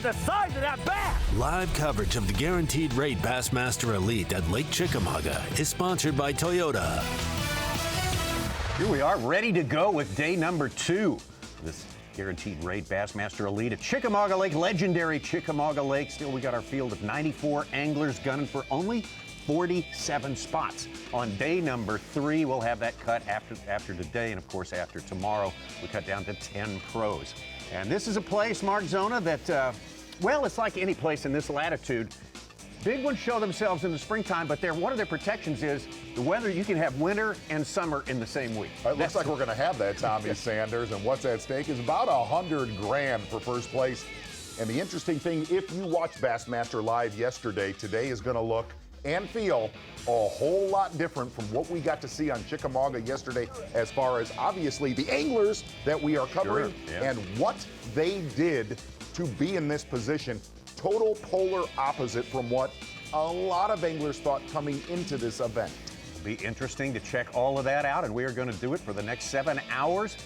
the size of that bass. Live coverage of the Guaranteed Rate Bassmaster Elite at Lake Chickamauga is sponsored by Toyota. Here we are, ready to go with day number 2. This Guaranteed Rate Bassmaster Elite at Chickamauga Lake, legendary Chickamauga Lake. Still, we got our field of 94 anglers gunning for only 47 spots. On day number 3, we'll have that cut after today, and of course after tomorrow, we cut down to 10 pros. And this is a place, Mark Zona, that, well, it's like any place in this latitude. Big ones show themselves in the springtime, but one of their protections is the weather. You can have winter and summer in the same week. It looks like we're going to have that, Tommy Sanders, and what's at stake is about $100,000 for first place. And the interesting thing, if you watched Bassmaster Live yesterday, today is going to look and feel a whole lot different from what we got to see on Chickamauga yesterday, as far as obviously the anglers that we are covering and what they did to be in this position. Total polar opposite from what a lot of anglers thought coming into this event. It'll be interesting to check all of that out, and we are going to do it for the next 7 hours.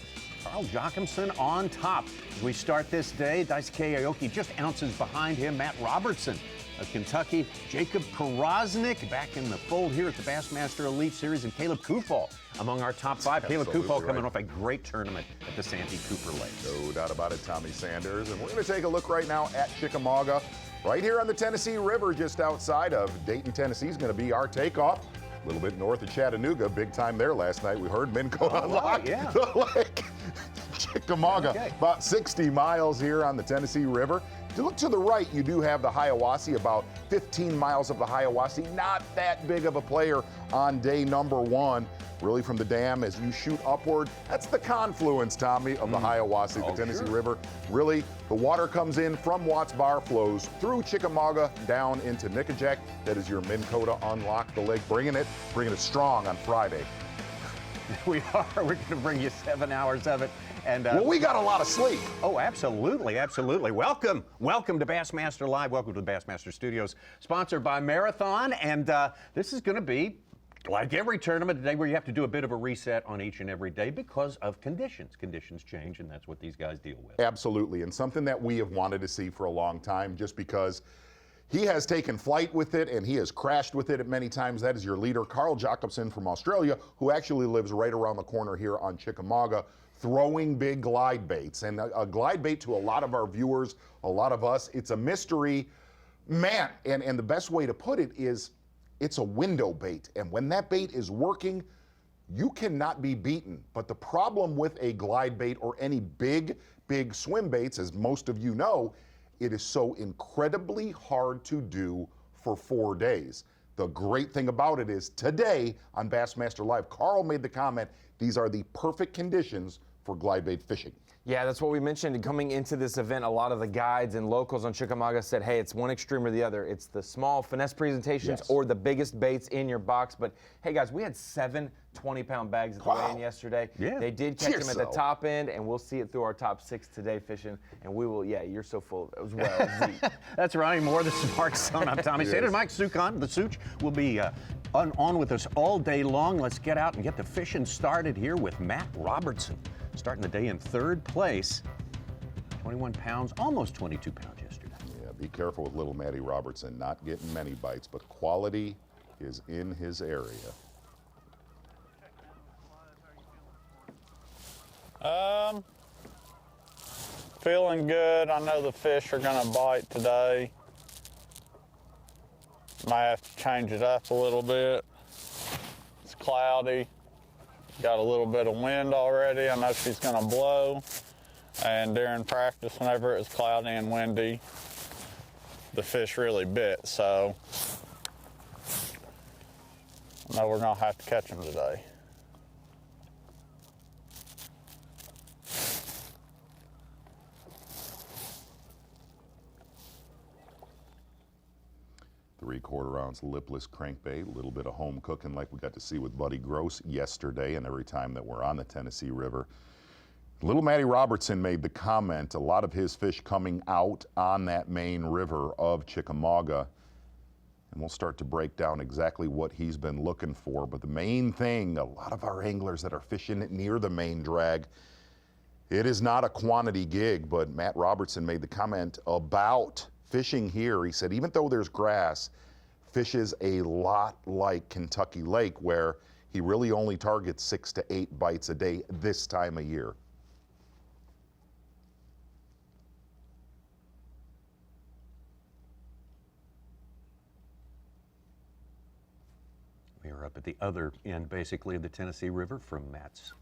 Carl Jocumsen on top. As we start this day, Daisuke Aoki just ounces behind him. Matt Robertson of Kentucky. Jacob Powroznik back in the fold here at the Bassmaster Elite Series, and Caleb Kufal among our top 5. Caleb Kufal coming off a great tournament at the Santee Cooper Lake. No doubt about it, Tommy Sanders. And we're going to take a look right now at Chickamauga, right here on the Tennessee River, just outside of Dayton, Tennessee, is going to be our takeoff. A little bit north of Chattanooga, big time there last night. We heard Minn Kota unlock the lake. Chickamauga, about 60 miles here on the Tennessee River. If you look to the right, you do have the Hiawassee, about 15 miles of the Hiawassee. Not that big of a player on day number 1. Really from the dam as you shoot upward. That's the confluence, Tommy, of the Hiawassee, the Tennessee River. Really, the water comes in from Watts Bar, flows through Chickamauga, down into Nickajack. That is your Minn Kota unlock the lake, bringing it strong on Friday. We are. We're going to bring you 7 hours of it. And well, we got a lot of sleep. Oh, absolutely, absolutely. Welcome to Bassmaster Live. Welcome to the Bassmaster Studios, sponsored by Marathon. And this is going to be, like every tournament, a day where you have to do a bit of a reset on each and every day because of conditions. Conditions change, and that's what these guys deal with. Absolutely, and something that we have wanted to see for a long time, just because he has taken flight with it and he has crashed with it at many times. That is your leader, Carl Jocumsen from Australia, who actually lives right around the corner here on Chickamauga, throwing big glide baits. And a glide bait, to a lot of our viewers, a lot of us, it's a mystery. Man, and the best way to put it is, it's a window bait. And when that bait is working, you cannot be beaten. But the problem with a glide bait or any big swim baits, as most of you know, it is so incredibly hard to do for 4 days. The great thing about it is today on Bassmaster Live, Carl made the comment, these are the perfect conditions for glide bait fishing. Yeah, that's what we mentioned. Coming into this event, a lot of the guides and locals on Chickamauga said, hey, it's one extreme or the other. It's the small finesse presentations or the biggest baits in your box. But, hey, guys, we had 7 20-pound bags at the weigh-in yesterday. Yeah. They did catch them at the top end, and we'll see it through our top 6 today fishing. And we will, you're so full as well. That's Ronnie Moore, the Spark Son. I'm Tommy Sanders. Mike Sukon, the Such, will be on with us all day long. Let's get out and get the fishing started here with Matt Robertson, starting the day in 3rd place. 21 pounds, almost 22 pounds yesterday. Yeah, be careful with little Matty Robertson. Not getting many bites, but quality is in his area. Feeling good. I know the fish are gonna bite today. Might have to change it up a little bit. It's cloudy. Got a little bit of wind already. I know she's gonna blow. And during practice, whenever it was cloudy and windy, the fish really bit. So I know we're gonna have to catch them today. Three-quarter-ounce lipless crankbait, a little bit of home cooking like we got to see with Buddy Gross yesterday, and every time that we're on the Tennessee River. Little Matty Robertson made the comment, a lot of his fish coming out on that main river of Chickamauga, and we'll start to break down exactly what he's been looking for. But the main thing, a lot of our anglers that are fishing near the main drag, It is not a quantity gig, but Matt Robertson made the comment about fishing here. He said, even though there's grass, fishes a lot like Kentucky Lake, where he really only targets 6 to 8 bites a day this time of year. We are up at the other end, basically, of the Tennessee River from Matt's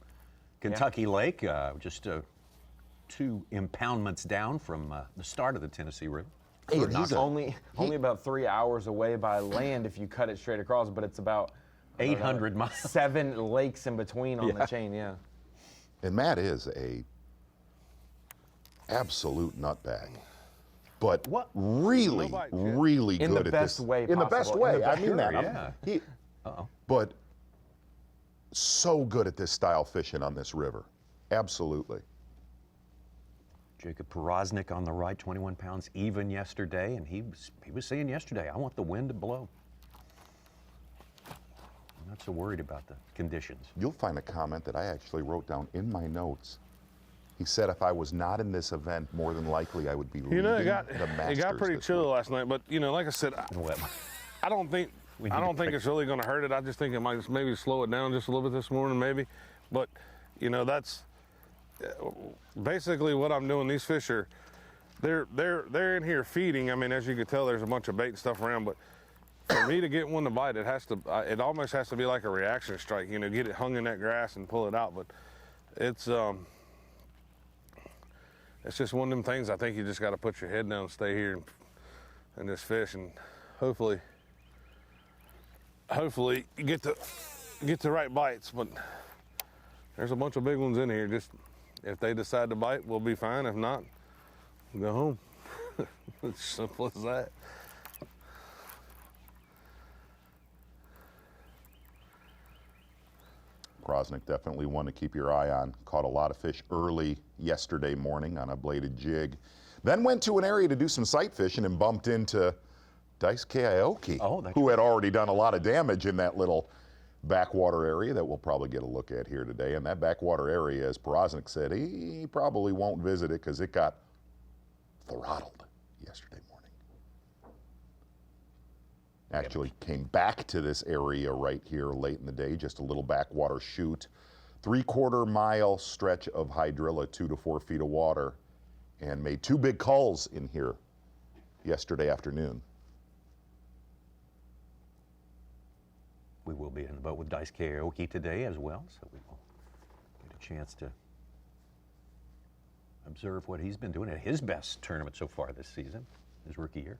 Kentucky Lake, just 2 impoundments down from the start of the Tennessee River. Hey, he's only about 3 hours away by land if you cut it straight across, but it's about 800 miles. 7 lakes in between on the chain, yeah. And Matt is a absolute nutbag, but really, really in good the at best this. way In the best way. I mean that. Yeah. But so good at this style fishing on this river. Absolutely. Jacob Powroznik on the right, 21 pounds even yesterday, and he was saying yesterday, I want the wind to blow. I'm not so worried about the conditions. You'll find a comment that I actually wrote down in my notes. He said if I was not in this event, more than likely I would be leading the Masters. It got pretty chill last night, but like I said, I don't think it's really going to hurt it. I just think it might maybe slow it down just a little bit this morning, maybe. But that's basically what I'm doing. These fish are, they're in here feeding. I mean, as you can tell, there's a bunch of bait and stuff around. But for me to get one to bite, it almost has to be like a reaction strike. Get it hung in that grass and pull it out. But it's just one of them things. I think you just got to put your head down and stay here and just fish, and hopefully you get the right bites. But there's a bunch of big ones in here. Just if they decide to bite, we'll be fine. If not, we'll go home. It's simple as that. Powroznik definitely one to keep your eye on. Caught a lot of fish early yesterday morning on a bladed jig. Then went to an area to do some sight fishing and bumped into Daisuke Aoki, who had already done a lot of damage in that little backwater area that we'll probably get a look at here today. And that backwater area, as Powroznik said, he probably won't visit it because it got throttled yesterday morning. Actually came back to this area right here late in the day, just a little backwater chute. 3/4 mile stretch of hydrilla, 2 to 4 feet of water, and made 2 big culls in here yesterday afternoon. We will be in the boat with Daisuke Aoki today as well, so we will get a chance to observe what he's been doing at his best tournament so far this season, his rookie year.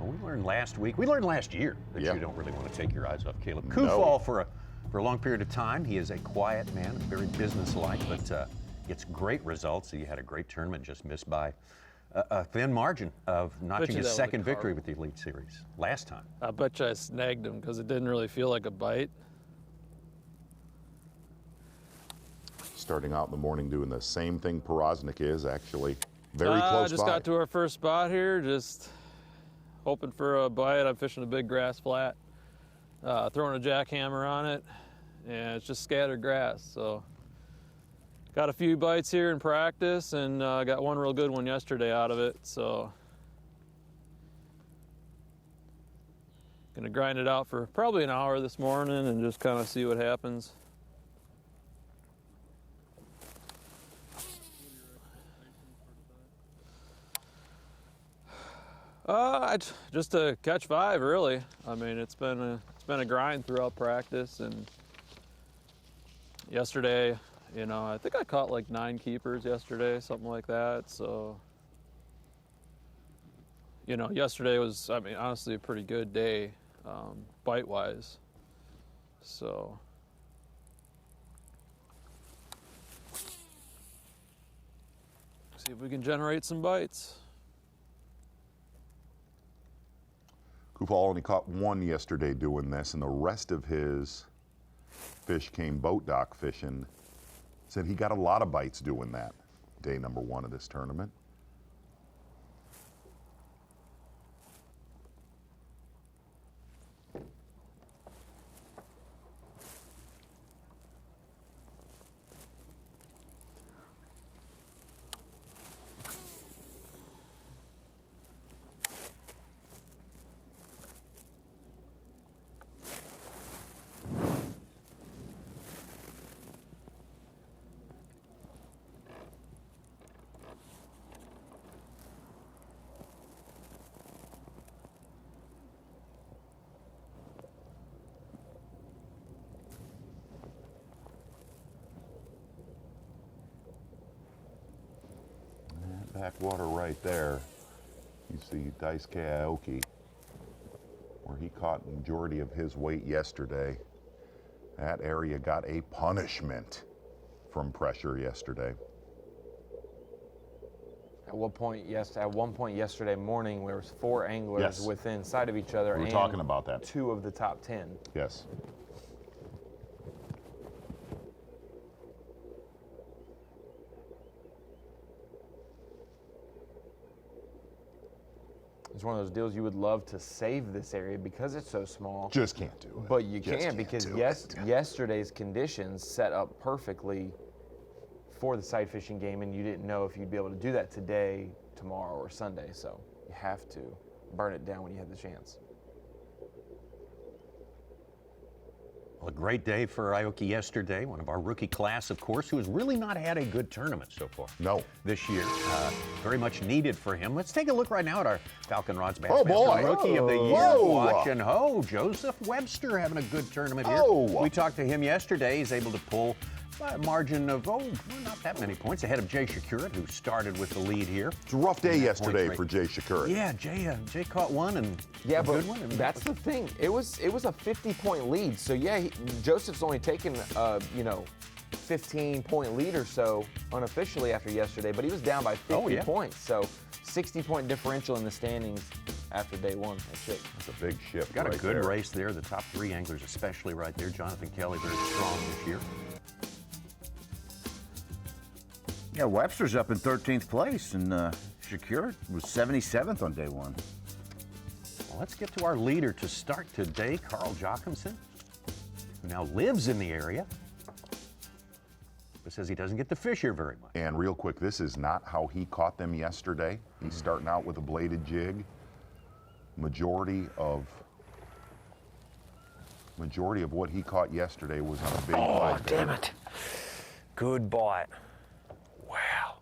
We learned last week, we learned last year that you don't really want to take your eyes off Caleb Kufal for a long period of time. He is a quiet man, very businesslike, but gets great results. He had a great tournament, just missed by a thin margin of notching his second victory with the Elite Series last time. I bet you I snagged him because it didn't really feel like a bite. Starting out in the morning doing the same thing Powroznik is, actually very close by. Just got to our first spot here, just hoping for a bite. I'm fishing a big grass flat, throwing a jackhammer on it, and it's just scattered grass. So got a few bites here in practice, and got one real good one yesterday out of it. So gonna grind it out for probably an hour this morning and just kind of see what happens. Just to catch 5, really. I mean, it's been a grind throughout practice, and yesterday, I think I caught like 9 keepers yesterday, something like that. So, yesterday was, I mean, honestly, a pretty good day, bite-wise. So. See if we can generate some bites. Kufal only caught 1 yesterday doing this, and the rest of his fish came boat dock fishing. Said he got a lot of bites doing that. day number 1 of this tournament. Backwater right there, you see Daisuke Aoki, where he caught the majority of his weight yesterday. That area got a punishment from pressure yesterday. At one point yesterday morning, there was 4 anglers Yes. within sight of each other. We were and talking about that. 2 of the top 10. Yes. It's one of those deals you would love to save this area because it's so small. Just can't do it. But you Just can't because do it. yesterday's conditions set up perfectly for the sight fishing game, and you didn't know if you'd be able to do that today, tomorrow, or Sunday. So you have to burn it down when you have the chance. Well, a great day for Aoki yesterday, one of our rookie class, of course, who has really not had a good tournament so far. No. This year. Very much needed for him. Let's take a look right now at our Falcon Rods Oh, Bassmaster boy. Rookie of the Year. Whoa. Watch and ho, Joseph Webster having a good tournament here. Oh. We talked to him yesterday. He's able to pull by a margin of, not that many points, ahead of Jay Shakurat, who started with the lead here. It's a rough day yesterday rate. for Jay Shakurat. Yeah, Jay caught one and Yeah, a but good one. that's the thing. It was a 50-point lead. So yeah, Joseph's only taken 15-point lead or so unofficially after yesterday, but he was down by 50 points. So 60-point differential in the standings after day 1. That's it. That's a big shift. Got a right good there. race there. The top 3 anglers, especially right there. Jonathan Kelly, very strong this year. Yeah, Webster's up in 13th place, and Shakir was 77th on day 1. Well, let's get to our leader to start today, Carl Jocumsen, who now lives in the area, but says he doesn't get to fish here very much. And real quick, this is not how he caught them yesterday. He's starting out with a bladed jig. Majority of what he caught yesterday was on a big glide bait. Damn it. Good bite. Wow.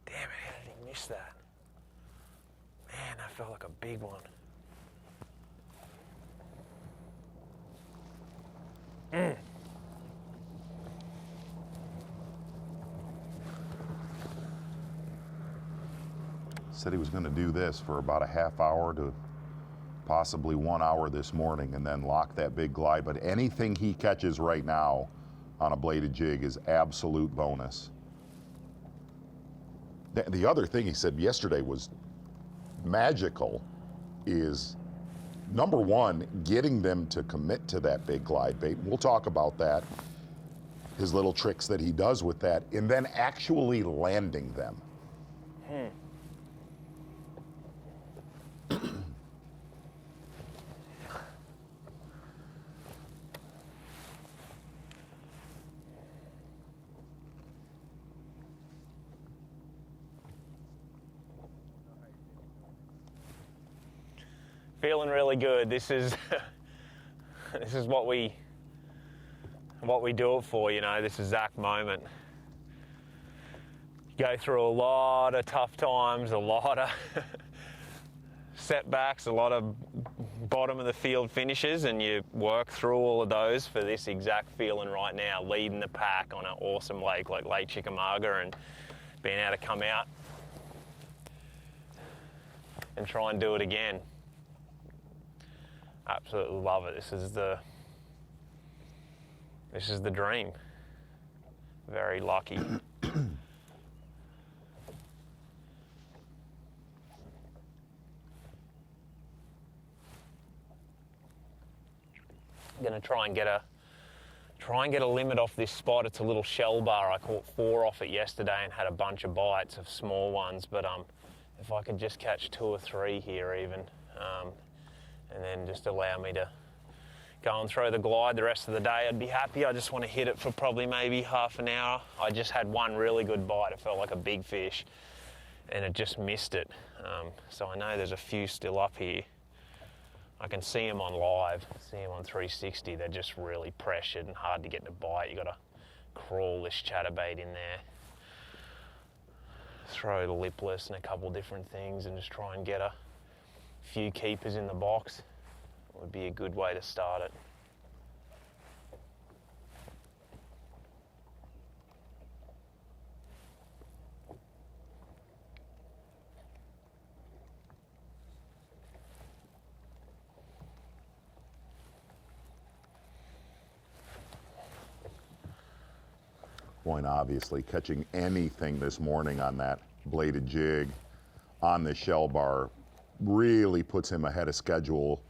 Damn it, how did he miss that? Man, that felt like a big one. Said he was going to do this for about a half hour to possibly 1 hour this morning and then lock that big glide. But anything he catches right now on a bladed jig is absolute bonus. The other thing he said yesterday was magical is, number one, getting them to commit to that big glide bait. We'll talk about that, his little tricks that he does with that, and then actually landing them. Feeling really good. This is this is what we do it for, you know, this exact moment. You go through a lot of tough times, a lot of setbacks, a lot of bottom of the field finishes, and you work through all of those for this exact feeling right now, leading the pack on an awesome lake like Lake Chickamauga and being able to come out and try and do it again. Absolutely love it. This is the dream. Very lucky. I'm gonna try and try and get a limit off this spot. It's a little shell bar. I caught 4 off it yesterday and had a bunch of bites of small ones, but if I could just catch 2 or 3 here even, and then just allow me to go and throw the glide the rest of the day, I'd be happy. I just want to hit it for probably maybe half an hour. I just had one really good bite. It felt like a big fish, and it just missed it. So I know there's a few still up here. I can see them on live, see them on 360. They're just really pressured and hard to get to bite. You got to crawl this chatterbait in there, throw the lipless and a couple different things, and just try and get a few keepers in the box. Would be a good way to start it. Point obviously catching anything this morning on that bladed jig on the shell bar really puts him ahead of schedule,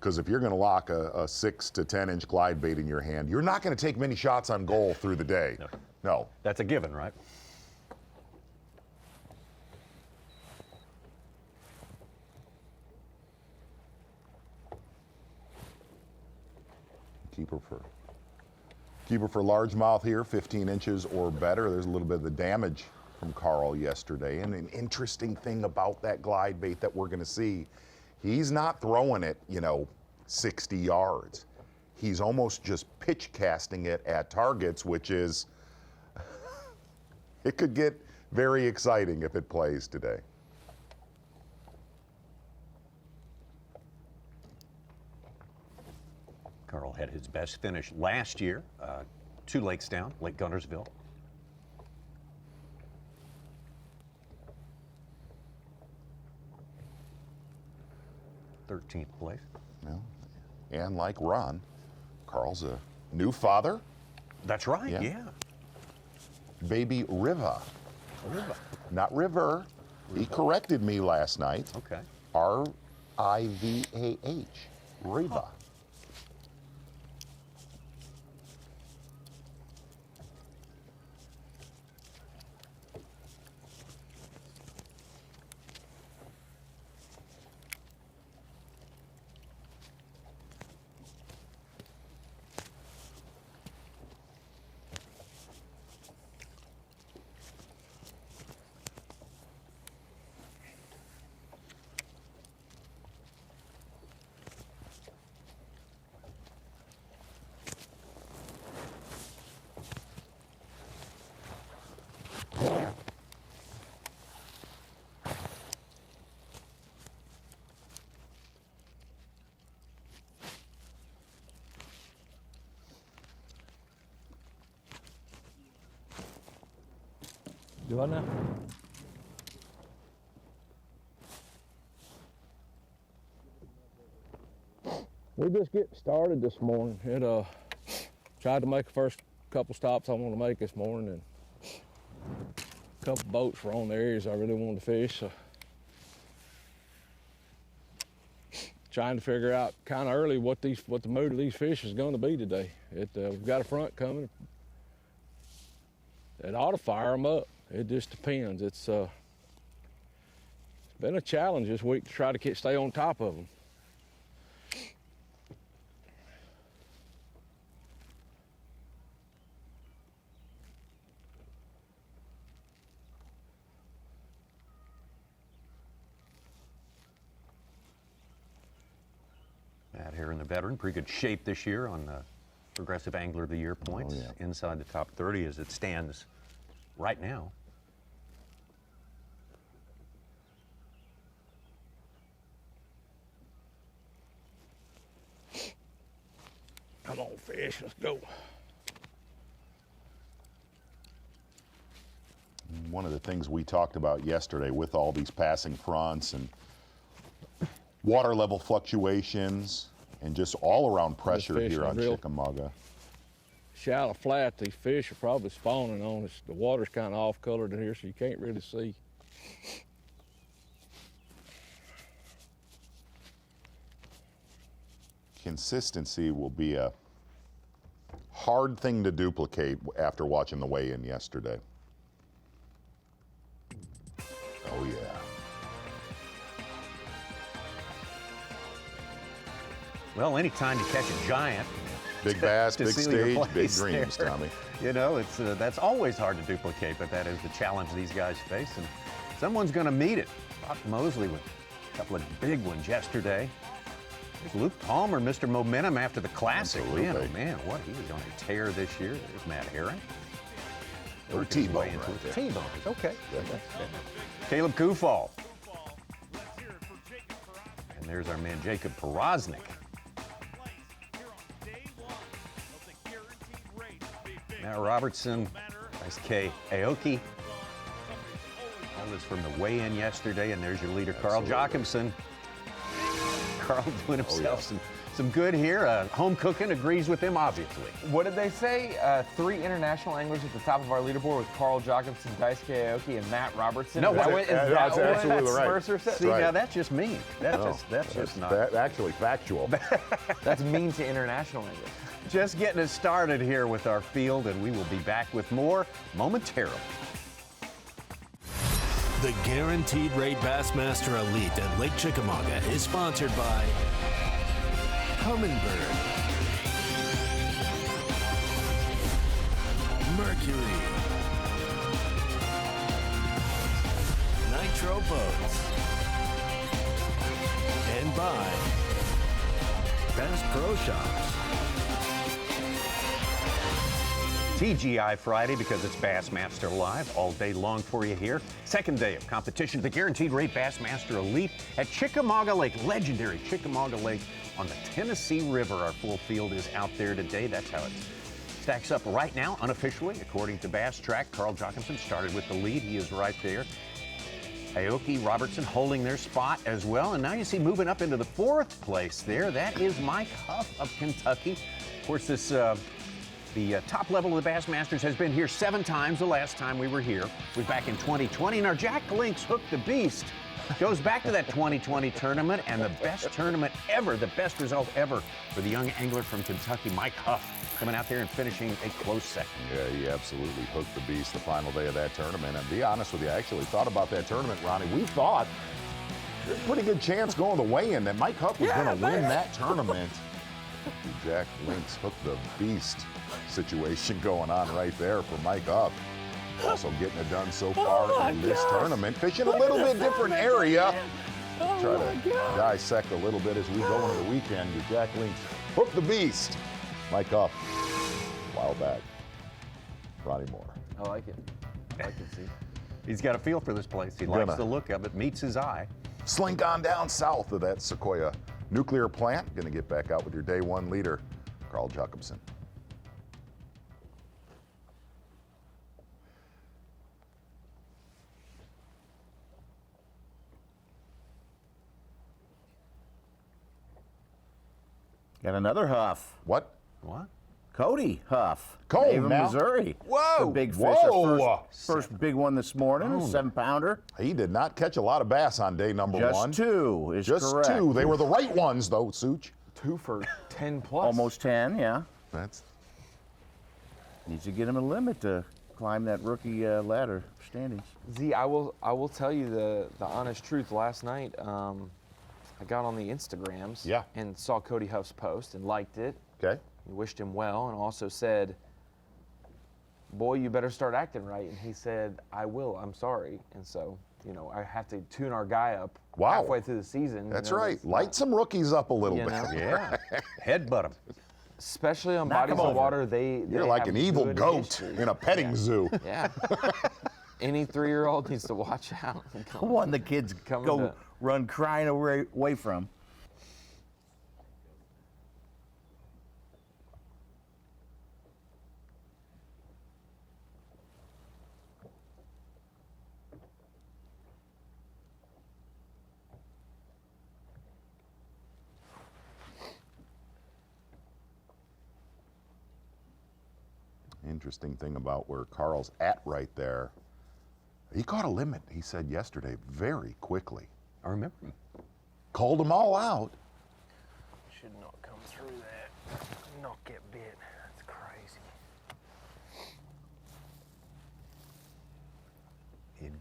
because if you're going to lock a 6 to 10 inch glide bait in your hand, you're not going to take many shots on goal through the day. No. That's a given, right? Keeper for largemouth here, 15 inches or better. There's a little bit of the damage from Carl yesterday. And an interesting thing about that glide bait that we're going to see, he's not throwing it, 60 yards. He's almost just pitch casting it at targets, which is, it could get very exciting if it plays today. Carl had his best finish last year, 2 lakes down, Lake Guntersville. '13th place. Well, and like Ron, Carl's a new father. That's right, yeah. Baby Riva. Not River. He corrected me last night. Okay. R-I-V-A-H. Riva. Do I now? We just getting started this morning. Tried to make the first couple stops I want to make this morning, and a couple boats were on the areas I really wanted to fish. So trying to figure out kind of early what the mood of these fish is going to be today. We've got a front coming. It ought to fire them up. It just depends. It's been a challenge this week to try to stay on top of them. Matt here in the veteran, pretty good shape this year on the Progressive Angler of the Year points. Inside the top 30 as it stands right now. Come on, fish, let's go. One of the things we talked about yesterday with all these passing fronts and water level fluctuations and just all around pressure here on Chickamauga. Shallow flat, these fish are probably spawning on us. The water's kind of off colored in here, so you can't really see. Consistency will be a hard thing to duplicate after watching the weigh-in yesterday. Oh, yeah. Well, anytime you catch a giant. Big bass, to big seal your stage, big place dreams, there. Tommy. You know, it's that's always hard to duplicate, but that is the challenge these guys face, and someone's going to meet it. Brock Mosley with a couple of big ones yesterday. There's Luke Palmer, Mr. Momentum after the Classic. Absolutely. Man, oh man, what he was on a tear this year. There's Matt Herron. Or T-Bone right there. T-Bone, okay. Caleb Kufal. And there's our man Jacob Powroznik. Now Robertson, Daisuke Aoki. All this from the weigh-in yesterday, and there's your leader, Carl Jocumsen. Carl doing himself some good here. Home cooking agrees with him, obviously. What did they say? 3 international anglers at the top of our leaderboard with Carl Jocumsen, Daisuke Aoki, and Matt Robertson. No, is that that's what absolutely right. Mercer said? See, right. now that's just mean. That's just not. That's actually factual. That's mean to international anglers. Just getting us started here with our field, and we will be back with more momentarily. The Guaranteed Rate Bassmaster Elite at Lake Chickamauga is sponsored by Humminbird, Mercury, Nitro Boats, and by Bass Pro Shops. TGI Friday because it's Bassmaster Live all day long for you here. Second day of competition, the Guaranteed Rate Bassmaster Elite at Chickamauga Lake, legendary Chickamauga Lake on the Tennessee River. Our full field is out there today. That's how it stacks up right now, unofficially, according to Bass Track. Carl Jocumsen started with the lead. He is right there. Aoki, Robertson holding their spot as well. And now you see moving up into the 4th place there. That is Mike Huff of Kentucky. Of course, this the top level of the Bassmasters has been here 7 times. The last time we were here was back in 2020. And our Jack Link's Hook the Beast goes back to that 2020 tournament, and the best tournament ever, the best result ever for the young angler from Kentucky, Mike Huff, coming out there and finishing a close second. Yeah, he absolutely hooked the beast the final day of that tournament. And to be honest with you, I actually thought about that tournament, Ronnie. We thought there's a pretty good chance going to weigh-in that Mike Huff was going to win that tournament. The Jack Link's Hook the Beast situation going on right there for Mike Huff. Also getting it done so far in this tournament. Fishing a little bit different area. Try to dissect a little bit as we go into the weekend. Your Jack Link's Hook the Beast. Mike Huff, a while back. Ronnie Moore. I like it. I like it, see. He's got a feel for this place. He likes the look of it, meets his eye. Slink on down south of that Sequoia nuclear plant. Going to get back out with your day 1 leader, Carl Jocumsen. Got another Huff. What? Cody Huff. Cole, Haven, now. Missouri. Whoa. The big fish. Whoa. First big one this morning, a 7-pounder. He did not catch a lot of bass on day number 1. Just 2 is Just correct. 2. They were the right ones, though, Such. 2 for 10 plus. Almost 10, yeah. That's Needs to get him a limit to climb that rookie ladder standings. Z, I will tell you the honest truth. Last night, I got on the Instagrams and saw Cody Huff's post and liked it. okay. He wished him well and also said, boy, you better start acting right. And he said, I will, I'm sorry. And so, you know, I have to tune our guy up halfway through the season. That's you know, right. Light some rookies up a little bit. know? Yeah. Headbutt him. Especially on bodies of water, they You're like have an evil good goat history. in a petting zoo. Yeah. Any 3-year-old needs to watch out. One the kids Coming go to- run crying away from. Interesting thing about where Carl's at right there. He caught a limit, he said yesterday, very quickly. I remember him. Called them all out. Should not come through that. Not get bit. That's crazy.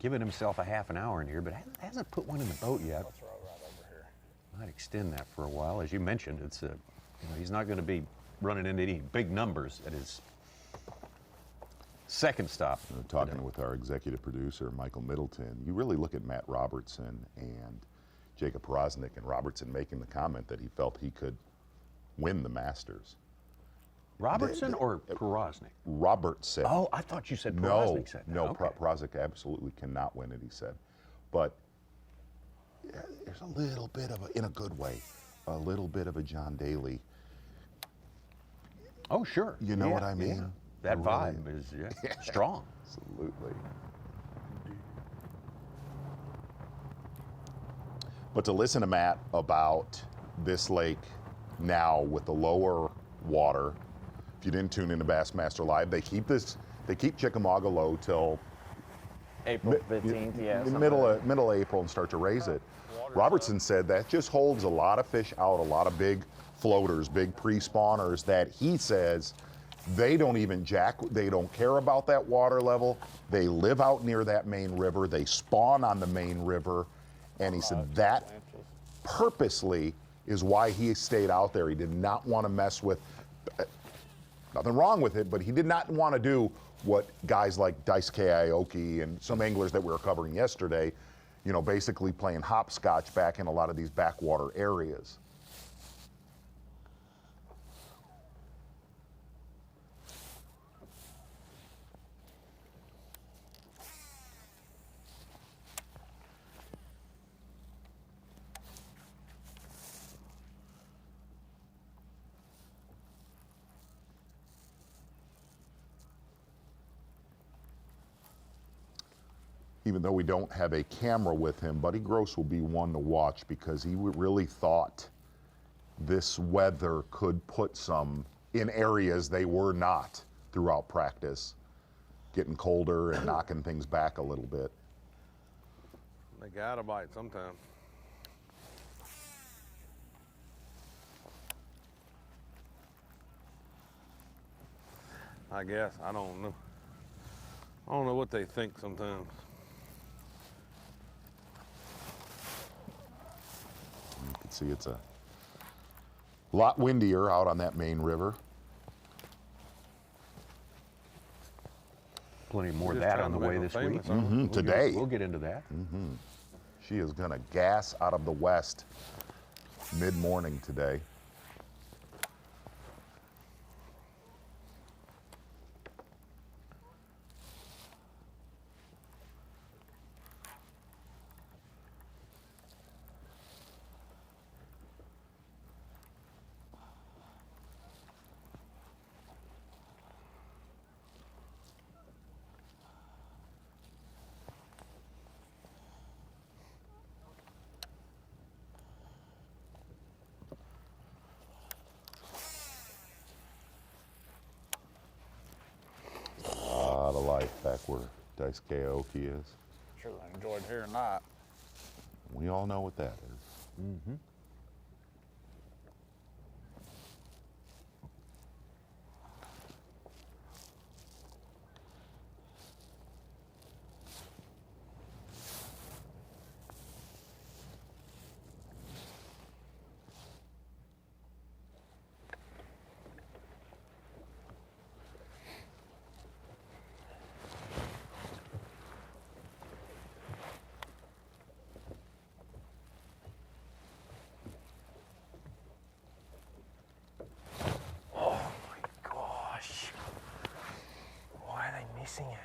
giving himself a half an hour in here, but hasn't put one in the boat yet. I'll throw it right over here. Might extend that for a while. As you mentioned, it's he's not going to be running into any big numbers at his second stop. Talking with our executive producer, Michael Middleton, you really look at Matt Robertson and Jacob Powroznik, and Robertson making the comment that he felt he could win the Masters. Robertson or Powroznik? Robertson. Oh, I thought you said Powroznik said that. No, Okay. Powroznik absolutely cannot win it, he said. But yeah, there's a little bit of in a good way, a little bit of a John Daly. Oh, sure. You know what I mean? Yeah. That Really? vibe is strong. Absolutely. But to listen to Matt about this lake now with the lower water, if you didn't tune into Bassmaster Live, they keep Chickamauga low till April 15th, yeah. middle of April and start to raise it. Robertson said that just holds a lot of fish out, a lot of big floaters, big pre-spawners that he says they don't even they don't care about that water level. They live out near that main river. They spawn on the main river. And he said that purposely is why he stayed out there. He did not want to mess with, nothing wrong with it, but he did not want to do what guys like Daisuke Aoki and some anglers that we were covering yesterday, basically playing hopscotch back in a lot of these backwater areas. Even though we don't have a camera with him, Buddy Gross will be one to watch because he really thought this weather could put some in areas they were not throughout practice, getting colder and knocking things back a little bit. They gotta bite sometime. I guess. I don't know. I don't know what they think sometimes. You can see it's a lot windier out on that main river. Plenty more of Just that trying on the to way make this them week. famous, huh? Today. We'll get into that. She is gonna gas out of the west mid-morning today. A lot of life back where Daisuke Aoki is. Sure, I enjoyed hearing that. We all know what that is. Gosh. Why are they missing it?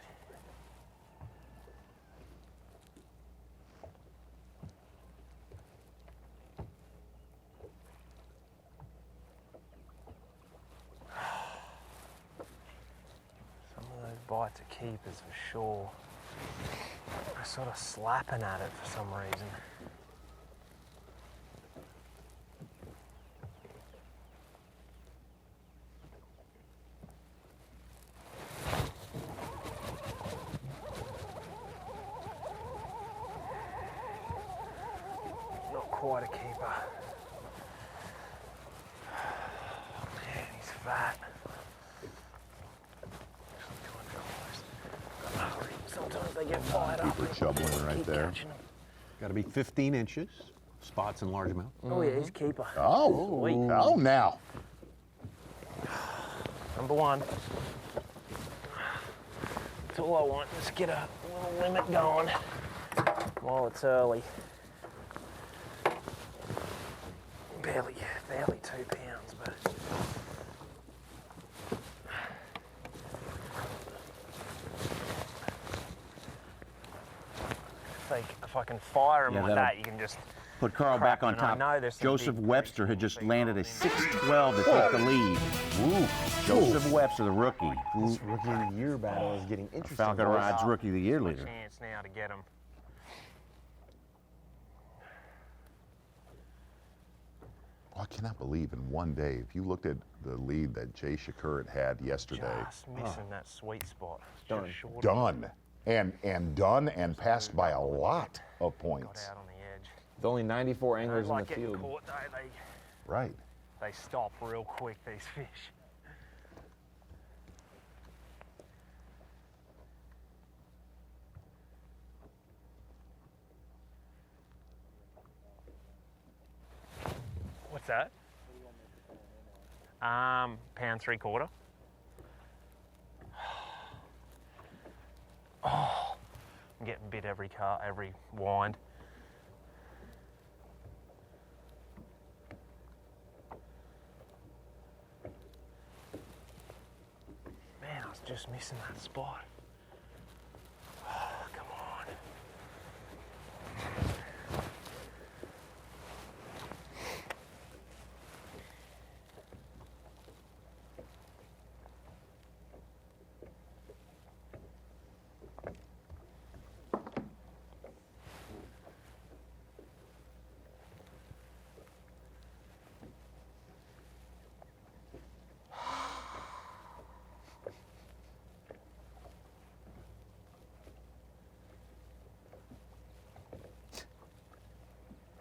Some of those bites are keepers for sure. They're sort of slapping at it for some reason. Not quite a keeper. Man, he's fat. Sometimes they get fired up. Keeper chubbling right there. Got to be 15 inches. Spots in large amount. Oh yeah, he's a keeper. Oh, Sweet. oh now. Number one. That's all I want. Just get a little limit going while it's early. Barely 2 pounds, but. If I can fire him Yeah, like that'll that, you can just Put Carl back on And I top. know there's some Joseph big Webster had just landed a 6-12 to take the lead. Ooh. Joseph Webster, the rookie. This rookie of the year battle is getting interesting. Falcon boys. Rides Rookie of the Year leader. chance now to get him. Oh, I cannot believe in one day, if you looked at the lead that Jay Shakeup had yesterday, Just missing that sweet spot. Done. Just short of done. And done and passed by a lot of got points. out on the edge. With only 94 They anglers don't like in the getting field. caught, though. Right. They stop real quick, these fish. What's that? Pound 3/4. Oh, I'm getting bit every wind. Man, I was just missing that spot. Oh, come on.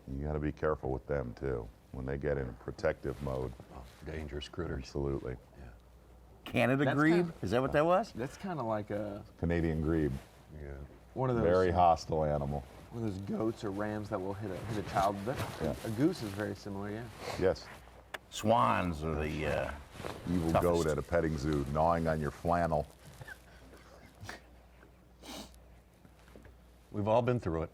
You got to be careful with them too when they get in protective mode. Dangerous critters. Absolutely. Canada That's grebe? kinda- Is that what that was? That's kind of like Canadian grebe, Yeah. one of those very hostile animal. one of those goats or rams that will hit a child. Yeah. A goose is very similar, yeah. Yes. Swans are the Evil toughest. goat at a petting zoo gnawing on your flannel. We've all been through it.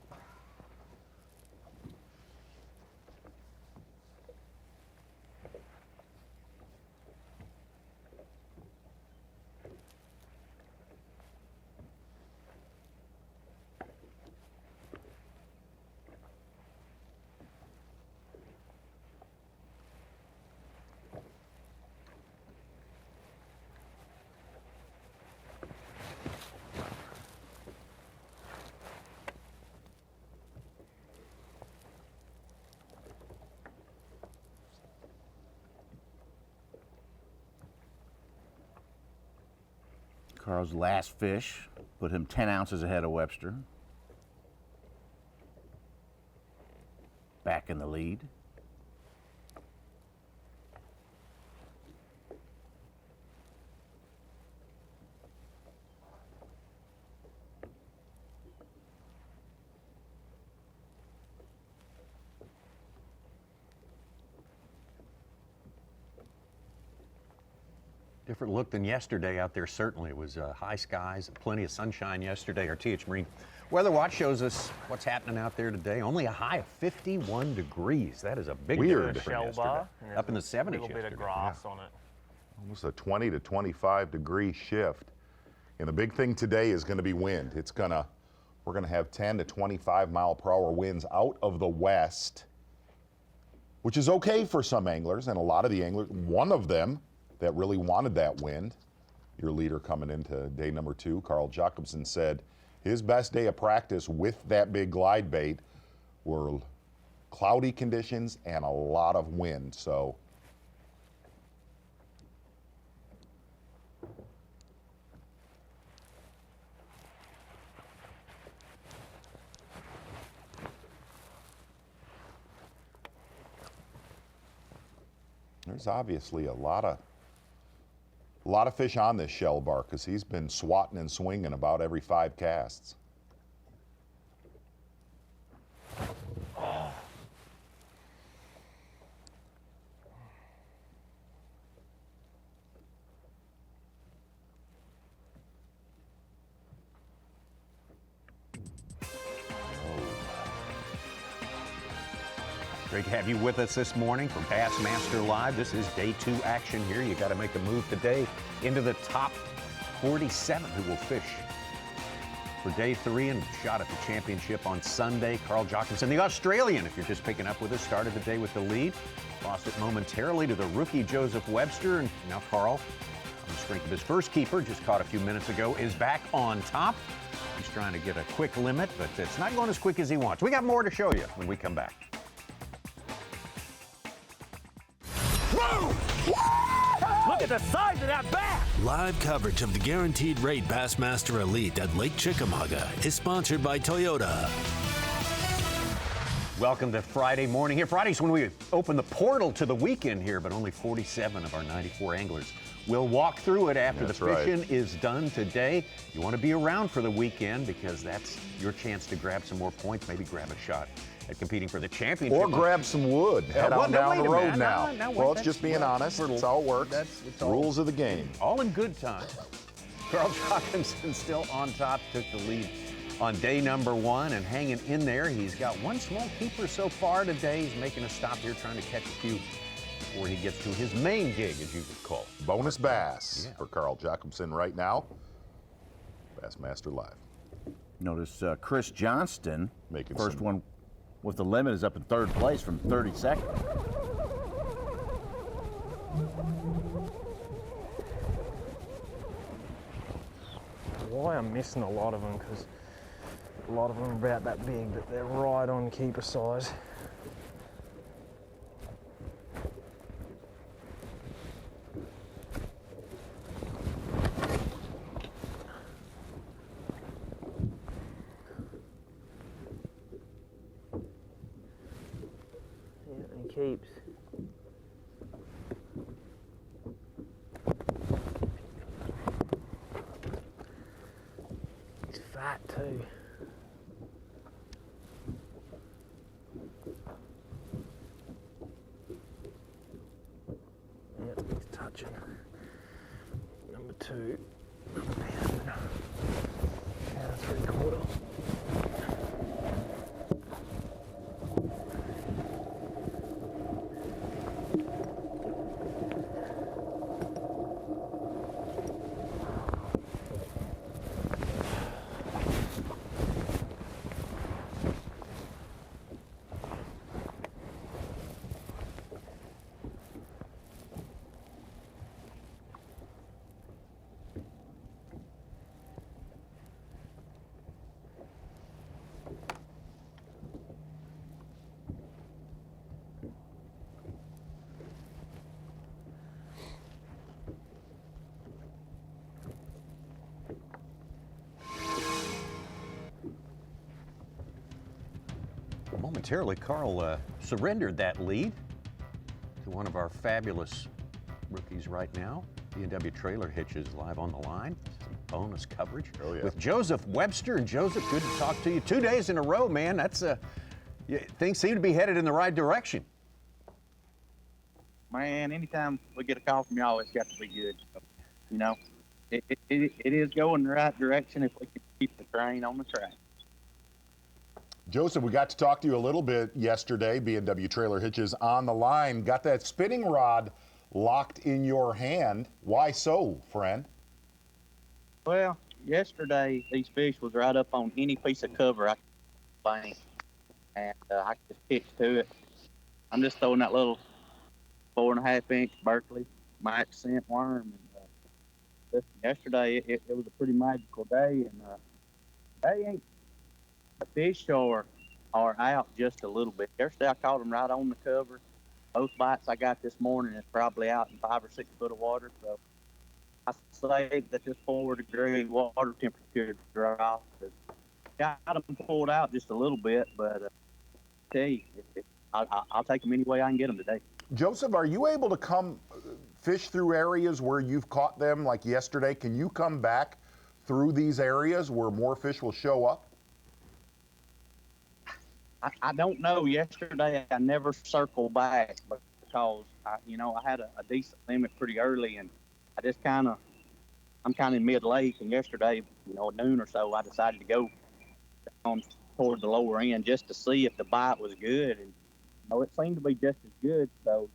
Carl's last fish put him 10 ounces ahead of Webster. Back in the lead. Different look than yesterday out there, certainly. It was high skies and plenty of sunshine yesterday. Our TH Marine Weather Watch shows us what's happening out there today. Only a high of 51 degrees. That is a big Weird. difference from Shell yesterday. bar. and Up in the there's 70s A little bit yesterday. of grass on it. Almost a 20 to 25 degree shift. And the big thing today is going to be wind. We're going to have 10 to 25 mile per hour winds out of the west, which is okay for some anglers and a lot of the anglers. One of them that really wanted that wind, your leader coming into day number 2, Carl Jocumsen, said his best day of practice with that big glide bait were cloudy conditions and a lot of wind. So there's obviously a lot of fish on this shell bar because he's been swatting and swinging about every 5 casts. Great to have you with us this morning for Bassmaster Live. This is day 2 action here. You got to make a move today into the top 47 who will fish for day 3 and shot at the championship on Sunday. Carl Jocumsen, the Australian, if you're just picking up with us, started the day with the lead. Lost it momentarily to the rookie Joseph Webster, and now Carl, on the strength of his first keeper, just caught a few minutes ago, is back on top. He's trying to get a quick limit, but it's not going as quick as he wants. We got more to show you when we come back. Look at the size of that bass! Live coverage of the Guaranteed Rate Bassmaster Elite at Lake Chickamauga is sponsored by Toyota. Welcome to Friday morning here. Friday's when we open the portal to the weekend here, but only 47 of our 94 anglers will walk through it after the fishing is done today. You want to be around for the weekend because that's your chance to grab some more points, maybe grab a shot at competing for the championship. Or grab some wood. Head on down the road now. Well, it's just being honest. That's how it works. Rules of the game. All in good time. Carl Jocumsen still on top, took the lead on day number 1 and hanging in there. He's got one small keeper so far today. He's making a stop here, trying to catch a few before he gets to his main gig, as you would call it. Bonus bass for Carl Jocumsen right now. Bassmaster Live. Notice Chris Johnston, Making first some- one with the limit, is up in 3rd place from 32nd. Why I'm missing a lot of them, because a lot of them are about that big, but they're right on keeper size. Yeah, and keeps. He's fat too. Yep, he's touching. Number 2. Pound 3/4. Momentarily, Carl surrendered that lead to one of our fabulous rookies right now. B&W Trailer Hitches live on the line. Some bonus coverage with Joseph Webster. And Joseph, good to talk to you. 2 days in a row, man. That's things seem to be headed in the right direction. Man, anytime we get a call from y'all, it's got to be good. You know, it is going in the right direction if we can keep the train on the track. Joseph, we got to talk to you a little bit yesterday. B&W Trailer Hitches on the line. Got that spinning rod locked in your hand. Why so, friend? Well, yesterday these fish was right up on any piece of cover I could find, and I just pitched to it. I'm just throwing that little 4.5-inch Berkeley Mike scent worm. And, yesterday it was a pretty magical day, and they ain't. The fish are out just a little bit. Yesterday I caught them right on the cover. Both bites I got this morning is probably out in 5 or 6 foot of water. So I say that this 4-degree water temperature drop has got them pulled out just a little bit. But I tell you, I'll take them any way I can get them today. Joseph, are you able to come fish through areas where you've caught them like yesterday? Can you come back through these areas where more fish will show up? I don't know. Yesterday I never circled back because I had a decent limit pretty early, and I'm kind of in mid-lake. And yesterday, at noon or so, I decided to go down toward the lower end just to see if the bite was good. And it seemed to be just as good. So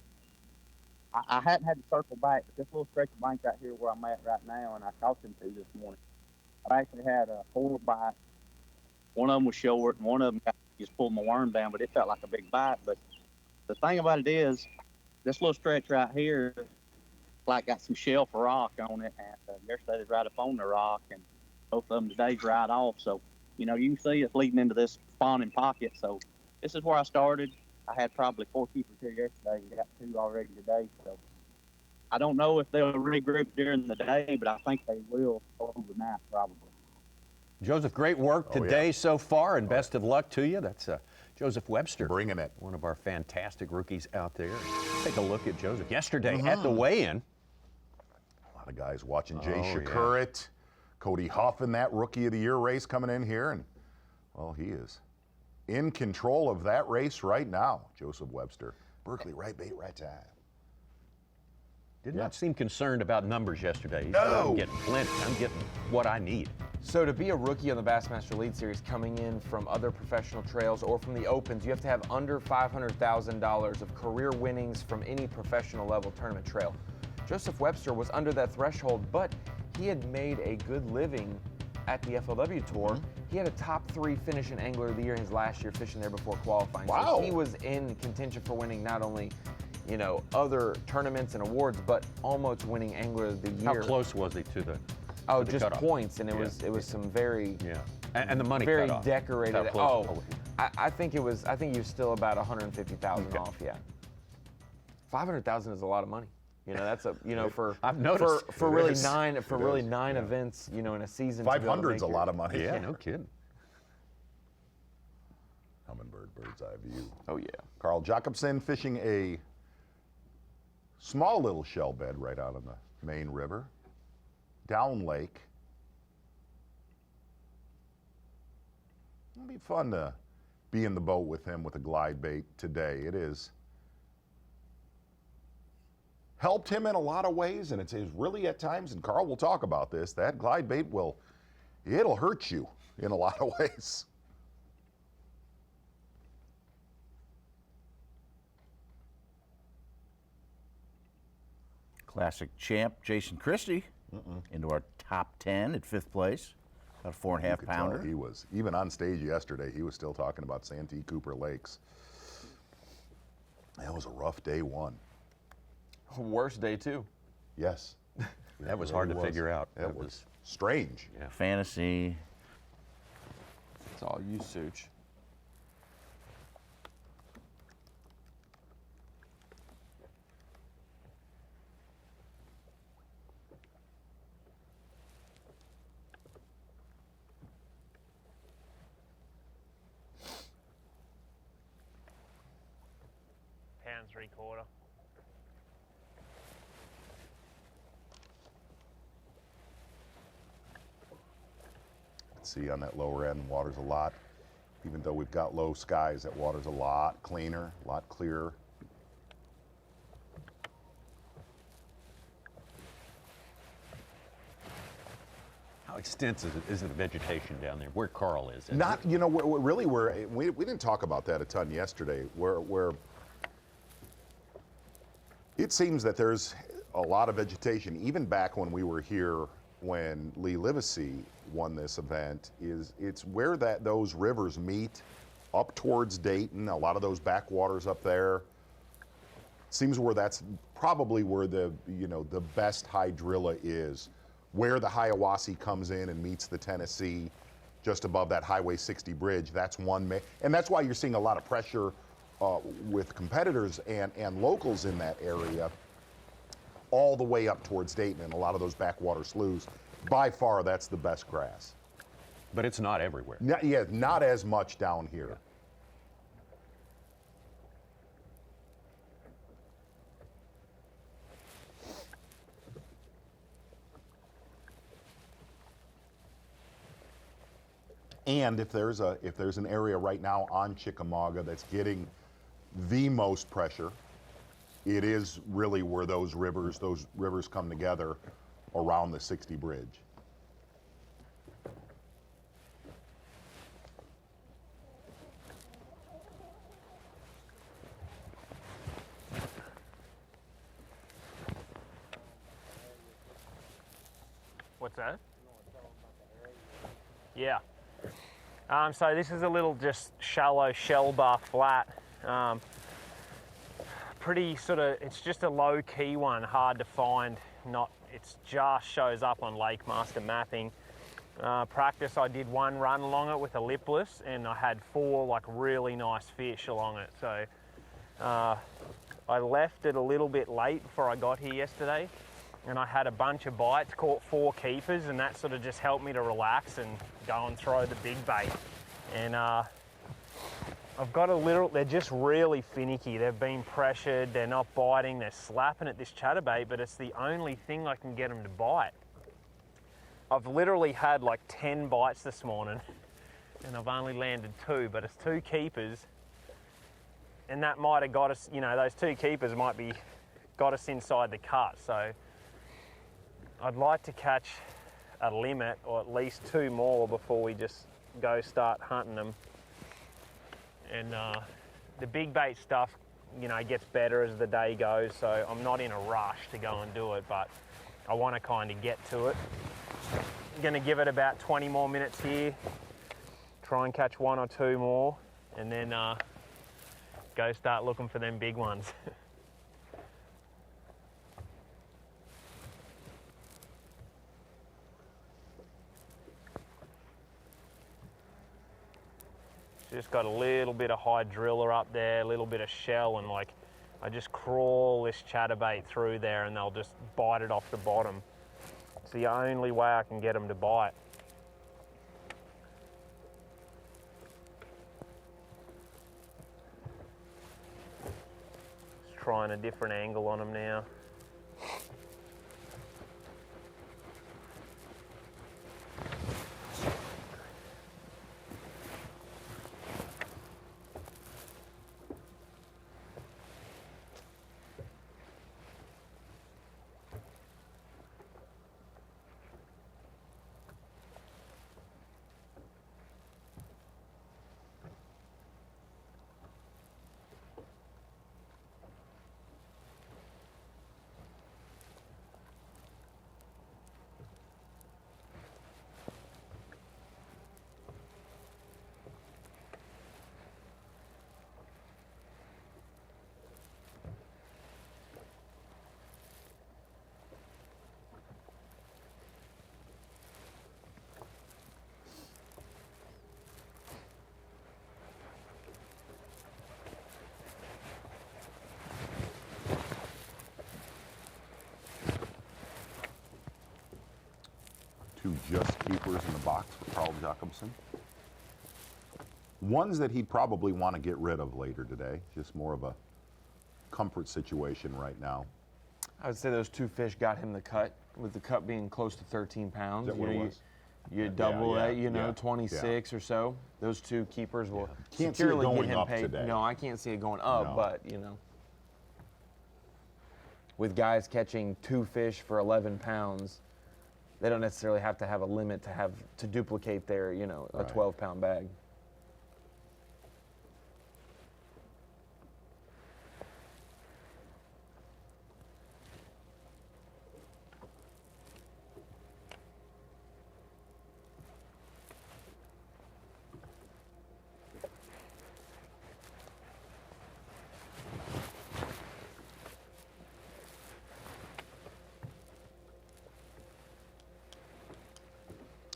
I hadn't had to circle back, but this little stretch of bank right here where I'm at right now, and I talked him to this morning, I actually had 4 bites. One of them was short, and one of them just pulled my worm down, but it felt like a big bite. But the thing about it is, this little stretch right here, like got some shelf rock on it, and yesterday was right up on the rock, and both of them today's right off. So, you can see it's leading into this spawning pocket. So this is where I started. I had probably 4 keepers here yesterday and got 2 already today. So I don't know if they'll regroup during the day, but I think they will overnight probably. Joseph, great work today so far, and best of luck to you. That's Joseph Webster. Bringing it. One of our fantastic rookies out there. Take a look at Joseph yesterday at the weigh-in. A lot of guys watching Jay Shakurit, Cody Huff in that Rookie of the Year race coming in here, and, well, he is in control of that race right now, Joseph Webster. Berkeley, right bait, right time. Did not seem concerned about numbers yesterday. He said, I'm getting plenty. I'm getting what I need. So to be a rookie on the Bassmaster Elite Series coming in from other professional trails or from the Opens, you have to have under $500,000 of career winnings from any professional level tournament trail. Joseph Webster was under that threshold, but he had made a good living at the FLW Tour. He had a top 3 finish in Angler of the Year his last year fishing there before qualifying. Wow. So he was in contention for winning not only other tournaments and awards, but almost winning Angler of the Year. How close was he to the just cutoff? Points, and it was some very and the money very cutoff. decorated. How close? I think he was still about 150,000 off. Yeah, 500,000 is a lot of money. That's a for I've noticed for really nine events in a season. 500's a lot of money. Yeah, no kidding. Humminbird bird's eye view. Oh yeah. Carl Jocumsen fishing a small little shell bed right out on the main river, down lake. It'll be fun to be in the boat with him with a glide bait today. It is helped him in a lot of ways, and it's really at times, and Carl will talk about this, that glide bait it'll hurt you in a lot of ways. Classic champ Jason Christie into our top 10 at 5th place. About a 4.5 pounder. He was, even on stage yesterday, he was still talking about Santee Cooper Lakes. That was a rough day 1. Worst day 2. Yes. That was hard to figure out. That was strange. Yeah. Fantasy. It's all you, Such. £1.75. See on that lower end, water's a lot, even though we've got low skies, that water's a lot cleaner, a lot clearer. How extensive is the vegetation down there, where Carl is? Not, we didn't talk about that a ton yesterday, where it seems that there's a lot of vegetation, even back when we were here when Lee Livesey won this event, it's where those rivers meet up towards Dayton, a lot of those backwaters up there. Seems where that's probably where the best hydrilla is, where the Hiawassee comes in and meets the Tennessee just above that Highway 60 bridge. That's one, and that's why you're seeing a lot of pressure with competitors and locals in that area all the way up towards Dayton and a lot of those backwater sloughs. By far, that's the best grass. But it's not everywhere. Not as much down here. And if there's an area right now on Chickamauga that's getting the most pressure, it is really where those rivers come together around the 60 bridge. So? Yeah. So this is a little just shallow shell bar flat. Pretty sort of, it's just a low key one, hard to find. It just shows up on Lakemaster mapping. Practice, I did one run along it with a lipless, and I had 4 like really nice fish along it. So I left it a little bit late before I got here yesterday, and I had a bunch of bites, caught 4 keepers, and that sort of just helped me to relax and go and throw the big bait. And I've got a little, they're just really finicky. They've been pressured, they're not biting, they're slapping at this chatterbait, but it's the only thing I can get them to bite. I've literally had like 10 bites this morning, and I've only landed 2, but it's 2 keepers, and that might have got us, you know, those 2 keepers might be got us inside the cut. So I'd like to catch a limit, or at least 2 more before we just go start hunting them. And the big bait stuff, you know, gets better as the day goes, so I'm not in a rush to go and do it, but I want to kind of get to it. I'm going to give it about 20 more minutes here, try and catch 1 or 2 more, and then go start looking for them big ones. Just got a little bit of high driller up there, a little bit of shell, and like I just crawl this chatterbait through there and they'll just bite it off the bottom. It's the only way I can get them to bite. Just trying a different angle on them now. Just keepers in the box for Carl Jocumsen. Ones that he'd probably want to get rid of later today. Just more of a comfort situation right now. I would say those 2 fish got him the cut, with the cut being close to 13 pounds. Is that what it was? You double that, you know, 26 or so. Those 2 keepers will securely get him paid. Today. No, I can't see it going up, but you know. With guys catching 2 fish for 11 pounds, they don't necessarily have to have a limit to duplicate their, you know, a 12-pound bag.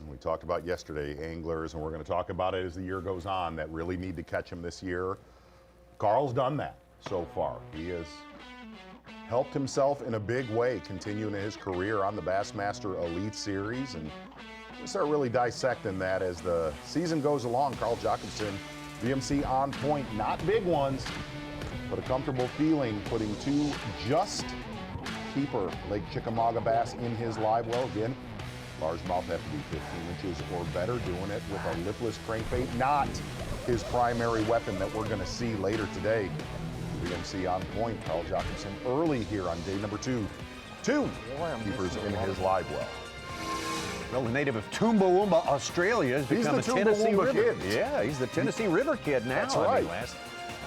We talked about yesterday anglers, and we're going to talk about it as the year goes on, that really need to catch him this year. Carl's done that so far. He has helped himself in a big way, continuing his career on the Bassmaster Elite Series, and we'll start really dissecting that as the season goes along. Carl Jocumsen, VMC on point, not big ones, but a comfortable feeling, putting 2 just keeper Lake Chickamauga bass in his live well. Again, largemouth have to be 15 inches or better, doing it with a lipless crankbait, not his primary weapon that we're going to see later today. VMC on point, Carl Jocumsen early here on day number 2. 2 keepers in his live well. Well, the native of Toowoomba, Australia, has become a Tennessee River kid. Yeah, he's the Tennessee River kid now. That's right. I mean,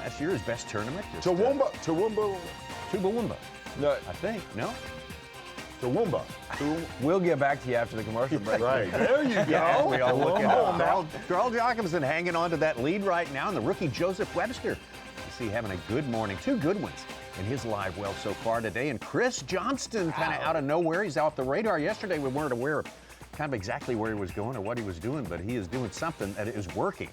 last year's best tournament. Toowoomba. Toowoomba. No, I think, no? Toowoomba. We'll get back to you after the commercial break. Right. There you go. Yeah, we all look Toowoomba. at Carl Jocumsen hanging on to that lead right now, and the rookie Joseph Webster. You see having a good morning. 2 good ones in his live well so far today. And Chris Johnston kind of out of nowhere. He's off the radar. Yesterday we weren't aware of kind of exactly where he was going or what he was doing, but he is doing something that is working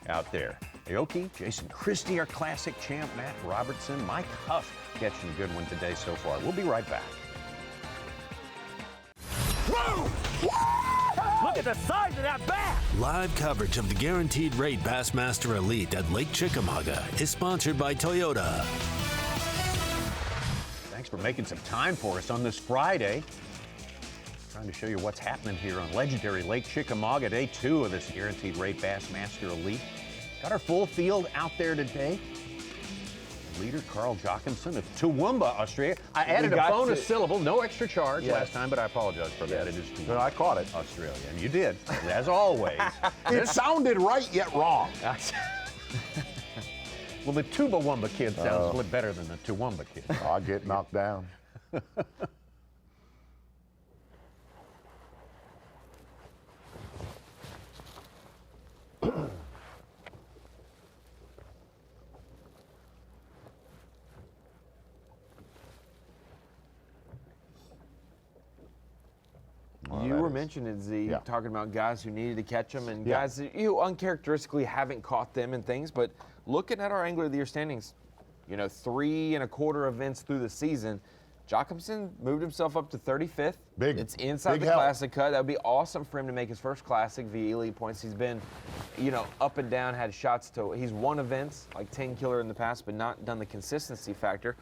out there. Aoki, Jason Christie, our classic champ, Matt Robertson, Mike Huff catching a good one today so far. We'll be right back. Look at the size of that bat! Live coverage of the Guaranteed Rate Bassmaster Elite at Lake Chickamauga is sponsored by Toyota. Thanks for making some time for us on this Friday. Trying to show you what's happening here on legendary Lake Chickamauga, day 2 of this Guaranteed Rate Bassmaster Elite. Got our full field out there today. Leader Carl Jocumsen of Toowoomba, Australia. I added a bonus syllable, no extra charge last time, but I apologize for that. It is Toowoomba. No, I caught it. Australia, and you did, as always. It sounded right yet wrong. Well, the Toowoomba kid sounds a little better than the Toowoomba kid. I'll get knocked down. You were mentioning, Z, talking about guys who needed to catch them and guys that you uncharacteristically haven't caught them and things, but looking at our Angler of the Year standings, 3 1/4 events through the season, Jocumsen moved himself up to 35th. Big. It's inside big the help. Classic cut. That would be awesome for him to make his first Classic via elite points. He's been, up and down, had shots to, he's won events like 10 Killer in the past, but not done the consistency factor.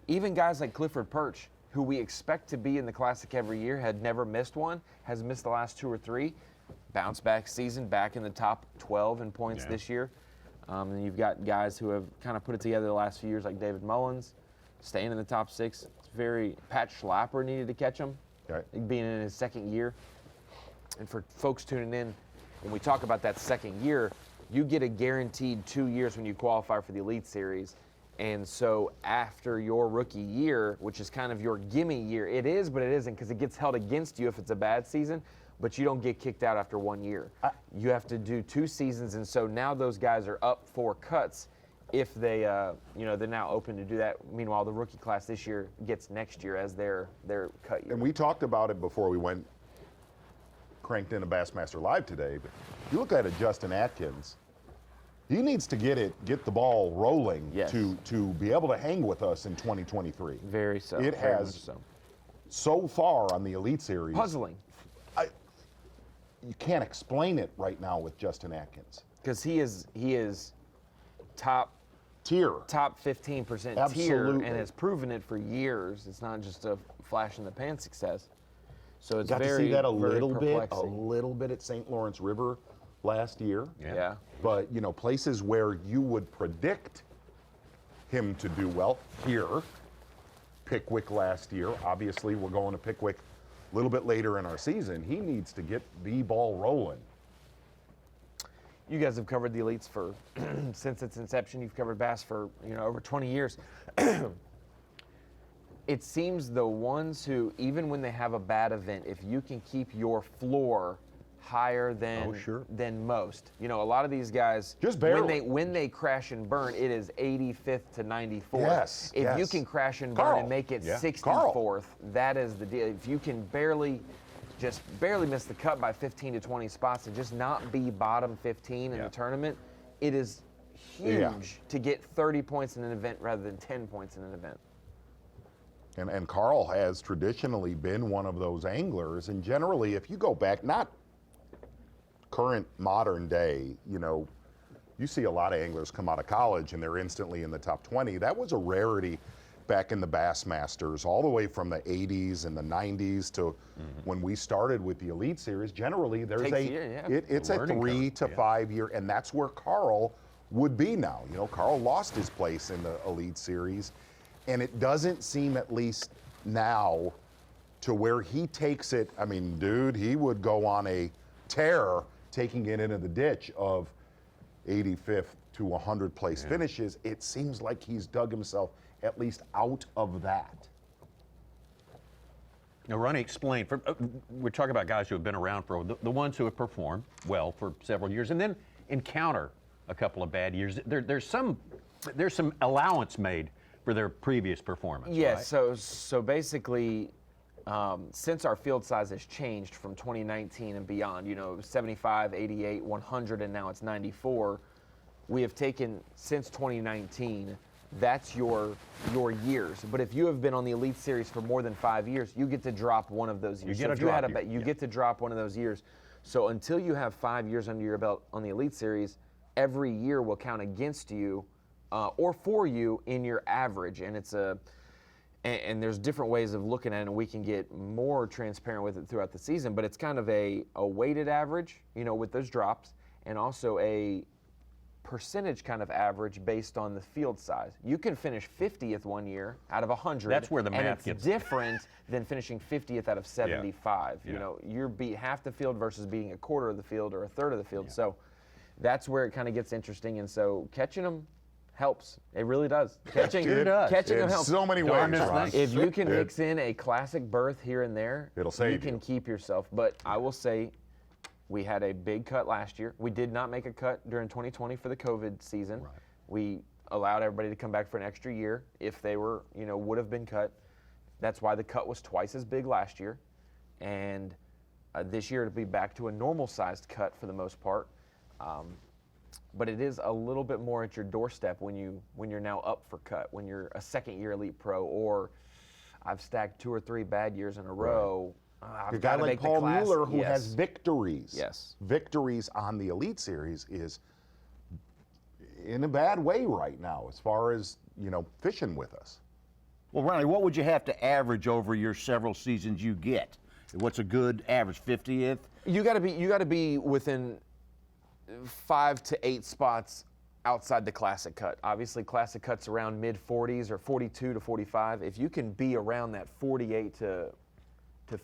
Even guys like Clifford Perch, who we expect to be in the Classic every year, had never missed one, has missed the last 2 or 3. Bounce back season, back in the top 12 in points this year. And you've got guys who have kind of put it together the last few years, like David Mullins, staying in the top 6. It's Pat Schlapper needed to catch him, being in his 2nd year. And for folks tuning in, when we talk about that 2nd year, you get a guaranteed 2 years when you qualify for the Elite Series. And so after your rookie year, which is kind of your gimme year, it is, but it isn't, because it gets held against you if it's a bad season, but you don't get kicked out after 1 year. You have to do 2 seasons, and so now those guys are up for cuts if they, they're now open to do that. Meanwhile, the rookie class this year gets next year as their cut year. And we talked about it before we cranked in a Bassmaster Live today, but you look at it, Justin Atkins, he needs to get the ball rolling to be able to hang with us in 2023. Very so. It very has so far on the Elite Series. Puzzling. You can't explain it right now with Justin Atkins. Because he is top tier, top 15% tier, and has proven it for years. It's not just a flash in the pan success. So it's got very, to see that a very little perplexing. bit at St. Lawrence River last year. Yeah. But places where you would predict him to do well here. Pickwick last year. Obviously, we're going to Pickwick a little bit later in our season. He needs to get the ball rolling. You guys have covered the elites for since its inception. You've covered bass for over 20 years. It seems the ones who, even when they have a bad event, if you can keep your floor higher than most, a lot of these guys, just barely, when they crash and burn, it is 85th to 94th. Yes. If you can crash and burn and make it 64th, that is the deal. If you can barely miss the cut by 15 to 20 spots and just not be bottom 15 in the tournament, it is huge to get 30 points in an event rather than 10 points in an event. And Carl has traditionally been one of those anglers. And generally, if you go back, not current modern day, you see a lot of anglers come out of college and they're instantly in the top 20. That was a rarity back in the Bassmasters, all the way from the 80s and the 90s to when we started with the Elite Series. Generally, there's it's a 3 to 5 year, and that's where Carl would be now. Carl lost his place in the Elite Series, and it doesn't seem, at least now, to where he takes it. I mean, dude, he would go on a tear taking it into the ditch of 85th to 100 place finishes. It seems like he's dug himself at least out of that. Now, Ronnie, explain. We're talking about guys who have been around for the ones who have performed well for several years, and then encounter a couple of bad years. There's some allowance made for their previous performance. Yeah. Right? So basically, since our field size has changed from 2019 and beyond, 75, 88, 100, and now it's 94. We have taken since 2019. That's your years. But if you have been on the Elite Series for more than 5 years, you get to drop one of those years. You get to drop one of those years. So until you have 5 years under your belt on the Elite Series, every year will count against you or for you in your average. And and there's different ways of looking at it, and we can get more transparent with it throughout the season. But it's kind of a weighted average, with those drops, and also a percentage kind of average based on the field size. You can finish 50th one year out of 100. That's where the math and it's gets different than finishing 50th out of 75. Yeah. You're beat half the field versus beating a quarter of the field or a third of the field. So that's where it kind of gets interesting. And so catching them helps. It really does. Catching them helps. So many ways, Ron. If you can mix in a classic berth here and there, it'll save you can keep yourself. But I will say, we had a big cut last year. We did not make a cut during 2020 for the COVID season. Right. We allowed everybody to come back for an extra year if they were, would have been cut. That's why the cut was twice as big last year. And this year it'll be back to a normal sized cut for the most part. But it is a little bit more at your doorstep when you're now up for cut, when you're a second year Elite Pro, or I've stacked 2 or 3 bad years in a row. A guy like Paul Mueller, who has victories, victories on the Elite Series, is in a bad way right now as far as fishing with us. Well, Ronnie, what would you have to average over your several seasons you get? What's a good average? 50th? You got to be within 5 to 8 spots outside the classic cut. Obviously, classic cut's around mid 40s or 42 to 45. If you can be around that 48 to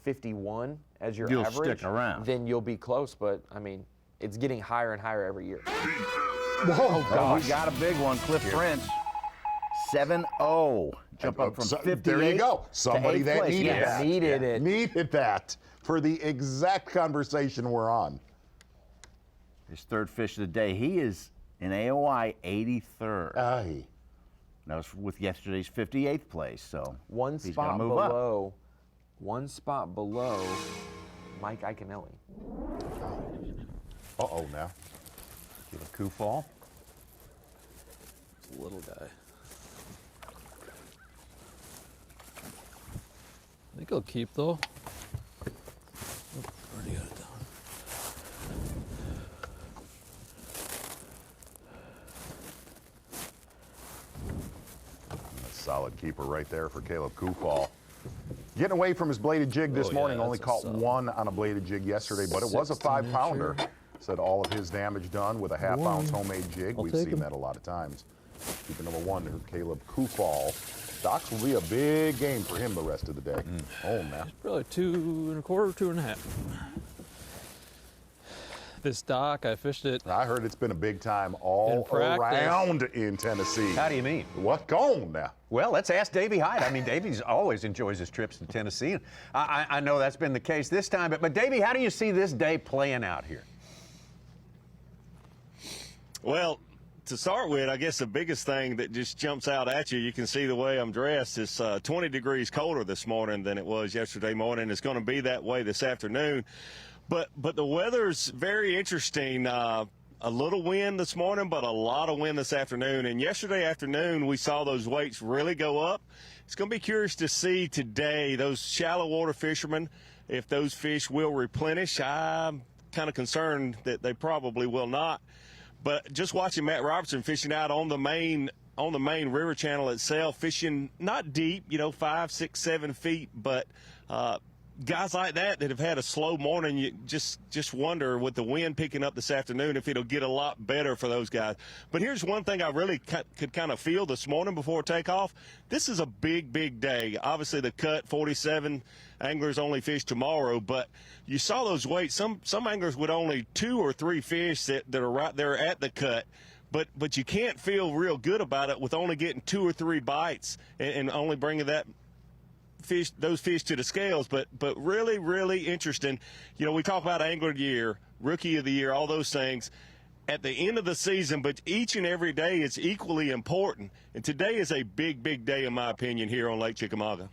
51 as your You'll average, stick around. Then you'll be close. But I mean, it's getting higher and higher every year. Whoa, gosh. We got a big one. Cliff Prince, 7-0. Jump up from 58. There you go. Somebody that needed it. Needed that for the exact conversation we're on. His third fish of the day. He is in AOI 83rd. Aye. That was with yesterday's 58th place. So one he's spot gonna move below. up. One spot below Mike Iaconelli. Uh-oh, now. Get a coup fall. It's a little guy. I think he'll keep, though. Already got it down. A solid keeper right there for Caleb Kufal. Getting away from his bladed jig this morning, only caught one on a bladed jig yesterday, but it was a 5-pounder. Said all of his damage done with a half-ounce homemade jig. We've seen that a lot of times. Keeper number 1, Caleb Kufal. Docks will be a big game for him the rest of the day. Oh, man. Probably 2 1/4, 2 1/2. This dock, I fished it. I heard it's been a big time all around in Tennessee. How do you mean? What going now? Well, let's ask Davey Hite. I mean, Davey's always enjoys his trips to Tennessee. I know that's been the case this time, but Davey, how do you see this day playing out here? Well, to start with, I guess the biggest thing that just jumps out at you, you can see the way I'm dressed, it's 20 degrees colder this morning than it was yesterday morning. It's going to be that way this afternoon. But the weather's very interesting. A little wind this morning, but a lot of wind this afternoon. And yesterday afternoon, we saw those weights really go up. It's going to be curious to see today those shallow water fishermen, if those fish will replenish. I'm kind of concerned that they probably will not. But just watching Matt Robertson fishing out on the main river channel itself, fishing not deep, 5, 6, 7 feet, but guys like that have had a slow morning, you just wonder with the wind picking up this afternoon if it'll get a lot better for those guys. But here's one thing I really could kind of feel this morning before takeoff. This is a big, big day. Obviously the cut, 47 anglers only fish tomorrow, but you saw those weights. Some anglers with only 2 or 3 fish that are right there at the cut. But you can't feel real good about it with only getting 2 or 3 bites and only bringing that those fish to the scales, but really, really interesting. You know, we talk about Angler of the Year, Rookie of the Year, all those things at the end of the season, but each and every day is equally important. And today is a big, big day, in my opinion, here on Lake Chickamauga.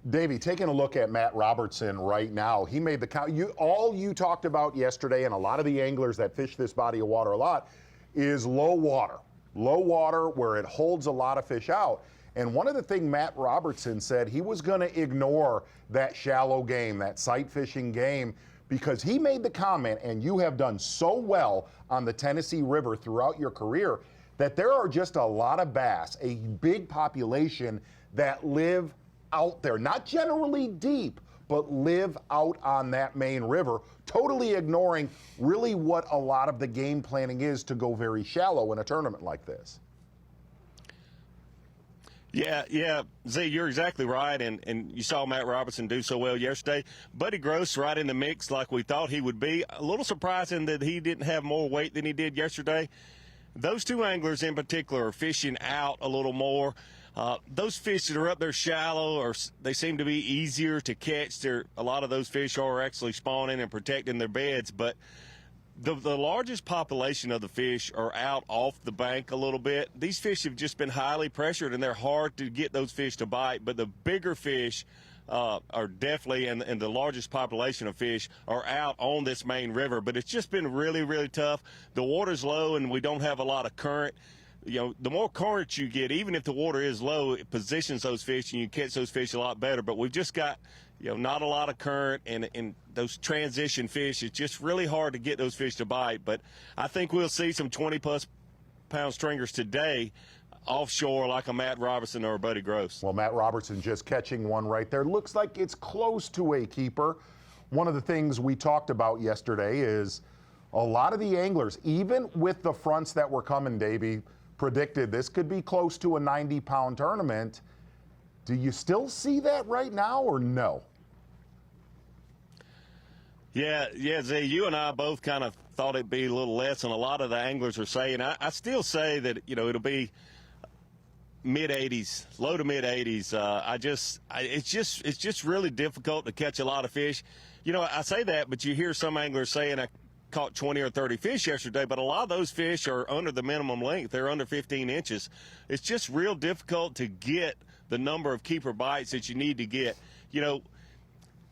Davey, taking a look at Matt Robertson right now, he made the count. All you talked about yesterday, and a lot of the anglers that fish this body of water a lot, is low water. Low water where it holds a lot of fish out. And one of the things Matt Robertson said, he was going to ignore that shallow game, that sight fishing game, because he made the comment, and you have done so well on the Tennessee River throughout your career, that there are just a lot of bass, a big population that live out there, not generally deep, but live out on that main river, totally ignoring really what a lot of the game planning is to go very shallow in a tournament like this. Yeah, Z, you're exactly right, and you saw Matt Robertson do so well yesterday. Buddy Gross right in the mix like we thought he would be. A little surprising that he didn't have more weight than he did yesterday. Those two anglers in particular are fishing out a little more. Those fish that are up there shallow, or they seem to be easier to catch. A lot of those fish are actually spawning and protecting their beds, but the largest population of the fish are out off the bank a little bit. These fish have just been highly pressured, and they're hard to get those fish to bite, but the bigger fish are definitely, and the largest population of fish are out on this main river, but it's just been really, really tough. The water's low, and we don't have a lot of current. You know, the more current you get, even if the water is low, it positions those fish and you catch those fish a lot better. But we've just got, you know, not a lot of current, and those transition fish, it's just really hard to get those fish to bite. But I think we'll see some 20-plus pound stringers today offshore like a Matt Robertson or a Buddy Gross. Well, Matt Robertson just catching one right there. Looks like it's close to a keeper. One of the things we talked about yesterday is a lot of the anglers, even with the fronts that were coming, Davey, predicted this could be close to a 90-pound tournament. Do you still see that right now or no? Yeah, Z, you and I both kind of thought it'd be a little less than a lot of the anglers are saying. I still say that, you know, it'll be mid-80s, low to mid-80s. It's just really difficult to catch a lot of fish. You know, I say that, but you hear some anglers saying I caught 20 or 30 fish yesterday, but a lot of those fish are under the minimum length. They're under 15 inches. It's just real difficult to get the number of keeper bites that you need to get. You know,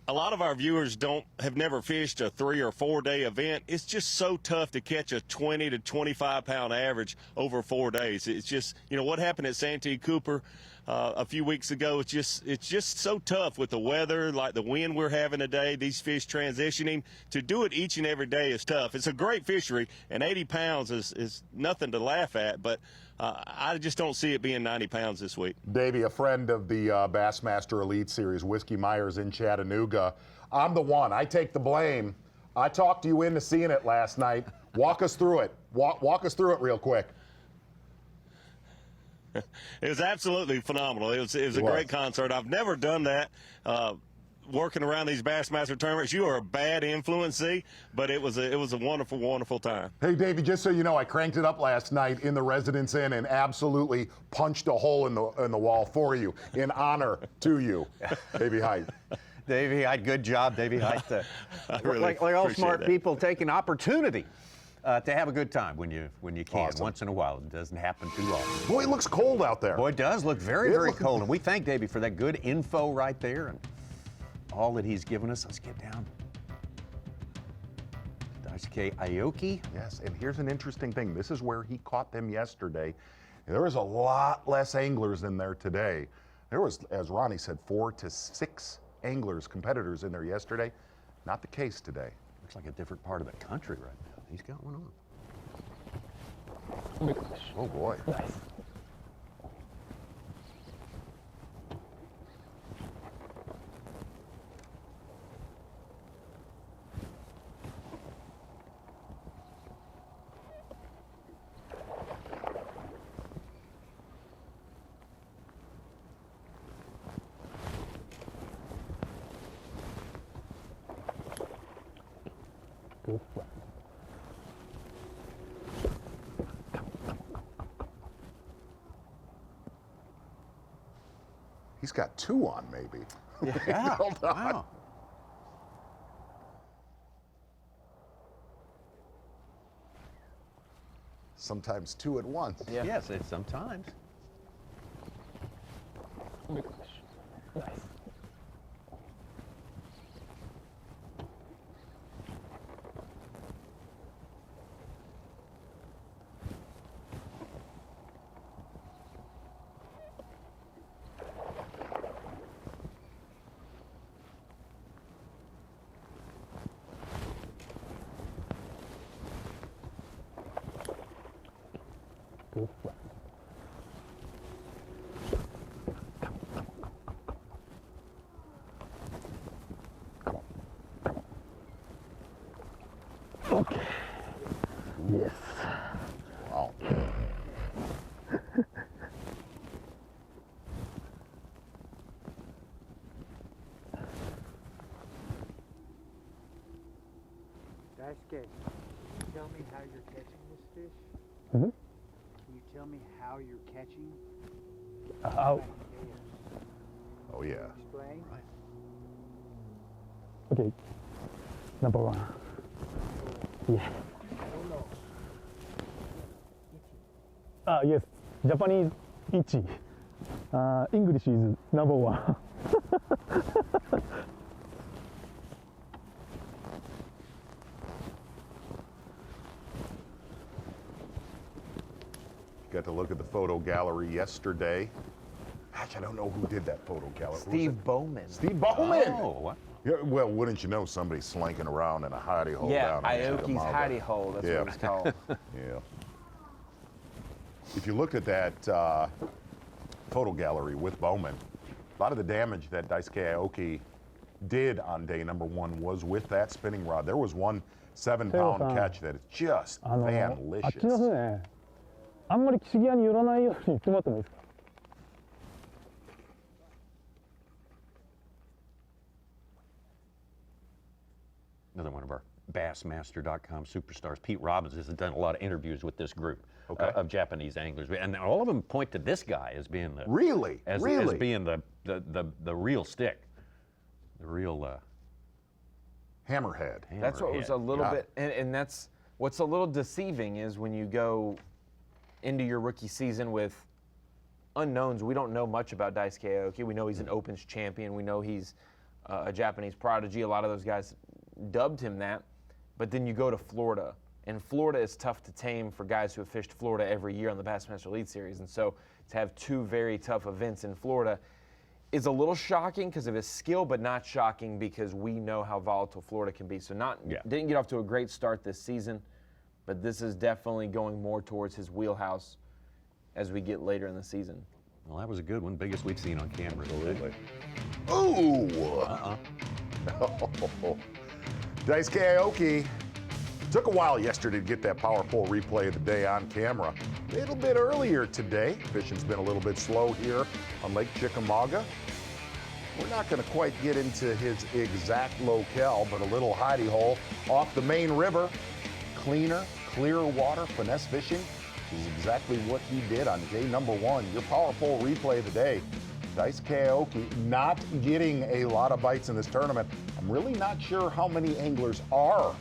a lot of our viewers have never fished a 3 or 4 day event. It's just so tough to catch a 20 to 25 pound average over 4 days. It's just, you know, what happened at Santee Cooper a few weeks ago, it's just so tough with the weather, like the wind we're having today, these fish transitioning. To do it each and every day is tough. It's a great fishery, and 80 pounds is nothing to laugh at, but I just don't see it being 90 pounds this week. Davey, a friend of the Bassmaster Elite Series, Whiskey Myers in Chattanooga. I'm the one. I take the blame. I talked you into seeing it last night. Walk us through it. Walk us through it real quick. It was absolutely phenomenal. It was a great concert. I've never done that. Working around these Bassmaster tournaments, you are a bad influence, Z, but it was a wonderful, wonderful time. Hey, Davey, just so you know, I cranked it up last night in the Residence Inn and absolutely punched a hole in the wall for you in honor to you, Davey Hite. Davey Hite, good job, Davey Hite. Really like all smart that. people, take an opportunity to have a good time when you can. Awesome. Once in a while. It doesn't happen too often. Boy, it looks cold out there. Boy, it does look very, very cold. And we thank Davey for that good info right there and all that he's given us. Let's get down. Daisuke Aoki. Yes, and here's an interesting thing. This is where he caught them yesterday. There was a lot less anglers in there today. There was, as Ronnie said, 4 to 6 anglers, competitors in there yesterday. Not the case today. Looks like a different part of the country right now. He's got one on. Oh, boy. Nice. He's got 2 on, maybe. Yeah. Hold on. Wow. Sometimes 2 at once. Yeah. Yes, it's sometimes. Nice. Good flat. Okay. Yes. Wow. Daisuke, tell me how you're catching this fish. Mm-hmm. Can you tell me how you're catching? Oh, yeah. Explain. Okay. Number 1. Yeah. Yes. Japanese ichi. English is number 1. Got to look at the photo gallery yesterday. Gosh, I don't know who did that photo gallery. Steve Bowman. Steve Bowman! Oh, what? Yeah, well, wouldn't you know, somebody's slinking around in a hidey hole Yeah, down in Aoki's Chickamauga. hidey hole. That's what it's called. Yeah. If you look at that photo gallery with Bowman, a lot of the damage that Daisuke Aoki did on day number 1 was with that spinning rod. There was one 7-pound catch that is just fanlicious. あっちの方ね、あんまり岸際に寄らないように言ってもらってもいいですか? Another one of our Bassmaster.com superstars, Pete Robbins, has done a lot of interviews with this group of Japanese anglers, and all of them point to this guy as being the as being the real stick, the real hammerhead. That's what was a little bit, and that's what's a little deceiving is when you go into your rookie season with unknowns. We don't know much about Daisuke Aoki. We know he's an Opens champion. We know he's a Japanese prodigy. A lot of those guys dubbed him that. But then you go to Florida, and Florida is tough to tame for guys who have fished Florida every year on the Bassmaster Elite Series. And so to have 2 very tough events in Florida is a little shocking because of his skill, but not shocking because we know how volatile Florida can be. So didn't get off to a great start this season, but this is definitely going more towards his wheelhouse as we get later in the season. Well, that was a good one. Biggest we've seen on camera. Absolutely. Ooh! Daisuke Aoki took a while yesterday to get that power pole replay of the day on camera. A little bit earlier today. Fishing's been a little bit slow here on Lake Chickamauga. We're not going to quite get into his exact locale, but a little hidey hole off the main river. Cleaner, clearer water, finesse fishing is exactly what he did on day number 1. Your power pole replay of the day. Daisuke Aoki not getting a lot of bites in this tournament. I'm really not sure how many anglers are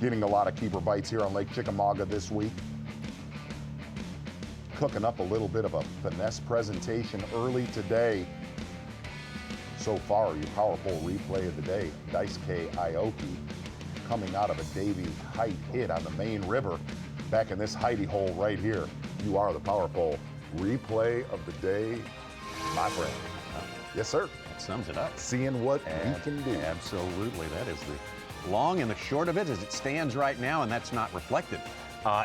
getting a lot of keeper bites here on Lake Chickamauga this week. Cooking up a little bit of a finesse presentation early today. So far, your power pole replay of the day, Daisuke Aoki coming out of a Davey Hite hit on the main river back in this hidey hole right here. You are the power pole replay of the day, my friend. Yes, sir. That sums it up. Seeing what we can do. Absolutely. That is the long and the short of it as it stands right now, and that's not reflected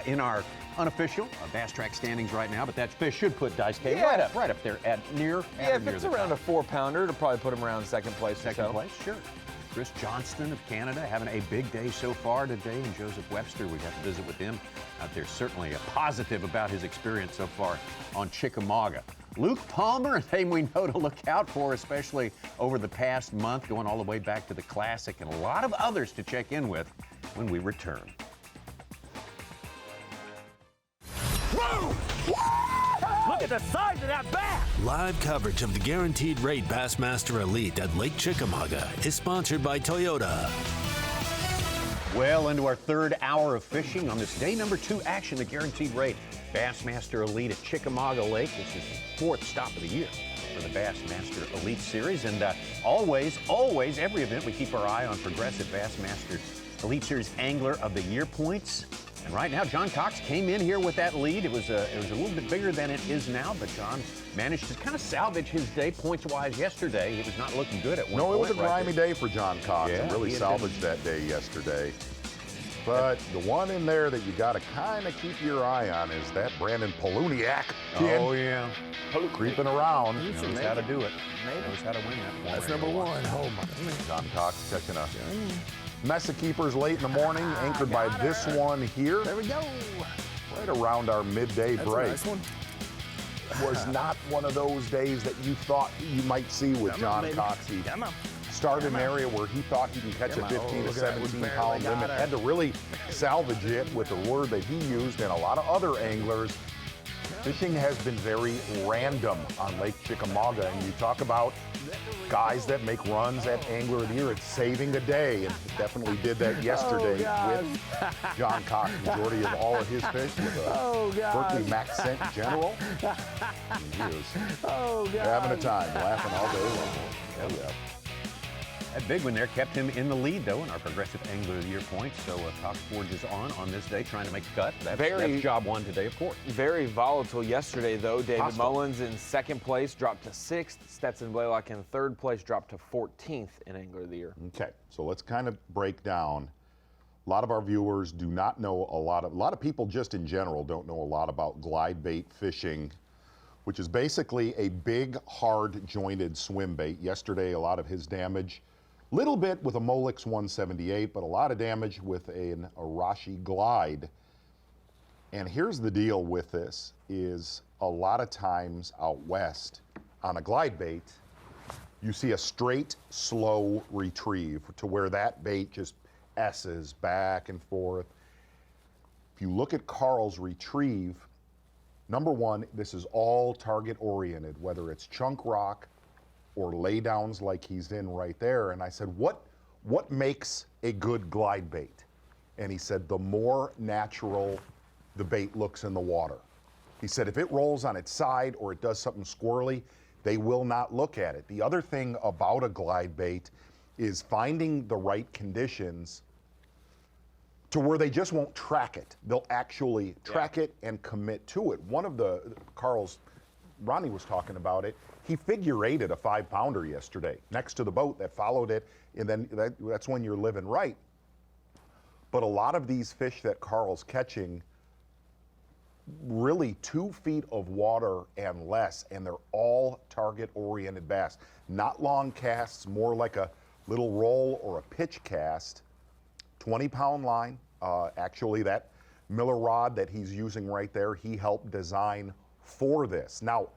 in our unofficial Bass Track standings right now, but that fish should put Daisuke right up there at near. Yeah, if it's around a 4-pounder, it'll probably put him around second place. Second place, sure. Chris Johnston of Canada having a big day so far today, and Joseph Webster, we got to visit with him out there. Certainly a positive about his experience so far on Chickamauga. Luke Palmer, a name we know to look out for, especially over the past month, going all the way back to the Classic, and a lot of others to check in with when we return. Look at the size of that bass! Live coverage of the Guaranteed Rate Bassmaster Elite at Lake Chickamauga is sponsored by Toyota. Well, into our third hour of fishing on this day number 2 action, the Guaranteed Rate Bassmaster Elite at Chickamauga Lake. This is the 4th stop of the year for the Bassmaster Elite Series. And always, every event, we keep our eye on Progressive Bassmaster Elite Series Angler of the Year points. And right now, John Cox came in here with that lead. It was a little bit bigger than it is now, but John managed to kind of salvage his day points-wise yesterday. He was not looking good at one point. No, it was a grimy day for John Cox, and really salvaged that day yesterday. But the one in there that you got to kind of keep your eye on is that Brandon Poluniak kid. Oh, yeah. Creeping around. Knows how to do it. Knows how to win that one. That's number 1. Oh, my goodness. John Cox catching a mess of keepers late in the morning, anchored by this one here. There we go. Right around our midday break. That's a nice one. Was not one of those days that you thought you might see with John Cox. He started an area where he thought he can catch a 15 to 17 pound limit. Had to really salvage it with the word that he used, and a lot of other anglers. Fishing has been very random on Lake Chickamauga, and you talk about guys that make runs at Angler of the Year. It's saving a day, and definitely did that yesterday with John Cox. Majority of all of his fish with a Berkeley Max Scent General. He was having a time, laughing all day long. Hell yeah. That big one there kept him in the lead, though, in our Progressive Angler of the Year points. So Cox Forge is on this day, trying to make the cut. That's job 1 today, of course. Very volatile yesterday, though. David Mullins in 2nd place dropped to 6th. Stetson Blaylock in 3rd place dropped to 14th in Angler of the Year. Okay, so let's kind of break down. A lot of our viewers do not know a lot of people just in general don't know a lot about glide bait fishing, which is basically a big, hard jointed swim bait. Yesterday, a lot of his damage. Little bit with a Molex 178, but a lot of damage with an Arashi Glide. And here's the deal with this, is a lot of times out west on a glide bait, you see a straight, slow retrieve to where that bait just S's back and forth. If you look at Carl's retrieve, number 1, this is all target oriented, whether it's chunk rock or laydowns like he's in right there. And I said, what makes a good glide bait? And he said, the more natural the bait looks in the water. He said, if it rolls on its side or it does something squirrely, they will not look at it. The other thing about a glide bait is finding the right conditions to where they just won't track it. They'll actually track it and commit to it. One of the, Ronnie was talking about it, he figure-eighted a 5-pounder yesterday next to the boat that followed it, and then that's when you're living right. But a lot of these fish that Carl's catching, really 2 feet of water and less, and they're all target-oriented bass. Not long casts, more like a little roll or a pitch cast. 20-pound line. Actually, that Miller rod that he's using right there, he helped design for this. Now,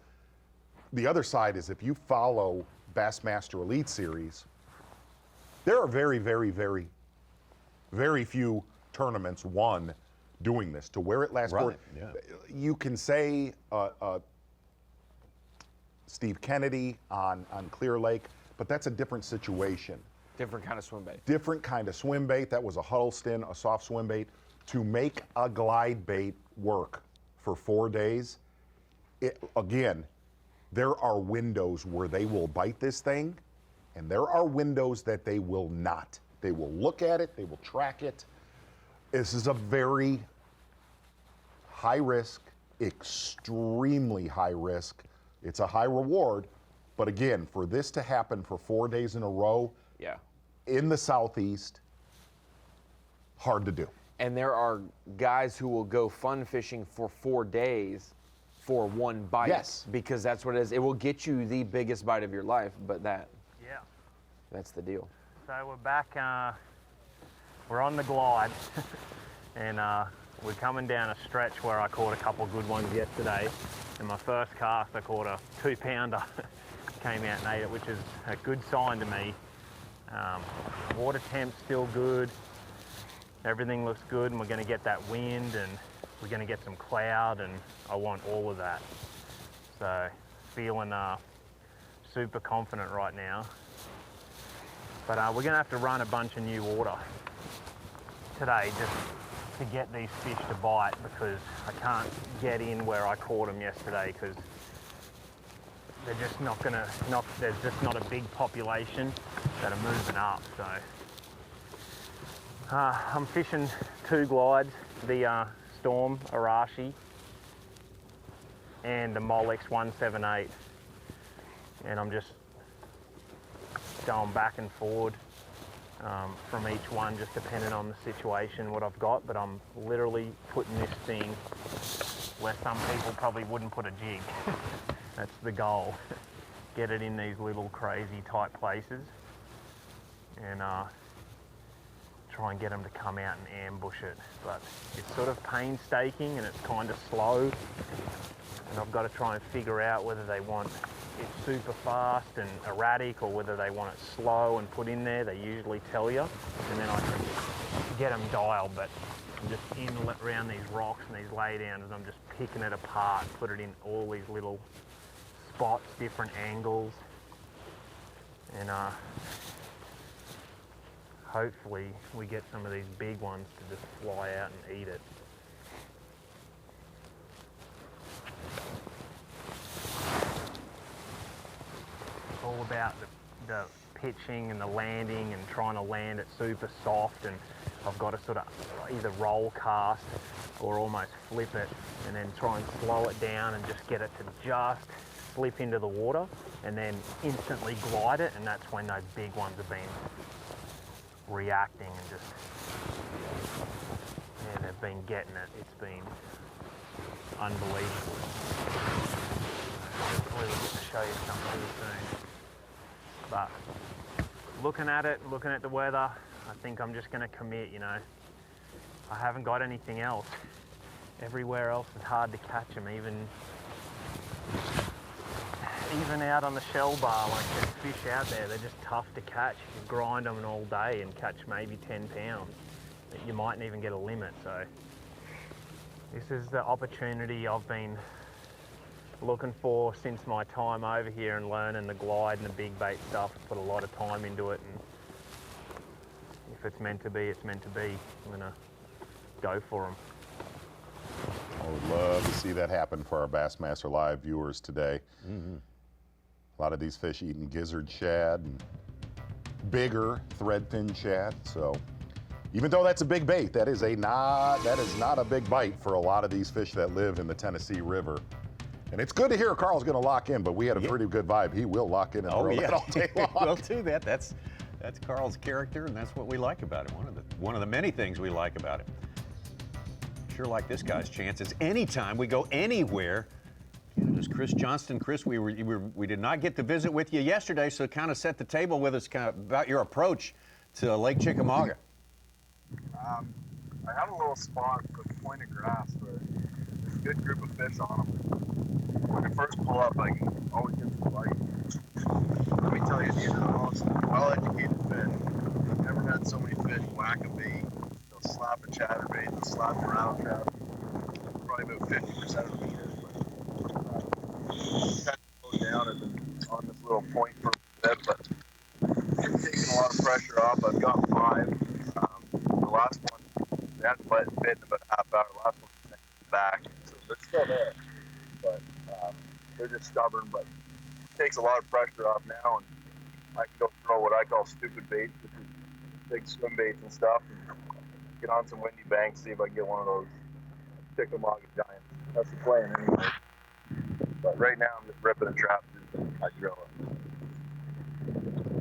the other side is if you follow Bassmaster Elite Series, there are very, very, very, very few tournaments won doing this to where it lasts. Right, You can say Steve Kennedy on Clear Lake, but that's a different situation. Different kind of swim bait. Different kind of swim bait. That was a Huddleston, a soft swim bait. To make a glide bait work for 4 days, again, there are windows where they will bite this thing, and there are windows that they will not. They will look at it, they will track it. This is a very high risk, extremely high risk. It's a high reward, but again, for this to happen for 4 days in a row, in the Southeast, hard to do. And there are guys who will go fun fishing for 4 days for one bite. Yes. Because that's what it is. It will get you the biggest bite of your life, but that's the deal. So we're back, we're on the glide, and we're coming down a stretch where I caught a couple good ones yesterday. In my first cast, I caught a 2-pounder, came out and ate it, which is a good sign to me. Water temp's still good. Everything looks good, and we're going to get that wind, and we're going to get some cloud, and I want all of that. So feeling super confident right now. But we're gonna have to run a bunch of new water today just to get these fish to bite, because I can't get in where I caught them yesterday because they're just not gonna, there's just not a big population that are moving up. So I'm fishing 2 glides, the Storm Arashi and the Molex 178, and I'm just going back and forward from each one, just depending on the situation, what I've got. But I'm literally putting this thing where some people probably wouldn't put a jig. That's the goal. Get it in these little crazy tight places and try and get them to come out and ambush it. But it's sort of painstaking and it's kind of slow, and I've got to try and figure out whether they want it super fast and erratic or whether they want it slow and put in there. They usually tell you, and then I can get them dialed. But I'm just in around these rocks and these laydowns, and I'm just picking it apart, put it in all these little spots, different angles, and hopefully we get some of these big ones to just fly out and eat it. It's all about the pitching and the landing and trying to land it super soft, and I've got to sort of either roll cast or almost flip it and then try and slow it down and just get it to just slip into the water and then instantly glide it, and that's when those big ones have been reacting and just, yeah, they've been getting it. It's been unbelievable. Hopefully we'll get to show you something really soon. But looking at it, looking at the weather, I think I'm just going to commit, you know. I haven't got anything else. Everywhere else is hard to catch them, even out on the shell bar. Like, there's fish out there, they're just tough to catch. You can grind them all day and catch maybe 10 pounds. You mightn't even get a limit. So this is the opportunity I've been looking for since my time over here and learning the glide and the big bait stuff. Put a lot of time into it, and if it's meant to be, it's meant to be. I'm gonna go for them. I would love to see that happen for our Bassmaster Live viewers today. A lot of these fish eating gizzard shad and bigger thread-fin shad. So even though that's a big bait, that is not a big bite for a lot of these fish that live in the Tennessee River. And it's good to hear Carl's going to lock in, but we had a pretty good vibe. He will lock in and throw that all day long. We'll do that. That's Carl's character, and that's what we like about him. One of the many things we like about him. Sure like this guy's chances. Anytime we go anywhere, Canada's Chris Johnston. Chris, we did not get to visit with you yesterday, so kind of set the table with us kind of about your approach to Lake Chickamauga. I have a little spot with a point of grass where there's a good group of fish on them. When I first pull up, I can always get the bite. Let me tell you, these are the most well-educated fish. I've never had so many fish whack a bait. They'll slap a chatterbait, they'll slap a rattle trap. Probably about 50% of them eat it. But kind of go down on this little point for a bit, but it's taking a lot of pressure off. I've got 5. The last one, they had to bit in about a half hour. The last one back, so they're still there. But they're just stubborn, but it takes a lot of pressure off now, and I can go throw what I call stupid baits, which is big swim baits and stuff, and get on some windy banks, see if I can get one of those Chickamauga giants. That's the plan anyway. But right now I'm just ripping a trap through my drill.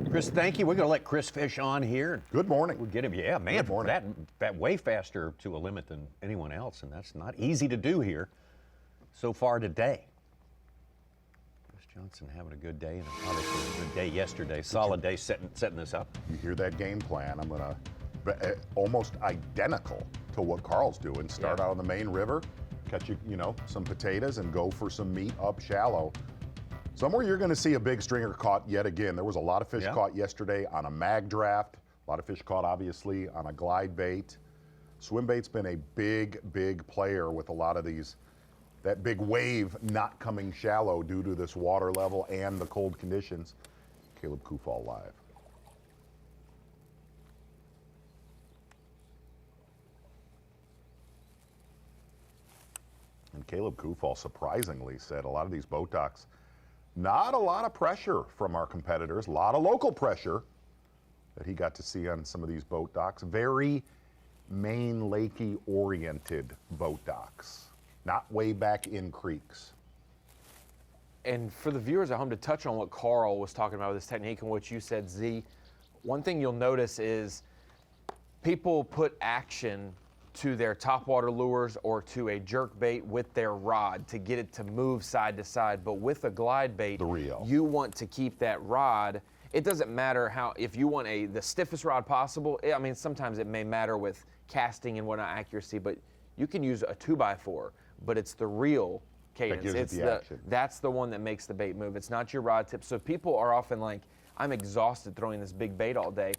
Chris, thank you. We're going to let Chris fish on here. Good morning. We'll get him. Yeah, man, Good morning. that way faster to a limit than anyone else, and that's not easy to do here so far today. Chris Johnson having a good day, and obviously a good day yesterday. Solid day setting this up. You hear that game plan? I'm gonna almost identical to what Carl's doing. Start out on the main river, catch some potatoes, and go for some meat up shallow. Somewhere you're going to see a big stringer caught yet again. There was a lot of fish caught yesterday on a mag draft. A lot of fish caught, obviously, on a glide bait. Swim bait's been a big player with a lot of these that big wave not coming shallow due to this water level and the cold conditions. Caleb Kufal live. And Caleb Kufal surprisingly said a lot of these boat docks, not a lot of pressure from our competitors, a lot of local pressure that he got to see on some of these boat docks. Very Maine Lakey oriented boat docks, not way back in creeks. And for the viewers at home, to touch on what Carl was talking about with this technique and what you said, Z, one thing you'll notice is people put action to their topwater lures or to a jerk bait with their rod to get it to move side to side. But with a glide bait, you want to keep that rod. It doesn't matter how, if you want the stiffest rod possible, I mean, sometimes it may matter with casting and whatnot accuracy, but you can use a 2x4, but it's the reel cadence. It's that's the one that makes the bait move. It's not your rod tip. So people are often like, I'm exhausted throwing this big bait all day.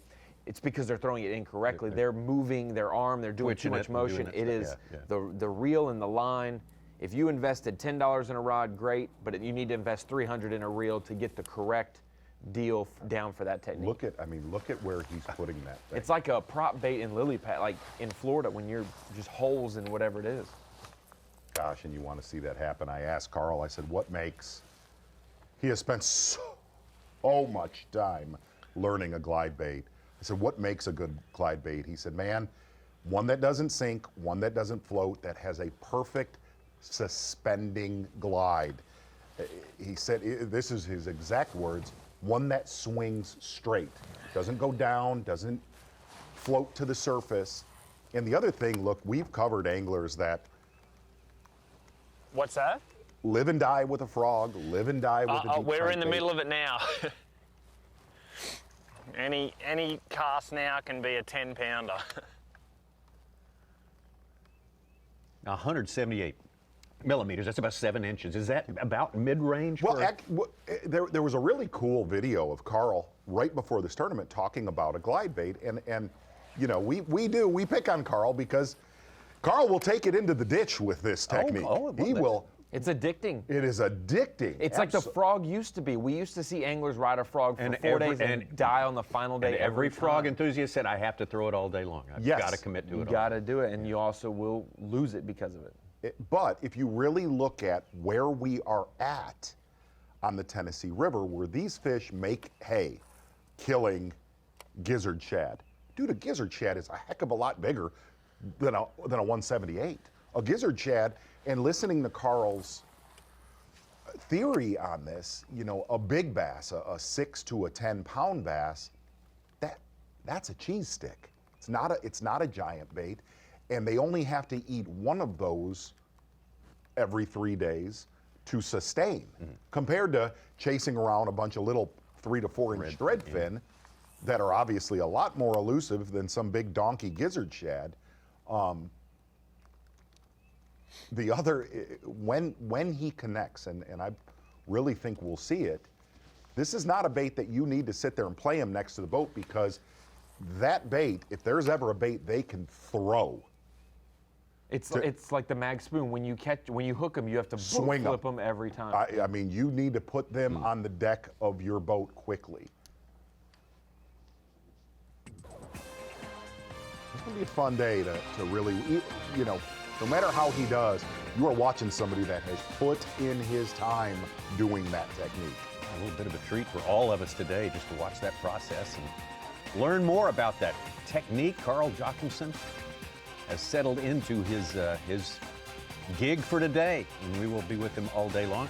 It's because they're throwing it incorrectly. They're moving their arm, they're doing too much motion. It is the reel and the line. If you invested $10 in a rod, great, but you need to invest $300 in a reel to get the correct deal down for that technique. Look at where he's putting that thing. It's like a prop bait in lily pad, like in Florida when you're just holes in whatever it is. Gosh, and you want to see that happen. I asked Carl, I said, what makes, he has spent so much time learning a glide bait. I said, what makes a good glide bait? He said, man, one that doesn't sink, one that doesn't float, that has a perfect suspending glide. He said, this is his exact words, one that swings straight. Doesn't go down, doesn't float to the surface. And the other thing, look, we've covered anglers that What's that? live and die with a frog, live and die with a deep we're in the crankbait. middle of it now. Any cast now can be a 10-pounder. 178 millimeters, that's about 7 inches. Is that about mid-range? Well, there was a really cool video of Carl right before this tournament talking about a glide bait, and you know, we pick on Carl because Carl will take it into the ditch with this technique. He will. It's addicting. It is addicting. It's like the frog used to be. We used to see anglers ride a frog for 4 days and die on the final day. And every frog enthusiast said, I have to throw it all day long. I've got to commit to it. You got to do it, and you also will lose it because of it. But if you really look at where we are at on the Tennessee River, where these fish make hay, killing gizzard shad. Dude, a gizzard shad is a heck of a lot bigger than a 178. A gizzard shad, and listening to Carl's theory on this, you know, a big bass, a 6 to a 10-pound bass, that's a cheese stick. It's not a giant bait, and they only have to eat one of those every 3 days to sustain, compared to chasing around a bunch of little 3 to 4 inch threadfin that are obviously a lot more elusive than some big donkey gizzard shad. The other, when he connects, and I really think we'll see it, this is not a bait that you need to sit there and play him next to the boat, because that bait, if there's ever a bait they can throw. It's like the mag spoon. When you hook them, you have to flip them every time. I mean, you need to put them on the deck of your boat quickly. It's going to be a fun day to really, you know, no matter how he does, you are watching somebody that has put in his time doing that technique. A little bit of a treat for all of us today just to watch that process and learn more about that technique. Carl Jocumsen has settled into his gig for today, and we will be with him all day long.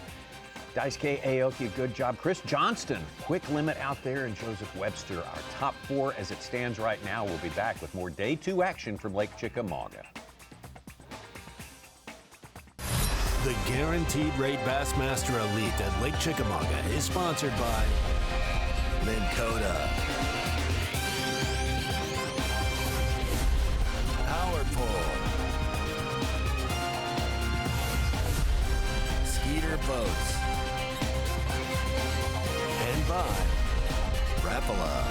Daisuke Aoki, good job. Chris Johnston, quick limit out there, and Joseph Webster, our top 4 as it stands right now. We'll be back with more Day 2 action from Lake Chickamauga. The Guaranteed Rate Bassmaster Elite at Lake Chickamauga is sponsored by Minn Kota, Power Pole, Skeeter Boats, and by Rapala.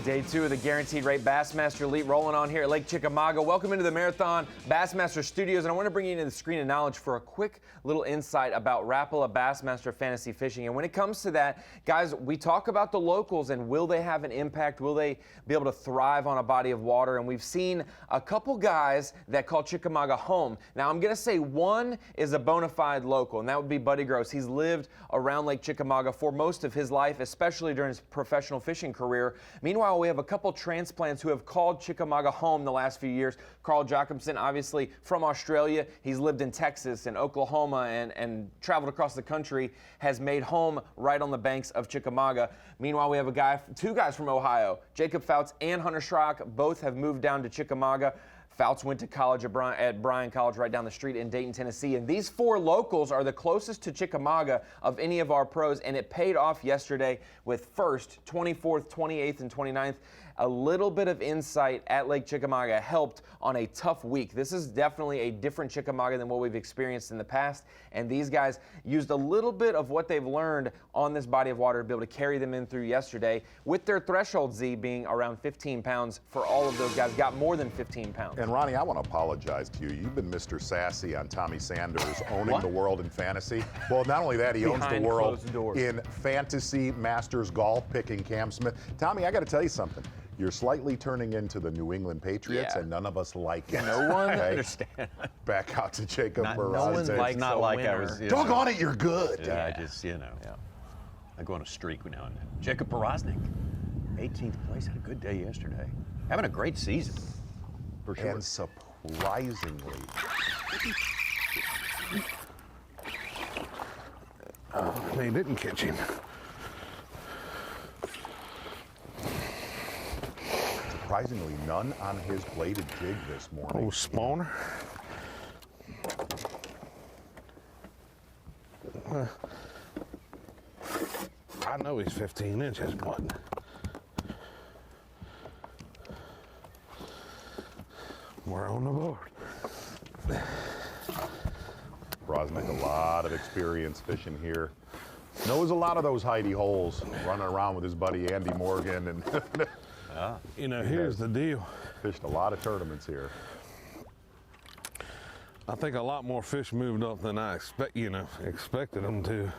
Day 2 of the Guaranteed Rate Bassmaster Elite rolling on here at Lake Chickamauga. Welcome into the Marathon Bassmaster Studios, and I want to bring you into the screen of knowledge for a quick little insight about Rapala Bassmaster Fantasy Fishing. And when it comes to that, guys, we talk about the locals and will they have an impact? Will they be able to thrive on a body of water? And we've seen a couple guys that call Chickamauga home. Now, I'm going to say one is a bona fide local, and that would be Buddy Gross. He's lived around Lake Chickamauga for most of his life, especially during his professional fishing career. Meanwhile, we have a couple transplants who have called Chickamauga home the last few years. Carl Jocumsen, obviously from Australia. He's lived in Texas and Oklahoma and traveled across the country, has made home right on the banks of Chickamauga. Meanwhile, we have two guys from Ohio. Jacob Fouts and Hunter Schrock both have moved down to Chickamauga. Fouts went to college at Bryan College right down the street in Dayton, Tennessee. And these four locals are the closest to Chickamauga of any of our pros, and it paid off yesterday with 1st, 24th, 28th, and 29th. A little bit of insight at Lake Chickamauga helped on a tough week. This is definitely a different Chickamauga than what we've experienced in the past, and these guys used a little bit of what they've learned on this body of water to be able to carry them in through yesterday, with their threshold Z being around 15 pounds for all of those guys. Got more than 15 pounds. And Ronnie, I want to apologize to you. You've been Mr. Sassy on Tommy Sanders owning the world in fantasy. Well, not only that, he owns the world in fantasy masters golf, picking Cam Smith. Tommy, I got to tell you something. You're slightly turning into the New England Patriots, and none of us like it. No one understands. Back out to Jacob No Powroznik. one likes not like I was. Doggone it, you're good. Yeah, I just, I go on a streak now and then. Jacob Powroznik, 18th place, had a good day yesterday. Having a great season, for sure. And surprisingly, they didn't catch him. Surprisingly, none on his bladed jig this morning. Oh, spawner. I know he's 15 inches, but we're on the board. Powroznik, a lot of experience fishing here. Knows a lot of those hidey holes, running around with his buddy Andy Morgan. And you know, here's the deal. Fished a lot of tournaments here. I think a lot more fish moved up than I expected them to.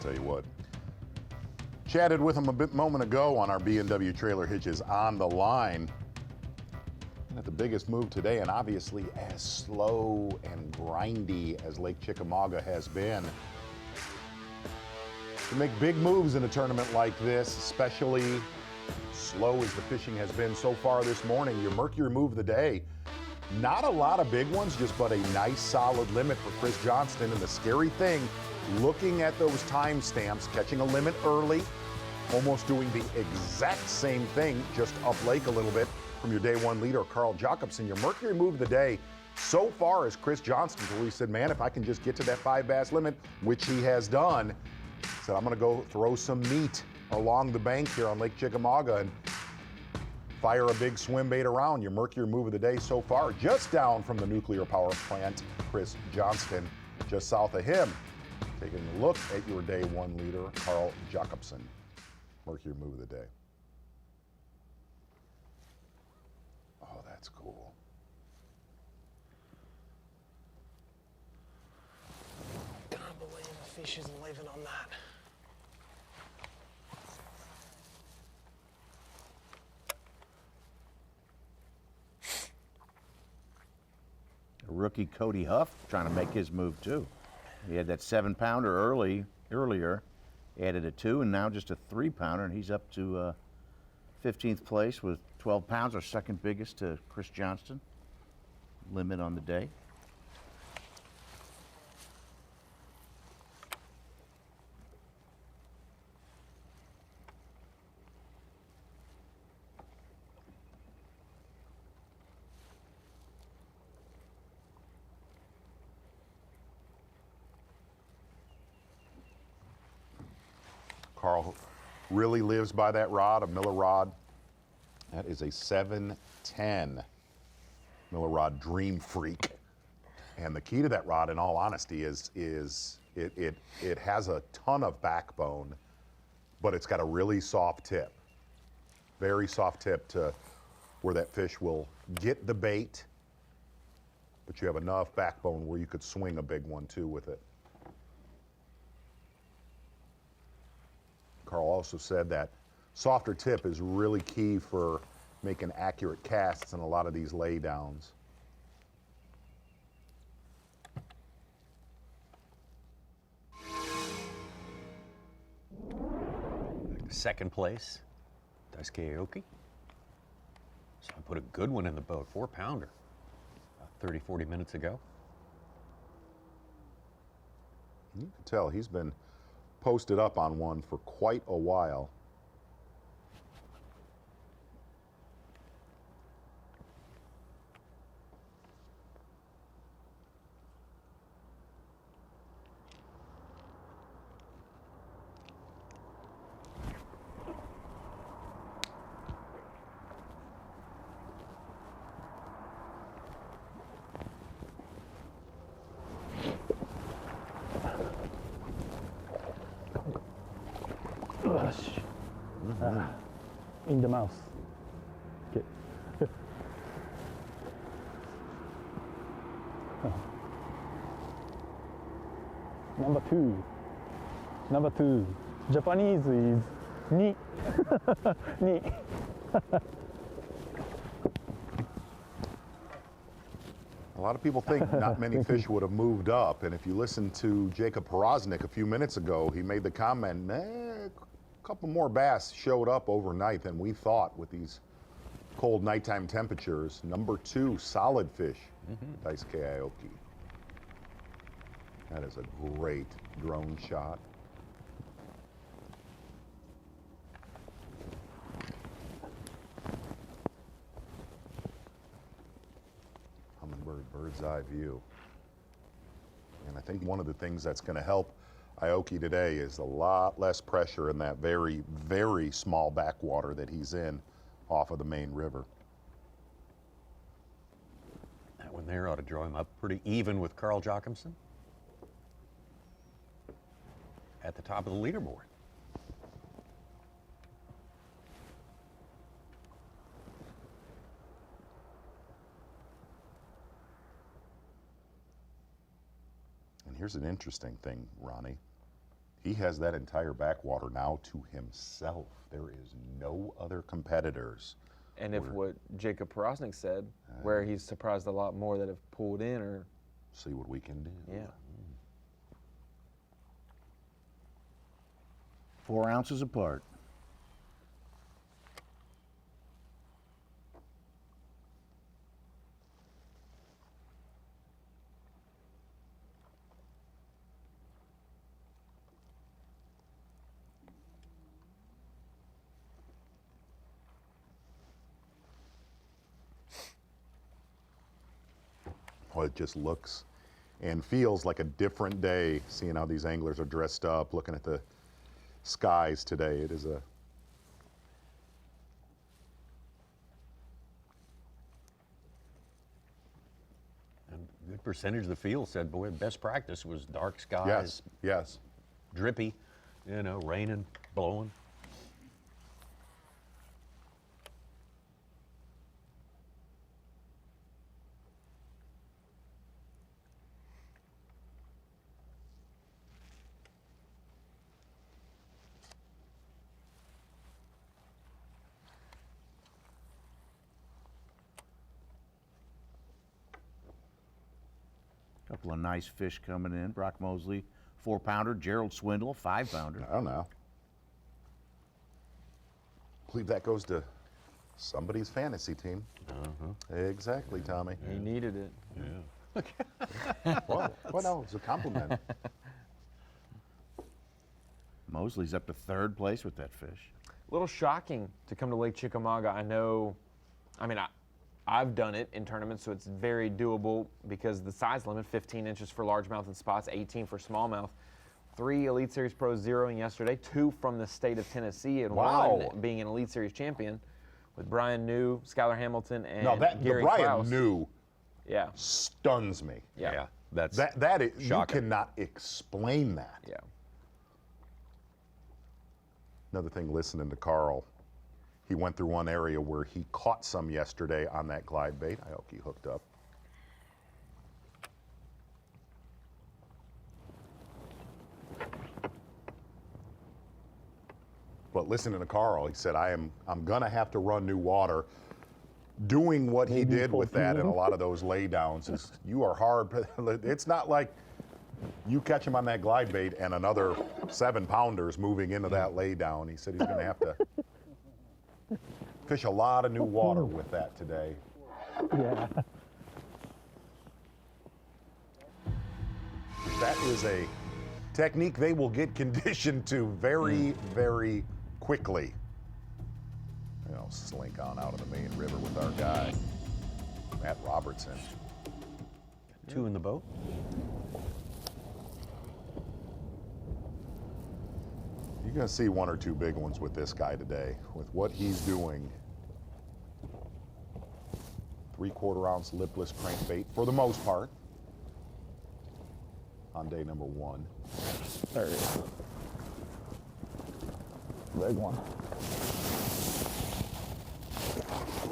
Tell you what, chatted with him a moment ago on our B&W Trailer Hitches on the line. At the biggest move today, and obviously as slow and grindy as Lake Chickamauga has been, to make big moves in a tournament like this, especially slow as the fishing has been so far this morning, your Mercury move of the day. Not a lot of big ones, just but a nice solid limit for Chris Johnston. And the scary thing, looking at those timestamps, catching a limit early, almost doing the exact same thing, just up lake a little bit from your day one leader, Carl Jocumsen. Your Mercury move of the day so far is Chris Johnston, where he said, man, if I can just get to that 5 bass limit, which he has done, said, I'm going to go throw some meat along the bank here on Lake Chickamauga and fire a big swim bait around. Your Mercury move of the day so far, just down from the nuclear power plant, Chris Johnston, just south of him. Taking a look at your day one leader, Carl Jocumsen. Mercury move of the day. Oh, that's cool. Can't believe the fish isn't living on that. Rookie Cody Huff trying to make his move too. He had that 7-pounder earlier, added a 2, and now just a 3-pounder, and he's up to 15th place with 12 pounds, our second biggest to Chris Johnston. Limit on the day. Carl really lives by that rod, a Miller rod. That is a 710 Miller rod Dream Freak. And the key to that rod, in all honesty, is it has a ton of backbone, but it's got a really soft tip. Very soft tip to where that fish will get the bait, but you have enough backbone where you could swing a big one too with it. Carl also said that softer tip is really key for making accurate casts in a lot of these laydowns. Second place, Daisuke Aoki. So I put a good one in the boat, 4-pounder, about 30, 40 minutes ago. You can tell he's been posted up on one for quite a while. In the mouth. Okay. Number two. Japanese is ni. Ni. A lot of people think not many fish would have moved up, and if you listen to Jacob Powroznik a few minutes ago, he made the comment, a couple more bass showed up overnight than we thought with these cold nighttime temperatures. Number 2, solid fish, Daisuke Aoki. That is a great drone shot. Bird's eye view. And I think one of the things that's going to help Aoki today is a lot less pressure in that very, very small backwater that he's in off of the main river. That one there ought to draw him up pretty even with Carl Jocumsen at the top of the leaderboard. Here's an interesting thing, Ronnie. He has that entire backwater now to himself. There is no other competitors. And if what Jacob Powroznik said, where he's surprised a lot more that have pulled in or... See what we can do. Yeah. 4 ounces apart. Well, it just looks and feels like a different day, seeing how these anglers are dressed up, looking at the skies today. It is a good percentage of the field said, boy, best practice was dark skies. Yes, yes. Drippy, you know, raining, blowing. Couple of nice fish coming in. Brock Mosley, 4-pounder. Gerald Swindle, 5-pounder. I don't know. I believe that goes to somebody's fantasy team. Exactly, Tommy. He needed it. Yeah. Well, no, it's a compliment. Mosley's up to 3rd place with that fish. A little shocking to come to Lake Chickamauga. I've done it in tournaments, so it's very doable because the size limit, 15 inches for largemouth and spots, 18 for smallmouth. 3 Elite Series pros zeroing yesterday, 2 from the state of Tennessee, and Wow. 1 being an Elite Series champion with Brian New, Skylar Hamilton, and No, the Gary Brian Kraus. New Yeah. stuns me. Yeah. That's That is, you shocking. cannot explain that. Yeah. Another thing, listening to Carl, he went through one area where he caught some yesterday on that glide bait. Aoki hooked up. But listening to Carl, he said, I'm gonna have to run new water. Doing what he did with that in a lot of those laydowns is, you are hard. It's not like you catch him on that glide bait and another 7-pounders moving into that laydown. He said he's gonna have to fish a lot of new water with that today. Yeah. That is a technique they will get conditioned to very, very quickly. You know, slink on out of the main river with our guy, Matt Robertson. 2 in the boat. You're gonna see 1 or 2 big ones with this guy today, with what he's doing. 3/4 ounce lipless crankbait for the most part on day number 1. There it is. Big one.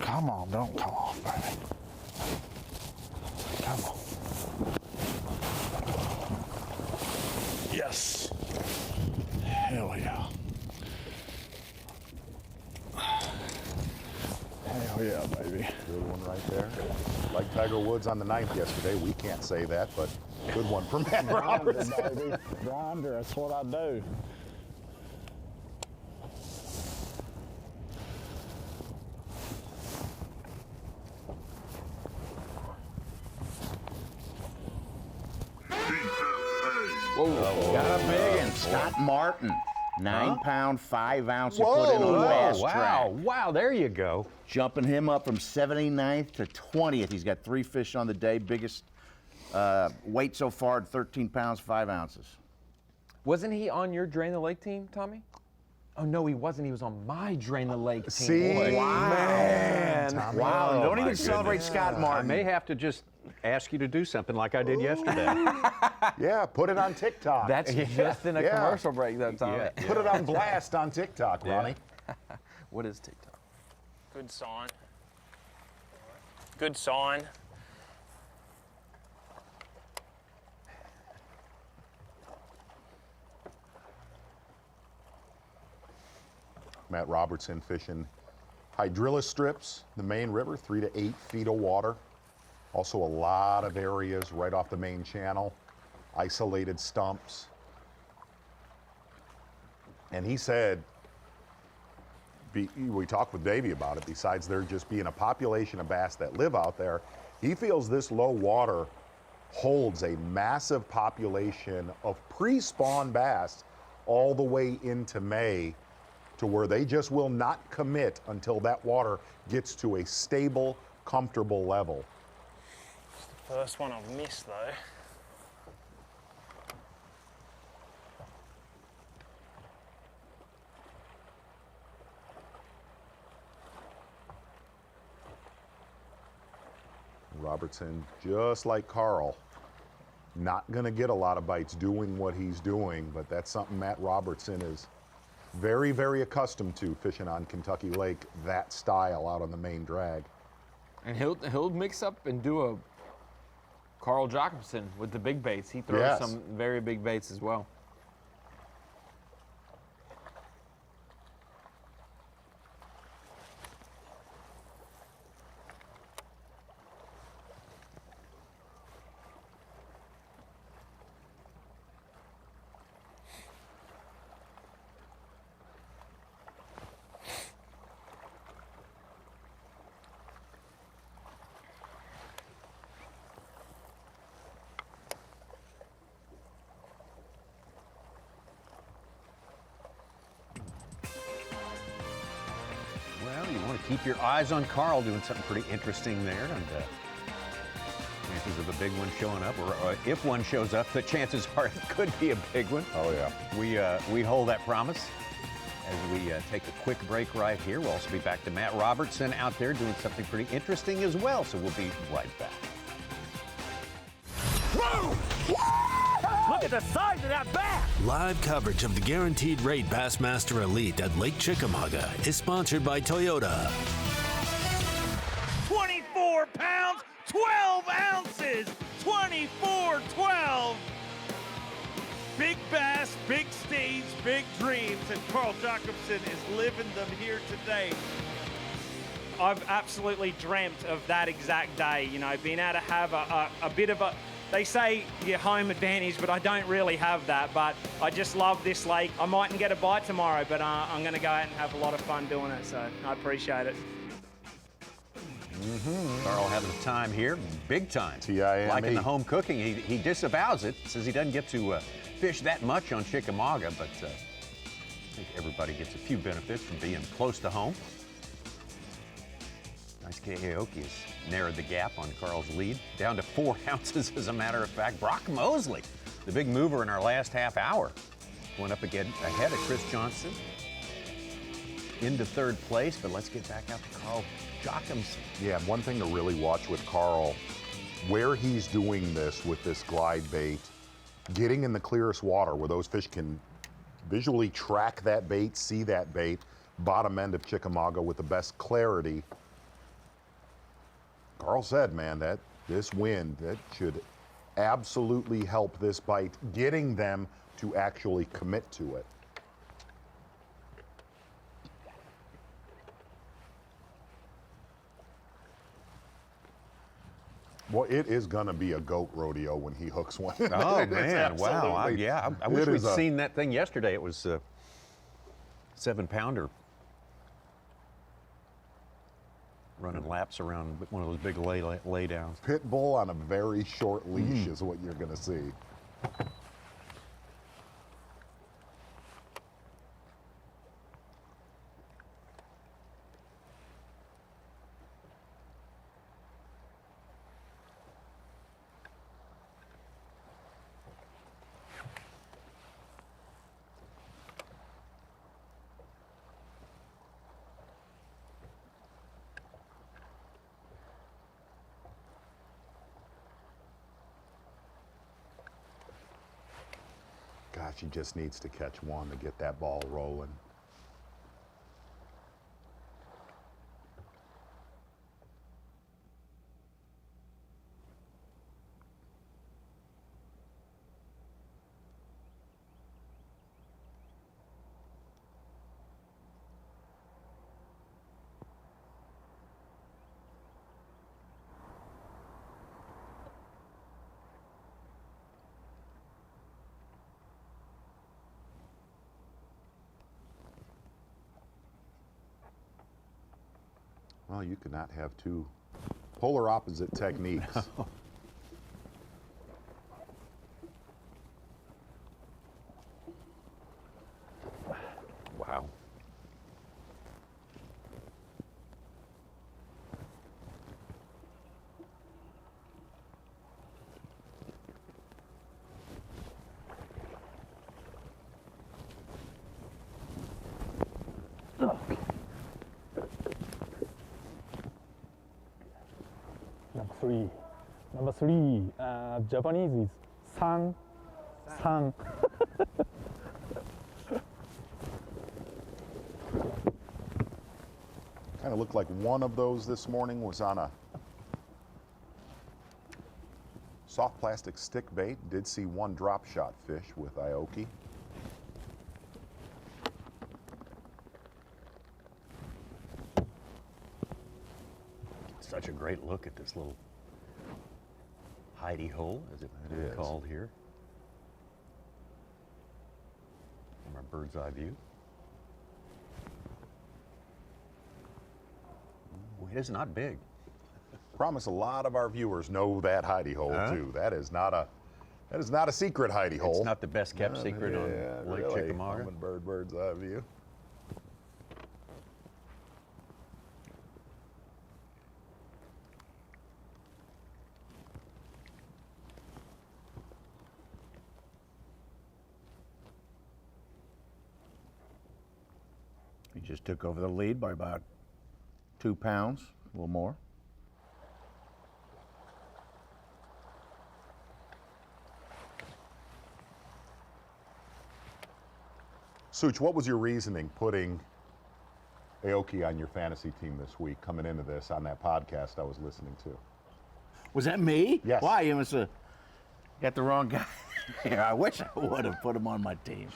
Come on, don't come off, baby. Come on. Yes. Hell yeah. Hell yeah, baby. Good one right there. Like Tiger Woods on the 9th yesterday. We can't say that, but good one from Matt Robertson. Baby. Grinder, that's what I do. Whoa, got a big one. Scott Martin, 9 pound, 5 ounce he put in on Bass track. Wow, there you go. Jumping him up from 79th to 20th. He's got 3 fish on the day. Biggest weight so far at 13 pounds, 5 ounces. Wasn't he on your Drain the Lake team, Tommy? Oh, no, he wasn't. He was on my Drain the Lake team. See? Wow. Man. Tommy. Wow, Oh, don't my even celebrate goodness. Scott Martin. I may have to just ask you to do something like I did yesterday. Yeah, put it on TikTok. That's just in a commercial break, though, Tommy. Yeah. Put it on blast on TikTok, Ronnie. What is TikTok? Good sign. Good sign. Matt Robertson fishing hydrilla strips, the main river, 3 to 8 feet of water. Also a lot of areas right off the main channel, isolated stumps. And he said, we talked with Davey about it, besides there just being a population of bass that live out there, he feels this low water holds a massive population of pre-spawn bass all the way into May, to where they just will not commit until that water gets to a stable, comfortable level. It's the first one I've missed, though. Robertson, just like Carl, not gonna get a lot of bites doing what he's doing, but that's something Matt Robertson is very, very accustomed to, fishing on Kentucky Lake, that style out on the main drag. And he'll mix up and do a Carl Jocumsen with the big baits. He throws some very big baits as well. Well, you want to keep your eyes on Carl doing something pretty interesting there. And chances of a big one showing up, or if one shows up, the chances are it could be a big one. Oh, yeah. We hold that promise as we take a quick break right here. We'll also be back to Matt Robertson out there doing something pretty interesting as well, so we'll be right back. Look at the size of that bass! Live coverage of the Guaranteed Rate Bassmaster Elite at Lake Chickamauga is sponsored by Toyota. 24 pounds, 12 ounces! 24-12! Big bass, big stage, big dreams, and Carl Jocumsen is living them here today. I've absolutely dreamt of that exact day, you know, being able to have a bit of a, they say your home advantage, but I don't really have that. But I just love this lake. I mightn't get a bite tomorrow, but I'm going to go out and have a lot of fun doing it, so I appreciate it. Carl having a time here, big time. T-I-M-E. Liking the home cooking. He disavows it, says he doesn't get to fish that much on Chickamauga, but I think everybody gets a few benefits from being close to home. Daisuke Aoki has narrowed the gap on Carl's lead, down to 4 ounces as a matter of fact. Brock Mosley, the big mover in our last half hour, going up again ahead of Chris Johnson into third place, but let's get back out to Carl Jocumsen. Yeah, one thing to really watch with Carl, where he's doing this with this glide bait, getting in the clearest water where those fish can visually track that bait, see that bait, bottom end of Chickamauga with the best clarity. Carl said, man, that this wind, that should absolutely help this bite, getting them to actually commit to it. Well, it is going to be a goat rodeo when he hooks one. Oh, man, wow. I wish we'd seen that thing yesterday. It was a 7-pounder running laps around one of those big laydowns. Pit bull on a very short leash is what you're going to see. Gosh, he just needs to catch one to get that ball rolling. Well, you could not have two polar opposite techniques. Wow. Number three, Japanese is san. San. Kind of looked like one of those this morning was on a soft plastic stick bait. Did see one drop shot fish with Aoki. Such a great look at this little hidey hole, as it is called here, from our bird's eye view. Ooh, it is not big. Promise a lot of our viewers know that hidey hole too. That is not a secret hidey hole. It's not the best kept secret on Lake Chickamauga. Bird's eye view. Just took over the lead by about 2 pounds, a little more. Such, what was your reasoning putting Aoki on your fantasy team this week, coming into this on that podcast I was listening to? Was that me? Yes. Why? You must have got the wrong guy. I wish I would have put him on my team.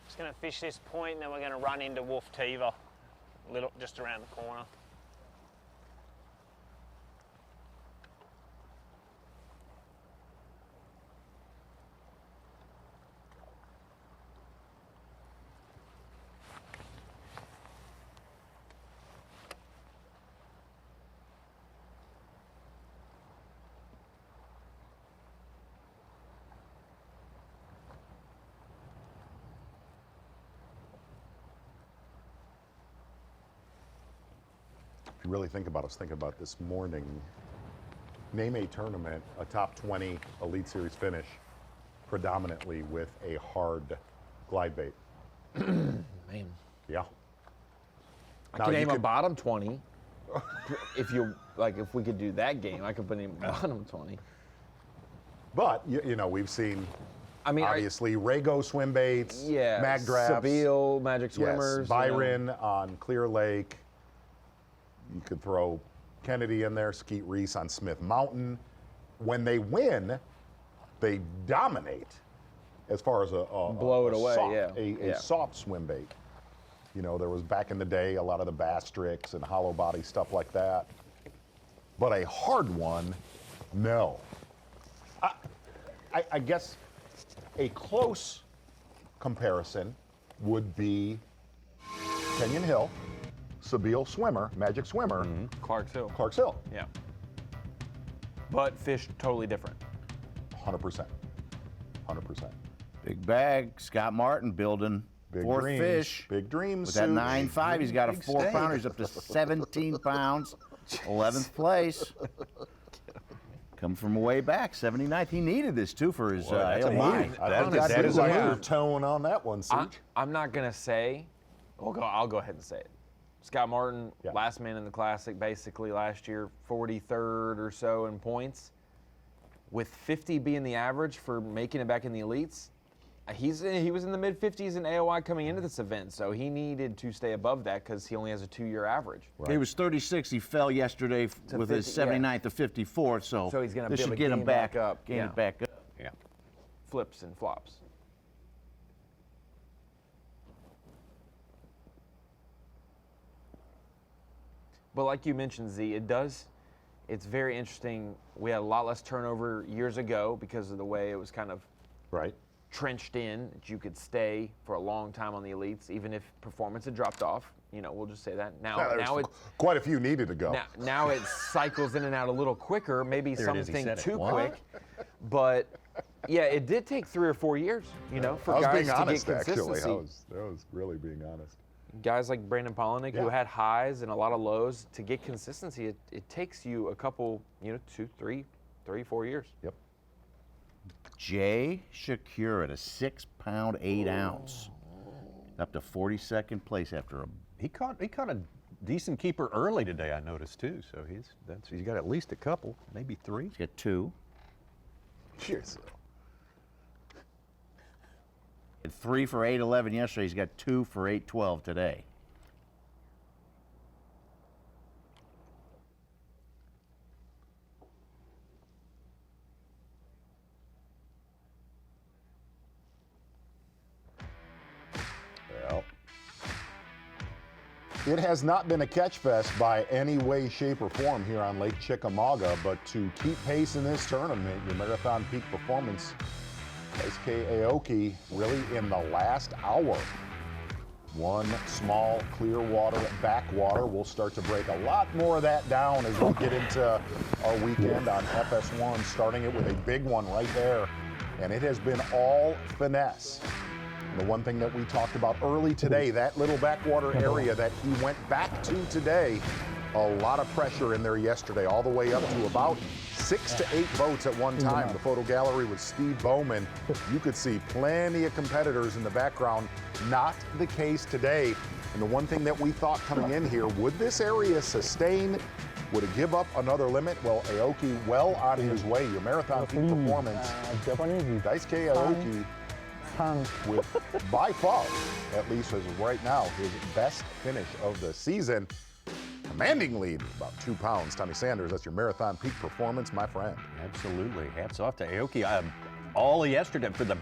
Just going to fish this point, and then we're going to run into Wolf Tiva, just around the corner. If you really think about it, I was thinking about this morning. Name a tournament, a top 20 Elite Series finish, predominantly with a hard glide bait. Man. Yeah. I could name a bottom 20. If we could do that game, I could put in bottom 20. But, you know, we've seen, obviously, Rego swim baits, yeah, mag drafts. Sabille, Magic Swimmers. Yes, Byron on Clear Lake. You could throw Kennedy in there, Skeet Reese on Smith Mountain. When they win, they dominate as far as blow it away, soft, yeah. a soft swim bait. You know, there was back in the day a lot of the bass tricks and hollow body stuff like that. But a hard one, no. I guess a close comparison would be Kenyon Hill, Sabille Swimmer, Magic Swimmer. Clark's Hill. Clark's Hill. Yeah. But fish totally different. 100%. 100%. Big bag. Scott Martin building Big fourth dreams. fish. Big dreams. With that Such. 9.5, he's got a Big 4 pounder. steak. He's up to 17 pounds. 11th place. Come from way back, 79th. He needed this too for his That's a LY. move. That is a undertone on that one, Such. I'm not going to say, I'll go ahead and say it. Scott Martin, last man in the Classic basically last year, 43rd or so in points. With 50 being the average for making it back in the elites, he was in the mid-50s in AOI coming into this event, so he needed to stay above that because he only has a 2-year average. Right. He was 36. He fell yesterday with his 79th to 54th, so he's going to this be able should to get him back up. Gain it back up. Yeah. Flips and flops. But like you mentioned, Z, it's very interesting. We had a lot less turnover years ago because of the way it was kind of trenched in, that you could stay for a long time on the elites, even if performance had dropped off. You know, we'll just say that. Now it's quite a few needed to go. Now it cycles in and out a little quicker, maybe There it is, he something said it. too What? quick. But yeah, it did take 3 or 4 years, you know, for I was guys being to honest, get actually. consistency. I was really being honest. Guys like Brandon Polinick, who had highs and a lot of lows, to get consistency, it takes you a couple, 2, 3, 4 years. Yep. Jay Shakur at a 6 pound, 8 ounce. Up to 42nd place after a. He caught a decent keeper early today, I noticed too. So he's got at least a couple, maybe 3. He's got 2. Cheers. 3 for 811 yesterday. He's got 2 for 812 today. Well, it has not been a catch fest by any way, shape, or form here on Lake Chickamauga, but to keep pace in this tournament, your marathon peak performance, Daisuke Aoki, really in the last hour. One small clear water backwater. We'll start to break a lot more of that down as we get into our weekend on FS1, starting it with a big one right there. And it has been all finesse. The one thing that we talked about early today, that little backwater area that he went back to today, a lot of pressure in there yesterday, all the way up to about 6 to 8 boats at one time. The photo gallery with Steve Bowman. You could see plenty of competitors in the background. Not the case today. And the one thing that we thought coming in here, would this area sustain? Would it give up another limit? Well, Aoki well on his way. Your marathon peak performance, Daisuke Aoki, with by far, at least as of right now, his best finish of the season. Commanding lead, about 2 pounds. Tommy Sanders, that's your marathon peak performance, my friend. Absolutely. Hats off to Aoki. All of yesterday, for the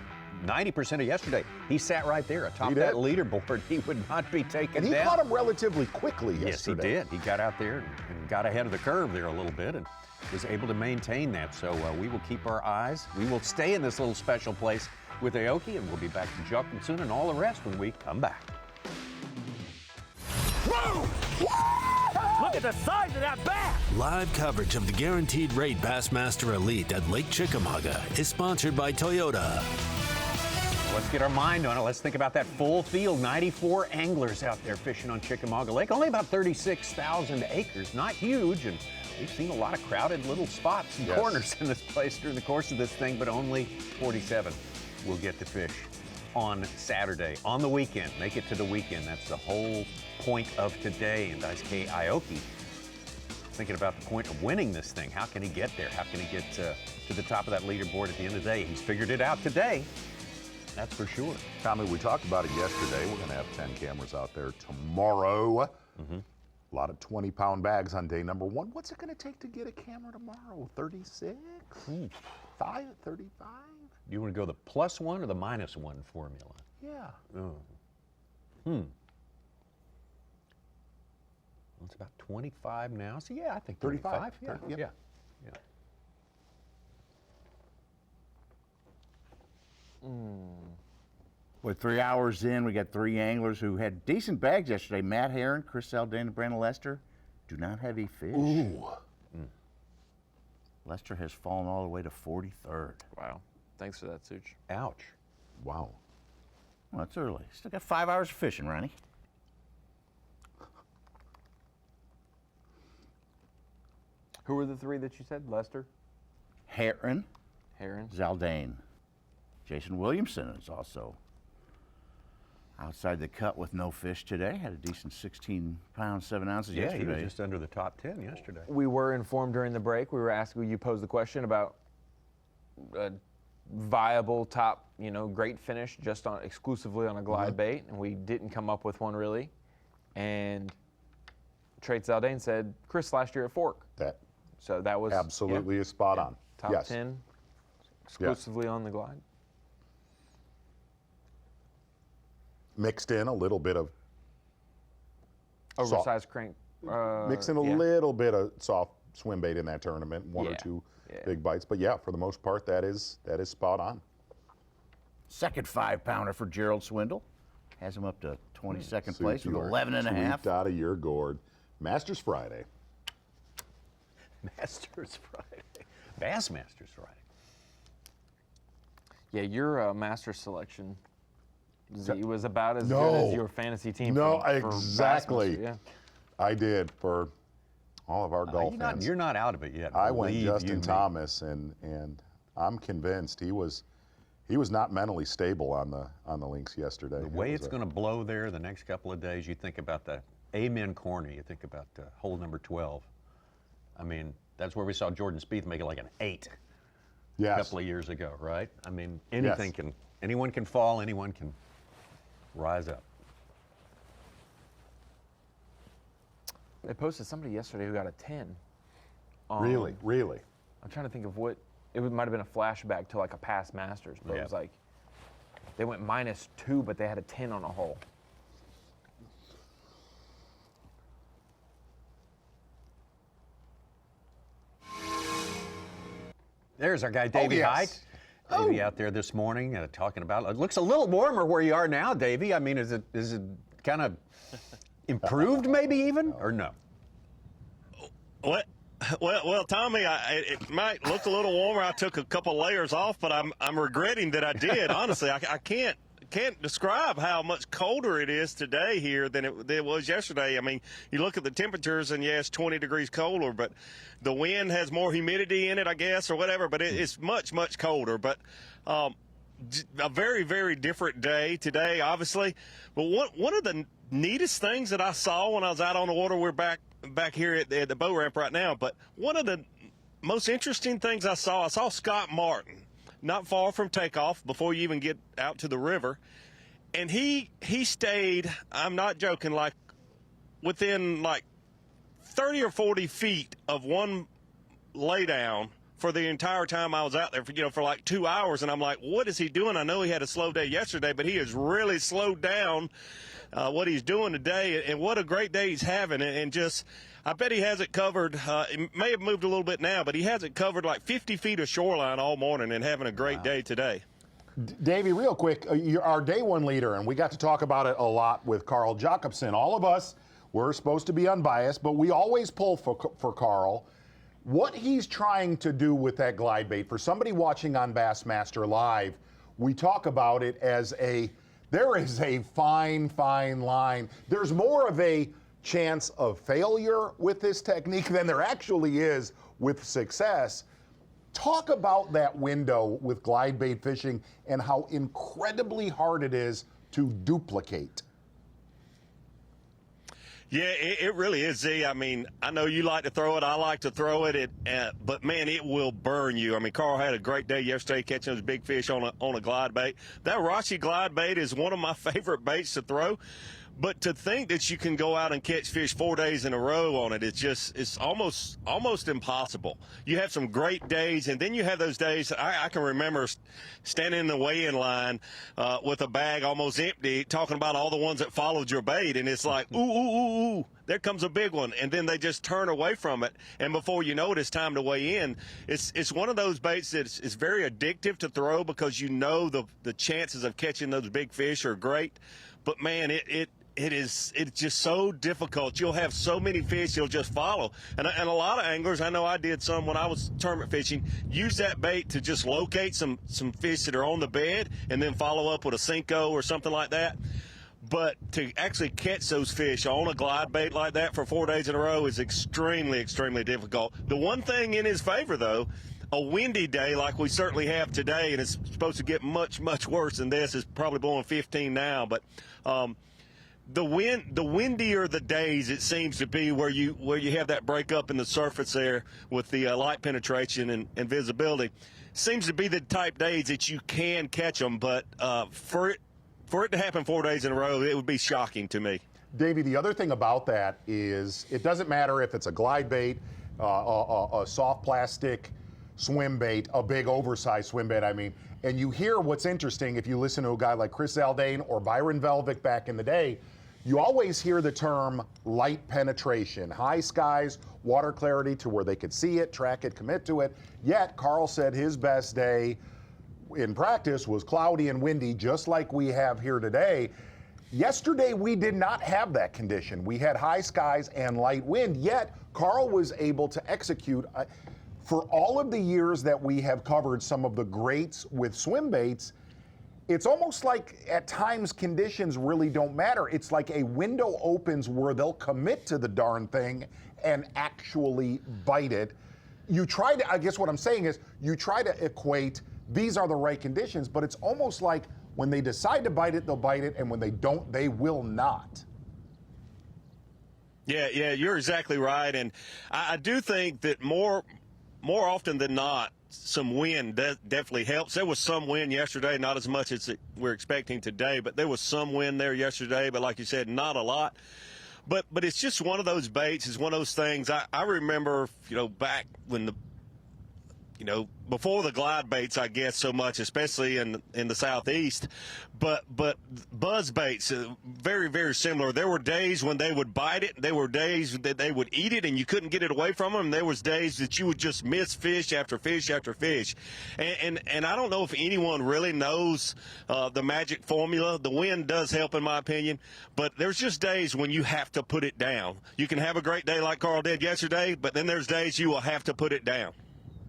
90% of yesterday, he sat right there atop that leaderboard. He would not be taken down. And he caught him relatively quickly yesterday. Yes, he did. He got out there and got ahead of the curve there a little bit and was able to maintain that. So we will keep our eyes. We will stay in this little special place with Aoki, and we'll be back to Jocumsen and all the rest when we come back. Whoa! Look at the size of that bass! Live coverage of the Guaranteed Rate Bassmaster Elite at Lake Chickamauga is sponsored by Toyota. Let's get our mind on it. Let's think about that full field. 94 anglers out there fishing on Chickamauga Lake. Only about 36,000 acres. Not huge, and we've seen a lot of crowded little spots and corners in this place during the course of this thing, but only 47 will get to fish on Saturday, on the weekend. Make it to the weekend. That's the whole point of today. And Daisuke Aoki thinking about the point of winning this thing. How can he get there? How can he get to the top of that leaderboard at the end of the day? He's figured it out today. That's for sure. Tommy, we talked about it yesterday. We're going to have 10 cameras out there tomorrow. A lot of 20-pound bags on day number 1. What's it going to take to get a camera tomorrow? 36? 5? 35? You want to go the +1 or the -1 formula? Yeah. Well, it's about 25 now. So yeah, I think 35. Yeah. We're 3 hours in. We got 3 anglers who had decent bags yesterday. Matt Herron, Chris Alden, and Brandon Lester do not have a fish. Ooh. Lester has fallen all the way to 43rd. Wow. Thanks for that, Such. Ouch. Wow. Well, it's early. Still got 5 hours of fishing, Ronnie. Who were the 3 that you said? Lester? Herron. Herron. Zaldane. Jason Williamson is also outside the cut with no fish today. Had a decent 16 pounds, 7 ounces yesterday. Yeah, he was just under the top 10 yesterday. We were informed during the break. We were asking, you posed the question about a viable top, great finish just on exclusively on a glide bait, and we didn't come up with one really. And Trey Zaldane said Chris last year at Fork. So that was absolutely a spot on. Top 10 exclusively on the glide. Mixed in a little bit of oversized crank. Mixed in a little bit of soft swim bait in that tournament, 1 or 2 big bites. But yeah, for the most part, that is spot on. Second 5-pounder for Gerald Swindle. Has him up to 22nd place with 11.5. Out of your gourd. Masters Friday. Masters Friday. Bassmasters Friday. Yeah, your master selection was about as good as your fantasy team. No, for exactly. Yeah. I did for all of our golf fans. You're not out of it yet. I went Justin Thomas, and I'm convinced he was not mentally stable on the links yesterday. The way it's going to blow there the next couple of days, you think about the Amen corner, you think about hole number 12. I mean, that's where we saw Jordan Spieth make it like an 8 a couple of years ago, right? I mean, anyone can fall, anyone can rise up. They posted somebody yesterday who got a 10. Really? I'm trying to think of what, it might have been a flashback to like a past Masters, but it was like, they went -2, but they had a 10 on a hole. There's our guy, Davey Hite. Davey out there this morning talking about it. Looks a little warmer where you are now, Davey. I mean, is it kind of improved maybe even, or no? What? Well, Tommy, it might look a little warmer. I took a couple layers off, but I'm regretting that I did. Honestly, I can't describe how much colder it is today here than it was yesterday. I mean, you look at the temperatures, and yes, 20 degrees colder, but the wind has more humidity in it, I guess, or whatever. But it's much colder. But a very, very different day today, obviously. But one of the neatest things that I saw when I was out on the water, we're back here at the boat ramp right now, but one of the most interesting things I saw Scott Martin not far from takeoff before you even get out to the river, and he stayed, I'm not joking, like within like 30 or 40 feet of one laydown for the entire time I was out there, for like 2 hours. And I'm like, what is he doing? I know he had a slow day yesterday, but he has really slowed down what he's doing today, and what a great day he's having. And just, I bet he has it covered. It may have moved a little bit now, but he has it covered like 50 feet of shoreline all morning and having a great day today. Davey, real quick, you're our day one leader, and we got to talk about it a lot with Carl Jocumsen. All of us, we're supposed to be unbiased, but we always pull for Carl. What he's trying to do with that glide bait, for somebody watching on Bassmaster Live, we talk about it as there is a fine line. There's more of a chance of failure with this technique than there actually is with success. Talk about that window with glide bait fishing and how incredibly hard it is to duplicate. Yeah, it really is, Z. I mean, I know you like to throw it. I like to throw it, but, man, it will burn you. I mean, Carl had a great day yesterday catching those big fish on a glide bait. That Rashi glide bait is one of my favorite baits to throw. But to think that you can go out and catch fish 4 days in a row on it, it's almost impossible. You have some great days, and then you have those days. I can remember standing in the weigh-in line with a bag almost empty, talking about all the ones that followed your bait, and it's like, ooh, there comes a big one, and then they just turn away from it, and before you know it, it's time to weigh in. It's one of those baits that is very addictive to throw because you know the chances of catching those big fish are great, but man, it's just so difficult. You'll have so many fish you'll just follow. And a lot of anglers, I know I did some when I was tournament fishing, use that bait to just locate some fish that are on the bed and then follow up with a Cinco or something like that. But to actually catch those fish on a glide bait like that for 4 days in a row is extremely, extremely difficult. The one thing in his favor, though, a windy day like we certainly have today, and it's supposed to get much, much worse than this. It's probably blowing 15 now, but the windier the days, it seems to be where you have that breakup in the surface there with the light penetration and visibility. Seems to be the type days that you can catch them, but for it to happen 4 days in a row, it would be shocking to me. Davey, the other thing about that is it doesn't matter if it's a glide bait, a soft plastic swim bait, a big oversized swim bait, I mean. And you hear what's interesting if you listen to a guy like Chris Zaldain or Byron Velvick back in the day, you always hear the term light penetration, high skies, water clarity to where they could see it, track it, commit to it. Yet Carl said his best day in practice was cloudy and windy, just like we have here today. Yesterday, we did not have that condition. We had high skies and light wind, yet Carl was able to execute. For all of the years that we have covered some of the greats with swim baits, it's almost like at times conditions really don't matter. It's like a window opens where they'll commit to the darn thing and actually bite it. You try to, I guess what I'm saying is, you try to equate these are the right conditions, but it's almost like when they decide to bite it, they'll bite it, and when they don't, they will not. Yeah, you're exactly right. And I do think that more often than not, some wind definitely helps. There was some wind yesterday, not as much as we're expecting today, but there was some wind there yesterday, but like you said, not a lot. But it's just one of those baits. It's one of those things. I remember, back when before the glide baits, I guess, so much, especially in the southeast. But buzz baits, very, very similar. There were days when they would bite it. There were days that they would eat it and you couldn't get it away from them. There was days that you would just miss fish after fish after fish. And I don't know if anyone really knows the magic formula. The wind does help, in my opinion. But there's just days when you have to put it down. You can have a great day like Carl did yesterday, but then there's days you will have to put it down.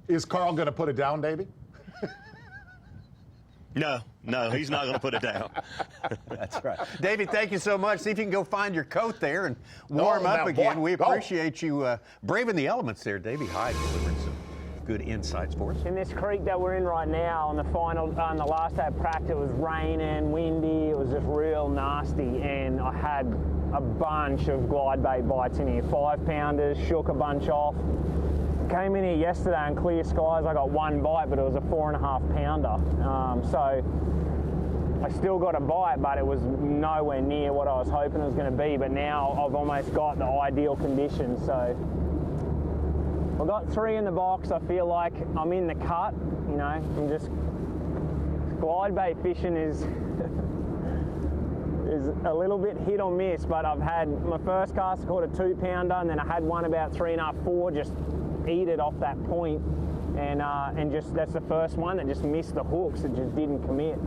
Is Carl going to put it down, Davey? No, he's not going to put it down. That's right. David, thank you so much. See if you can go find your coat there and warm up again. We appreciate you braving the elements there. Davey Hite delivered some good insights for us. In this creek that we're in right now, on the last day of practice, it was raining, windy, it was just real nasty, and I had a bunch of glide bait bites in here. 5-pounders, shook a bunch off. Came in here yesterday on clear skies. I got one bite, but it was a 4.5-pounder. So I still got a bite, but it was nowhere near what I was hoping it was going to be. But now I've almost got the ideal conditions. So I've got 3 in the box. I feel like I'm in the cut. I'm just glide bait fishing is a little bit hit or miss. But I've had my first cast, I caught a 2-pounder, and then I had one about 3.5, 4, just eat it off that point, and just that's the first one that just missed the hooks. It just didn't commit.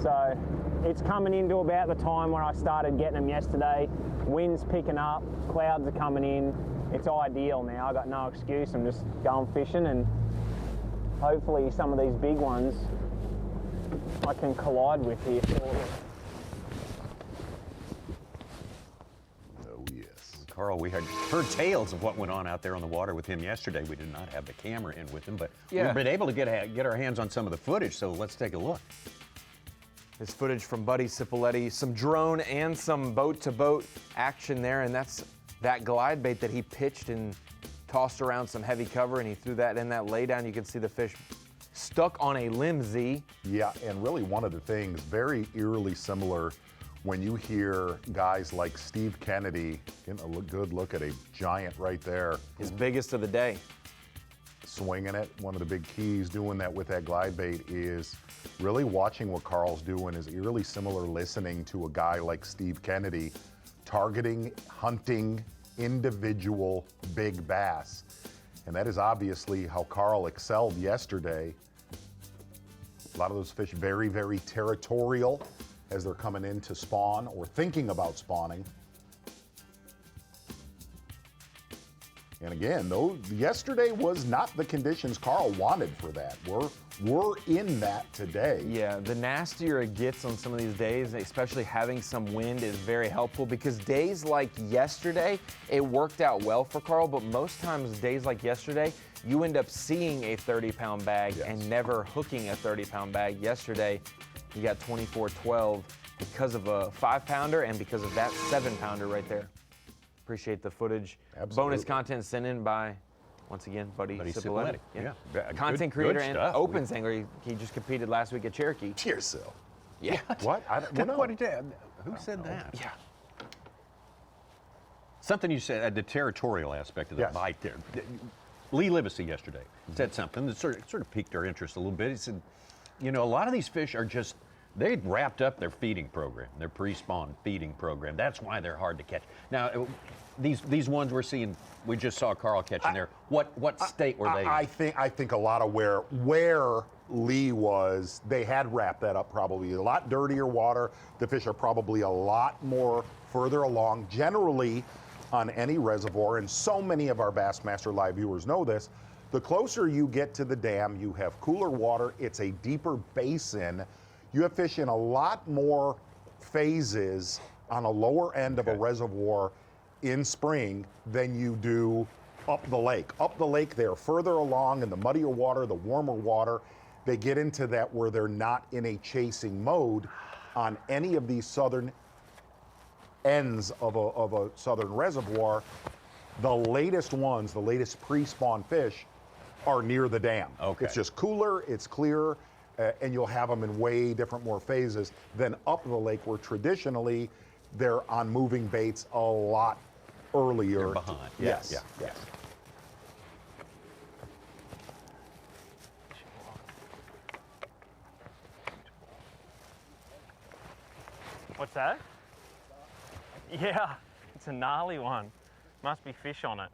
So it's coming into about the time where I started getting them yesterday. Wind's picking up, clouds are coming in. It's ideal now. I got no excuse. I'm just going fishing, and hopefully some of these big ones I can collide with here shortly. Carl, we had heard tales of what went on out there on the water with him yesterday. We did not have the camera in with him, but we've been able to get our hands on some of the footage, so let's take a look. This footage from Buddy Cipoletti, some drone and some boat-to-boat action there, and that's that glide bait that he pitched and tossed around some heavy cover, and he threw that in that laydown. You can see the fish stuck on a limb, Z. Yeah, and really one of the things, very eerily similar when you hear guys like Steve Kennedy, getting a good look at a giant right there. His biggest of the day. Swinging it. One of the big keys doing that with that glide bait is really watching what Carl's doing is eerily similar listening to a guy like Steve Kennedy targeting, hunting individual big bass. And that is obviously how Carl excelled yesterday. A lot of those fish very, very territorial as they're coming in to spawn or thinking about spawning. And again, yesterday was not the conditions Carl wanted for that. We're in that today. Yeah, the nastier it gets on some of these days, especially having some wind, is very helpful, because days like yesterday, it worked out well for Carl, but most times days like yesterday, you end up seeing a 30-pound bag and never hooking a 30-pound bag. Yesterday, you got 24-12 because of a 5-pounder and because of that 7-pounder right there. Appreciate the footage. Absolutely. Bonus content sent in by, once again, Buddy Cipoletti. Yeah. Content creator and opens angler. He just competed last week at Cherokee. Yourself. Yeah. What? Who said that? Yeah. Something you said, the territorial aspect of the bite there. Lee Livesey yesterday said something that sort of piqued our interest a little bit. He said, a lot of these fish are just, they've wrapped up their feeding program, their pre-spawn feeding program. That's why they're hard to catch. Now, these ones we're seeing, we just saw Carl catching there. What state were they in? I think a lot of where Lee was, they had wrapped that up probably. A lot dirtier water. The fish are probably a lot more further along. Generally, on any reservoir, and so many of our Bassmaster Live viewers know this, the closer you get to the dam, you have cooler water, it's a deeper basin, you have fish in a lot more phases on a lower end of a reservoir in spring than you do up the lake. Up the lake, they're further along in the muddier water, the warmer water. They get into that where they're not in a chasing mode on any of these southern ends of a southern reservoir. The latest ones, the latest pre-spawn fish are near the dam. Okay. It's just cooler, it's clearer, and you'll have them in way different more phases than up the lake where traditionally they're on moving baits a lot earlier. They're behind. Yes. Yeah. Yes. What's that? Yeah, it's a gnarly one. Must be fish on it.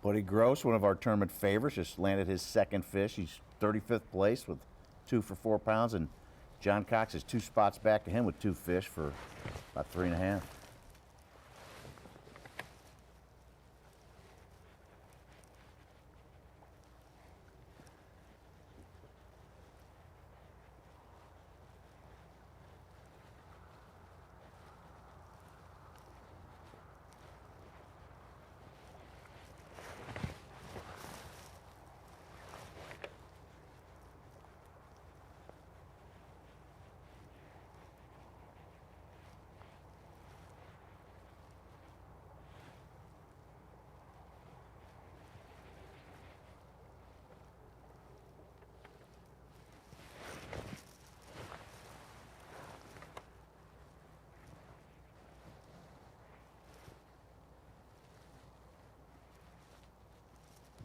Buddy Gross, one of our tournament favorites, just landed his second fish. He's 35th place with 2 for 4 pounds, and John Cox is 2 spots back to him with 2 fish for about 3.5.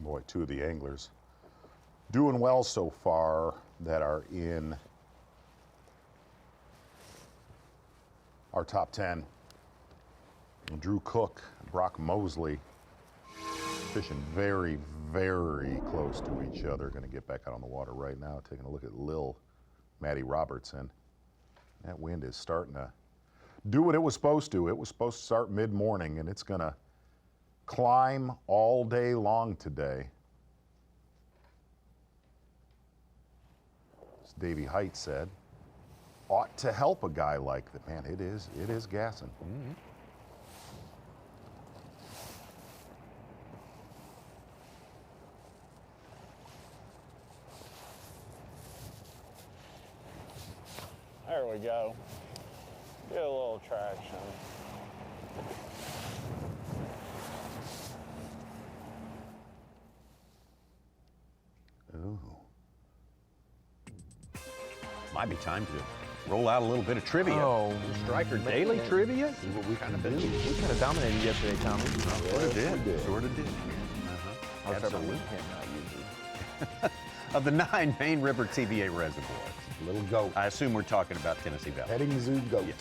Boy, 2 of the anglers doing well so far that are in our top 10. Drew Cook, Brock Mosley, fishing very, very close to each other. Going to get back out on the water right now, taking a look at Lil Matty Robertson. That wind is starting to do what it was supposed to. It was supposed to start mid-morning, and it's going to climb all day long today. As Davey Hite said, ought to help a guy like that. Man, it is gassing. Mm-hmm. There we go. Get a little traction. Ooh. Might be time to roll out a little bit of trivia. Oh, Striker Daily man. Trivia? See what we kind of do. We kind of dominated yesterday, Tommy. Sort of did. Sort of did. I'll start my Absolutely. weekend now, usually. Of the 9 main river TVA reservoirs, Little goat. I assume we're talking about Tennessee Valley. Petting zoo goat. Yeah.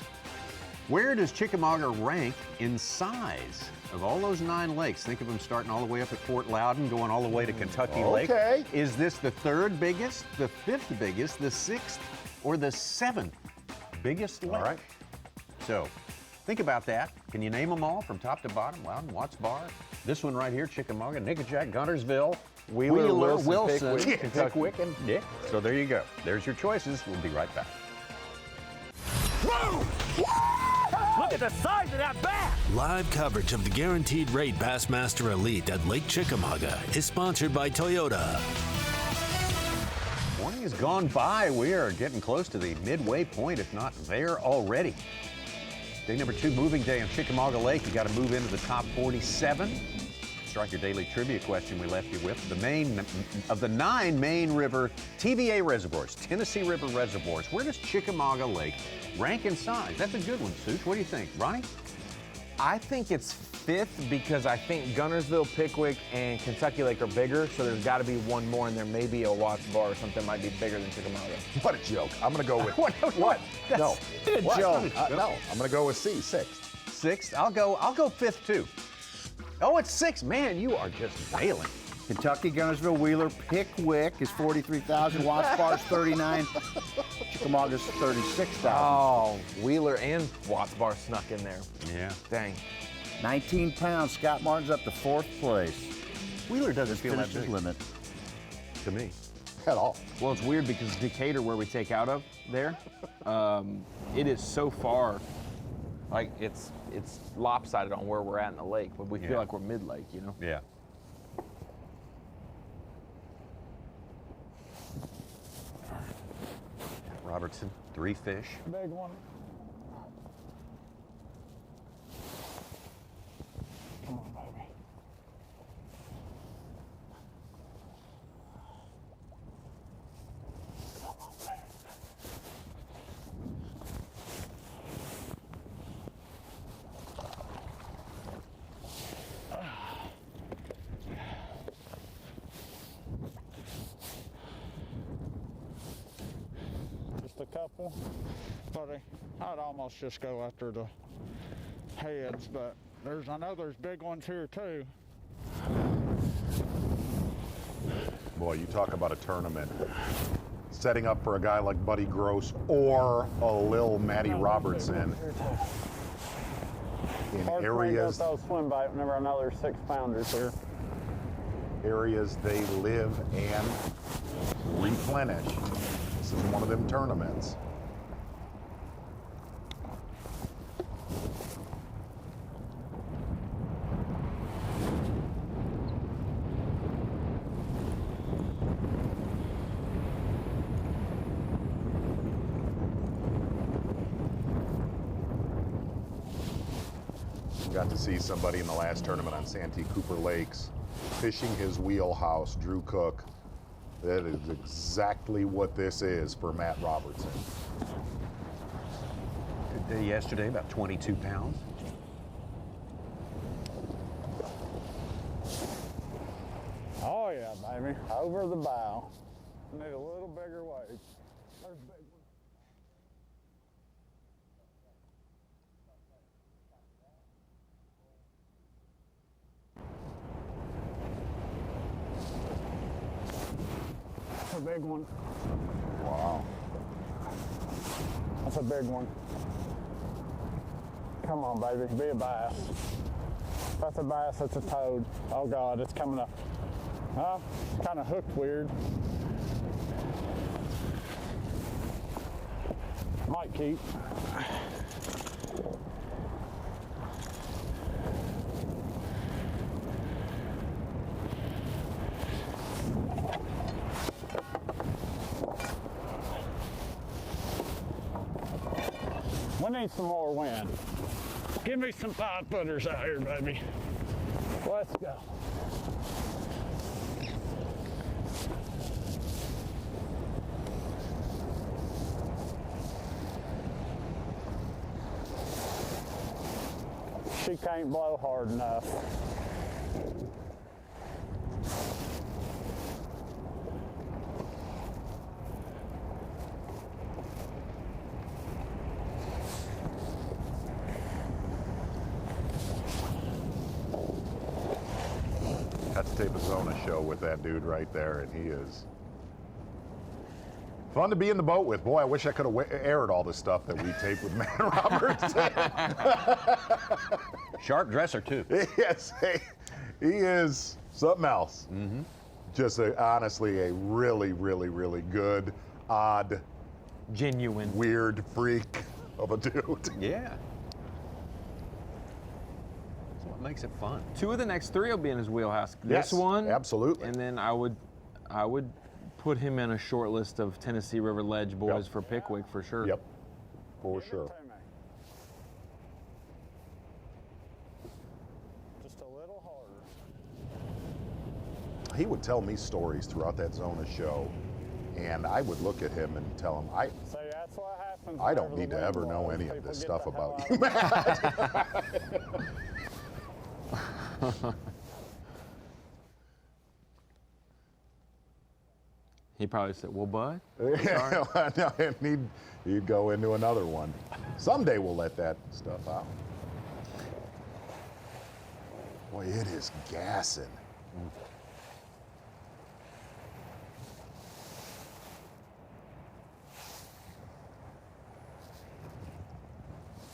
Where does Chickamauga rank in size? Of all those 9 lakes, think of them starting all the way up at Fort Loudon, going all the way to Kentucky Lake. Okay. Is this the 3rd biggest, the 5th biggest, the 6th, or the 7th biggest lake? All right. So, think about that. Can you name them all from top to bottom? Loudon, Watts Bar, this one right here, Chickamauga, Nickajack, Guntersville, Wheeler, Wilson, Pickwick, Pickwick, and Dick. So there you go. There's your choices. We'll be right back. Look at the size of that bass! Live coverage of the Guaranteed Rate Bassmaster Elite at Lake Chickamauga is sponsored by Toyota. Morning has gone by. We are getting close to the midway point, if not there already. Day number 2, moving day on Chickamauga Lake. You got to move into the top 47. Strike your daily trivia question we left you with. Of the 9 main river TVA reservoirs, Tennessee River reservoirs, where does Chickamauga Lake rank in size? That's a good one, Such. What do you think, Ronnie? I think it's 5th because I think Guntersville, Pickwick, and Kentucky Lake are bigger, so there's got to be one more, and there may be a Watts Bar or something might be bigger than Chickamauga. What a joke. I'm going to go with... What? No. A What? joke. No, I'm going to go with C, 6th. 6th? I'll go 5th, too. Oh, it's 6. Man, you are just nailing. Kentucky, Guntersville, Wheeler, Pickwick is 43,000. Watts Bar is 39. Chickamauga's 36,000. Oh, Wheeler and Watts Bar snuck in there. Yeah. Dang. 19 pounds. Scott Martin's up to 4th place. Wheeler doesn't feel that Finished his big limit. to me. At all. Well, it's weird because Decatur, where we take out of there, it is so far, like it's lopsided on where we're at in the lake, but we feel like we're mid-lake, you know? Yeah. Robertson, 3 fish. Big one. Come on, baby. Come on, baby. Just a couple, but I'd almost just go after the heads, but I know there's big ones here too. Boy, you talk about a tournament. Setting up for a guy like Buddy Gross or a Lil Matty Robertson in Hard areas, to those swim bait whenever I know there's 6-pounders here. areas they live and replenish. This is one of them tournaments. Got to see somebody in the last tournament on Santee Cooper Lakes fishing his wheelhouse, Drew Cook. That is exactly what this is for Matt Robertson. Good day yesterday, about 22 pounds. Oh yeah, baby, over the bow. Need a little bigger weight. There's big one. That's a big one. Wow. That's a big one. Come on, baby, be a bass. That's a bass, that's a toad. Oh God, it's coming up. Oh, kind of hooked weird. Might keep. We need some more wind. Give me some 5-footers out here, baby. Let's go. She can't blow hard enough. Got to tape a Zona show with that dude right there, and he is fun to be in the boat with. Boy, I wish I could have aired all the stuff that we taped with Matt Robertson. Sharp dresser, too. Yes, he is something else. Mm-hmm. Just honestly a really, really, really good, odd, genuine, weird freak of a dude. Yeah. That's what makes it fun. 2 of the next 3 will be in his wheelhouse. Yes, This one, absolutely. And then I would put him in a short list of Tennessee River Ledge boys for Pickwick for sure. Yep, for sure. Just a little harder. He would tell me stories throughout that Zona show, and I would look at him and tell him, So that's what happens. I don't need to ever know any of this stuff about you, Matt. He probably said, well, bud. Yeah, no, he'd go into another one. Someday we'll let that stuff out. Boy, it is gassing.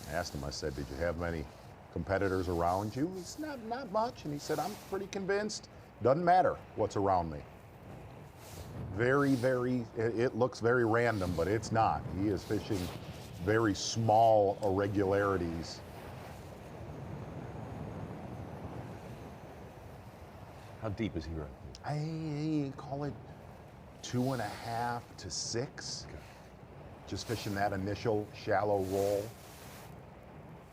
I asked him, I said, did you have many competitors around you? He said, not much. And he said, I'm pretty convinced. Doesn't matter what's around me. It looks very random, but it's not. He is fishing very small irregularities. How deep is he right I call it 2.5 to 6. Just fishing that initial shallow roll.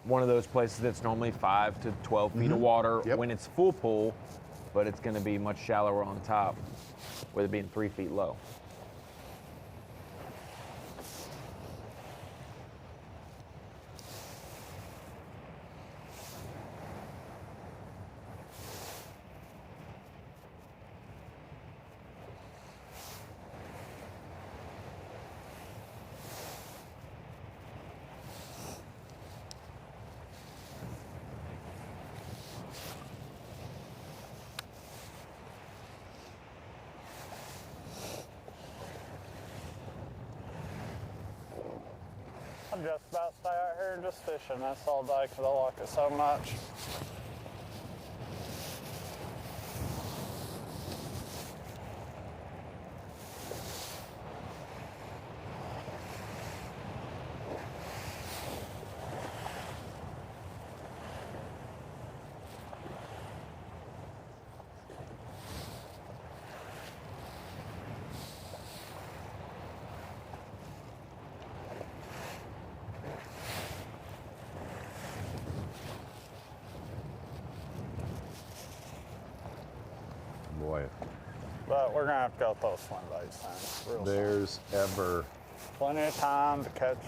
One of those places that's normally 5 to 12 feet of water when it's full pool, but it's going to be much shallower on top, with it being 3 feet low. I'm just about to stay out here and just fishing. That's all day because I like it so much. Boy, But we're going to have to go throw swim baits then. Real there's ever plenty of time to catch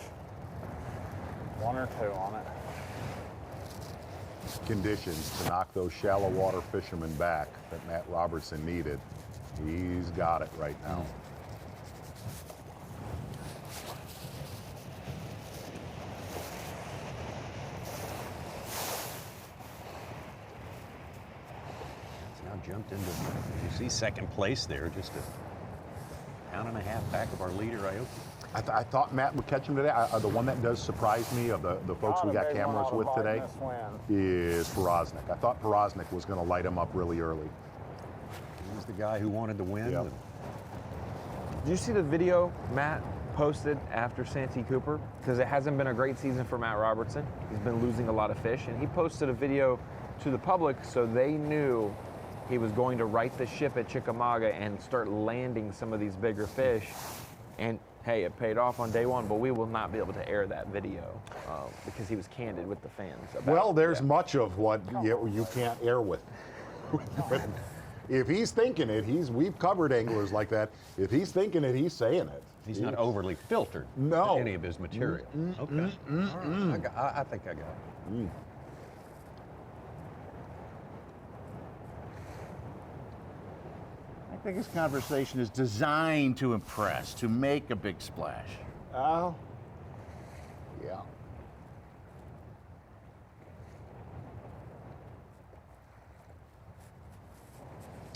1 or 2 on it. conditions to knock those shallow water fishermen back that Matt Robertson needed. He's got it right now. Jumped into, you see second place there, just a pound and a half back of our leader, Aoki. I thought Matt would catch him today. The one that does surprise me of the folks we got cameras with today is Powroznik. I thought Powroznik was going to light him up really early. He was the guy who wanted to win. Yep. Did you see the video Matt posted after Santee Cooper? Because it hasn't been a great season for Matt Robertson. He's been losing a lot of fish, and he posted a video to the public so they knew he was going to right the ship at Chickamauga and start landing some of these bigger fish. And hey, it paid off on day one, but we will not be able to air that video because he was candid with the fans. Well, there's much of what you can't air with. If he's thinking it, we've covered anglers like that. If he's thinking it, he's saying it. He's not overly filtered in any of his material. Okay. All right. I think I got it. I think this conversation is designed to impress, to make a big splash. Oh, yeah.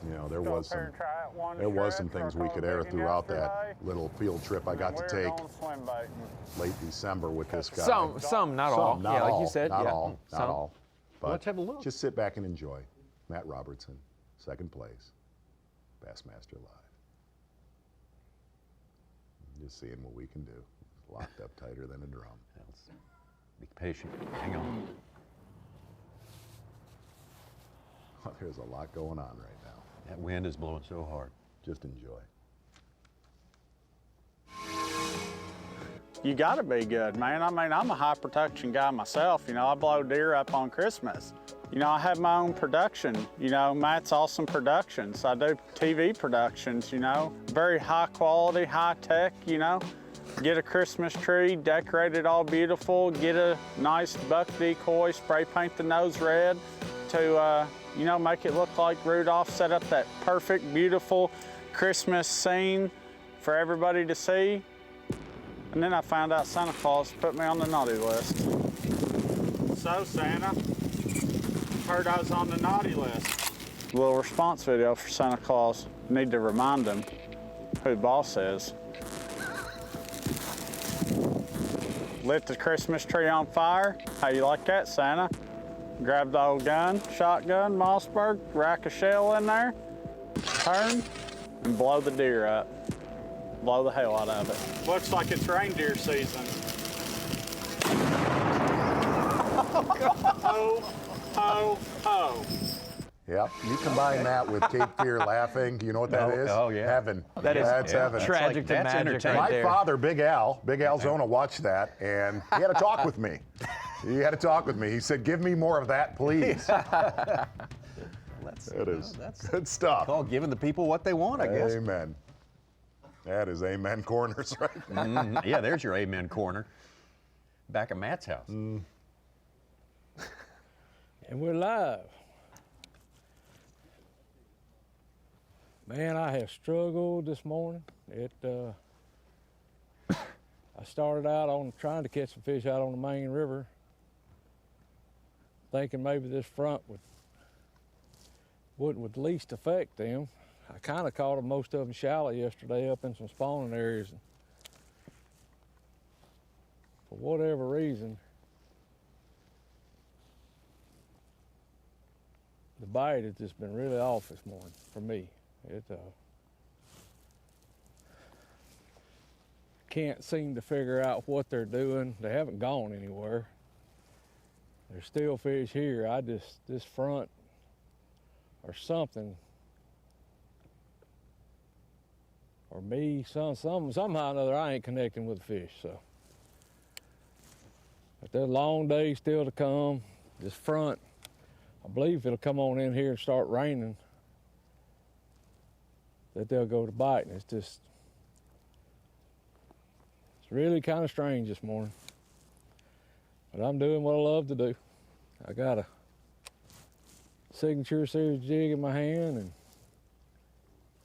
You know, there was some things we could air throughout that little field trip I got to take late December with this guy. Some, not all. Not yeah, all, like you said. not yeah. all, not Some. all. But let's have a look. Just sit back and enjoy. Matt Robertson, second place, Bassmaster Live. Just seeing what we can do. Locked up tighter than a drum. Be patient. Hang on. Oh, there's a lot going on right now. That wind is blowing so hard. Just enjoy. You got to be good, man. I mean, I'm a high production guy myself. You know, I blow deer up on Christmas. You know, I have my own production. You know, Matt's Awesome Productions. I do TV productions, you know, very high quality, high tech, you know. Get a Christmas tree, decorate it all beautiful, get a nice buck decoy, spray paint the nose red to, you know, make it look like Rudolph, set up that perfect, beautiful Christmas scene for everybody to see. And then I found out Santa Claus put me on the naughty list. So, Santa, heard I was on the naughty list. A little response video for Santa Claus. Need to remind him who B.A.S.S is. Lit the Christmas tree on fire. How you like that, Santa? Grab the old gun, shotgun, Mossberg, rack a shell in there, turn, and blow the deer up. Blow the hell out of it. Looks like it's reindeer season. Oh, God. Ho, ho, ho. Yep. You combine that with Cape Fear laughing. You know what that is? Oh, yeah. Heaven. That is That's heaven. tragic to that's magic entertaining. right My there. father, Big Al Zona, watched that, and he had a talk with me. He had a talk with me. He said, "Give me more of that, please." It is That's good stuff. called giving the people what they want, I guess. Amen. That is amen corners right there. Mhm. Yeah, there's your amen corner. Back at Matt's house. And we're live. Man, I have struggled this morning. I started out on trying to catch some fish out on the main river, thinking maybe this front would least affect them. I kind of caught them, most of them shallow yesterday up in some spawning areas. And for whatever reason, the bite has just been really off this morning for me. Can't seem to figure out what they're doing. They haven't gone anywhere. There's still fish here. This front or something, or me, somehow or another, I ain't connecting with the fish. So, but there's a long day still to come. This front, I believe it'll come on in here and start raining, that they'll go to biting. It's really kind of strange this morning. But I'm doing what I love to do. I got a Signature Series jig in my hand and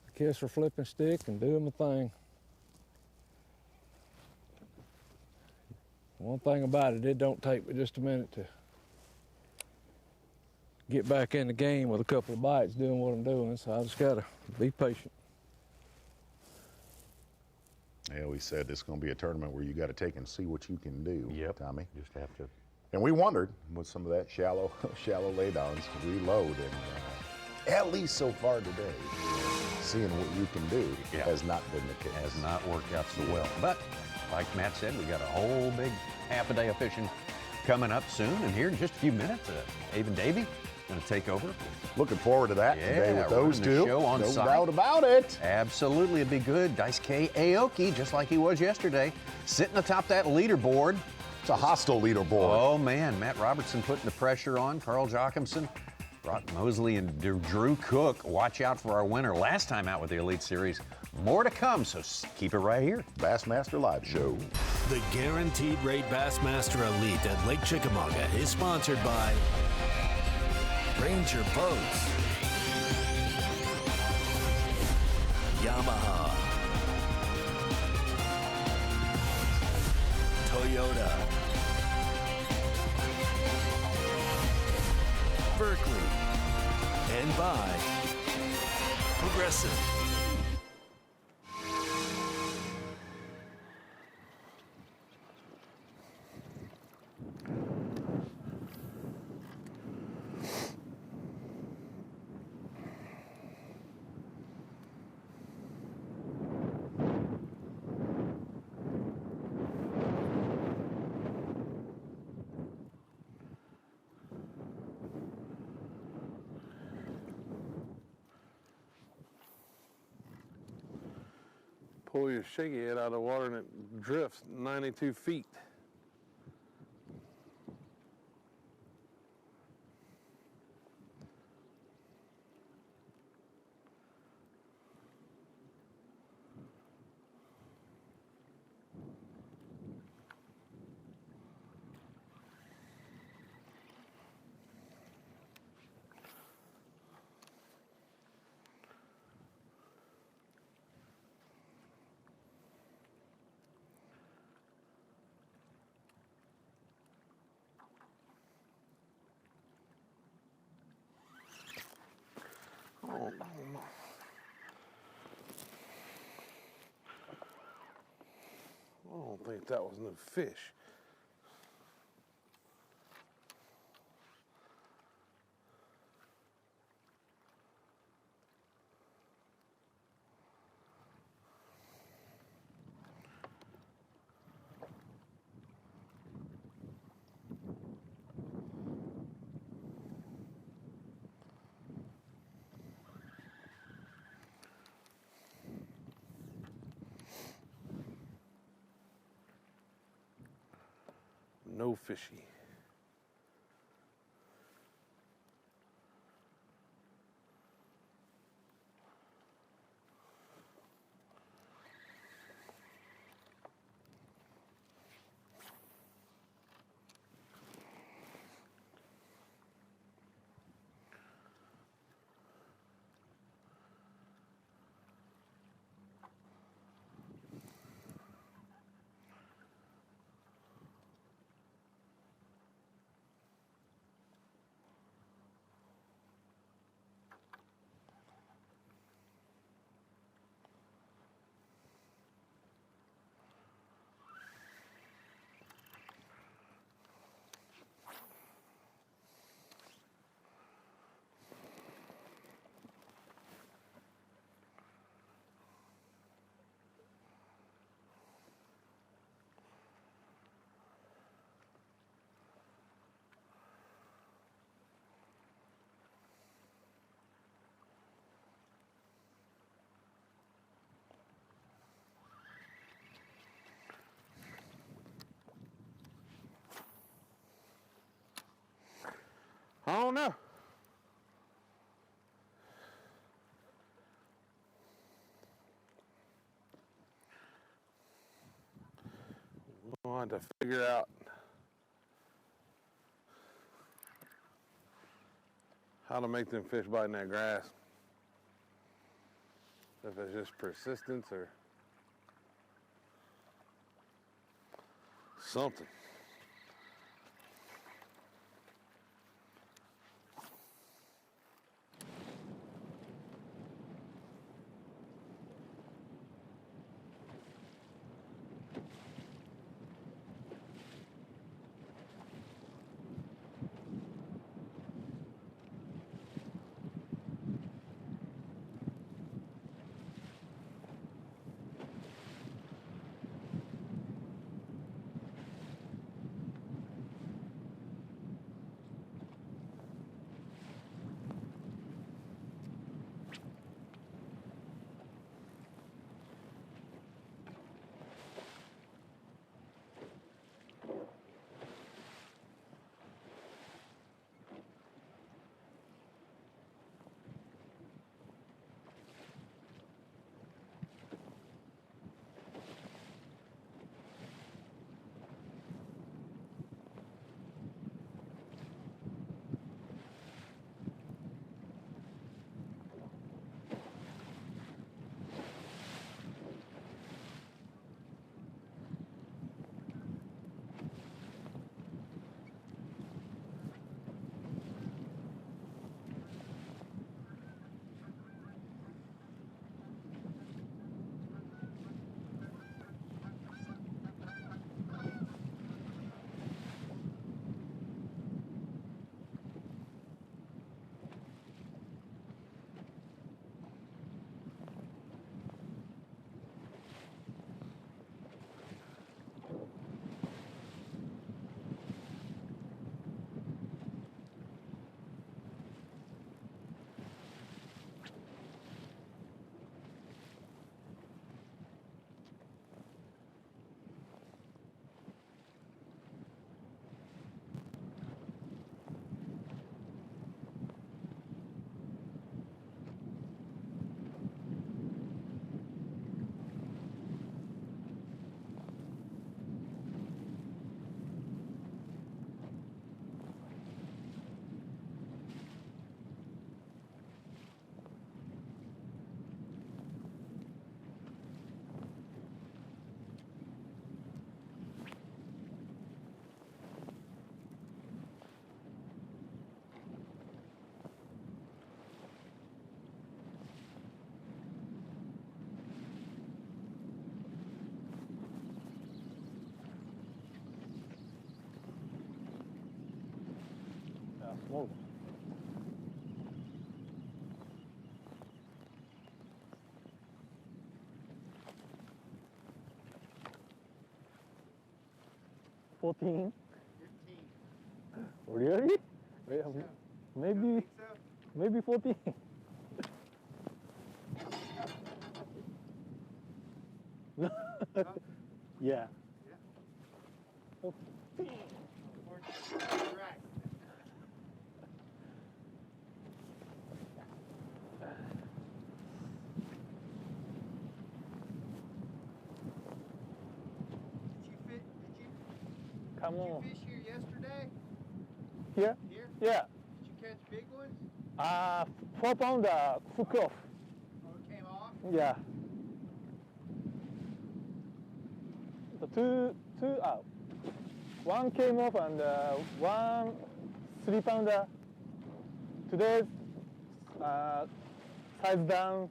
a Kessler flipping stick and doing my thing. One thing about it don't take me just a minute to get back in the game with a couple of bites doing what I'm doing, so I just gotta be patient. Yeah, we said this is going to be a tournament where you got to take and see what you can do, Tommy. Just have to. And we wondered with some of that shallow laydowns, reload, and at least so far today, seeing what you can do has not been the case. Has not worked out so well. But like Matt said, we got a whole big half a day of fishing coming up soon. And here in just a few minutes, Abe Davey going to take over. Looking forward to that today with those running the two. show on No site. doubt about it. Absolutely, it'd be good. Daisuke Aoki, just like he was yesterday, sitting atop that leaderboard. It's a hostile leaderboard. Oh, man. Matt Robertson putting the pressure on. Carl Jocumsen, Brock Mosley, and Drew Cook. Watch out for our winner last time out with the Elite Series. More to come, so keep it right here. Bassmaster Live Show. The Guaranteed Rate Bassmaster Elite at Lake Chickamauga is sponsored by Ranger Boats, Yamaha, Toyota, Berkeley, and by Progressive. Pull your shaky head out of the water and it drifts 92 feet. Oh, no. I don't think that was no fish. fishy. I don't know. We'll have to figure out how to make them fish bite in that grass. If it's just persistence or something. Whoa. $14. Really? Maybe 14. Yeah. 14. Come on. Did you fish here yesterday? Here? Here? Yeah. Did you catch big ones? 4 pounder hook off. Oh, it came off? Yeah. The two out. One came off and one 3 pounder. Today's size down.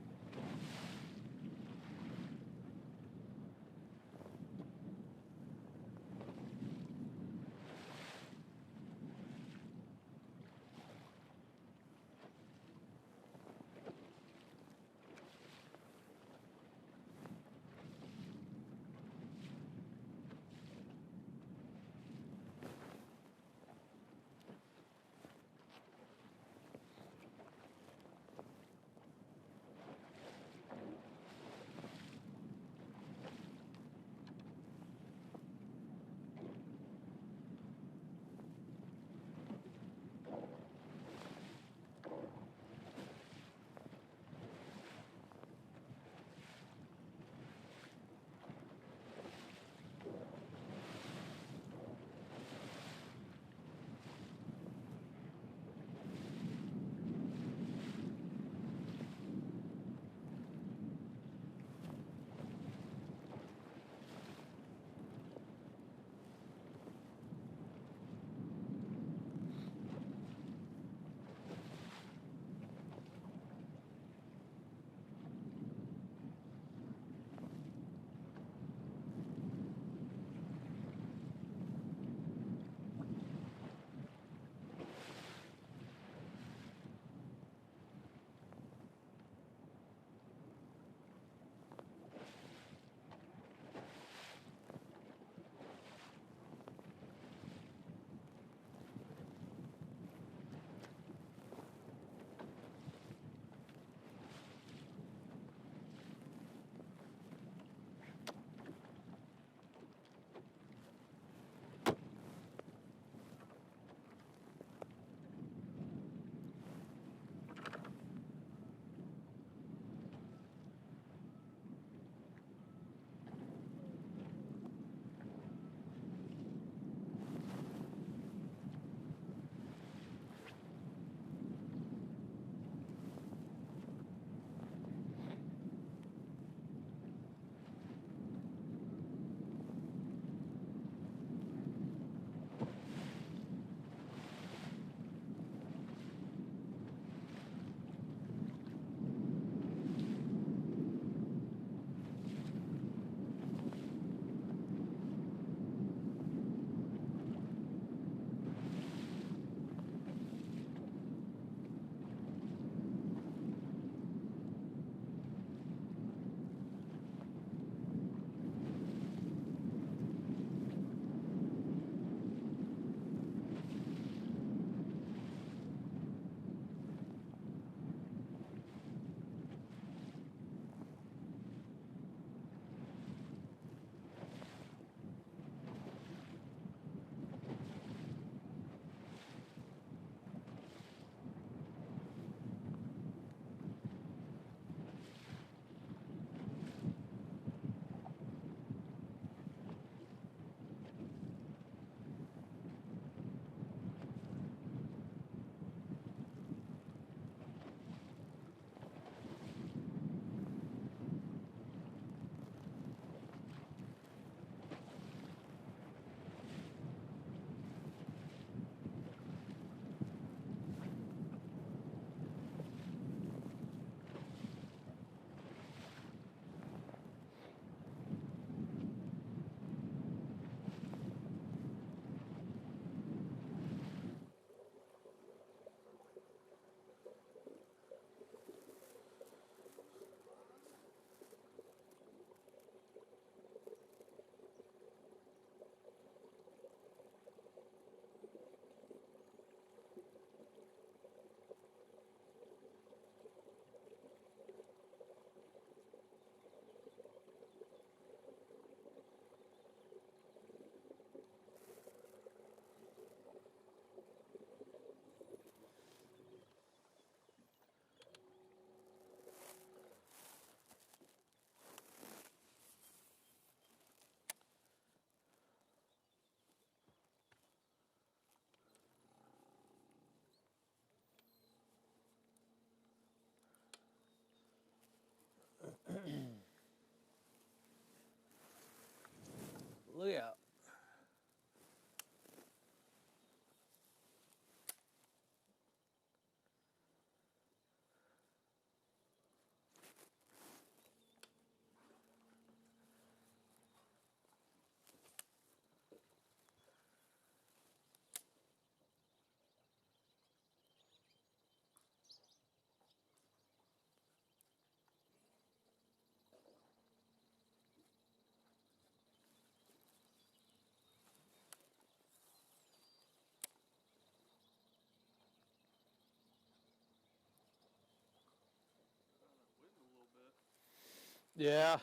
Yeah.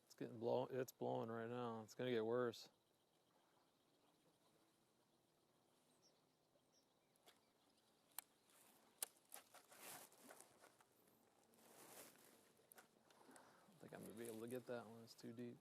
It's getting blown. It's blowing right now. It's gonna get worse. I don't think I'm gonna be able to get that one. It's too deep.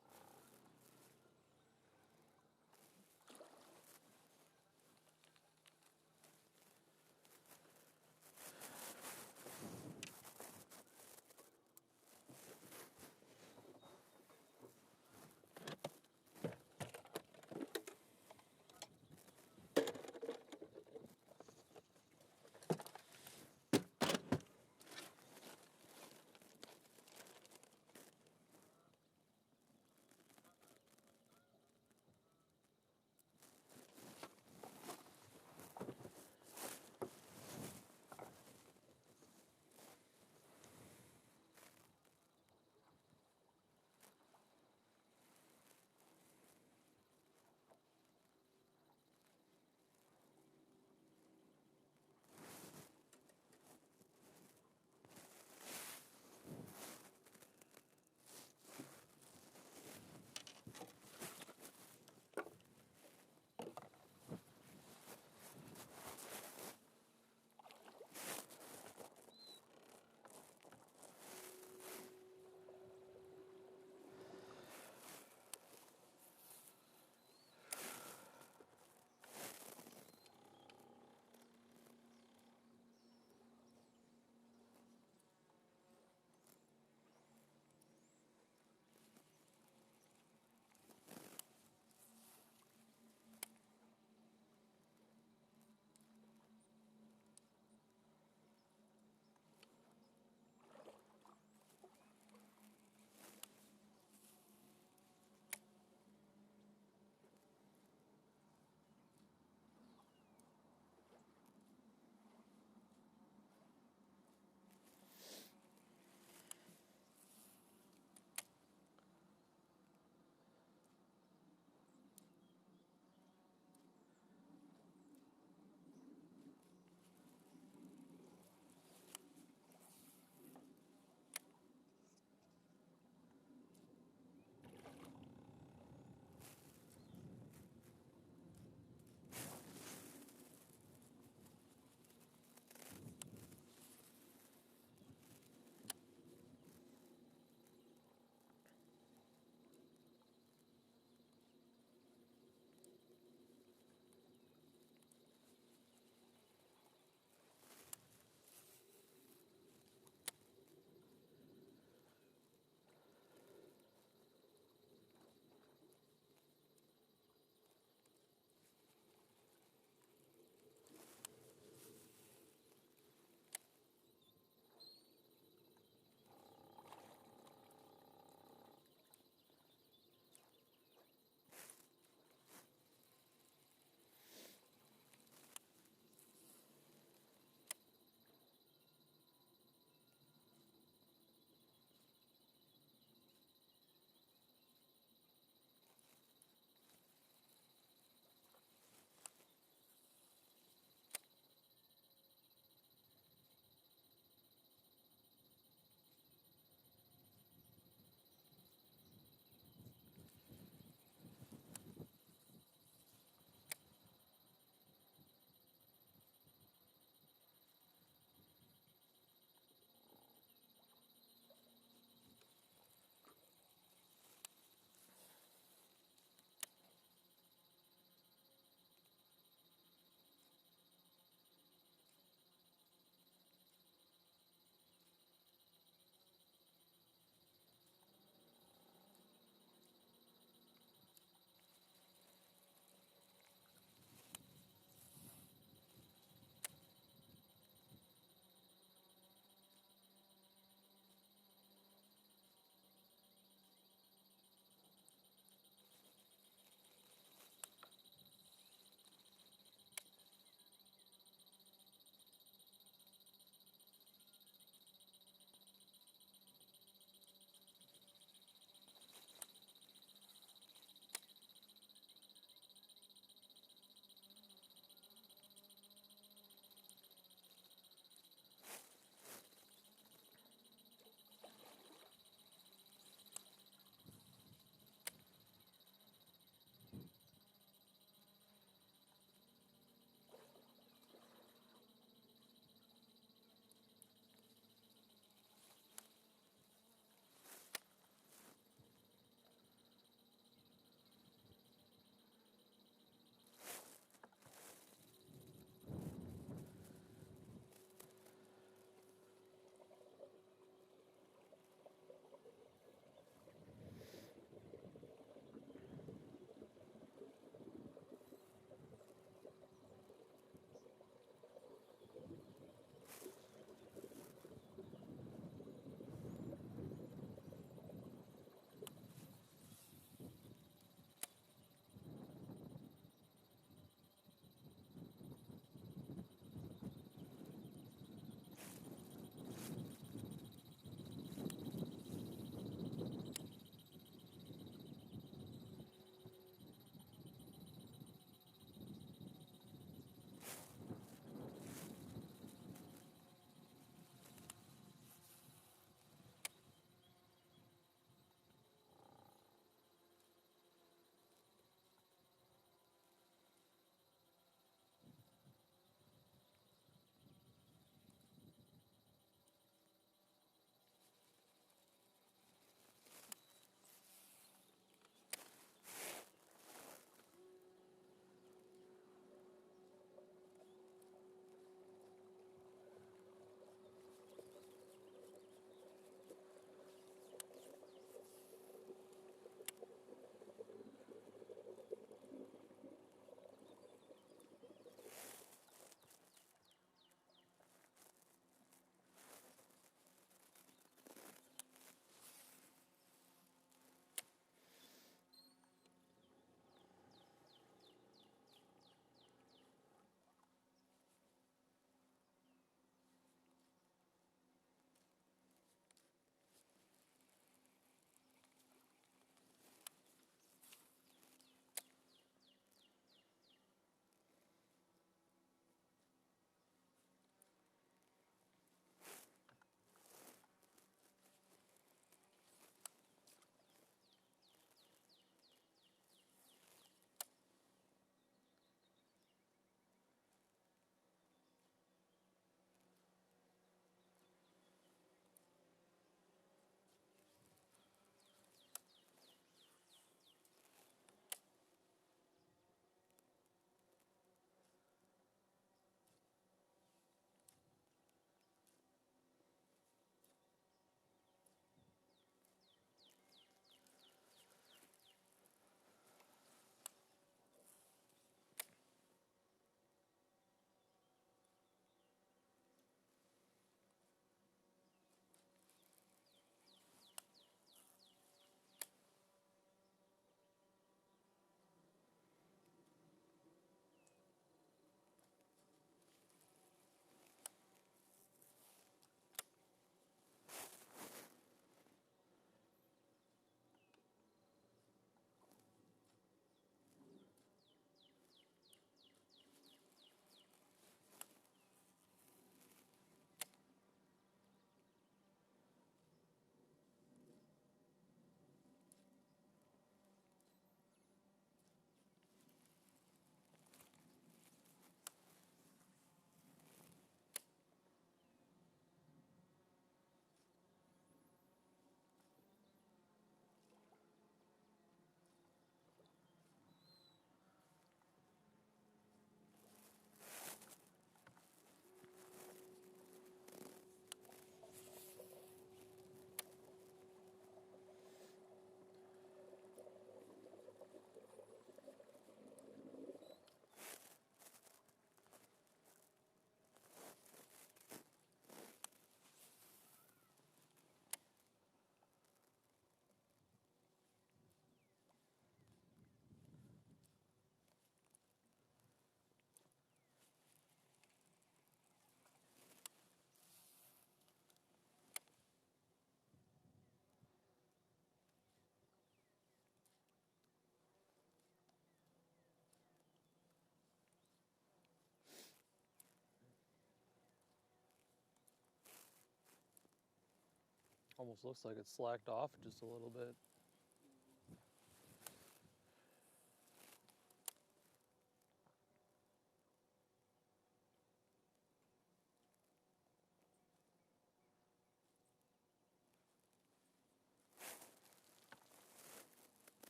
Almost looks like it's slacked off just a little bit.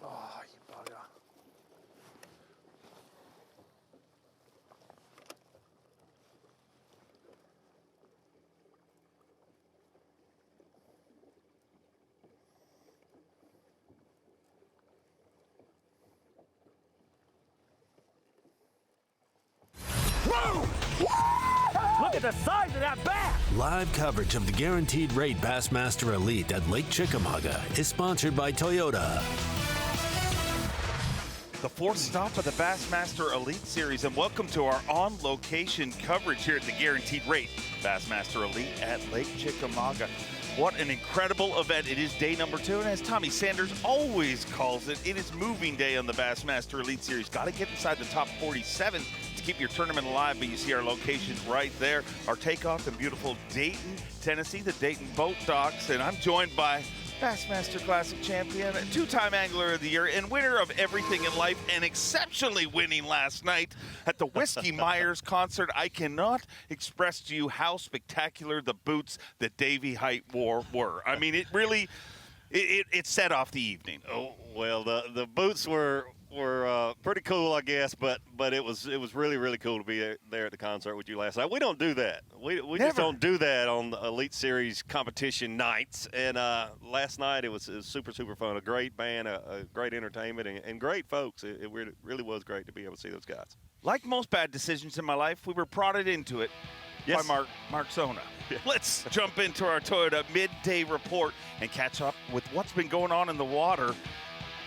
Oh, you bugger. Look at the size of that bass! Live coverage of the Guaranteed Rate Bassmaster Elite at Lake Chickamauga is sponsored by Toyota. The fourth stop of the Bassmaster Elite Series, and welcome to our on-location coverage here at the Guaranteed Rate Bassmaster Elite at Lake Chickamauga. What an incredible event. It is day number 2, and as Tommy Sanders always calls it, it is moving day on the Bassmaster Elite Series. Got to get inside the top 47 to keep your tournament alive, but you see our location right there. Our takeoff in beautiful Dayton, Tennessee, the Dayton Boat Docks, and I'm joined by Bassmaster Classic champion, 2-time Angler of the Year, and winner of everything in life, and exceptionally winning last night at the Whiskey Myers concert. I cannot express to you how spectacular the boots that Davey Hite wore were. I mean, it really, it set off the evening. Oh, well, the boots were pretty cool, I guess, but it was really cool to be there at the concert with you last night. We don't do that. We just don't do that on the Elite Series competition nights. And last night it was super fun. A great band, a great entertainment, and great folks. It really was great to be able to see those guys. Like most bad decisions in my life, we were prodded into it by Mark Zona. Yeah. Let's jump into our Toyota midday report and catch up with what's been going on in the water.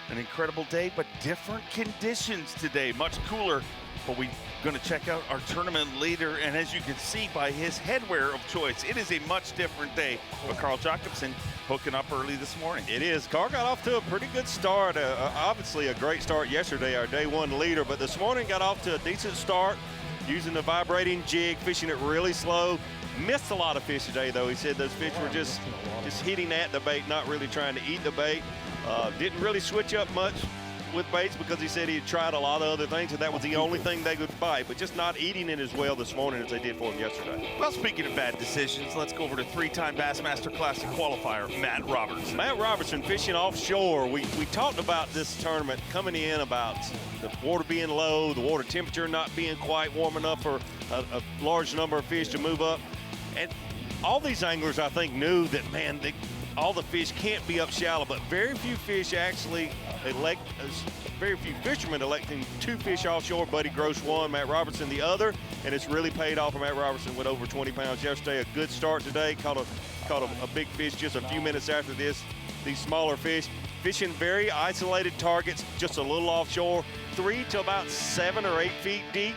An incredible day, but different conditions today. Much cooler, but we're going to check out our tournament leader, and as you can see by his headwear of choice, it is a much different day. But Carl Jocumsen hooking up early this morning. It is. Carl got off to a pretty good start. Obviously a great start yesterday, our day 1 leader, but this morning got off to a decent start using the vibrating jig, fishing it really slow. Missed a lot of fish today, though. He said those fish were just hitting at the bait, not really trying to eat the bait. Didn't really switch up much with baits because he said he had tried a lot of other things, and that was the only thing they could bite, but just not eating it as well this morning as they did for him yesterday. Well, speaking of bad decisions, let's go over to 3-time Bassmaster Classic qualifier, Matt Robertson. Matt Robertson fishing offshore. We talked about this tournament coming in about the water being low, the water temperature not being quite warm enough for a large number of fish to move up. And all these anglers, I think, knew that, man, all the fish can't be up shallow, but very few fish actually elect, very few fishermen electing 2 fish offshore. Buddy Gross one, Matt Robertson the other, and it's really paid off for Matt Robertson with over 20 pounds yesterday. A good start today, caught a big fish just a few minutes after this. These smaller fish, fishing very isolated targets, just a little offshore, 3 to about 7 or 8 feet deep.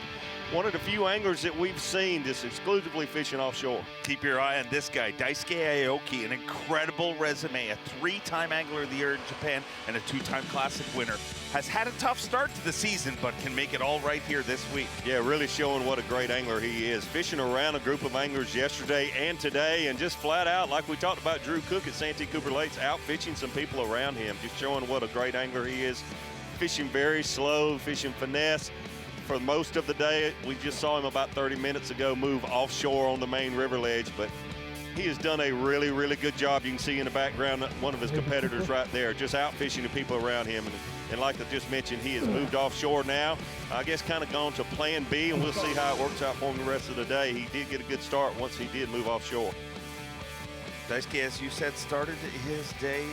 One of the few anglers that we've seen just exclusively fishing offshore. Keep your eye on this guy, Daisuke Aoki, an incredible resume, a 3-time Angler of the Year in Japan and a 2-time Classic winner. Has had a tough start to the season, but can make it all right here this week. Yeah, really showing what a great angler he is. Fishing around a group of anglers yesterday and today, and just flat out, like we talked about Drew Cook at Santee Cooper Lakes, out fishing some people around him, just showing what a great angler he is. Fishing very slow, fishing finesse. For most of the day, we just saw him about 30 minutes ago move offshore on the main river ledge, but he has done a really, really good job. You can see in the background one of his competitors right there, just out fishing the people around him. And like I just mentioned, he has moved offshore now. I guess kind of gone to plan B, and we'll see how it works out for him the rest of the day. He did get a good start once he did move offshore. Daisuke, as you said, started his day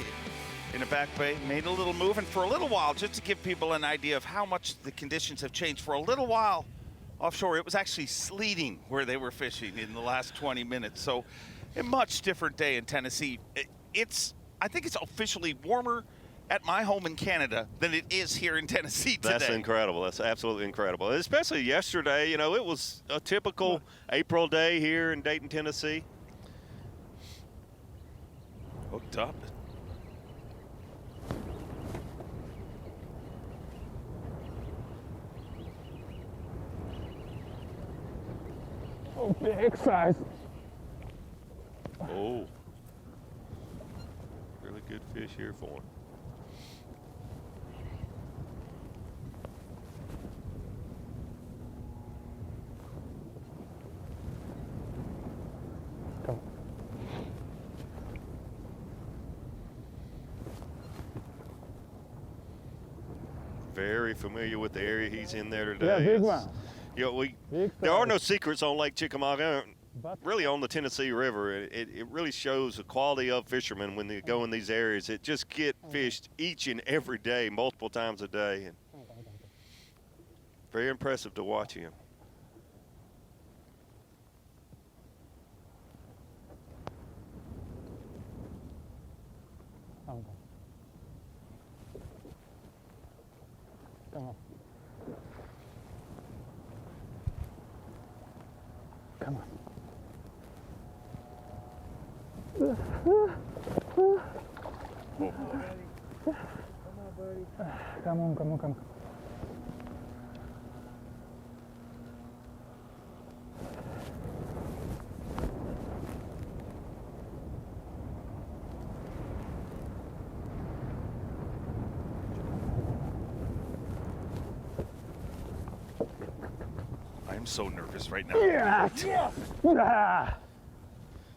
in the back bay, made a little move, and for a little while, just to give people an idea of how much the conditions have changed, for a little while offshore, it was actually sleeting where they were fishing in the last 20 minutes. So a much different day in Tennessee. I think it's officially warmer at my home in Canada than it is here in Tennessee today. That's incredible. That's absolutely incredible. Especially yesterday, you know, it was a typical April day here in Dayton, Tennessee. Hooked up. Oh, big size. Oh. Really good fish here for him. Come. Very familiar with the area he's in there today. Yeah, big one. You know, there are no secrets on Lake Chickamauga, really on the Tennessee River. It really shows the quality of fishermen when they go in these areas. It just get fished each and every day, multiple times a day. And very impressive to watch him. Come on. Come on. Come on, come on, come on. I'm so nervous right now. Yeah. Yeah.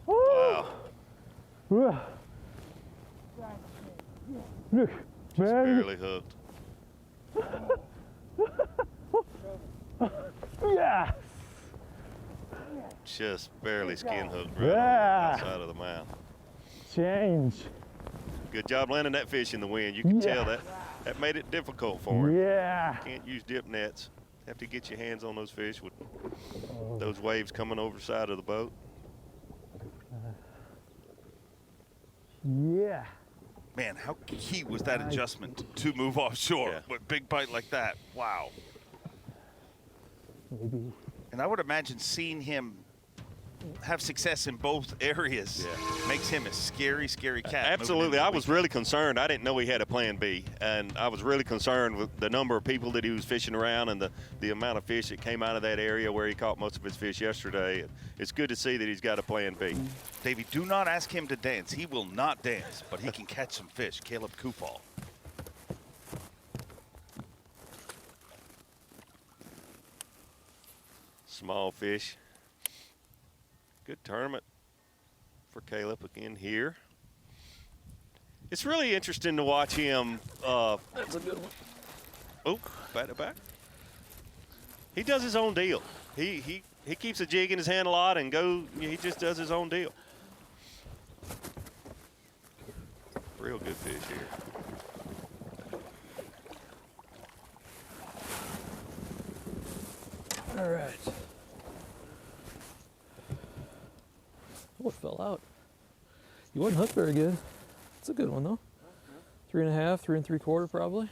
Wow. Look, just barely hooked. Yeah. Just barely skin hooked right on the outside of the mouth. Change. Good job landing that fish in the wind. You can tell that made it difficult for him. Yeah. Can't use dip nets. Have to get your hands on those fish with those waves coming over the side of the boat. Yeah. Man, how key was that adjustment to move offshore with big bite like that? Wow. Maybe. And I would imagine seeing him have success in both areas makes him a scary, scary cat. Absolutely. I was really concerned. I didn't know he had a plan B, and I was really concerned with the number of people that he was fishing around and the amount of fish that came out of that area where he caught most of his fish yesterday. It's good to see that he's got a plan B. Davey, do not ask him to dance. He will not dance, but he can catch some fish. Caleb Kupal. Small fish. Good tournament for Caleb again here. It's really interesting to watch him. That's a good one. Oh, back to back. He does his own deal. He he keeps a jig in his hand a lot and he just does his own deal. Real good fish here. All right. Oh, it fell out. You wasn't hooked very good. It's a good one though. 3.5, 3 3/4 probably.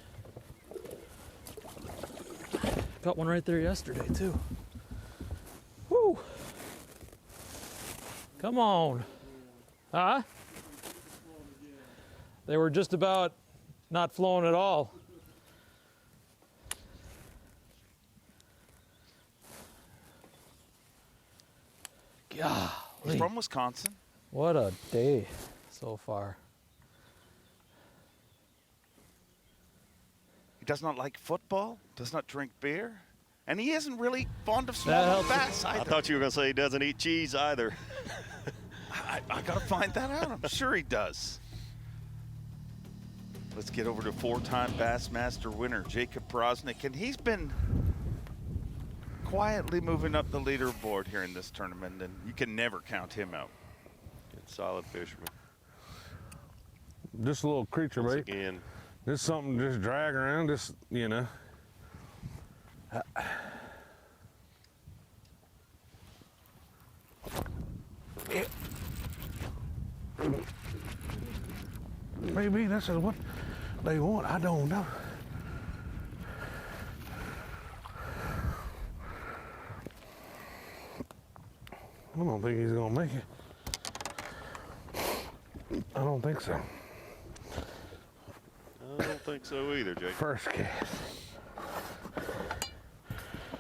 Got one right there yesterday too. Woo! Come on. Huh? They were just about not flowing at all. God. He's from Wisconsin. What a day so far. He does not like football, does not drink beer, and he isn't really fond of small bass either. I thought you were going to say he doesn't eat cheese either. I got to find that out. I'm sure he does. Let's get over to four-time Bassmaster winner, Jacob Powroznik, and he's been quietly moving up the leaderboard here in this tournament, and you can never count him out. Good, solid fisherman. Just a little creature bait. Again. Just something to just drag around, just, you know. Maybe this is what they want. I don't know. I don't think he's gonna make it. I don't think so. I don't think so either, Jake. First cast.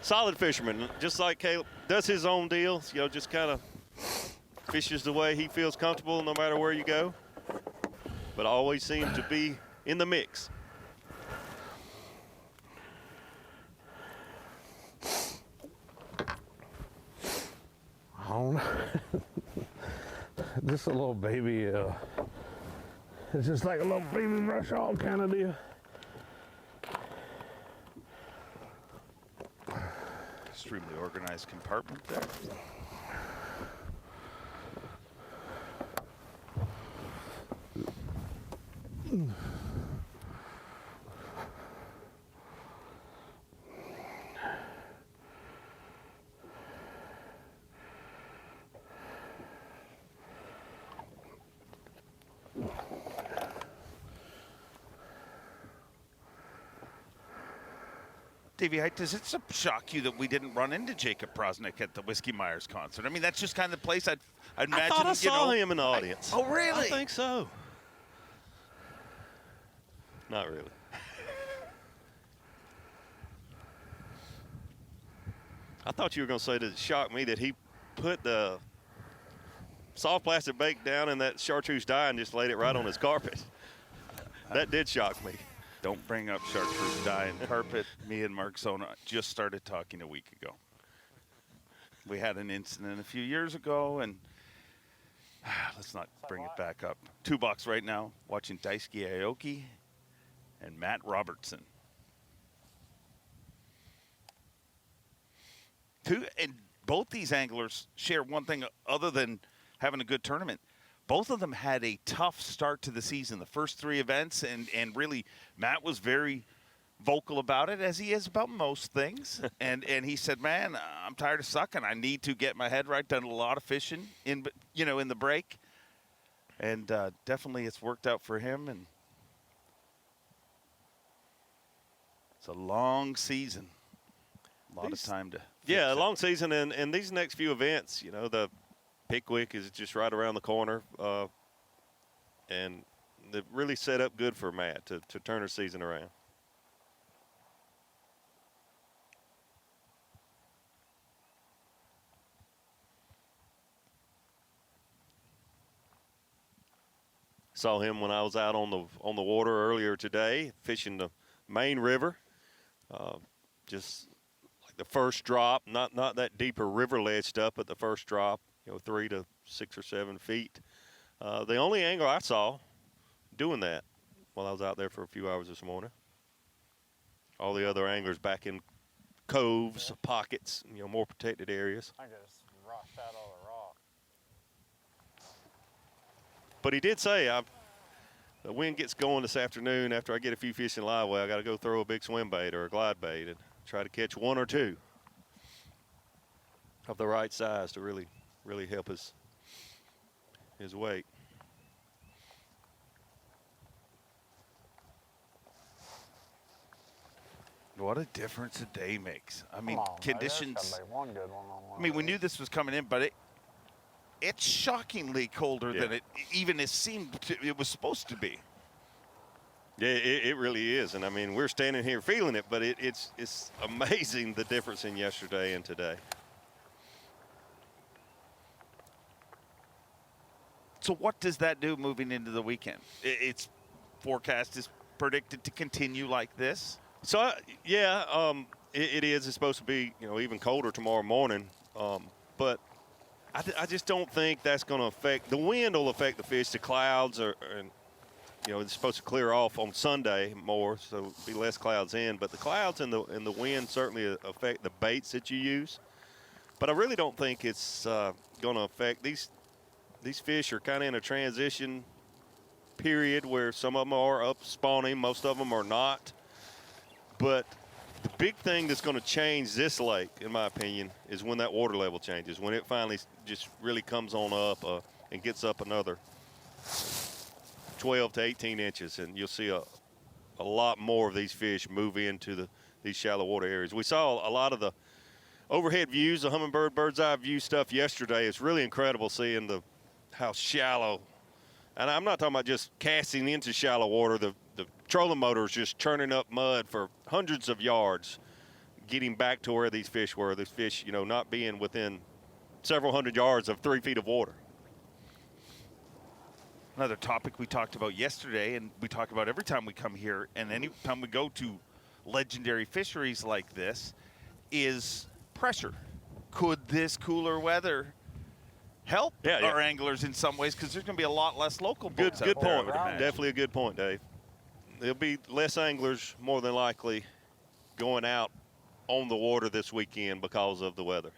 Solid fisherman, just like Caleb, does his own deal. You know, just kind of fishes the way he feels comfortable no matter where you go. But always seems to be in the mix. On. Just a little baby, it's just like a little baby brush hog kind of deal. Extremely organized compartment there. Davey Hite, does it shock you that we didn't run into Jacob Powroznik at the Whiskey Myers concert? I mean, that's just kind of the place I'd imagine. I thought I saw him in the audience. Oh, really? I think so. Not really. I thought you were going to say that it shocked me that he put the soft plastic bait down in that chartreuse dye and just laid it right on his carpet. That did shock me. Don't bring up chartreuse dye and carpet. Me and Mark Zona just started talking a week ago. We had an incident a few years ago, and let's not bring it back up. $2 right now, watching Daisuke Aoki and Matt Robertson. And both these anglers share one thing other than having a good tournament. Both of them had a tough start to the season, the first 3 events, and really Matt was very vocal about it, as he is about most things. and he said, man, I'm tired of sucking. I need to get my head right. Done a lot of fishing in the break. And definitely it's worked out for him. And it's a long season. A lot of time to a long season, and these next few events, you know, the Pickwick is just right around the corner, and they've really set up good for Matt to turn her season around. Saw him when I was out on the water earlier today, fishing the main river. Just like the first drop, not that deeper river ledge stuff, but the first drop. 3 to 6 or 7 feet. The only angler I saw doing that while I was out there for a few hours this morning. All the other anglers back in coves, pockets, more protected areas. I just rushed out of the rock. But he did say, the wind gets going this afternoon after I get a few fish in live well. I got to go throw a big swim bait or a glide bait and try to catch one or two of the right size to really help his weight. What a difference a day makes. I mean, Come on, conditions. there's gotta be one good one on one I mean, of we these. knew this was coming in, but it's shockingly colder than it even it seemed it was supposed to be. Yeah, it really is. And I mean, we're standing here feeling it, but it's amazing the difference in yesterday and today. So what does that do moving into the weekend? Its forecast is predicted to continue like this. So it is. It's supposed to be even colder tomorrow morning, but I just don't think that's going to affect. The wind will affect the fish. The clouds it's supposed to clear off on Sunday more, so it'll be less clouds in. But the clouds and the wind certainly affect the baits that you use. But I really don't think it's going to affect these. These fish are kind of in a transition period where some of them are up spawning, most of them are not. But the big thing that's going to change this lake, in my opinion, is when that water level changes, when it finally just really comes on up and gets up another 12 to 18 inches, and you'll see a lot more of these fish move into these shallow water areas. We saw a lot of the overhead views, the Humminbird bird's eye view stuff yesterday. It's really incredible seeing how shallow, and I'm not talking about just casting into shallow water. The trolling motor is just churning up mud for hundreds of yards, getting back to where these fish were. These fish, not being within several hundred yards of 3 feet of water. Another topic we talked about yesterday, and we talk about every time we come here, and any time we go to legendary fisheries like this, is pressure. Could this cooler weather help our anglers in some ways? Because there's going to be a lot less local boats Good out there, I point. would imagine. Definitely a good point, Dave. There'll be less anglers, more than likely, going out on the water this weekend because of the weather.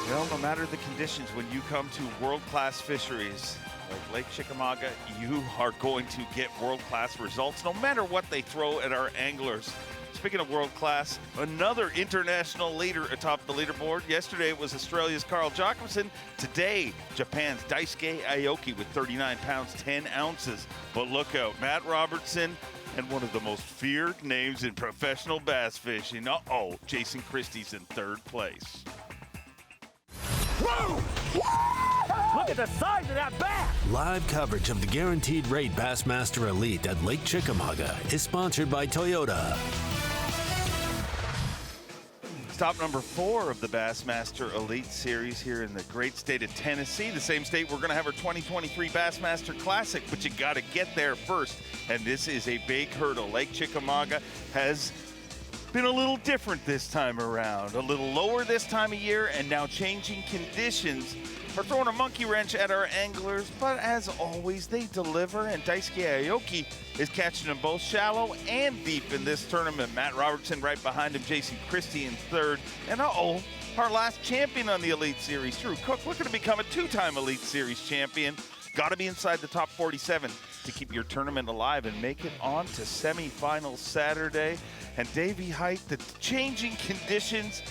Well, no matter the conditions, when you come to world-class fisheries like Lake Chickamauga, you are going to get world-class results, no matter what they throw at our anglers. Speaking of world-class, another international leader atop the leaderboard. Yesterday it was Australia's Carl Jocumsen. Today, Japan's Daisuke Aoki with 39 pounds, 10 ounces. But look out, Matt Robertson and one of the most feared names in professional bass fishing. Jason Christie's in third place. Whoa! Look at the size of that bass! Live coverage of the Guaranteed Rate Bassmaster Elite at Lake Chickamauga is sponsored by Toyota. Stop number 4 of the Bassmaster Elite Series here in the great state of Tennessee, the same state we're going to have our 2023 Bassmaster Classic, but you got to get there first, and this is a big hurdle. Lake Chickamauga has been a little different this time around, a little lower this time of year, and now changing conditions are throwing a monkey wrench at our anglers, but as always, they deliver, and Daisuke Aoki is catching them both shallow and deep in this tournament. Matt Robertson right behind him, Jason Christie in third, and our last champion on the Elite Series, Drew Cook, looking to become a 2-time Elite Series champion. Got to be inside the top 47 to keep your tournament alive and make it on to semifinals Saturday. And Davey Hite, the changing conditions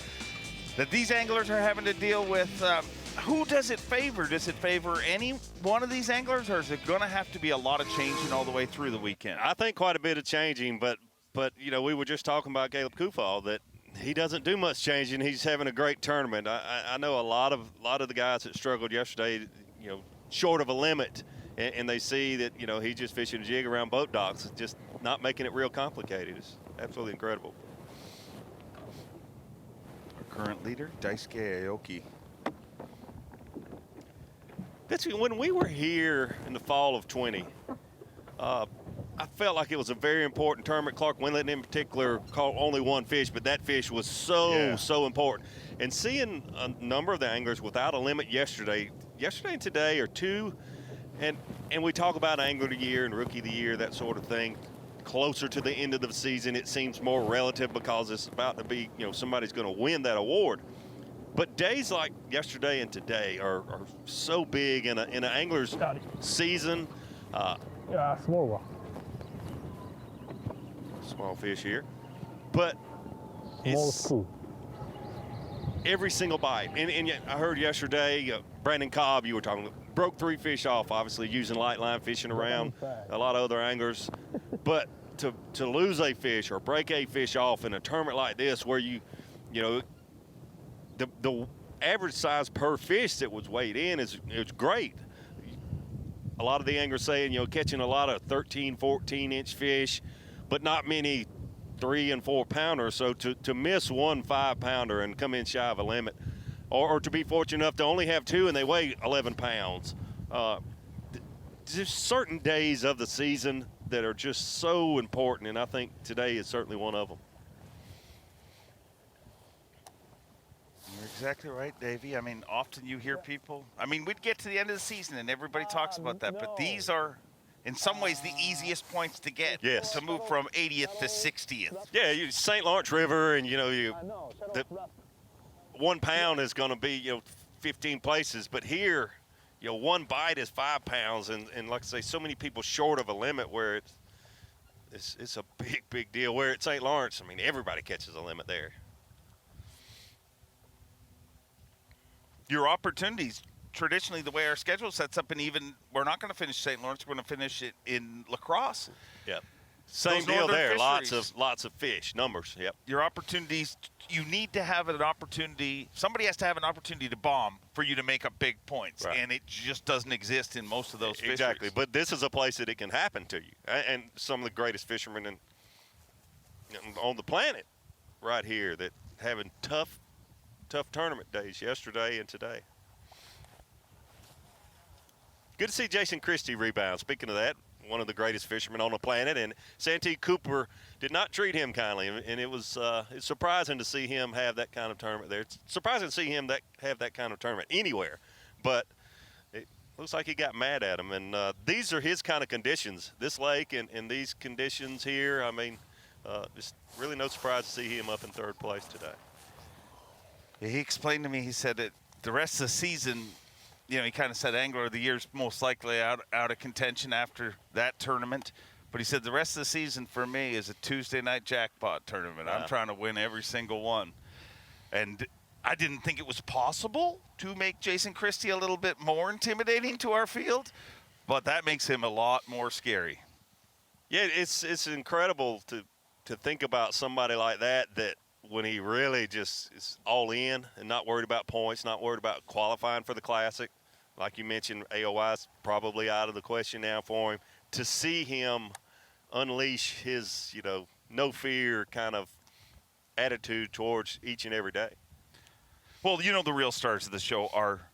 that these anglers are having to deal with, who does it favor? Does it favor any one of these anglers, or is it going to have to be a lot of changing all the way through the weekend? I think quite a bit of changing, but we were just talking about Caleb Kufal, that he doesn't do much changing. He's having a great tournament. I know a lot of the guys that struggled yesterday, short of a limit, and they see that he's just fishing a jig around boat docks, just not making it real complicated. It's absolutely incredible. Our current leader, Daisuke Aoki. When we were here in the fall of 20, I felt like it was a very important tournament. Clark Wendlandt in particular caught only one fish, but that fish was so important. And seeing a number of the anglers without a limit yesterday and today are two And we talk about Angler of the Year and Rookie of the Year, that sort of thing. Closer to the end of the season, it seems more relative because it's about to be, somebody's going to win that award. But days like yesterday and today are so big in an angler's season. Yeah, small one. Small fish here. But Small it's school. every single bite. And I heard yesterday, Brandon Cobb, you were talking, broke 3 fish off, obviously using light line fishing around a lot of other anglers. But to lose a fish or break a fish off in a tournament like this where the average size per fish that was weighed in is great. A lot of the anglers saying, catching a lot of 13, 14-inch fish, but not many 3 and 4 pounders. So to miss 1 5-pounder and come in shy of a limit, or to be fortunate enough to only have 2 and they weigh 11 pounds. There's certain days of the season that are just so important, and I think today is certainly one of them. You're exactly right, Davey. I mean, often you hear people, we'd get to the end of the season and everybody talks about that, but these are, in some ways, the easiest points to get. Yes. To move from 80th to 60th. Yeah, St. Lawrence River, and, the 1 pound is going to be, 15 places, but here, 1 bite is 5 pounds, and like I say, so many people short of a limit where it's a big deal. Where at St. Lawrence, everybody catches a limit there. Your opportunities, traditionally the way our schedule sets up, and even we're not going to finish St. Lawrence, we're going to finish it in La Crosse. Yep. Same deal there. Lots of fish, numbers. Yep. Your opportunities, you need to have an opportunity. Somebody has to have an opportunity to bomb for you to make up big points, right. And it just doesn't exist in most of those fisheries. Exactly. But this is a place that it can happen to you, and some of the greatest fishermen on the planet, right here, that having tough tournament days yesterday and today. Good to see Jason Christie rebound. Speaking of that, one of the greatest fishermen on the planet, and Santee Cooper did not treat him kindly, and it was it's surprising to see him have that kind of tournament there. It's surprising to see him have that kind of tournament anywhere, but it looks like he got mad at him, and these are his kind of conditions. This lake and these conditions here, it's really no surprise to see him up in 3rd place today. He explained to me, he said that the rest of the season, he kind of said Angler of the Year's most likely out of contention after that tournament. But he said the rest of the season for me is a Tuesday night jackpot tournament. Wow. I'm trying to win every single one. And I didn't think it was possible to make Jason Christie a little bit more intimidating to our field, but that makes him a lot more scary. Yeah, it's incredible to think about somebody like that when he really just is all in and not worried about points, not worried about qualifying for the Classic. Like you mentioned, AOY's probably out of the question now for him. To see him unleash his, no fear kind of attitude towards each and every day. Well, the real stars of the show are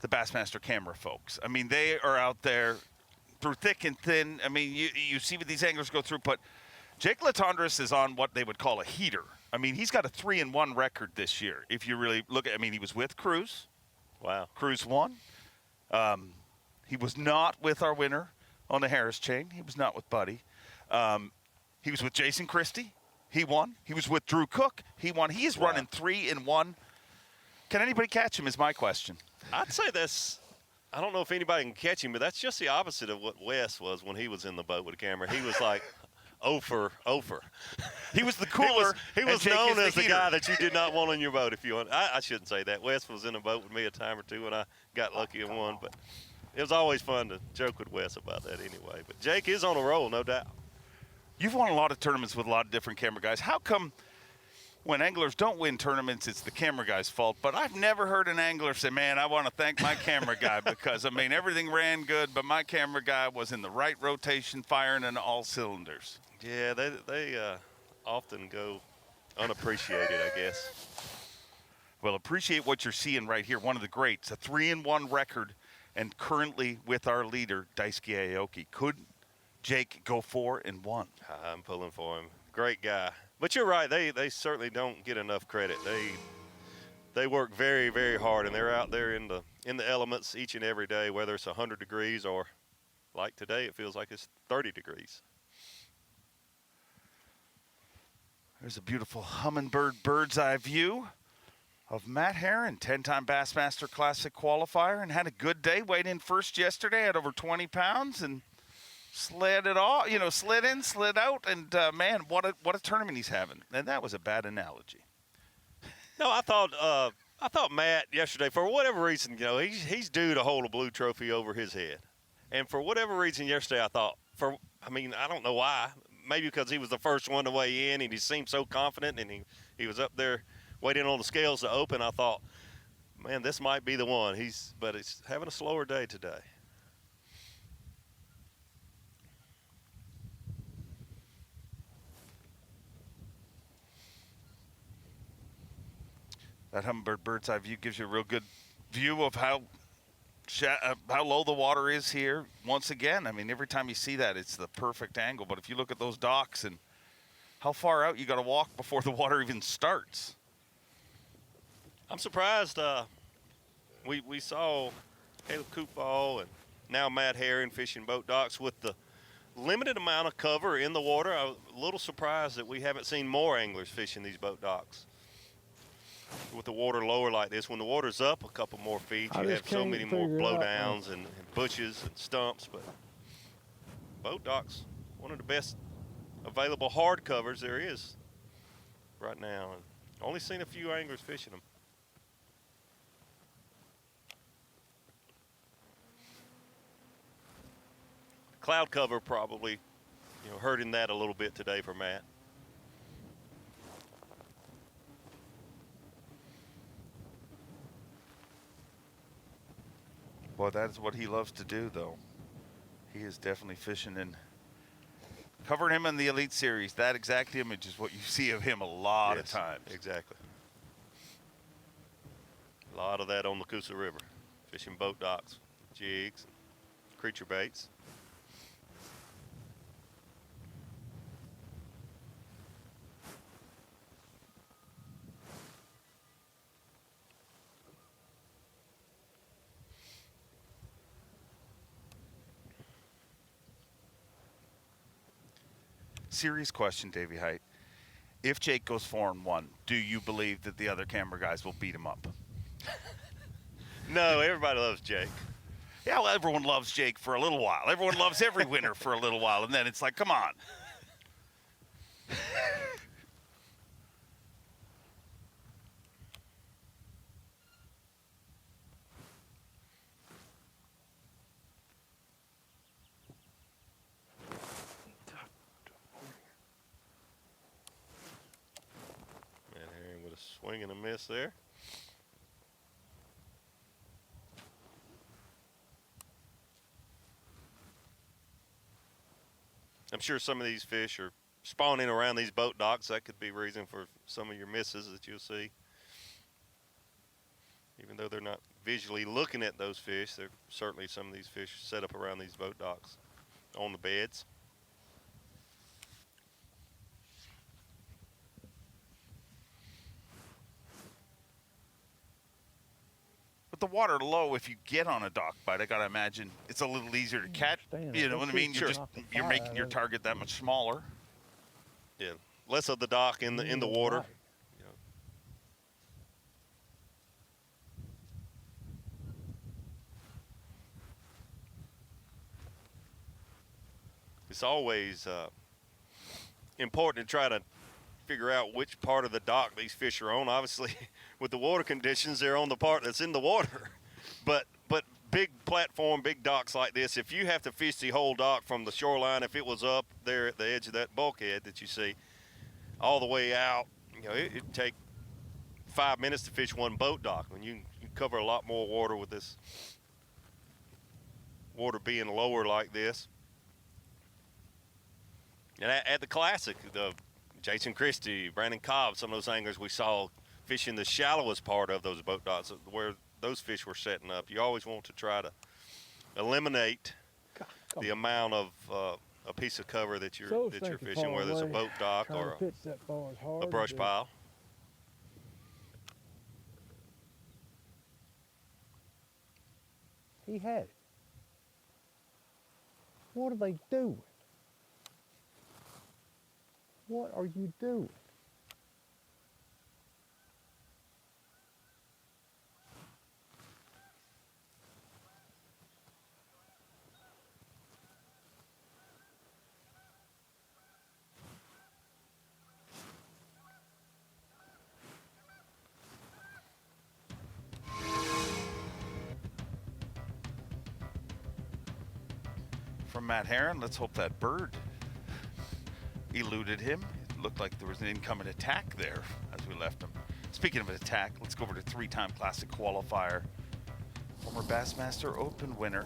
the Bassmaster camera folks. They are out there through thick and thin. You see what these anglers go through, but Jake Latondras is on what they would call a heater. He's got a 3-1 record this year. If you really look at, he was with Cruz. Wow. Cruz won. He was not with our winner on the Harris chain. He was not with Buddy. He was with Jason Christie. He won. He was with Drew Cook. He won. He is running 3-1. Can anybody catch him is my question. I'd say I don't know if anybody can catch him, but that's just the opposite of what Wes was when he was in the boat with a camera. He was like, Ofer. He was the cooler. He was known as the guy that you did not want on your boat if you want. I shouldn't say that. Wes was in a boat with me a time or two, and I got lucky and won. But it was always fun to joke with Wes about that anyway. But Jake is on a roll, no doubt. You've won a lot of tournaments with a lot of different camera guys. How come when anglers don't win tournaments, it's the camera guy's fault? But I've never heard an angler say, man, I want to thank my camera guy because, everything ran good, but my camera guy was in the right rotation, firing on all cylinders. Yeah, they often go unappreciated, I guess. Well, appreciate what you're seeing right here. One of the greats, a 3-1 record, and currently with our leader, Daisuke Aoki. Could Jake go 4-1? I'm pulling for him. Great guy. But you're right. They certainly don't get enough credit. They work very, very hard, and they're out there in the elements each and every day, whether it's 100 degrees or like today, it feels like it's 30 degrees. There's a beautiful hummingbird bird's eye view of Matt Herron, 10-time Bassmaster Classic qualifier, and had a good day. Weighed in first yesterday at over 20 pounds and slid it all, slid in, slid out, and man, what a tournament he's having. And that was a bad analogy. No, I thought Matt yesterday, for whatever reason, he's due to hold a blue trophy over his head. And for whatever reason yesterday, I thought, I don't know why. Maybe because he was the first one to weigh in and he seemed so confident and he was up there waiting on the scales to open. I thought, man, this might be the one. But he's having a slower day today. That hummingbird bird's eye view gives you a real good view of how low the water is here. Once again, I mean, every time you see that, it's the perfect angle. But if you look at those docks and how far out you got to walk before the water even starts. I'm surprised. We saw Caleb Koopball and now Matt Herron fishing boat docks with the limited amount of cover in the water. I was a little surprised that we haven't seen more anglers fishing these boat docks. With the water lower like this, when the water's up a couple more feet, you have so many more blowdowns and bushes and stumps. But boat docks, one of the best available hard covers there is right now. And only seen a few anglers fishing them. Cloud cover probably, hurting that a little bit today for Matt. Well, that's what he loves to do, though. He is definitely fishing and covering him in the Elite Series. That exact image is what you see of him a lot of times. Exactly. A lot of that on the Coosa River, fishing boat docks, jigs, creature baits. Serious question, Davey Hite. If Jake goes 4-1, do you believe that the other camera guys will beat him up? No, everybody loves Jake. Yeah, well, everyone loves Jake for a little while. Everyone loves every winner for a little while, and then it's like, come on. Swing and a miss there. I'm sure some of these fish are spawning around these boat docks. That could be reason for some of your misses that you'll see. Even though they're not visually looking at those fish, there's certainly some of these fish set up around these boat docks on the beds. But the water low, if you get on a dock bite, I gotta imagine it's a little easier to catch. You know what I mean? You're making your target that much smaller. Yeah, less of the dock in the water. It's always important to try to figure out which part of the dock these fish are on. Obviously, with the water conditions, they're on the part that's in the water. But big platform, big docks like this, if you have to fish the whole dock from the shoreline, if it was up there at the edge of that bulkhead that you see, all the way out, it'd take 5 minutes to fish one boat dock. When you cover a lot more water with this water being lower like this. And at the Classic, Jason Christie, Brandon Cobb, some of those anglers we saw fishing the shallowest part of those boat docks where those fish were setting up. You always want to try to eliminate the amount of a piece of cover that you're fishing, whether it's a boat dock or a brush pile. He had it. What are they doing? What are you doing? From Matt Herron, let's hope that bird eluded him. It looked like there was an incoming attack there as we left him. Speaking of an attack, let's go over to three-time Classic qualifier, former Bassmaster Open winner.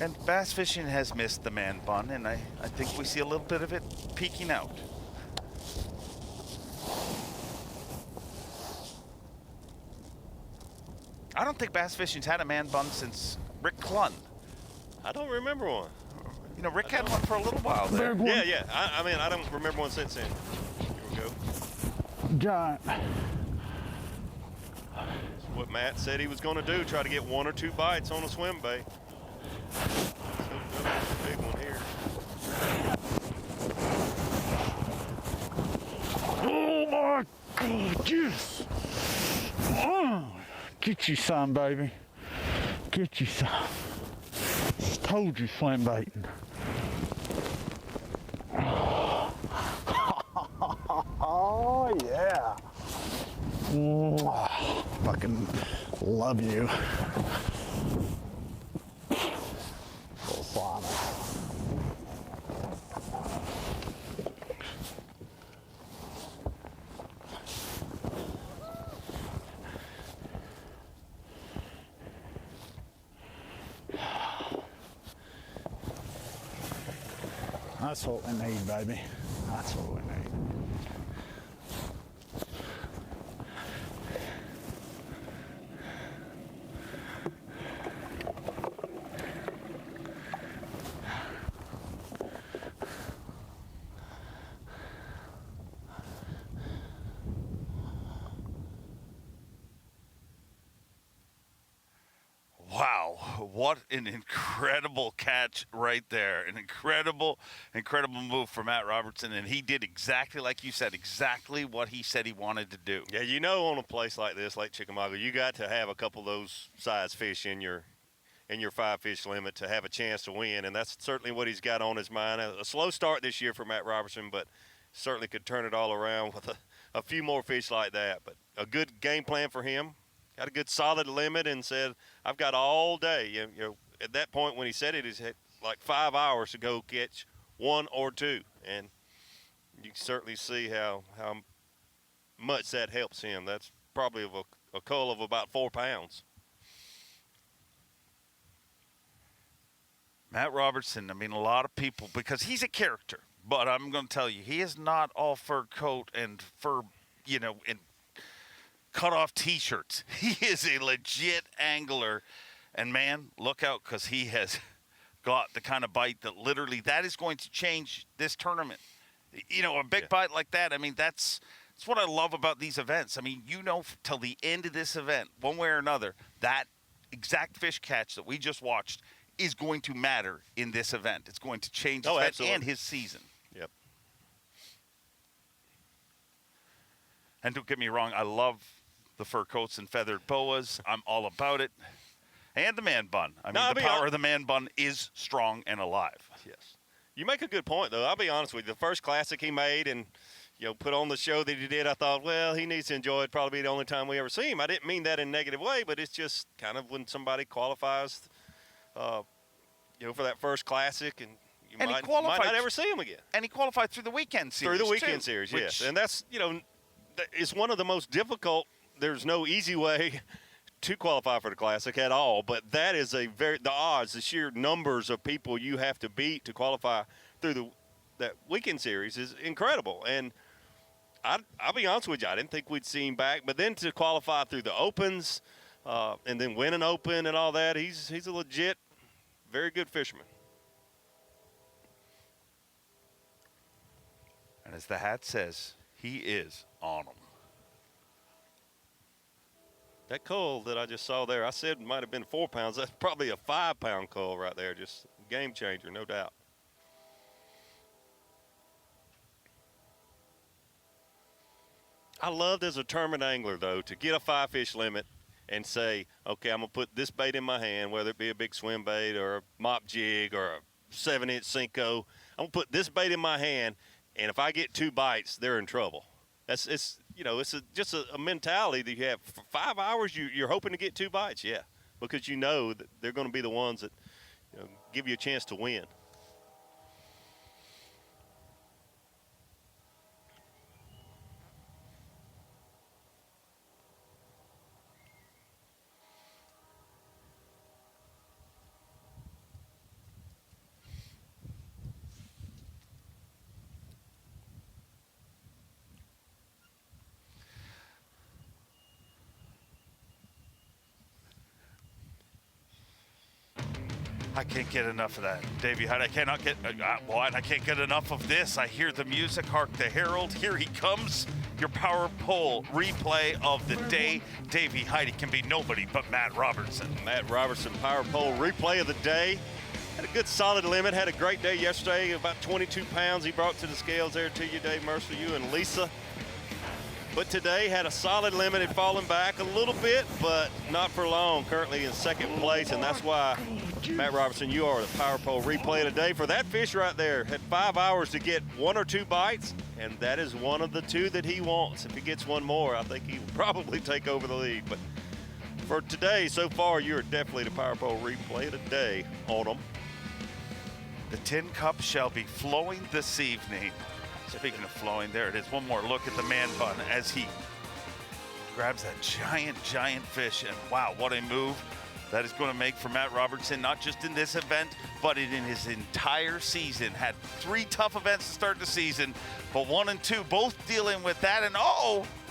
And bass fishing has missed the man bun, and I think we see a little bit of it peeking out. I don't think bass fishing's had a man bun since Rick Clunn. I don't remember one. You know, Rick had one for a little while there. Yeah. I mean, I don't remember one since then. Here we go. Giant. That's what Matt said he was going to do, try to get 1 or 2 bites on a swim bait. Big one here. Oh my God, yes. Oh, get you some, baby. Get you some. Told you swim baiting. Oh yeah. Fucking love you. Little slimy. That's what we need, baby. That's what we need. Wow, what an incredible catch right there. An incredible move from Matt Robertson, and he did exactly like you said, exactly what he said he wanted to do. Yeah, you know, on a place like this, Lake Chickamauga, you got to have a couple of those size fish in your 5-fish limit to have a chance to win, and that's certainly what he's got on his mind. A slow start this year for Matt Robertson, but certainly could turn it all around with a few more fish like that. But a good game plan for him. Got a good solid limit and said, I've got all day. You know, at that point when he said it, he's had like 5 hours to go catch 1 or 2. And you can certainly see how much that helps him. That's probably of a cull of about 4 pounds. Matt Robertson, I mean, a lot of people, because he's a character, but I'm going to tell you, he is not all fur coat and fur, you know, and cut off t-shirts. He is a legit angler, and man, look out, because he has got the kind of bite that literally that is going to change this tournament. You know, a big bite like that, I mean, that's what I love about these events. I mean, you know, till the end of this event, one way or another, that exact fish catch that we just watched is going to matter in this event. It's going to change his event and his season. Yep. And don't get me wrong, I love the fur coats and feathered boas. I'm all about it. And the man bun. I mean, the power of the man bun is strong and alive. Yes. You make a good point, though. I'll be honest with you. The first classic he made and, you know, put on the show that he did, I thought, well, he needs to enjoy it. Probably the only time we ever see him. I didn't mean that in a negative way, but it's just kind of when somebody qualifies, you know, for that first classic, and you might not ever see him again. And he qualified through the weekend series, Through the weekend series, yes. And that's, you know, it's one of the most difficult. There's no easy way to qualify for the Classic at all, but that is the odds, the sheer numbers of people you have to beat to qualify through that weekend series is incredible. And I'll be honest with you, I didn't think we'd see him back, but then to qualify through the Opens and then win an Open and all that, he's a legit, very good fisherman. And as the hat says, he is on them. That cull that I just saw there, I said might have been 4 pounds. That's probably a 5-pound cull right there. Just game changer, no doubt. I loved as a tournament angler, though, to get a 5-fish limit and say, okay, I'm going to put this bait in my hand, whether it be a big swim bait or a mop jig or a 7-inch Cinco. I'm going to put this bait in my hand, and if I get 2 bites, they're in trouble. It's just a mentality that you have. For 5 hours, you're hoping to get 2 bites, yeah, because you know that they're going to be the ones that give you a chance to win. I can't get enough of that. Davey Hite, I cannot get, I can't get enough of this. I hear the music, hark the herald, here he comes. Your power pole replay of the day. Davey Hite can be nobody but Matt Robertson. Matt Robertson, power pole replay of the day. Had a good solid limit, had a great day yesterday, about 22 pounds he brought to the scales there to you, Dave Mercer, you and Lisa. But today had a solid limit, had fallen back a little bit, but not for long. Currently in second place, and that's why, Matt Robertson, you are the power pole replay of the day. For that fish right there, had 5 hours to get 1 or 2 bites, and that is one of the 2 that he wants. If he gets 1 more, I think he will probably take over the lead. But for today, so far, you're definitely the power pole replay of the day on them. The tin cup shall be flowing this evening. Speaking of flowing, there it is. One more look at the man bun as he grabs that giant fish. And wow, what a move that is going to make for Matt Robertson, not just in this event, but in his entire season. Had 3 tough events to start the season, but 1 and 2 both dealing with that. And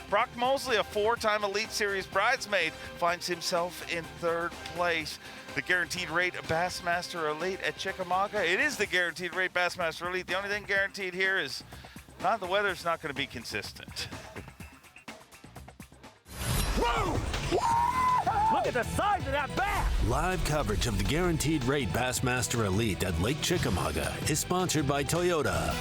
Brock Mosley, a 4-time Elite Series bridesmaid, finds himself in 3rd place. The Guaranteed Rate Bassmaster Elite at Chickamauga. It is the Guaranteed Rate Bassmaster Elite. The only thing guaranteed here is the weather's not going to be consistent. Whoa! Look at the size of that bass! Live coverage of the Guaranteed Rate Bassmaster Elite at Lake Chickamauga is sponsored by Toyota.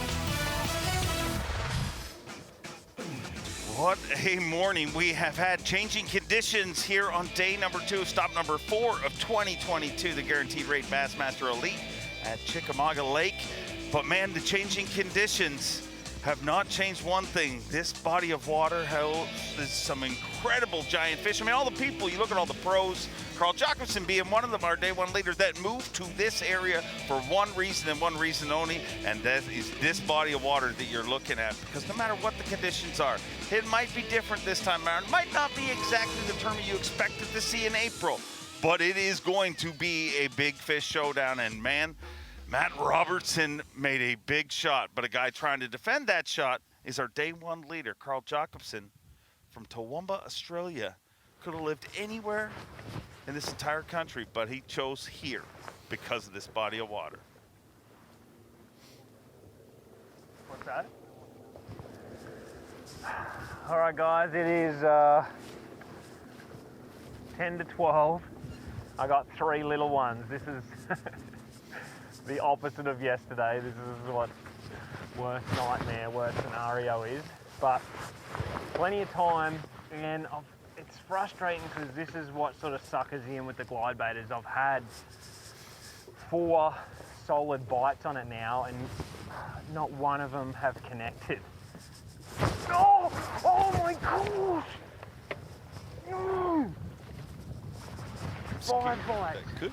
What a morning we have had. Changing conditions here on day number 2, stop number 4 of 2022, the Guaranteed Rate Bassmaster Elite at Chickamauga Lake. But man, the changing conditions have not changed one thing. This body of water holds some incredible giant fish. I mean, all the people, you look at all the pros, Carl Jocumsen being one of them, our day 1 leaders that moved to this area for one reason and one reason only, and that is this body of water that you're looking at. Because no matter what the conditions are, it might be different this time around. It might not be exactly the tournament you expected to see in April, but it is going to be a big fish showdown. And man, Matt Robertson made a big shot, but a guy trying to defend that shot is our day 1 leader, Carl Jocumsen from Toowoomba, Australia. Could have lived anywhere in this entire country, but he chose here because of this body of water. What's that? All right, guys, it is 10 to 12. I got 3 little ones. This is the opposite of yesterday. This is what worst nightmare, worst scenario is. But plenty of time, and it's frustrating because this is what sort of suckers in with the glide baiters. I've had 4 solid bites on it now, and not one of them have connected. Oh my gosh! 5 bites.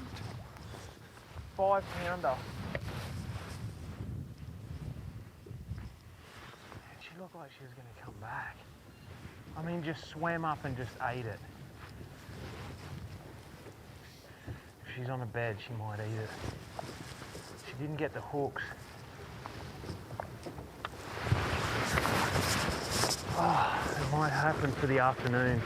5-pounder. She looked like she was going to come back. I mean, just swam up and just ate it. If she's on a bed, she might eat it. She didn't get the hooks. Oh, it might happen for the afternoon.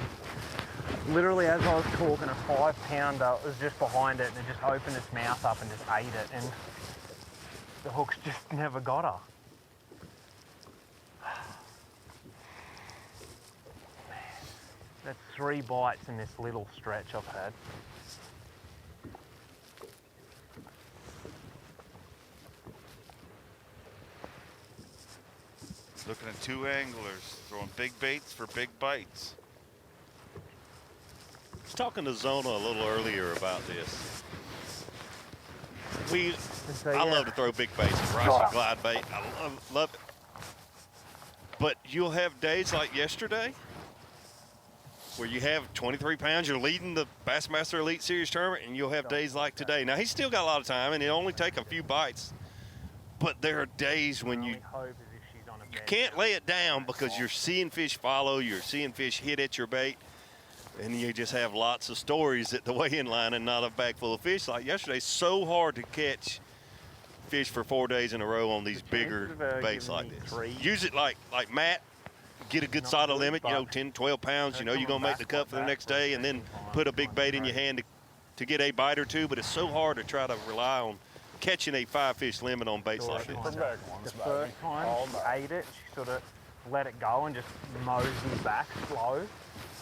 Literally, as I was talking, a 5-pounder was just behind it, and it just opened its mouth up and just ate it, and the hooks just never got her. Man, That's 3 bites in this little stretch I've had. Looking at 2 anglers throwing big baits for big bites. I was talking to Zona a little earlier about this. I love to throw big baits, rise and glide bait. I love it. But you'll have days like yesterday where you have 23 pounds, you're leading the Bassmaster Elite Series tournament, and you'll have days like today. Now, he's still got a lot of time, and it'll only take a few bites. But there are days when you can't lay it down because you're seeing fish follow, you're seeing fish hit at your bait, and you just have lots of stories at the weigh-in line and not a bag full of fish. Like yesterday, so hard to catch fish for 4 days in a row on these bigger baits like this. Use it like Matt, get a good solid limit, 10, 12 pounds, you're going to make the cut for the next day, and then put a big bait in your hand to get a bite or two, but it's so hard to try to rely on catching a 5-fish limit on baits like this. The first time she ate it, she sort of let it go and just moseyed back slow.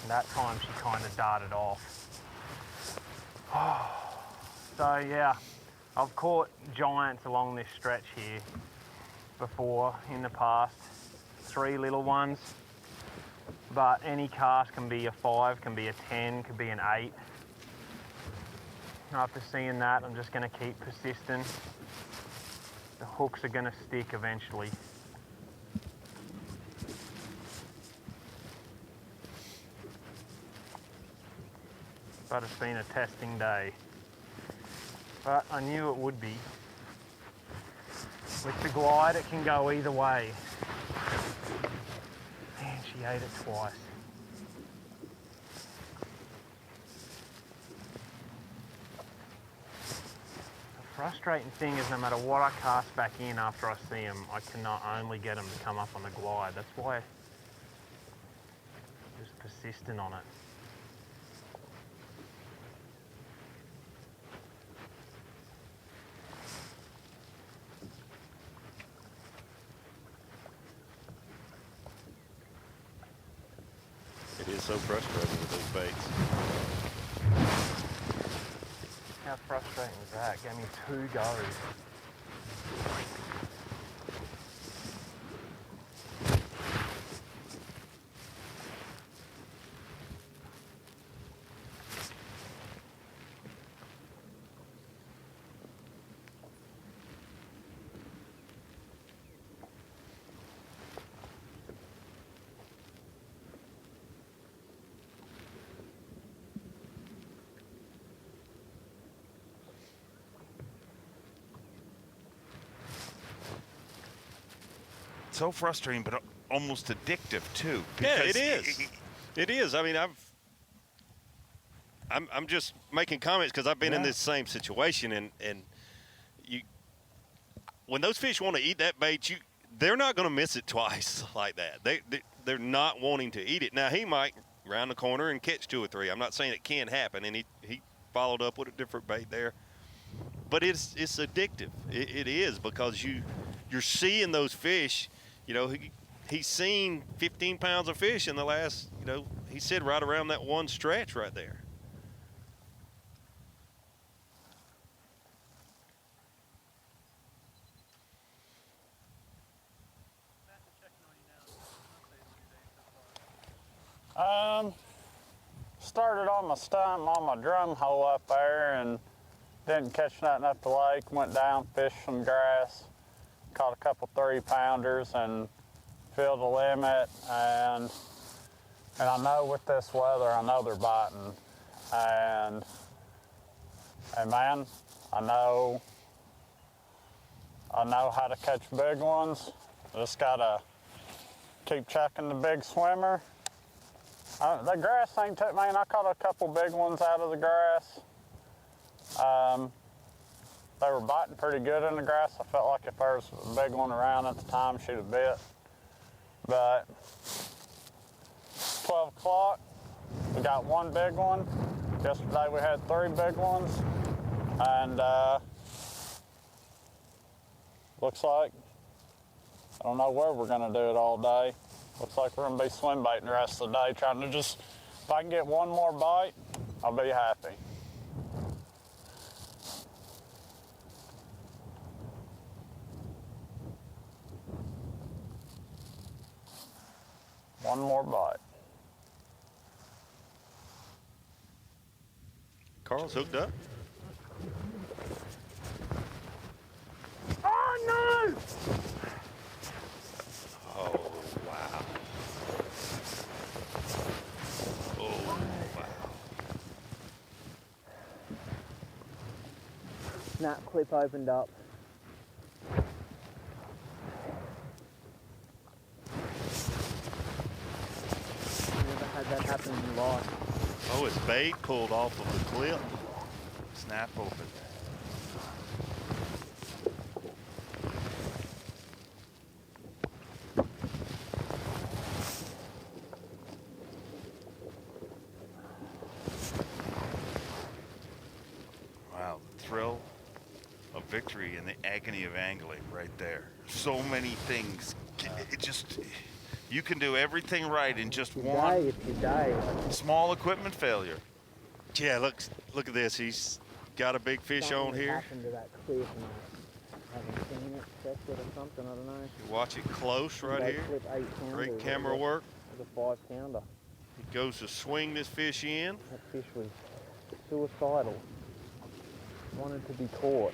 And that time she kind of darted off. So yeah, I've caught giants along this stretch here before in the past. 3 little ones. But any cast can be a 5, can be a 10, could be an 8. After seeing that, I'm just going to keep persisting. The hooks are going to stick eventually. But it's been a testing day. But I knew it would be. With the glide, it can go either way. Man, she ate it twice. Frustrating thing is no matter what I cast back in after I see them, I cannot only get them to come up on the glide. That's why I'm just persistent on it. It is so frustrating with those baits. How frustrating was that? Gave me 2 goes. So frustrating, but almost addictive too. Yeah, it is. It is. I mean, I'm just making comments because I've been in this same situation, and you, when those fish want to eat that bait, they're not going to miss it twice like that. They're not wanting to eat it. Now he might round the corner and catch 2 or 3. I'm not saying it can't happen, and he followed up with a different bait there, but it's addictive. It is, because you're seeing those fish. He's seen 15 pounds of fish in the last, he said right around that one stretch right there. Started on my stump on my drum hole up there and didn't catch nothing up the lake. Went down, fished some grass. Caught a couple 30-pounders and filled the limit, and I know with this weather, I know they're biting, and man, I know how to catch big ones. Just gotta keep checking the big swimmer. The grass ain't took, man. I caught a couple big ones out of the grass. They were biting pretty good in the grass. I felt like if there was a big one around at the time, she'd have bit. But 12 o'clock, we got 1 big one. Yesterday we had 3 big ones. And looks like, I don't know where we're gonna do it all day. Looks like we're gonna be swim baiting the rest of the day, trying to just If I can get one more bite, I'll be happy. One more bite. Carl's hooked up. Oh no! Oh, wow. Oh, wow. Snap clip opened up. Never had that happen in life. Oh, his bait pulled off of the clip. Snap open. Wow, the thrill of victory and the agony of angling right there. So many things. It just, you can do everything right in just one small equipment failure. Yeah, look at this. He's got a big fish on here. Happened to that cliff and I haven't seen it, checked it or something, I don't know. You watch it close right They here. clip 8 pounders. Great camera work. It was a 5-pounder. He goes to swing this fish in. That fish was suicidal. Wanted to be caught.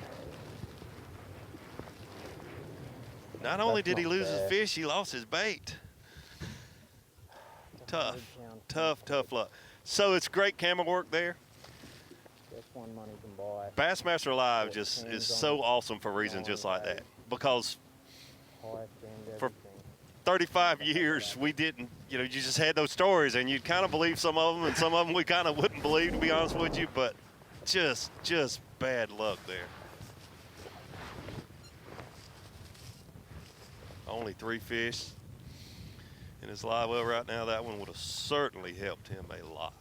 Not only did he not lose his fair. fish, he lost his bait. Tough luck. So it's great camera work there. That's one money can buy. Bassmaster Live just is so awesome for reasons just like that. Because for 35 years, we didn't, you just had those stories and you'd kind of believe some of them and some of them we kind of wouldn't believe, to be honest with you, but just bad luck there. Only 3 fish in his live well right now. That one would have certainly helped him a lot.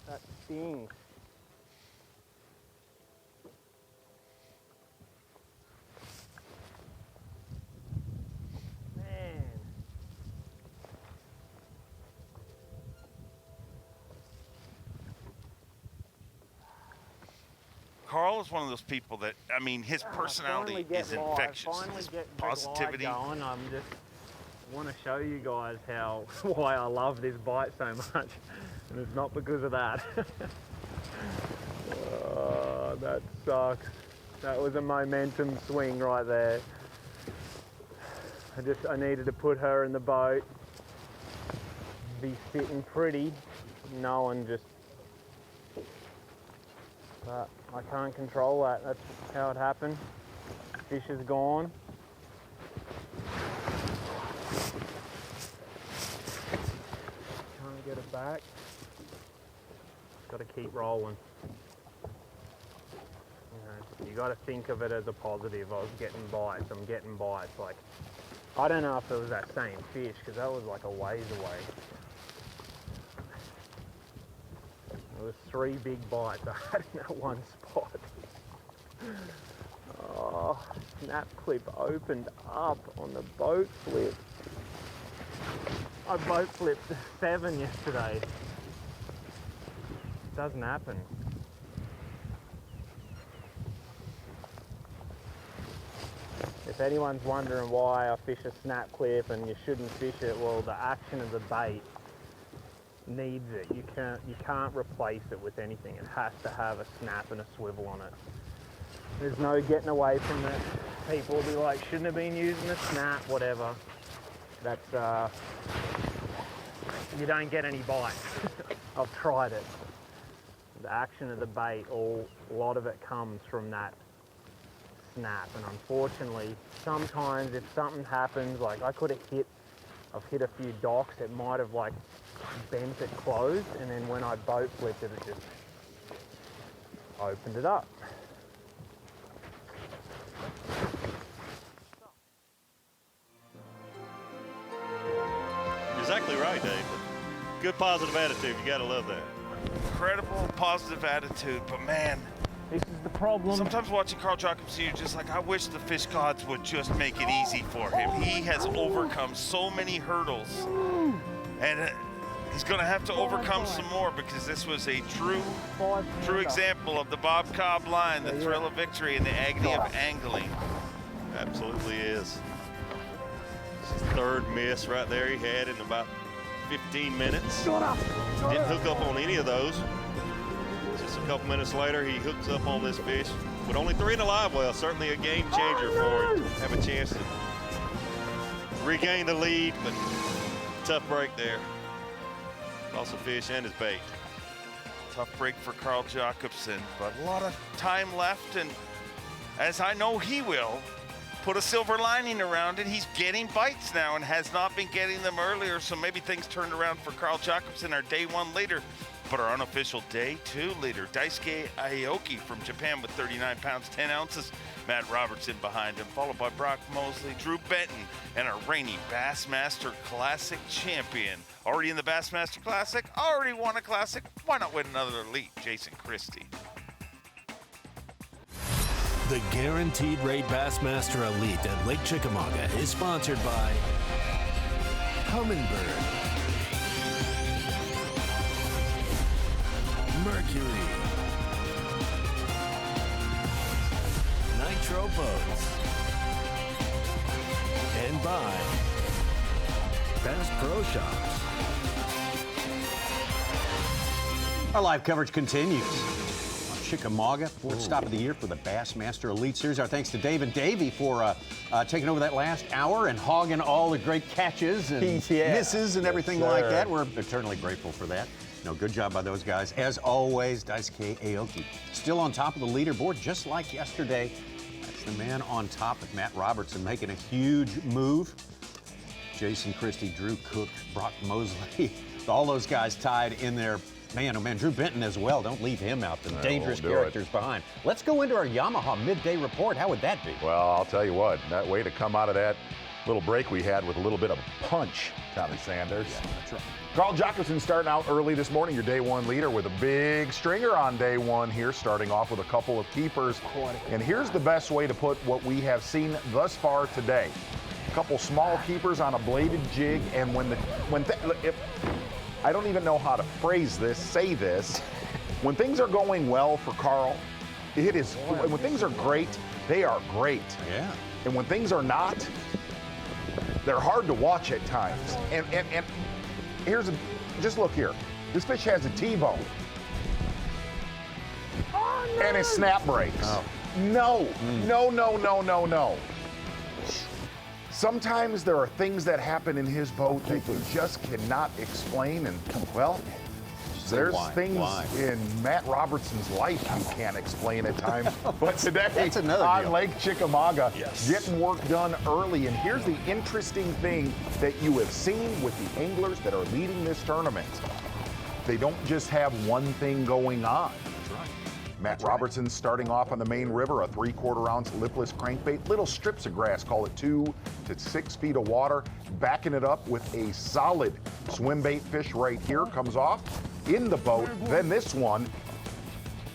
That stings. Man. Carl is one of those people that, I mean, his personality is infectious. His positivity. Going. I'm just want to show you guys why I love this bite so much, and it's not because of that. Oh, that sucks. That was a momentum swing right there. I needed to put her in the boat, be sitting pretty, knowing just. But I can't control that. That's how it happened. Fish is gone. Can't get it back. Got to keep rolling. You got to think of it as a positive. I was getting bites. I'm getting bites. Like, I don't know if it was that same fish because that was like a ways away. There was 3 big bites I had in that one spot. Oh, snap clip opened up on the boat flip. I boat flipped 7 yesterday. Doesn't happen. If anyone's wondering why I fish a snap clip and you shouldn't fish it, well, the action of the bait needs it. You can't replace it with anything. It has to have a snap and a swivel on it. There's no getting away from it. People will be like, shouldn't have been using a snap, whatever. That's you don't get any bites. I've tried it. The action of the bait, a lot of it comes from that snap, and unfortunately, sometimes if something happens, like I've hit a few docks, it might have like bent it closed, and then when I boat flipped it, it just opened it up. You're exactly right, Dave. Good positive attitude. You got to love that. Incredible positive attitude, but man, this is the problem. Sometimes watching Carl Jocumsen, you're just like, I wish the fish gods would just make it easy for him. He has overcome so many hurdles, and he's going to have to overcome some more because this was a true example of the Bob Cobb line, the thrill of victory and the agony of angling. Absolutely is. It's his third miss right there he had in about 15 minutes. Didn't hook up on any of those. Just a couple minutes later, he hooks up on this fish with only 3 in the live well. Certainly a game changer for him. Have a chance to regain the lead, but tough break there. Lost the fish and his bait. Tough break for Carl Jocumsen, but a lot of time left, and as I know he will, put a silver lining around it. He's getting bites now and has not been getting them earlier, so maybe things turned around for Carl Jocumsen, our day 1 leader. But our unofficial day 2 leader, Daisuke Aoki from Japan with 39 pounds, 10 ounces. Matt Robertson behind him, followed by Brock Mosley, Drew Benton, and our reigning Bassmaster Classic champion. Already in the Bassmaster Classic, already won a Classic. Why not win another elite? Jason Christie. The Guaranteed Rate Bassmaster Elite at Lake Chickamauga is sponsored by Humminbird, Mercury, Nitro Boats, and by Bass Pro Shops. Our live coverage continues. Chickamauga, 4th stop of the year for the Bassmaster Elite Series. Our thanks to Dave and Davey for taking over that last hour and hogging all the great catches and misses and everything like that. We're eternally grateful for that. Good job by those guys. As always, Daisuke Aoki still on top of the leaderboard, just like yesterday. That's the man on top with Matt Robertson making a huge move. Jason Christie, Drew Cook, Brock Mosley, all those guys tied in there. Man, oh man, Drew Benton as well. Don't leave him out. The dangerous characters behind. Let's go into our Yamaha midday report. How would that be? Well, I'll tell you what, that way to come out of that little break we had with a little bit of punch, Tommy Sanders. Yeah, that's right. Carl Jocumsen starting out early this morning, your day 1 leader with a big stringer on day 1 here, starting off with a couple of keepers. And here's the best way to put what we have seen thus far today. A couple small keepers on a bladed jig, and I don't even know how to say this. When things are going well for Carl, when things are great, they are great. Yeah. And when things are not, they're hard to watch at times. And just look here. This fish has a T-bone. Oh, no. And his snap breaks. Oh. No. Sometimes there are things that happen in his boat that you just cannot explain, and well, there's things in Matt Robertson's life you can't explain at times. But today on Lake Chickamauga, getting work done early. And here's the interesting thing that you have seen with the anglers that are leading this tournament. They don't just have one thing going on. Matt Robertson starting off on the main river, a 3/4 ounce lipless crankbait, little strips of grass, call it 2 to 6 feet of water, backing it up with a solid swim bait fish right here, comes off in the boat. Then this one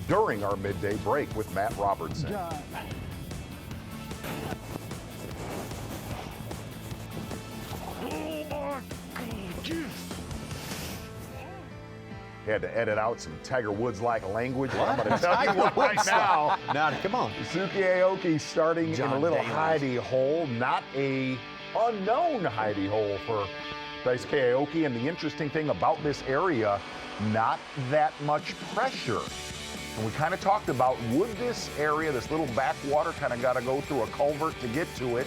during our midday break with Matt Robertson. Had to edit out some Tiger Woods-like language. I'm going to tell you what right now. Come on. Daisuke Aoki starting in a little hidey hole, not a unknown hidey hole for Daisuke Aoki. And the interesting thing about this area, not that much pressure. And we kind of talked about, would this area, this little backwater, kind of got to go through a culvert to get to it?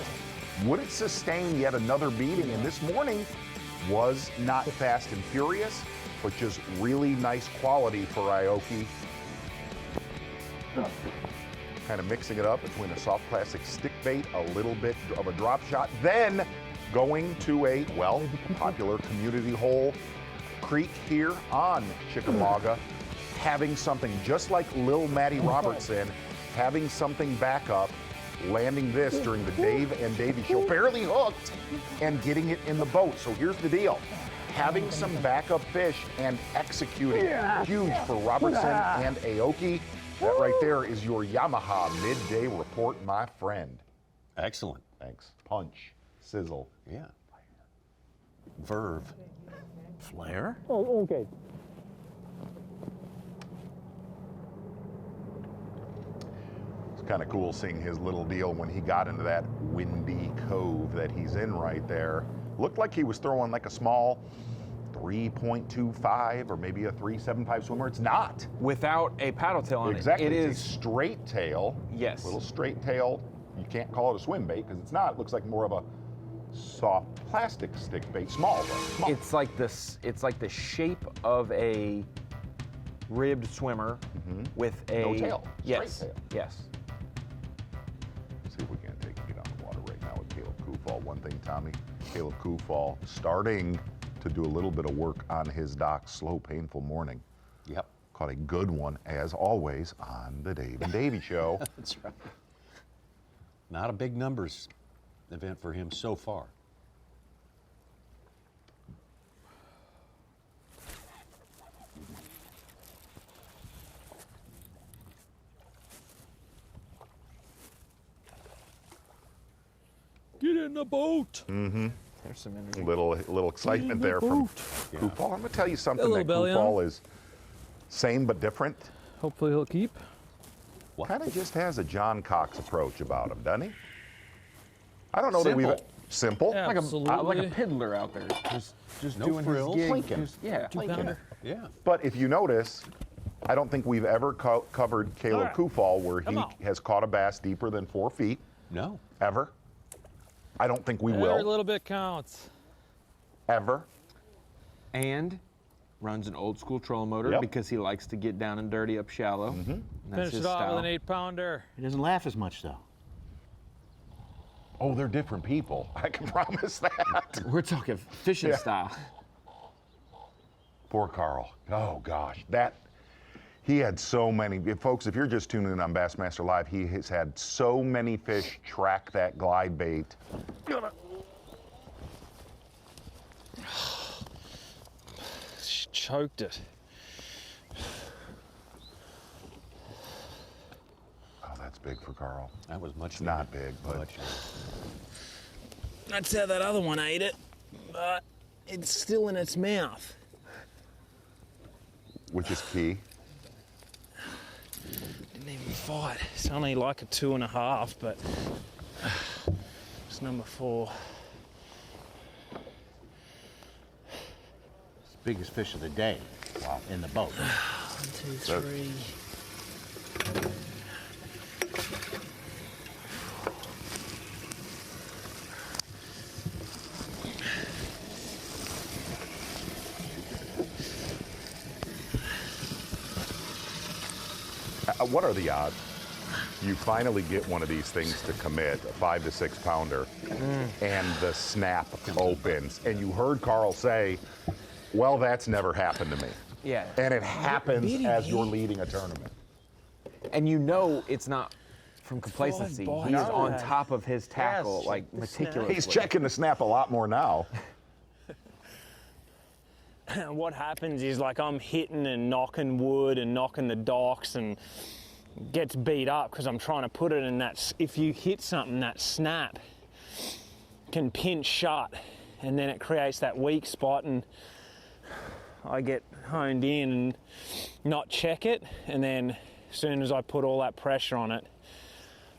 Would it sustain yet another beating? And this morning was not fast and furious, but just really nice quality for Aoki. Kind of mixing it up between a soft plastic stick bait, a little bit of a drop shot, then going to a, popular community hole creek here on Chickamauga, having something just like Lil Matty Robertson, having something back up, landing this during the Dave and Davey show, barely hooked, and getting it in the boat. So here's the deal. Having some backup fish and executing. Huge for Robertson and Aoki. That right there is your Yamaha midday report, my friend. Excellent. Thanks. Punch. Sizzle. Yeah. Verve. Flare? Oh, okay. It's kind of cool seeing his little deal when he got into that windy cove that he's in right there. Looked like he was throwing like a small 3.25 or maybe a 3.75 swimmer. It's not. Without a paddle tail on Exactly. it. It It's is a straight tail. Yes. Little straight tail. You can't call it a swim bait because it's not. It looks like more of a soft plastic stick bait. Small though. Small. It's like this. It's like the shape of a ribbed swimmer with a No tail. Yes. Straight tail. Yes. See if we can get on the water right now with Caleb Kufall. One thing, Tommy, Caleb Kufall starting to do a little bit of work on his dock. Slow, painful morning. Yep. Caught a good one, as always, on the Dave and Davey Show. That's right. Not a big numbers event for him so far. Get in the boat. Mm-hmm. There's some energy. Little excitement there from Kufall. I'm gonna tell you something little that belly on Kufall is same but different. Hopefully he'll keep. Kind of just has a John Cox approach about him, doesn't he? I don't know that we've simple. Like Absolutely. a piddler out there, just No doing frills. his gig. Plinking. Just, yeah, Two-pounder. Yeah. But if you notice, I don't think we've ever covered Caleb Kufall where he has caught a bass deeper than 4 feet. No. Ever. I don't think we Every will. little bit counts. Ever. And runs an old school trolling motor Yep. because he likes to get down and dirty up shallow. Mm-hmm. That's Finish his it off style. with an 8-pounder. He doesn't laugh as much, though. Oh, they're different people. I can promise that. We're talking fishing Yeah. style. Poor Carl. Oh gosh, he had so many. Folks, if you're just tuning in on Bassmaster Live, he has had so many fish track that glide bait. She choked it. Oh, that's big for Carl. That was much bigger. Not big, but Much bigger. That's how that other one ate it, but it's still in its mouth. which is key. Didn't even fight. It's only like a 2.5, but it's number 4. It's the biggest fish of the day. Wow. In the boat. 1, 2, 3. What are the odds you finally get one of these things to commit, a 5 to 6 pounder, and the snap opens? And you heard Carl say, well, that's never happened to me. Yeah. And it happens as you're leading a tournament. And you know it's not from complacency. boy. He's No. on top of his tackle, Yes, like the snap. meticulously. He's checking the snap a lot more now. What happens is, like, I'm hitting and knocking wood and knocking the docks and gets beat up because I'm trying to put it in that. If you hit something, that snap can pinch shut, and then it creates that weak spot, and I get honed in and not check it, and then as soon as I put all that pressure on it,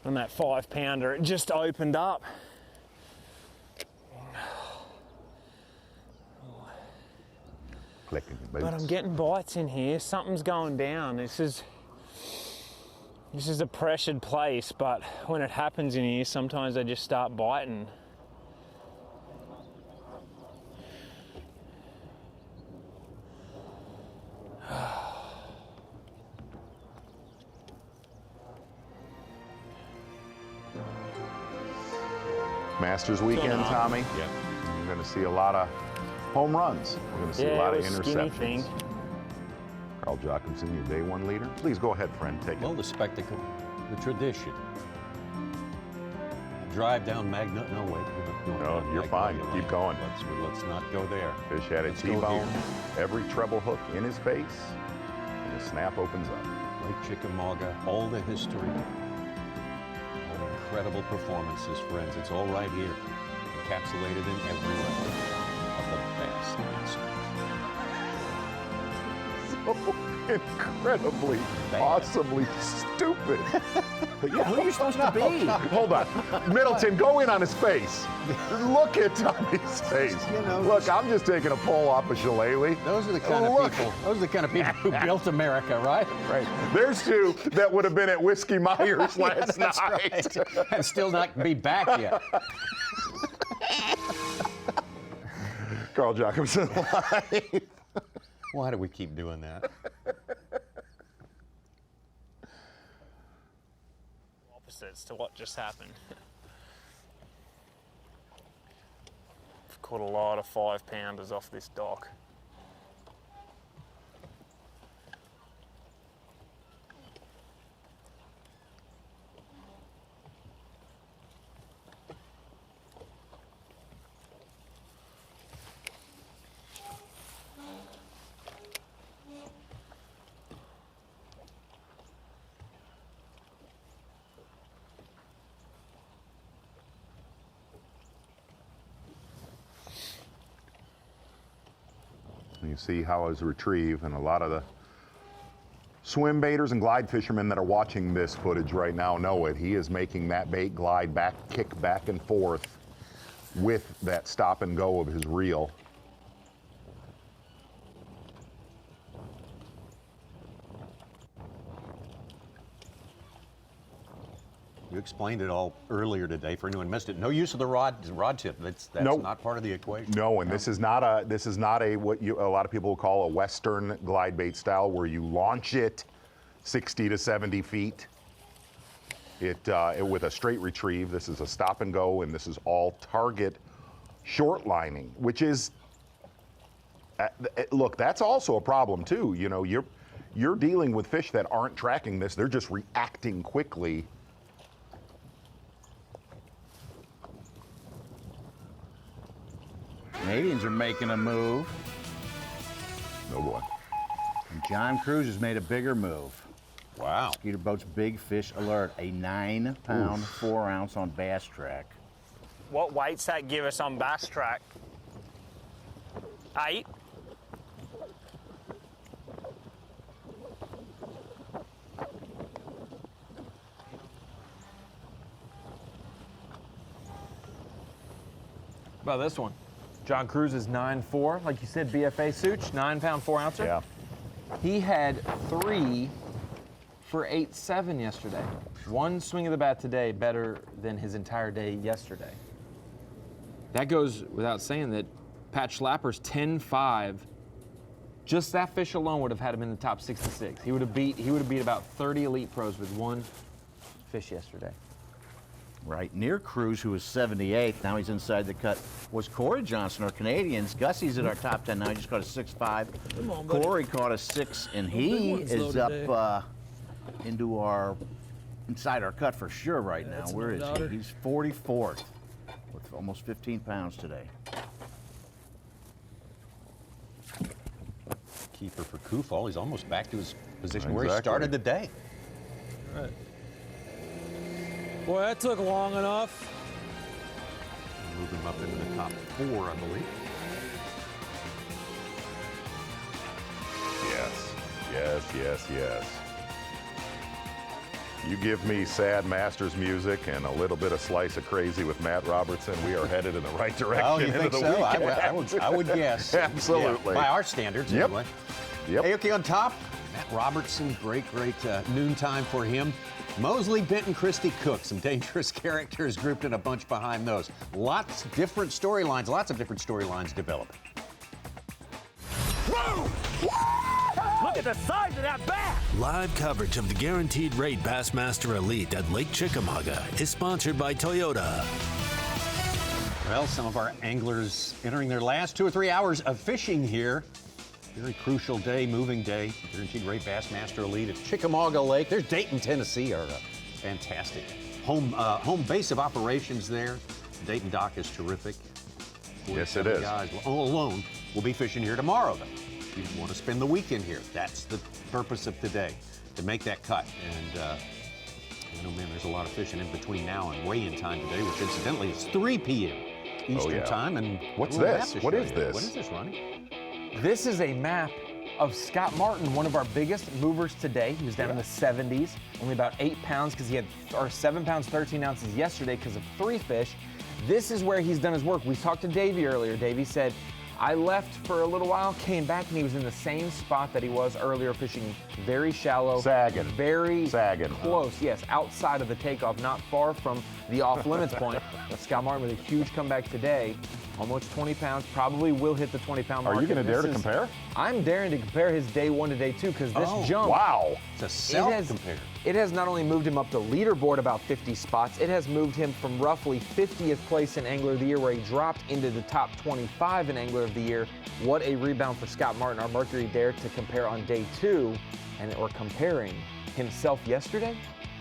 on that 5 pounder, it just opened up. Clicking the boots. But I'm getting bites in here. Something's going down. This is a pressured place, but when it happens in here, sometimes they just start biting. Masters weekend, Tommy. Yep. We're going to see a lot of home runs. We're going to see a lot of it was a skinny interceptions. thing. Carl Jocumsen, your day one leader. Please go ahead, friend. Take Well, it. the spectacle, the tradition. Drive down Magnolia. No, wait. we're not No, going you're down fine. Magnolia Keep going. Let's not go there. Fish had a Let's go T-bone, here. every treble hook in his face, and the snap opens up. Lake Chickamauga, all the history, all the incredible performances, friends. It's all right here, encapsulated in every level of the So incredibly, awesomely stupid. Yeah, who are you supposed to be? Hold on. Middleton, go in on his face. Look at Tommy's face. Look, I'm just taking a pull off of Shillelagh. Those are the kind of people. Those are the kind of people who built America, right? Right. There's two that would have been at Whiskey Myers last that's night. right. And still not be back yet. Carl Jocumsen live. Why do we keep doing that? Opposites to what just happened. I've caught a lot of 5-pounders off this dock. You see how his retrieve, and a lot of the swim baiters and glide fishermen that are watching this footage right now know it. He is making that bait glide back, kick back and forth with that stop and go of his reel. You explained it all earlier today for anyone who missed it. No use of the rod tip. That's Nope. not part of the equation. No, and this is not a what a lot of people will call a Western glide bait style, where you launch it 60 to 70 feet. It with a straight retrieve. This is a stop and go, and this is all target short lining, which is look, that's also a problem too. You know, you're dealing with fish that aren't tracking this; they're just reacting quickly. Canadians are making a move. No boy. And John Cruz has made a bigger move. Wow. Skeeter Boat's Big Fish Alert, a 9-pound, 4-ounce on Bass Track. What weights that give us on Bass Track? 8? About this one. John Cruz is 9'4", like you said, BFA Such, 9-pound, 4-ouncer. Yeah. He had 3 for 8.7 yesterday. One swing of the bat today better than his entire day yesterday. That goes without saying that Pat Schlapper's 10.5. Just that fish alone would have had him in the top 66. He would have beat about 30 elite pros with one fish yesterday. Right near Cruz, who was 78th. Now he's inside the cut. Was Corey Johnson, our Canadians. Gussie's at our top 10 now. He just caught a 6.5. Come on, buddy. Corey caught a 6, and No he big ones, though, is up today. into our inside our cut for sure right now. that's Where no is doubter. he? He's 44th with almost 15 pounds today. Keeper for Kufal. He's almost back to his position where he Exactly. started the day. All right. Boy, that took long enough. Move him up into the top 4, I believe. Yes. You give me sad Masters music and a little bit of Slice of Crazy with Matt Robertson, we are headed in the right direction. Oh, you into think the so? weekend. I would guess. Absolutely. Yeah, by our standards, Yep. anyway. Yep. Aoki on top. Matt Robertson, great noontime for him. Mosley, Benton, Christie, Cook, some dangerous characters grouped in a bunch behind those. Lots of different storylines developing. Whoa! Look at the size of that bass! Live coverage of the Guaranteed Rate Bassmaster Elite at Lake Chickamauga is sponsored by Toyota. Well, some of our anglers entering their last 2 or 3 hours of fishing here. Very crucial day, moving day. Guaranteed Rate Bassmaster Elite at Chickamauga Lake. There's Dayton, Tennessee, our fantastic home base of operations there. Dayton dock is terrific. Yes, it is. Guys all alone will be fishing here tomorrow, though. If you want to spend the weekend here, that's the purpose of today, to make that cut. And I know, man, there's a lot of fishing in between now and weigh-in time today, which incidentally is 3 p.m. Eastern time. And what's a little this? map to What show is you. this? What is this, Ronnie? This is a map of Scott Martin, one of our biggest movers today. He was down in the 70s, only about 8 pounds because he had, or 7 pounds, 13 ounces yesterday because of 3 fish. This is where he's done his work. We talked to Davey earlier. Davey said, I left for a little while, came back, and he was in the same spot that he was earlier, fishing very shallow. Sagging. Very Sagging. close, yes, outside of the takeoff, not far from the off-limits point. Scott Martin with a huge comeback today, almost 20 pounds, probably will hit the 20-pound mark. Are you going to dare to compare? I'm daring to compare his day 1 to day 2 because this jump. Wow. It's a self-compare. It has not only moved him up the leaderboard about 50 spots, it has moved him from roughly 50th place in Angler of the Year, where he dropped into the top 25 in Angler of the Year. What a rebound for Scott Martin, our Mercury Dare to compare on day 2, and we're comparing himself yesterday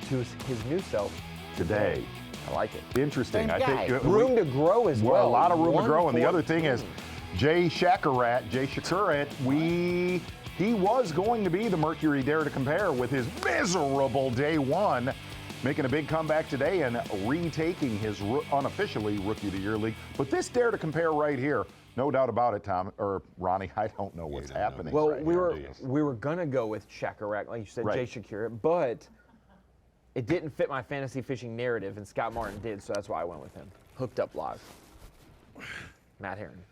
to his new self Today. I like it. Interesting. Same I guy. think Room to grow as well. A lot of room to grow. And the other 114. thing is, Jay Shakurat, he was going to be the Mercury Dare to compare with his miserable day 1, making a big comeback today and retaking his unofficially Rookie of the Year league. But this Dare to compare right here, no doubt about it, Tom or Ronnie, I don't know what's happening. Well, right we here, were gonna go with Shakurat, like you said, Right. Jay Shakurat, but it didn't fit my fantasy fishing narrative, and Scott Martin did, so that's why I went with him. Hooked Up Live. Matt Herron.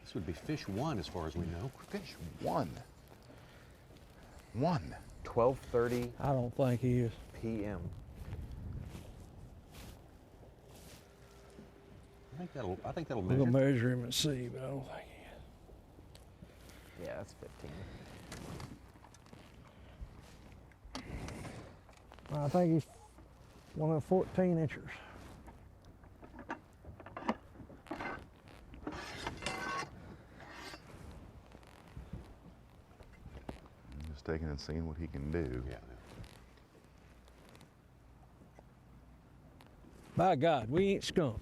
This would be fish 1 as far as we know. Fish 1. 12:30 I don't think he is. p.m. I think that'll We'll measure. measure him and see, but I don't think he Yeah, that's 15. is. I think he's one of the 14 inchers. Just taking and seeing what he can do. Yeah. By God, we ain't skunked.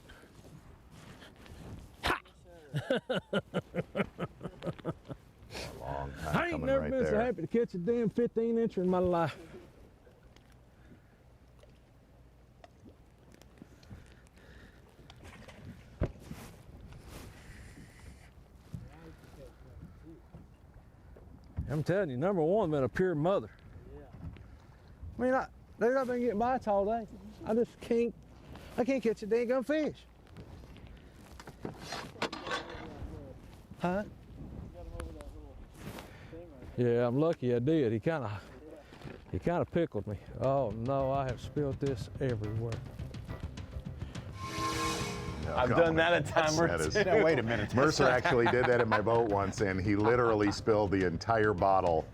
Long time I ain't coming never right been so there. happy to catch a damn 15-incher in my life. I'm telling you, number one, been a pure mother. I mean, I've been getting bites all day. I can't catch a dang fish. Huh? Yeah, I'm lucky I did. He kind of pickled me. Oh no, I have spilled this everywhere. I've done that a time or two. Now, wait a minute. Mercer actually did that in my boat once, and he literally spilled the entire bottle.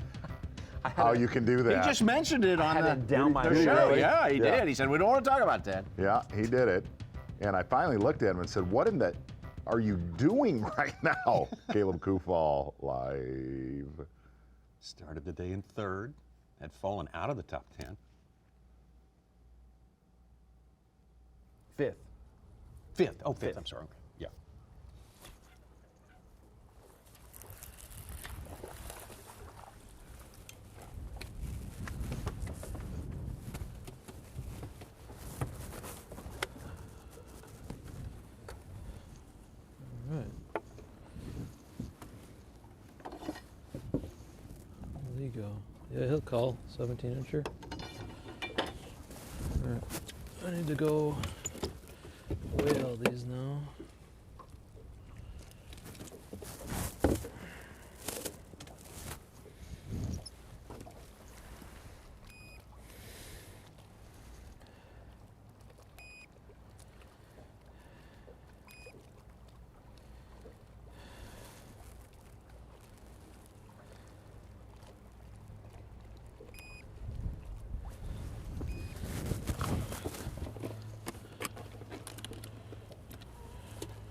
How you can do that? He just mentioned it on the show. Really? Yeah, he Yeah. did. He said, we don't want to talk about that. Yeah, he did it. And I finally looked at him and said, what in the are you doing right now? Caleb Kufall live. Started the day in 3rd, had fallen out of the top 10. 5th. 5th. Oh, 5th. I'm sorry. Okay. Yeah. All right. There you go. Yeah, he'll call 17-incher. All right. I need to go weigh all these now.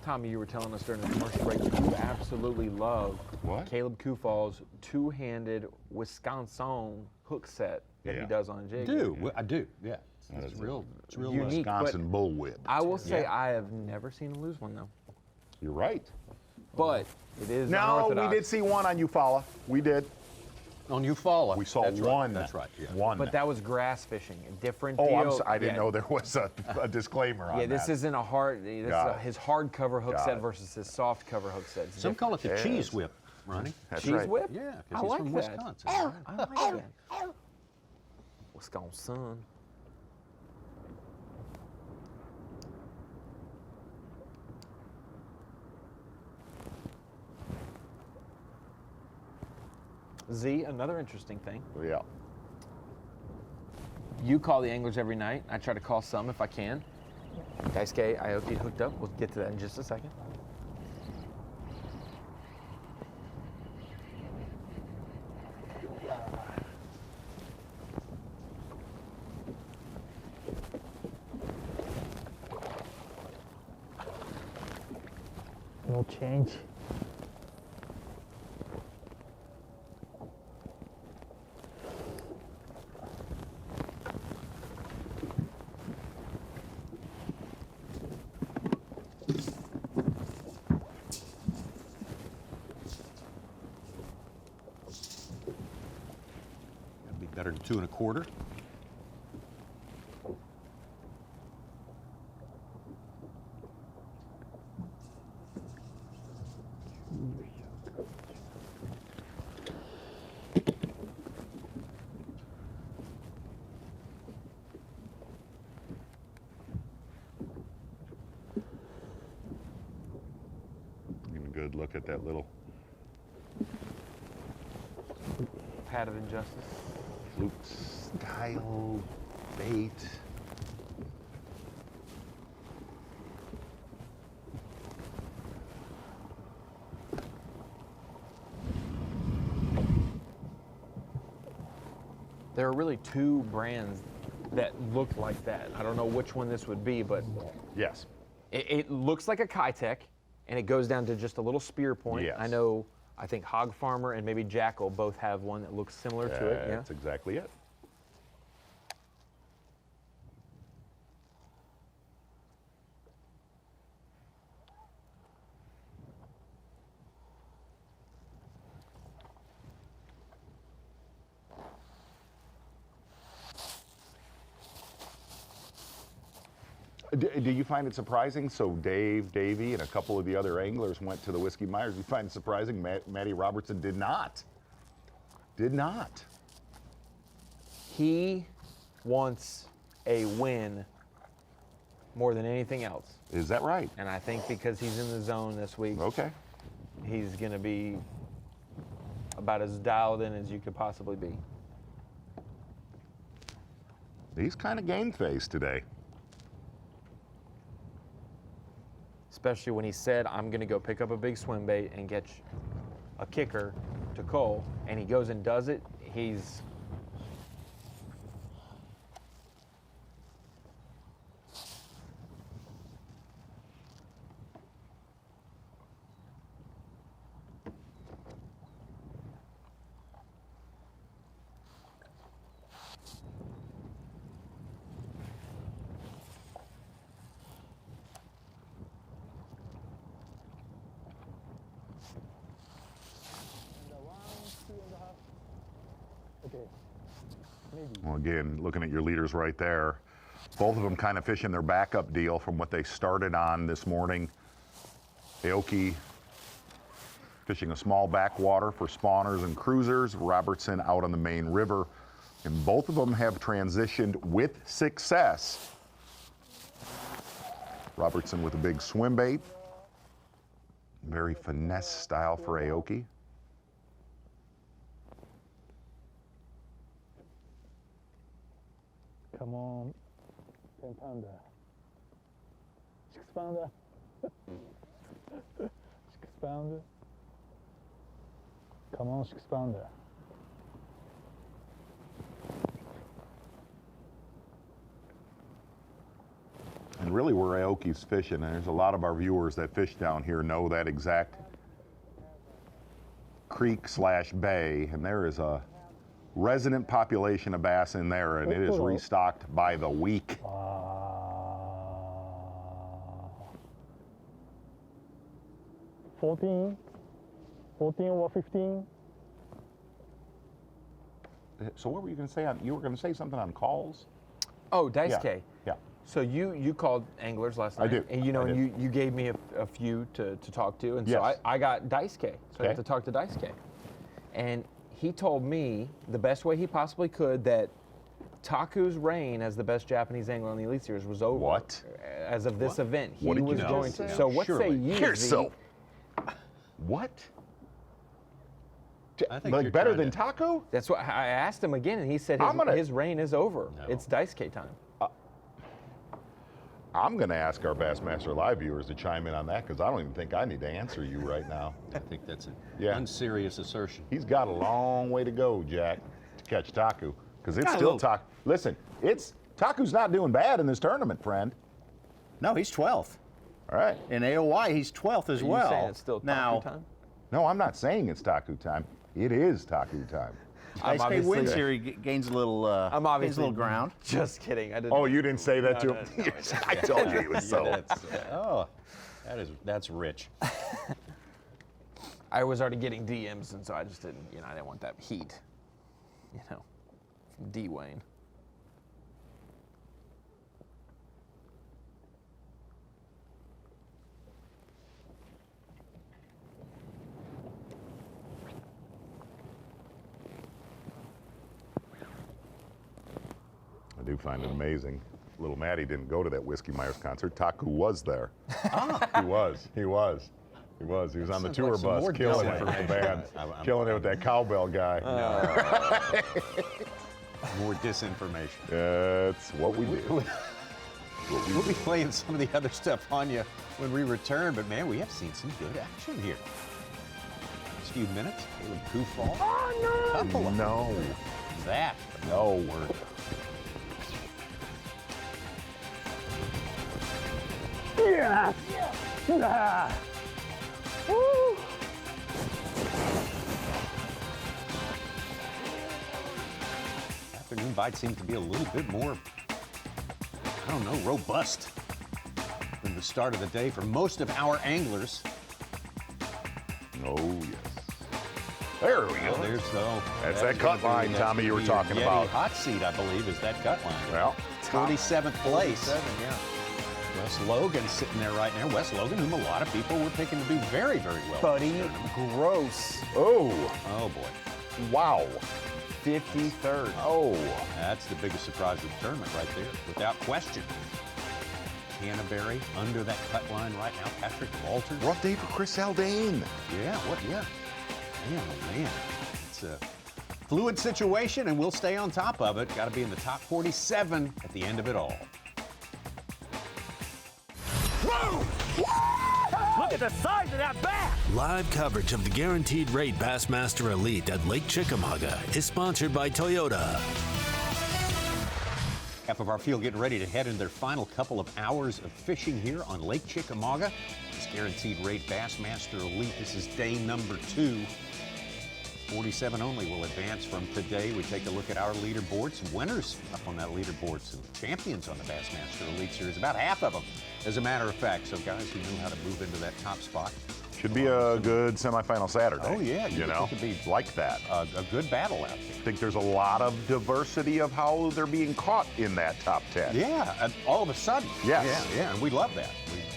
Tommy, you were telling us during the commercial break that you absolutely love Caleb Kufall's two-handed Wisconsin hook set that he does on jig. I do. Yeah. It's real unique. Wisconsin bullwhip. I will say I have never seen him lose one though. You're right. But it is No, unorthodox. we did see one on Eufaula. We did. On Eufaula. We saw That's one. Right. That's right. Yeah. One. But that was grass fishing, a different Oh, deal. I didn't know there was a disclaimer on that. Yeah, this isn't a hard. This Got is it. his hard cover hook Got set it. versus his soft cover hook set. It's Some call it the different. cheese whip, Ronnie. That's cheese right. whip? Yeah, I because he's like from that. Wisconsin. I like that. Wisconsin. Z, another interesting thing. Yeah. You call the anglers every night. I try to call some if I can. Daisuke Aoki hooked up. We'll get to that in just a second. No change. That'd be better than 2 1/4. Even a good look at that little Pad of Injustice. fluke style bait. There are really two brands that look like that. I don't know which one this would be, but Yes. it looks like a Kitech, and it goes down to just a little spear point. Yes. I think Hog Farmer and maybe Jackal both have one that looks similar to it. Yeah. That's exactly it. Do you find it surprising? So Davey, and a couple of the other anglers went to the Whiskey Myers. You find it surprising Matty Robertson did not? Did not. He wants a win more than anything else. Is that right? And I think because he's in the zone this week, Okay. he's going to be about as dialed in as you could possibly be. He's kind of game-faced today. Especially when he said, I'm going to go pick up a big swim bait and get a kicker to Cole, and he goes and does it. He's Well, again, looking at your leaders right there, both of them kind of fishing their backup deal from what they started on this morning. Aoki fishing a small backwater for spawners and cruisers. Robertson out on the main river. And both of them have transitioned with success. Robertson with a big swim bait. Very finesse style for Aoki. Come on, 10 pounder. 6 pounder. 6 pounder. Come on, 6 pounder. And really where Aoki's fishing, and there's a lot of our viewers that fish down here know that exact creek/bay, and there is a resident population of bass in there, and it is restocked by the week. 14 over 15. So what were you going to say? You were going to say something on calls? Oh, Daisuke. Yeah. So you called anglers last night. I do. And I did. you gave me a few to talk to, and Yes. so I got Daisuke. So I got Okay. to talk to Daisuke. And he told me the best way he possibly could that Taku's reign as the best Japanese angler on the Elite Series was over. What? As of this event, he What did was you going say? to. So what Surely. say you? Here, Z? so. What? I think Like you're better trying than Taku? That's what I asked him again, and he said his reign is over. It's Daisuke time. I'm going to ask our Bassmaster Live viewers to chime in on that because I don't even think I need to answer you right now. I think that's an Yeah. unserious assertion. He's got a long way to go, Jack, to catch Taku because it's Got a still little- Taku. Listen, Taku's not doing bad in this tournament, friend. No, he's 12th. All right. In AOY, he's 12th as Are well. you saying it's still Taku now, time? No, I'm not saying it's Taku time. It is Taku time. Daisuke wins here. He gains a little. I'm gains a obviously little ground. Just kidding. I didn't. Oh, you didn't say that to him? I told you it was so. That's rich. I was already getting DMs, and so I just didn't. I didn't want that heat. From D Wayne. I do find it amazing. Little Maddie didn't go to that Whiskey Myers concert. Taku was there. He was. He was on the Sounds tour like some bus, more killing it with the disinformation. band, killing it with that cowbell guy. More disinformation. That's what we do. We'll be playing some of the other stuff on you when we return, but man, we have seen some good action here. Next few minutes, Caleb Kufall. Oh, no. No. That. No word. Yeah. Yeah. Woo. Afternoon bite seems to be a little bit more, I don't know, robust than the start of the day for most of our anglers. Oh, yes. There we go. There's no. That's that cut line, Tommy, you were talking Yeti about. Hot seat, I believe, is that cut line. Well, 47th place. 47, yeah. Wes Logan sitting there right now. Wes Logan, whom a lot of people were picking to do very, very well. Buddy Gross. Oh. Oh, boy. Wow. 53rd. Oh. That's the biggest surprise of the tournament right there, without question. Canterbury under that cut line right now. Patrick Walters. Rough day for Chris Haldane. Yeah, yeah. Man, oh man. It's a fluid situation, and we'll stay on top of it. Got to be in the top 47 at the end of it all. Look at the size of that bass! Live coverage of the Guaranteed Rate Bassmaster Elite at Lake Chickamauga is sponsored by Toyota. Half of our field getting ready to head in their final couple of hours of fishing here on Lake Chickamauga. This Guaranteed Rate Bassmaster Elite. This is day number 2. 47 only will advance from today. We take a look at our leaderboard. Some winners up on that leaderboard. Some champions on the Bassmaster Elite Series. About half of them, as a matter of fact. So guys who knew how to move into that top spot. Should be a good semifinal Saturday. Oh, yeah. You know, it could be like that. A good battle out there. I think there's a lot of diversity of how they're being caught in that top 10. Yeah, and all of a sudden. Yes. Yeah, and we love that.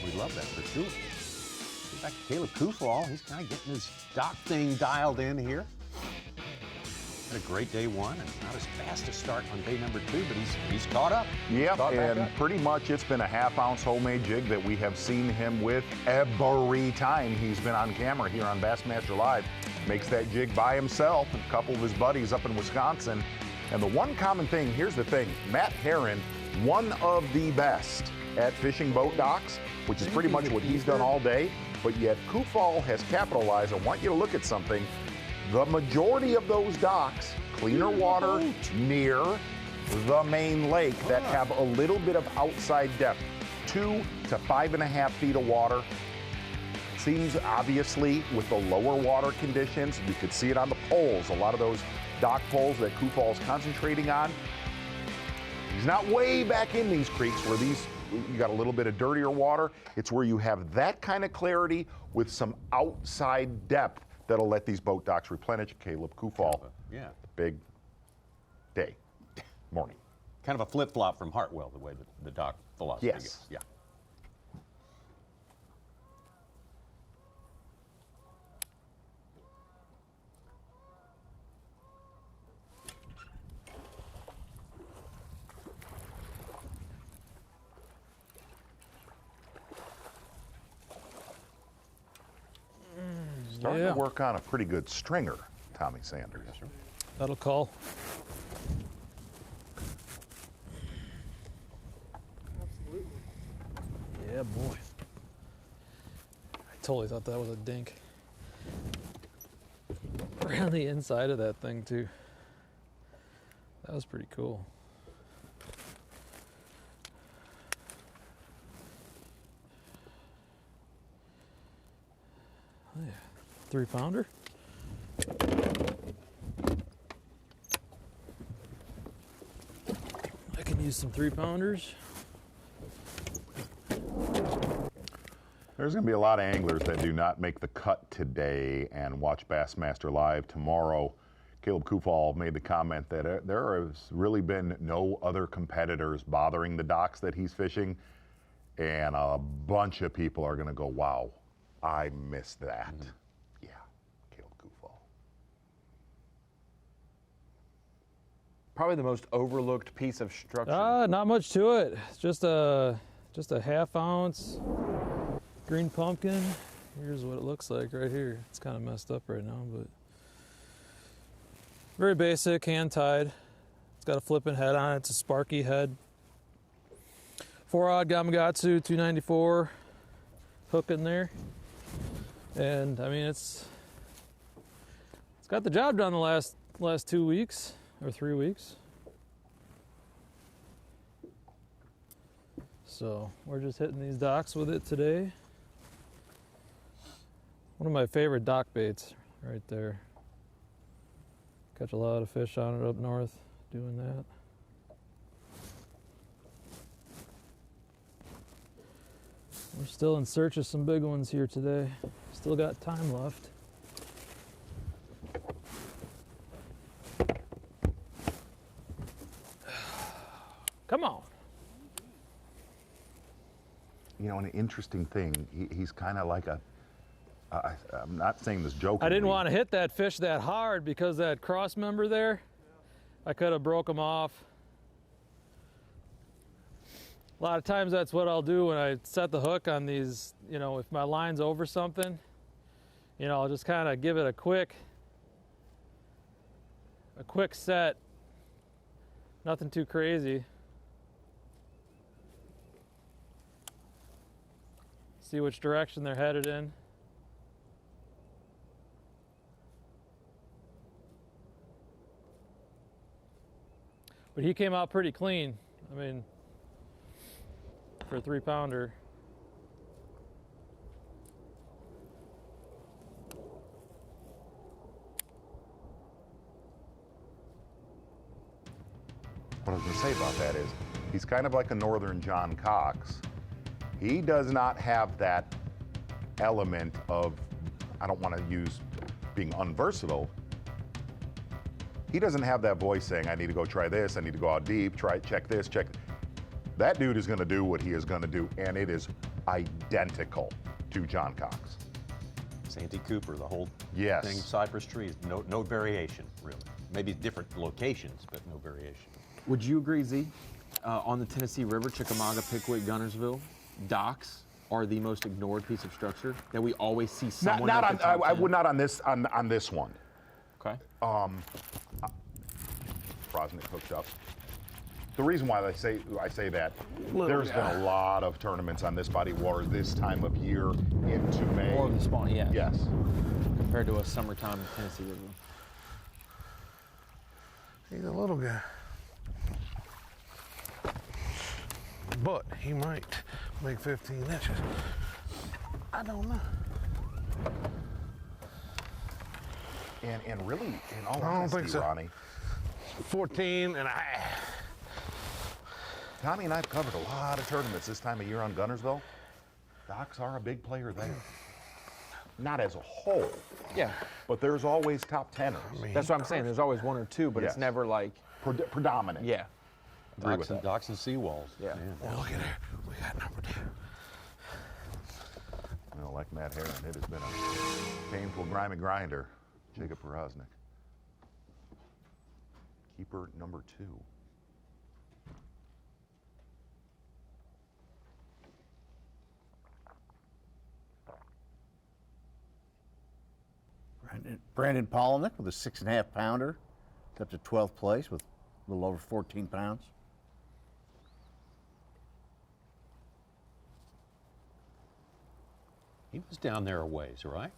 We love that for sure. Get back to Caleb Kufall. He's kind of getting his dock thing dialed in here. Had a great day 1, and not as fast a start on day number 2, but he's caught up. Yep, Caught back and up. pretty much it's been a half-ounce homemade jig that we have seen him with every time he's been on camera here on Bassmaster Live. Makes that jig by himself and a couple of his buddies up in Wisconsin. And the one common thing, here's the thing, Matt Herron, one of the best at fishing boat docks, which is pretty much what he's done all day, but yet Kufall has capitalized. I want you to look at something. The majority of those docks, cleaner water near the main lake that have a little bit of outside depth, 2 to 5.5 feet of water. Seems obviously with the lower water conditions, you could see it on the poles, a lot of those dock poles that Kufall's concentrating on. He's not way back in these creeks where you got a little bit of dirtier water. It's where you have that kind of clarity with some outside depth that'll let these boat docks replenish. Caleb Kufall, Yeah. big Day. Morning. Kind of a flip-flop from Hartwell, the way the dock philosophy Yes. goes. Yeah. Starting to work on a pretty good stringer, Tommy Sanders. That'll call. Yeah, boy. I totally thought that was a dink. Right on the inside of that thing, too. That was pretty cool. Oh, yeah. 3-pounder. I can use some 3-pounders. There's going to be a lot of anglers that do not make the cut today and watch Bassmaster live tomorrow. Caleb Kufal made the comment that there has really been no other competitors bothering the docks that he's fishing, and a bunch of people are going to go, wow, I missed that. Yeah, Caleb Kufal. Probably the most overlooked piece of structure. Not much to it. It's just a half-ounce green pumpkin. Here's what it looks like right here. It's kind of messed up right now, but very basic, hand-tied. It's got a flipping head on it. It's a sparky head. 4-aught Gamakatsu 294 hook in there, and I mean it's got the job done the last 2 weeks or 3 weeks. So we're just hitting these docks with it today. One of my favorite dock baits right there. Catch a lot of fish on it up north doing that. We're still in search of some big ones here today. Still got time left. Come on. You know, an interesting thing, he's kind of like I'm not saying this jokingly. I didn't want to hit that fish that hard because that cross member there, I could have broke him off. A lot of times that's what I'll do when I set the hook on these, you know, if my line's over something, you know, I'll just kind of give it a quick set. Nothing too crazy. See which direction they're headed in. But he came out pretty clean. I mean, for a 3-pounder. What I was going to say about that is he's kind of like a northern John Cox. He does not have that element of, I don't want to use being unversatile. He doesn't have that voice saying, I need to go try this, I need to go out deep, check this, check. That dude is going to do what he is going to do, and it is identical to John Cox. Santee Cooper, the whole Yes. thing, cypress trees, no variation, really. Maybe different locations, but no variation. Would you agree, Z? On the Tennessee River, Chickamauga, Pickwick, Guntersville, docks are the most ignored piece of structure that we always see someone. I would not on this one. Okay. Powroznik hooked up. The reason why I say that, there's been a lot of tournaments on this body of water this time of year into May. More of the spawn, yeah. Yes. Compared to a summertime Tennessee River. He's a little guy. But he might make 15 inches. I don't know. And really, in all I don't honesty, think so. Ronnie, 14 and I. Tommy and I have covered a lot of tournaments this time of year on Guntersville. Docks are a big player there. Not as a whole. Yeah. But there's always top teners. That's what I'm saying. There's always one or two, but Yes. it's never like predominant. Yeah. Agree with that. Docks and seawalls. Yeah. Oh, look at her. We got number 2. Well, like Matt Herron, it has been a painful, grimy grinder. Jacob Powroznik. Keeper number 2. Brandon Polinick with a 6.5 pounder. It's up to 12th place with a little over 14 pounds. He was down there a ways, right?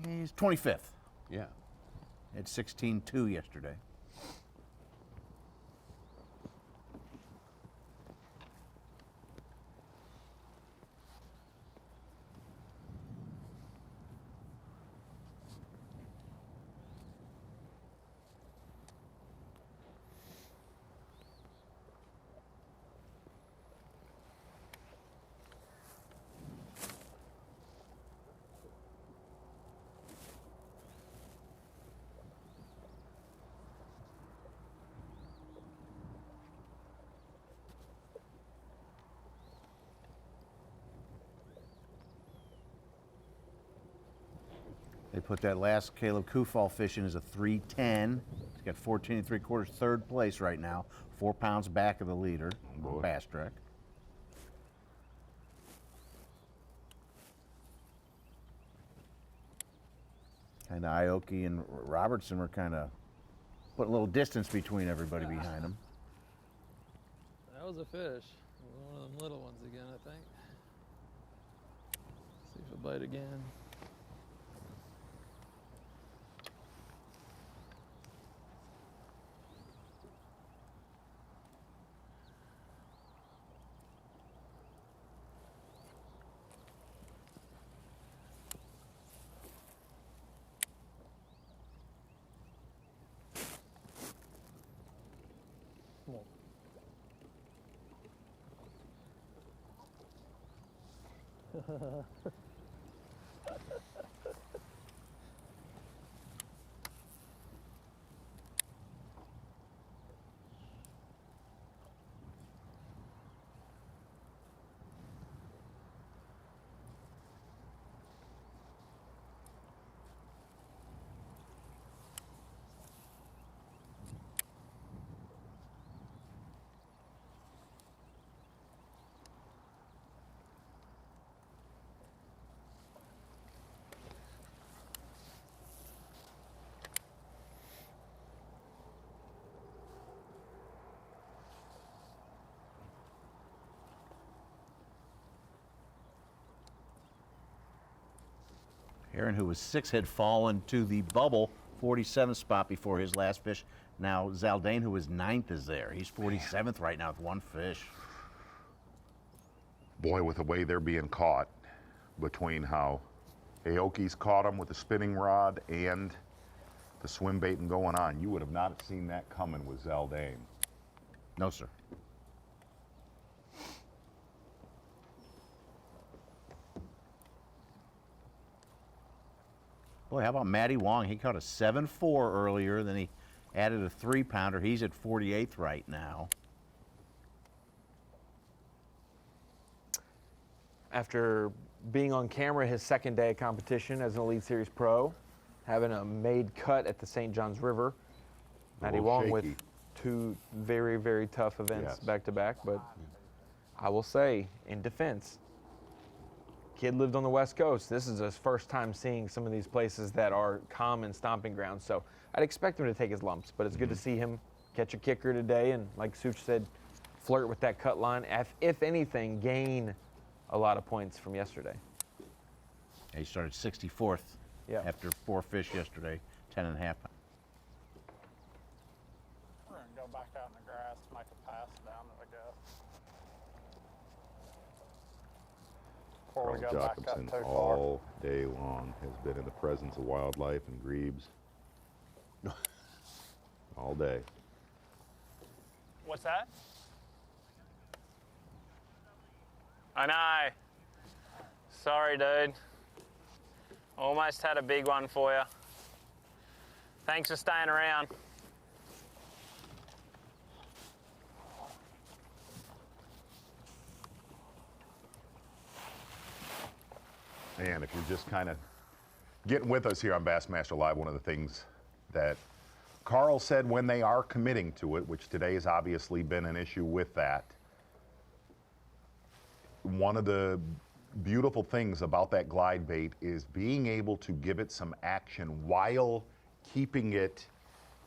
He's 25th. Yeah. Had 16.2 yesterday. They put that last Caleb Kufal fish in as a 310. He's got 14 3/4 third place right now, 4 pounds back of the leader, Bass Trek. Kind of Aoki and Robertson were kind of putting a little distance between everybody behind them. That was a fish. One of them little ones again, I think. See if it'll bite again. Aaron, who was 6, had fallen to the bubble, 47th spot before his last fish. Now Zaldane, who was 9th, is there. He's 47th right now with 1 fish. Boy, with the way they're being caught, between how Aoki's caught them with the spinning rod and the swim baiting going on, you would have not seen that coming with Zaldane. No, sir. Boy, how about Matty Wong? He caught a 7.4 earlier, then he added a 3-pounder. He's at 48th right now. After being on camera his second day of competition as an Elite Series Pro, having a made cut at the St. Johns River, Matty Wong with 2 very, very tough events back to back, but I will say, in defense, kid lived on the West Coast. This is his first time seeing some of these places that are common stomping grounds. So I'd expect him to take his lumps, but it's good to see him catch a kicker today. And like Such said, flirt with that cut line. If anything, gain a lot of points from yesterday. He started 64th after 4 fish yesterday, 10.5. We're going to go back out in the grass, make a pass down to the gut. Before we go back up Jocumsen too far. all day long has been in the presence of wildlife and grebes. All day. What's that? I know. Sorry, dude. Almost had a big one for you. Thanks for staying around. And if you're just kind of getting with us here on Bassmaster Live, one of the things that Carl said when they are committing to it, which today has obviously been an issue with that, one of the beautiful things about that glide bait is being able to give it some action while keeping it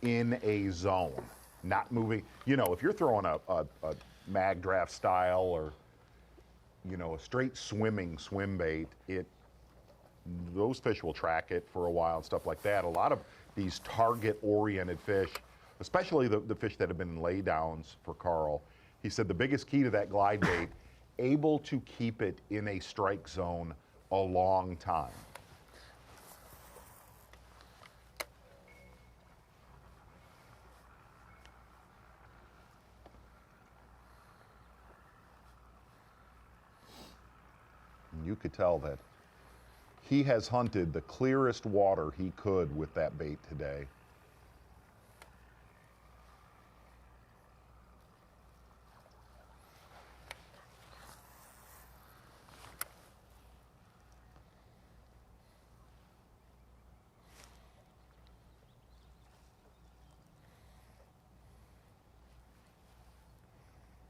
in a zone, not moving. You know, if you're throwing a mag draft style or, you know, a straight swimming swim bait, those fish will track it for a while and stuff like that. A lot of these target-oriented fish, especially the fish that have been in laydowns for Carl, he said the biggest key to that glide bait, able to keep it in a strike zone a long time. And you could tell that he has hunted the clearest water he could with that bait today.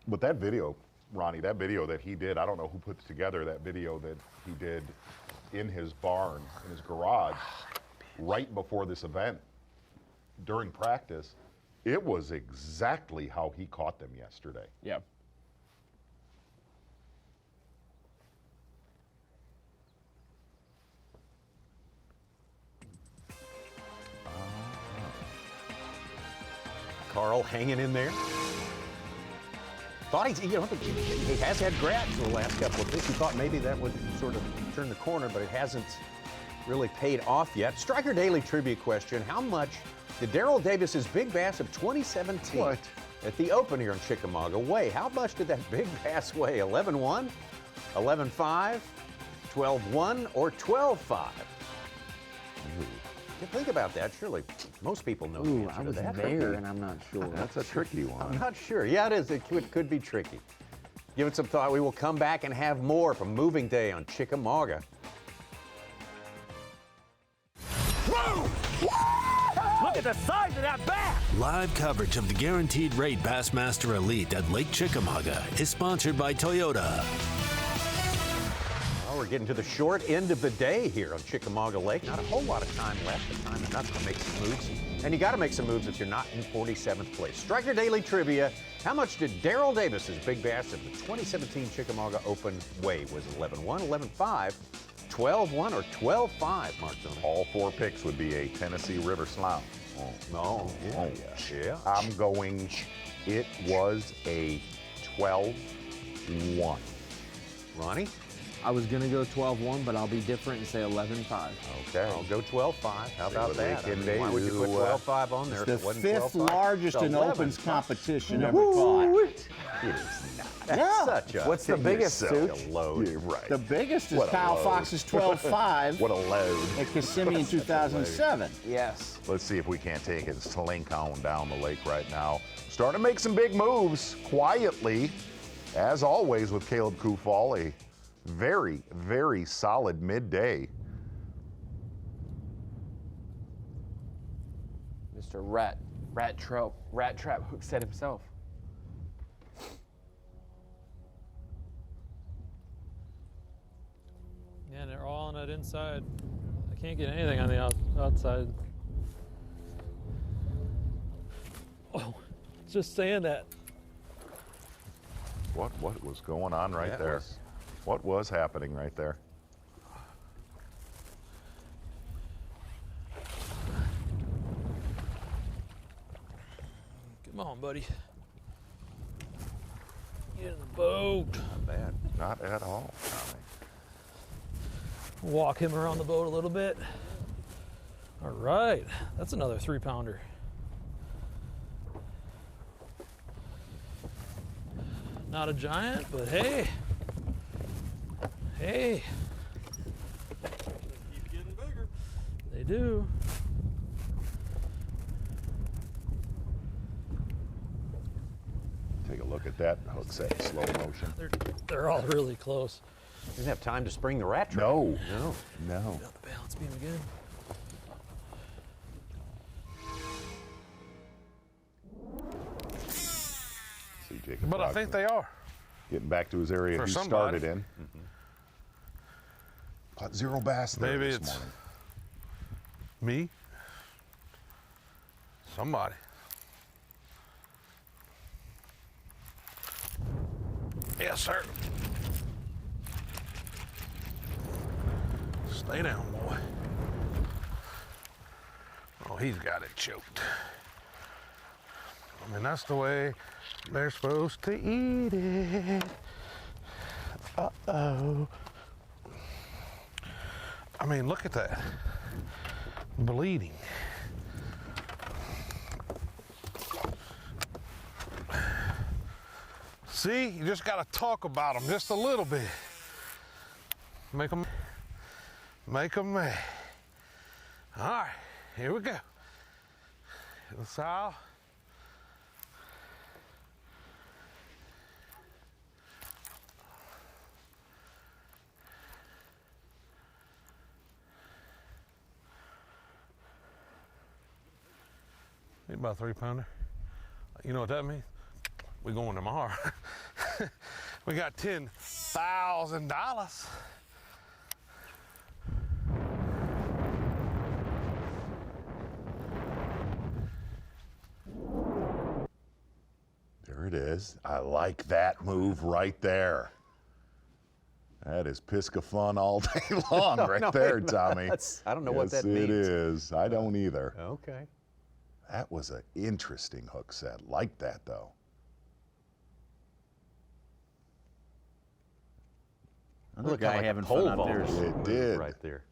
But that video, Ronnie, that video that he did, I don't know who put together that video that he did in his barn, in his garage, right before this event, during practice. It was exactly how he caught them yesterday. Yeah. Carl hanging in there. Thought he has had grabs the last couple of fish. He thought maybe that would sort of turn the corner, but it hasn't really paid off yet. Striker Daily trivia question: how much did Daryl Davis's big bass of 2017 at the Open here in Chickamauga weigh? How much did that big bass weigh? 11.1, 11.5, 12.1, or 12.5? Think about that. Surely most people know the answer I was to that. there, and I'm not sure. That's a tricky one. I'm not sure. Yeah, it is. It could be tricky. Give it some thought. We will come back and have more from Moving Day on Chickamauga. Look at the size of that bass! Live coverage of the Guaranteed Rate Bassmaster Elite at Lake Chickamauga is sponsored by Toyota. Well, we're getting to the short end of the day here on Chickamauga Lake. Not a whole lot of time left, but time enough to make some moves. And you got to make some moves if you're not in 47th place. Striker Daily Trivia: how much did Daryl Davis's big bass of the 2017 Chickamauga Open weigh? Was it 11.1, 11.5, 12.1, or 12.5, Mark Donner? All four picks would be a Tennessee River Slam. Yeah. I'm going, it was a 12.1. Ronnie? I was going to go 12.1, but I'll be different and say 11.5. Okay, I'll go 12.5. How about what that? they can do. Why would you put 12.5 on there? The if it wasn't fifth 12.5? largest It's in 11. Opens competition ever caught. It is not. That's such a... What's the biggest, such Such? a load. Yeah, right. The biggest is What a Kyle load. Fox's 12.5 What a load. at Kissimmee in 2007. Yes. Let's see if we can't take it slink on down the lake right now. Starting to make some big moves quietly, as always with Caleb Kufal. A very, very solid midday. Mr. Rat Trap hook set himself. Yeah, they're all on that inside. I can't get anything on the outside. Oh, just saying that. What was going on right That there? was- What was happening right there? Come on, buddy. Get in the boat. Not bad. Not at all, Tommy. Walk him around the boat a little bit. All right, that's another 3-pounder. Not a giant, but hey. Hey. Keep getting bigger. They do. Take a look at that hook set in slow motion. They're all really close. Didn't have time to spring the rat trap. No. No. Got the balance beam again. See Jacob But I think they are. getting back to his area For he somebody. started in. Caught 0 bass there Maybe this it's morning. me. Somebody. Yes, sir. Stay down, boy. Oh, he's got it choked. I mean, that's the way they're supposed to eat it. Uh-oh. I mean, look at that. Bleeding. See, you just got to talk about them just a little bit. Make them mad. All right, here we go. The sow. Need about a 3-pounder. You know what that means? We're going tomorrow. We got $10,000. There it is. I like that move right there. That is Pisca fun all day long right No, there, wait, Tommy. I don't know what that Yes, it means. is. I don't either. Okay. That was an interesting hook set. Like that, though. Another Looked kinda guy like a having pole fun out vault there. move It did. right there.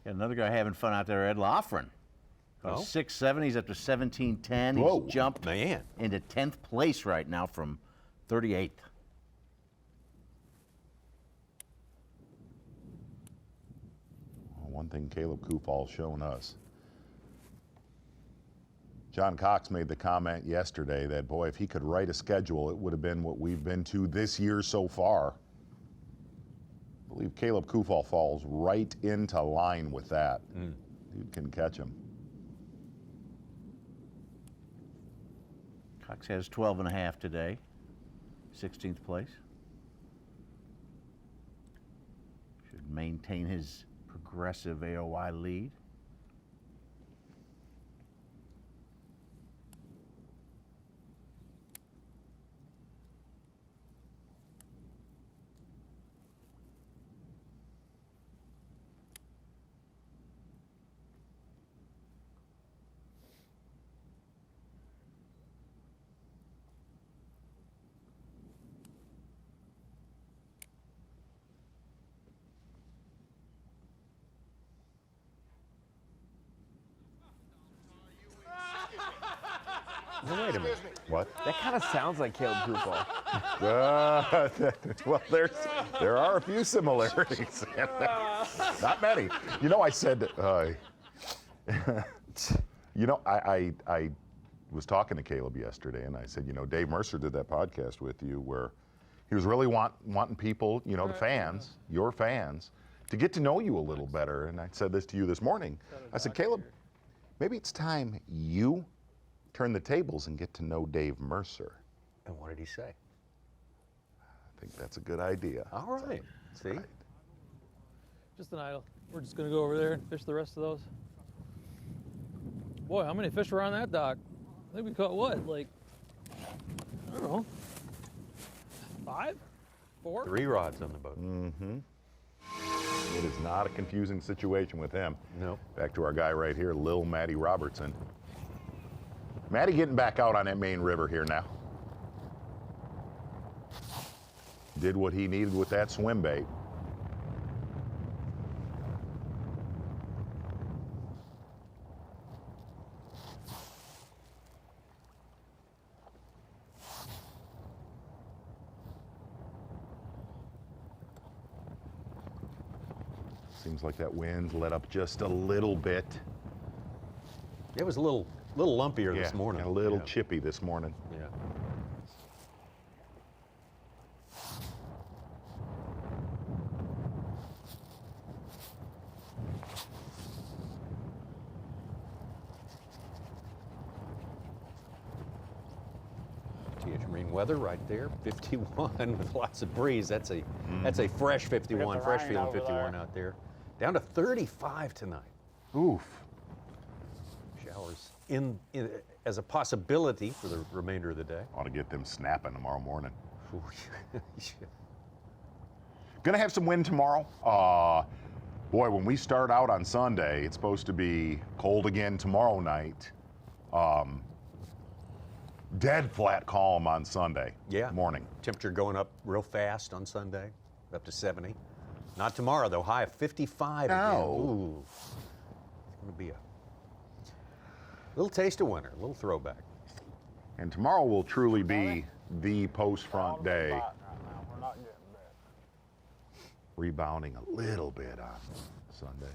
Got another guy having fun out there, Ed Loughran. Oh. 6'7", he's up to 17-10. Whoa, He's jumped man. into 10th place right now from 38th. Well, one thing Caleb Kufal's shown us. John Cox made the comment yesterday that, boy, if he could write a schedule, it would have been what we've been to this year so far. I believe Caleb Kufal falls right into line with that. Dude can catch him. Cox has 12.5 today, 16th place. Should maintain his progressive AOY lead. Now, wait a minute. What? That kind of sounds like Caleb Kufal. Well, there are a few similarities. Not many. You know, I said, you know, I was talking to Caleb yesterday, and I said, you know, Dave Mercer did that podcast with you where he was really wanting people, you know, the fans, your fans, to get to know you a little better. And I said this to you this morning. I said, Caleb, maybe it's time you turn the tables and get to know Dave Mercer. And what did he say? I think that's a good idea. All right. See? Right. Just an idle. We're just gonna go over there and fish the rest of those. Boy, how many fish were on that dock? I think we caught what? Like, I don't know. 5? 4? 3 rods on the boat. Mm-hmm. It is not a confusing situation with him. No. Back to our guy right here, Lil Matty Robertson. Matty getting back out on that main river here now. Did what he needed with that swim bait. Seems like that wind let up just a little bit. It was a little lumpier this morning. And a little chippy this morning. Yeah. spring weather right there. 51 with lots of breeze. That's a fresh 51, fresh feeling 51 out there. Down to 35 tonight. Oof. Showers in as a possibility for the remainder of the day. Ought to get them snapping tomorrow morning. Gonna have some wind tomorrow. Boy, when we start out on Sunday, it's supposed to be cold again tomorrow night. Dead flat calm on Sunday morning. Temperature going up real fast on Sunday, up to 70. Not tomorrow, though. High of 55 again. Ooh. It's going to be a little taste of winter, a little throwback. And tomorrow will truly be the post-front day. We're not getting bit. Rebounding a little bit on Sunday.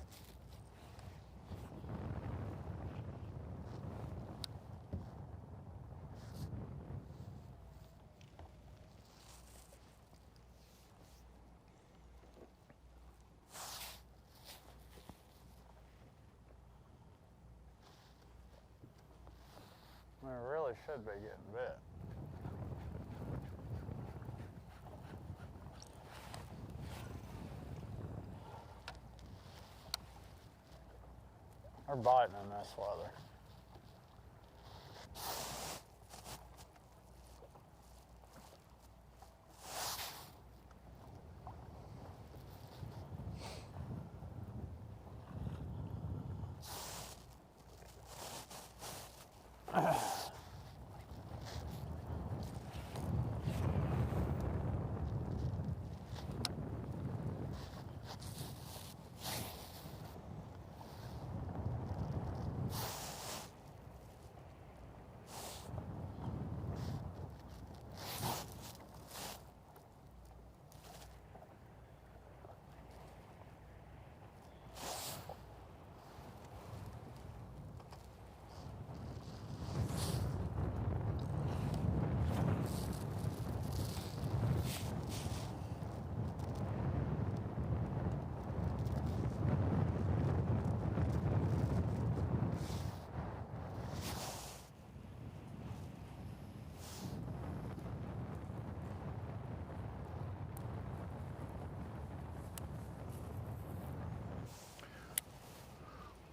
I mean, it really should be getting bit. They're biting in this weather.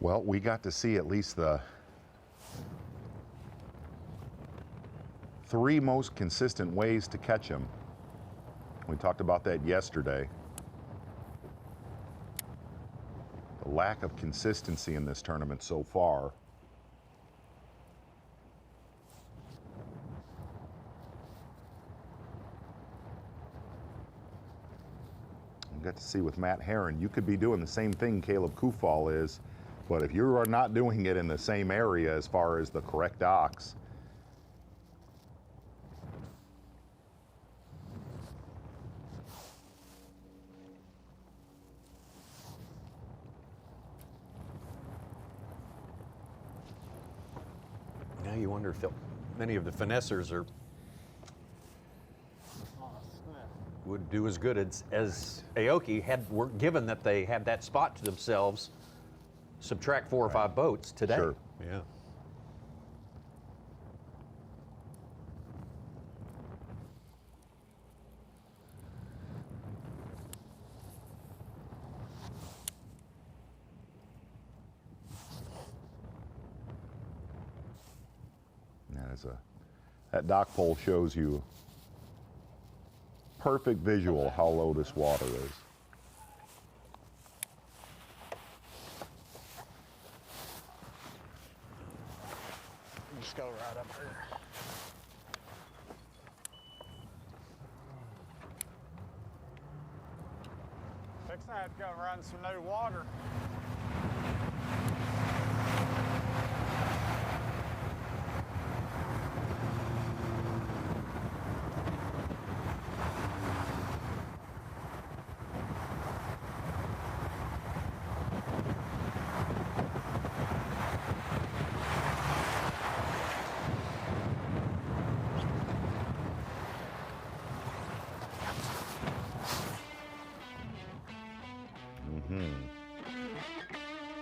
Well, we got to see at least the 3 most consistent ways to catch him. We talked about that yesterday. The lack of consistency in this tournament so far. We got to see with Matt Herron, you could be doing the same thing Caleb Kufal is, but if you are not doing it in the same area as far as the correct docks, now you wonder if many of the finessers would do as good as Aoki were given that they had that spot to themselves. Subtract 4 or 5 boats today. Sure. Yeah. That dock pole shows you perfect visual how low this water is. Just go right up here. Fixing to have to go run some new water.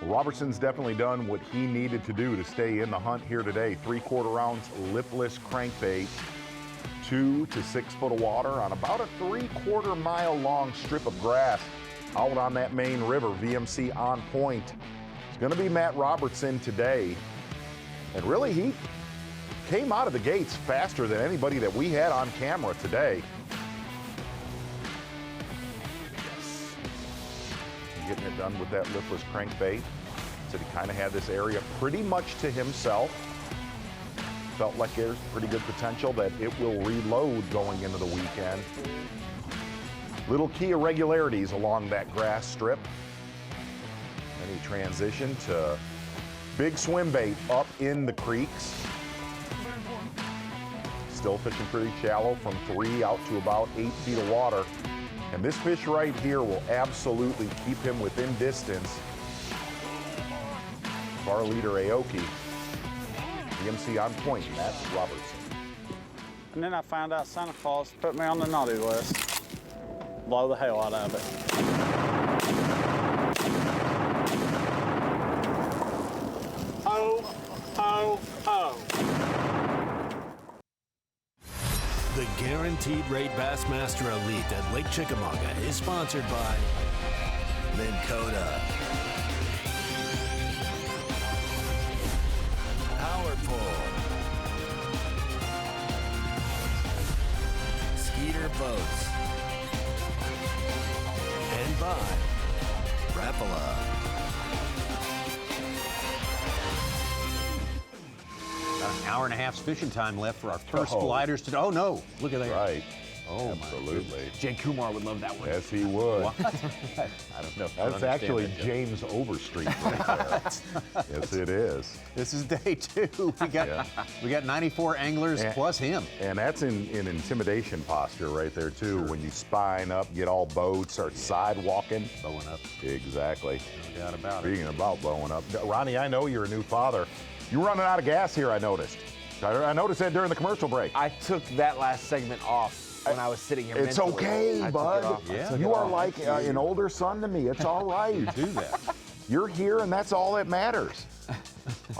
Robertson's definitely done what he needed to do to stay in the hunt here today. 3/4 ounce lipless crankbait, 2 to 6 foot of water on about a 3/4 mile long strip of grass out on that main river. VMC on point. It's going to be Matt Robertson today. And really, he came out of the gates faster than anybody that we had on camera today. Getting it done with that lipless crankbait. Said he kind of had this area pretty much to himself. Felt like there's pretty good potential that it will reload going into the weekend. Little key irregularities along that grass strip. Then he transitioned to big swim bait up in the creeks. Still fishing pretty shallow from 3 out to about 8 feet of water. And this fish right here will absolutely keep him within distance of our leader, Aoki. VMC on point, Matt Robertson. And then I found out Santa Claus put me on the naughty list. Blow the hell out of it. Ho, ho, ho. The Guaranteed Rate Bassmaster Elite at Lake Chickamauga is sponsored by Minn Kota, Power Pole, Skeeter Boats, and by Rapala. About an hour and a half's fishing time left for our first gliders today. Oh no, look at that. Right. Oh, absolutely. Jay Kumar would love that one. Yes, he would. What? I don't know. If That's actually James Overstreet right there. Yes, it is. This is day 2. We got 94 anglers plus him. And that's in intimidation posture right there too. When you spine up, get all bowed, start sidewalking. Bowing up. Exactly. No doubt about it. Speaking about bowing up. Ronnie, I know you're a new father. You're running out of gas here, I noticed. I noticed that during the commercial break. I took that last segment off when I was sitting here. It's mentally. okay, bud. Yeah. You are like an older son to me. It's all right. You do that. You're here, and that's all that matters.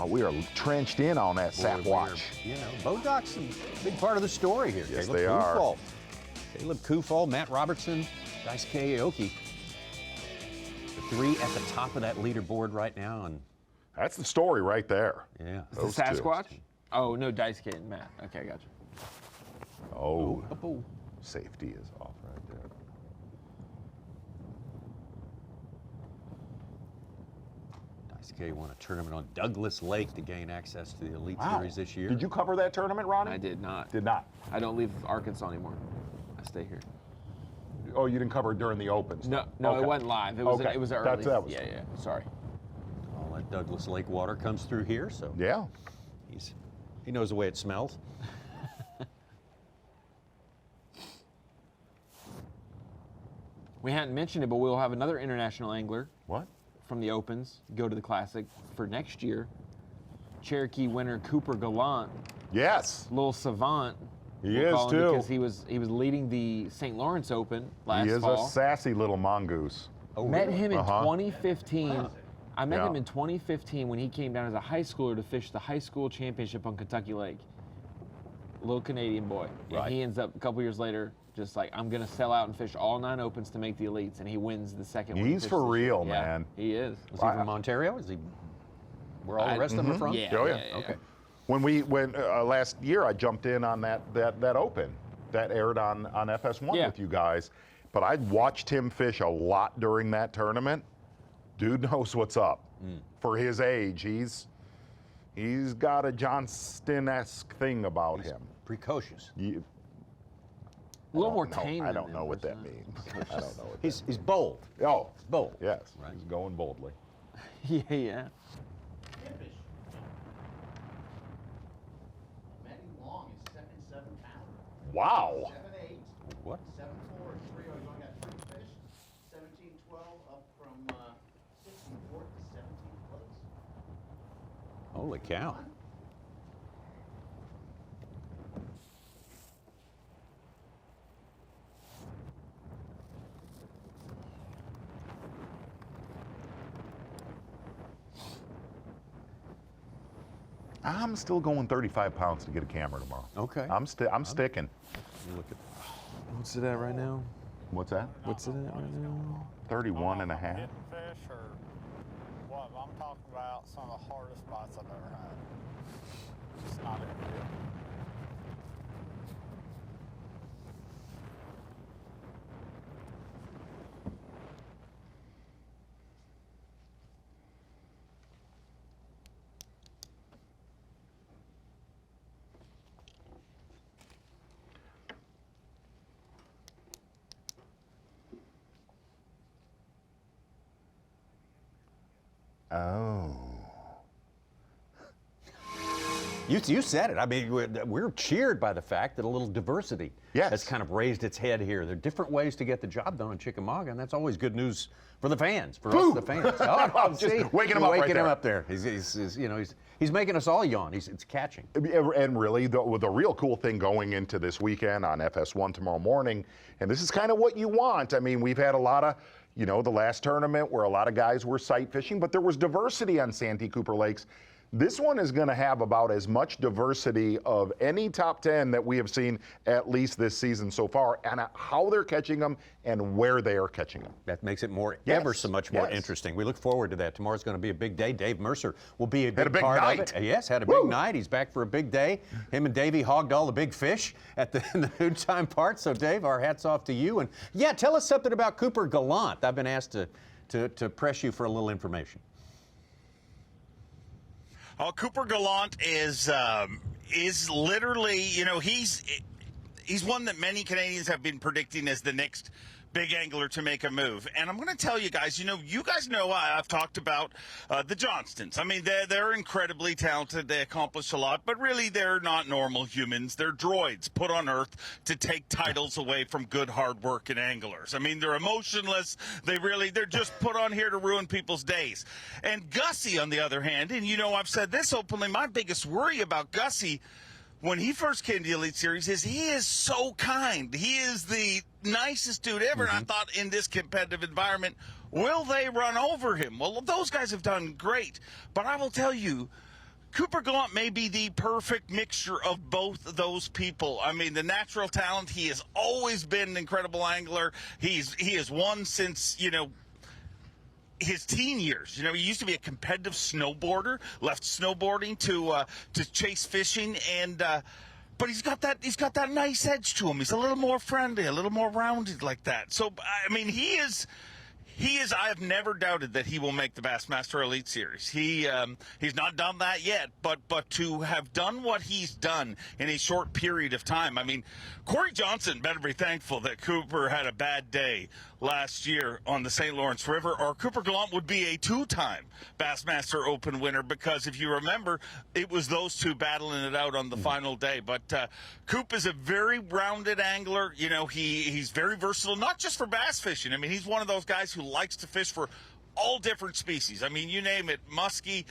We are trenched in on that sap watch. You know, bow docks a big part of the story here. Yes, Caleb they are. Caleb Kufal, Matt Robertson, Daisuke Aoki. The 3 at the top of that leaderboard right now. And that's the story right there. Yeah. The Sasquatch? Oh, no, Daisuke and Matt. Okay, I got you. Oh, safety is off right there. Daisuke won a tournament on Douglas Lake to gain access to the Elite Series this year. Did you cover that tournament, Ronnie? I did not. Did not. I don't leave Arkansas anymore. I stay here. Oh, you didn't cover it during the Opens? No, Okay. it wasn't live. It was Okay. it was early. That was yeah. Sorry. All that Douglas Lake water comes through here, so yeah, he knows the way it smells. We hadn't mentioned it, but we'll have another international angler. What? From the Opens, go to the Classic for next year. Cherokee winner Cooper Gallant. Yes. Little savant. He we'll is call him, too. Because he was leading the St. Lawrence Open last He is fall. a sassy little mongoose. Met him in 2015. I met Yeah. him in 2015 when he came down as a high schooler to fish the high school championship on Kentucky Lake. Little Canadian boy. And Right. he ends up a couple years later just like, I'm going to sell out and fish all 9 Opens to make the elites. And he wins the second one. He's for real, man. He is. Is he from Ontario? Is he where all the rest of them are from? Yeah, Oh, yeah. Okay. When last year I jumped in on that Open that aired on FS1 with you guys, but I watched him fish a lot during that tournament. Dude knows what's up. For his age, he's got a Johnston-esque thing about him. Precocious. A little more tame. I don't know what that means. I don't know what He's bold. Oh, bold. Yes, he's going boldly. Yeah. Wow. 7-8. What? 7-4 and 3. He's only got 3 fish. 17-12 up from 64th to 17th place. Holy cow. I'm still going 35 pounds to get a camera tomorrow. Okay. I'm sticking. Look at what's it at right now? What's that? What's it at right now? 31 and a half. Hitting fish or what? I'm talking about some of the hardest bites I've ever had. Just not even good. Oh. You said it. I mean, we're cheered by the fact that a little diversity has kind of raised its head here. There are different ways to get the job done in Chickamauga, and that's always good news for the fans, for us, the fans. Oh, Just waking him up right there. Waking him up there. He's making us all yawn. It's catching. And really, the real cool thing going into this weekend on FS1 tomorrow morning, and this is kind of what you want. I mean, we've had a lot of, the last tournament where a lot of guys were sight fishing, but there was diversity on Santee Cooper Lakes. This one is going to have about as much diversity of any top 10 that we have seen at least this season so far, and how they're catching them and where they are catching them. That makes it ever so much more interesting. We look forward to that. Tomorrow's going to be a big day. Dave Mercer will be a big part of it. Yes, had a big night. He's back for a big day. Him and Davey hogged all the big fish in the noontime part. So, Dave, our hats off to you. And, yeah, tell us something about Cooper Gallant. I've been asked to press you for a little information. Oh, Cooper Gallant is literally, he's one that many Canadians have been predicting as the next big angler to make a move. And I'm going to tell you guys, you guys know I've talked about the Johnstons. I mean, they're incredibly talented. They accomplish a lot, but really they're not normal humans. They're droids put on Earth to take titles away from good, hard-working anglers. I mean, they're emotionless. They're just put on here to ruin people's days. And Gussie, on the other hand, and I've said this openly, my biggest worry about Gussie when he first came to the Elite Series is he is so kind. He is the nicest dude ever. And I thought in this competitive environment, will they run over him? Well, those guys have done great. But I will tell you, Cooper Gallant may be the perfect mixture of both those people. I mean, the natural talent, he has always been an incredible angler. He has won since, his teen years. He used to be a competitive snowboarder, left snowboarding to chase fishing, and but he's got that nice edge to him. He's a little more friendly, a little more rounded like that. So I mean, he is. I have never doubted that he will make the Bassmaster Elite Series. He's not done that yet, but to have done what he's done in a short period of time. I mean, Corey Johnson better be thankful that Cooper had a bad day last year on the St. Lawrence River, or Cooper Gallant would be a two-time Bassmaster Open winner, because if you remember, it was those two battling it out on the final day. But Coop is a very rounded angler. He's very versatile, not just for bass fishing. I mean, he's one of those guys who likes to fish for all different species. I mean, you name it, muskie,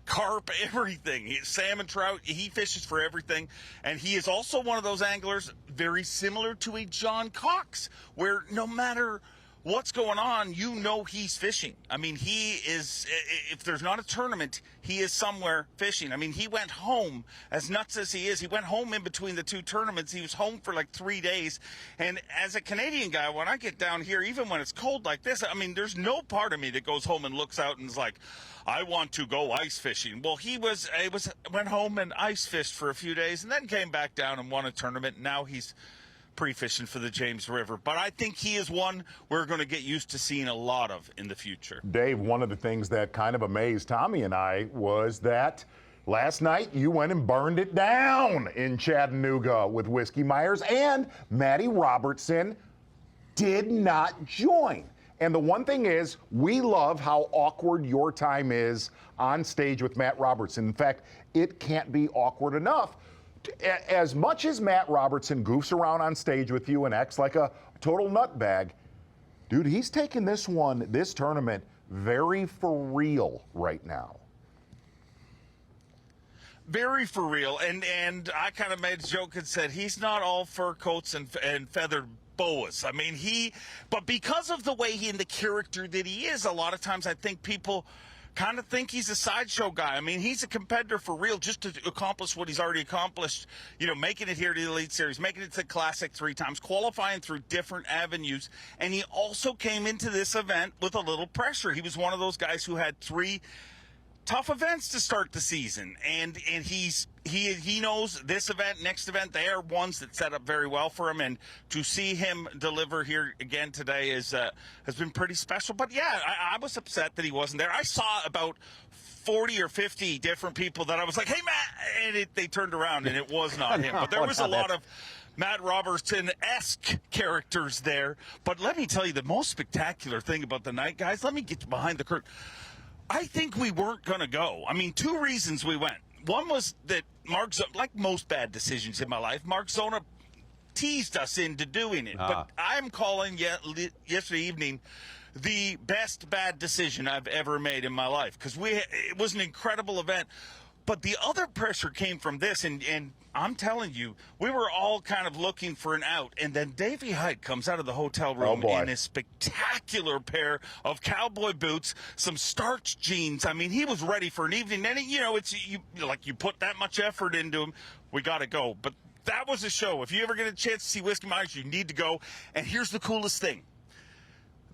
carp, everything. Salmon, trout, he fishes for everything. And he is also one of those anglers very similar to a John Cox, where no matter what's going on, he's fishing. I mean, he is, if there's not a tournament, he is somewhere fishing. I mean, he went home, as nuts as he is, he went home in between the two tournaments. He was home for like 3 days. And as a Canadian guy, when I get down here, even when it's cold like this, I mean, there's no part of me that goes home and looks out and is like, I want to go ice fishing. Well, went home and ice fished for a few days and then came back down and won a tournament. Now he's pre-fishing for the James River. But I think he is one we're going to get used to seeing a lot of in the future. Dave, one of the things that kind of amazed Tommy and I was that last night you went and burned it down in Chattanooga with Whiskey Myers, and Matty Robertson did not join. And the one thing is, we love how awkward your time is on stage with Matt Robertson. In fact, it can't be awkward enough. As much as Matt Robertson goofs around on stage with you and acts like a total nutbag, dude, he's taking this tournament, very for real right now. Very for real. And I kind of made a joke and said he's not all fur coats and feathered boas. I mean, but because of the way and the character that he is, a lot of times I think people kind of think he's a sideshow guy. I mean, he's a competitor for real just to accomplish what he's already accomplished, you know, making it here to the Elite Series, making it to the Classic 3 times, qualifying through different avenues. And he also came into this event with a little pressure. He was one of those guys who had 3 tough events to start the season, and he knows this event, next event, they are ones that set up very well for him, and to see him deliver here again today has been pretty special. But yeah, I was upset that he wasn't there. I saw about 40 or 50 different people that I was like, hey, Matt, and they turned around, and it was not him. But there was a lot of Matt Robertson-esque characters there. But let me tell you, the most spectacular thing about the night, guys, let me get behind the curtain. I think we weren't going to go. I mean, 2 reasons we went. One was that Mark Zona, like most bad decisions in my life, Mark Zona teased us into doing it. But I'm calling yesterday evening the best bad decision I've ever made in my life, because it was an incredible event. But the other pressure came from this, and I'm telling you, we were all kind of looking for an out. And then Davey Hite comes out of the hotel room in a spectacular pair of cowboy boots, some starch jeans. I mean, he was ready for an evening. And, you know, you put that much effort into him, we got to go. But that was a show. If you ever get a chance to see Whiskey Myers, you need to go. And here's the coolest thing.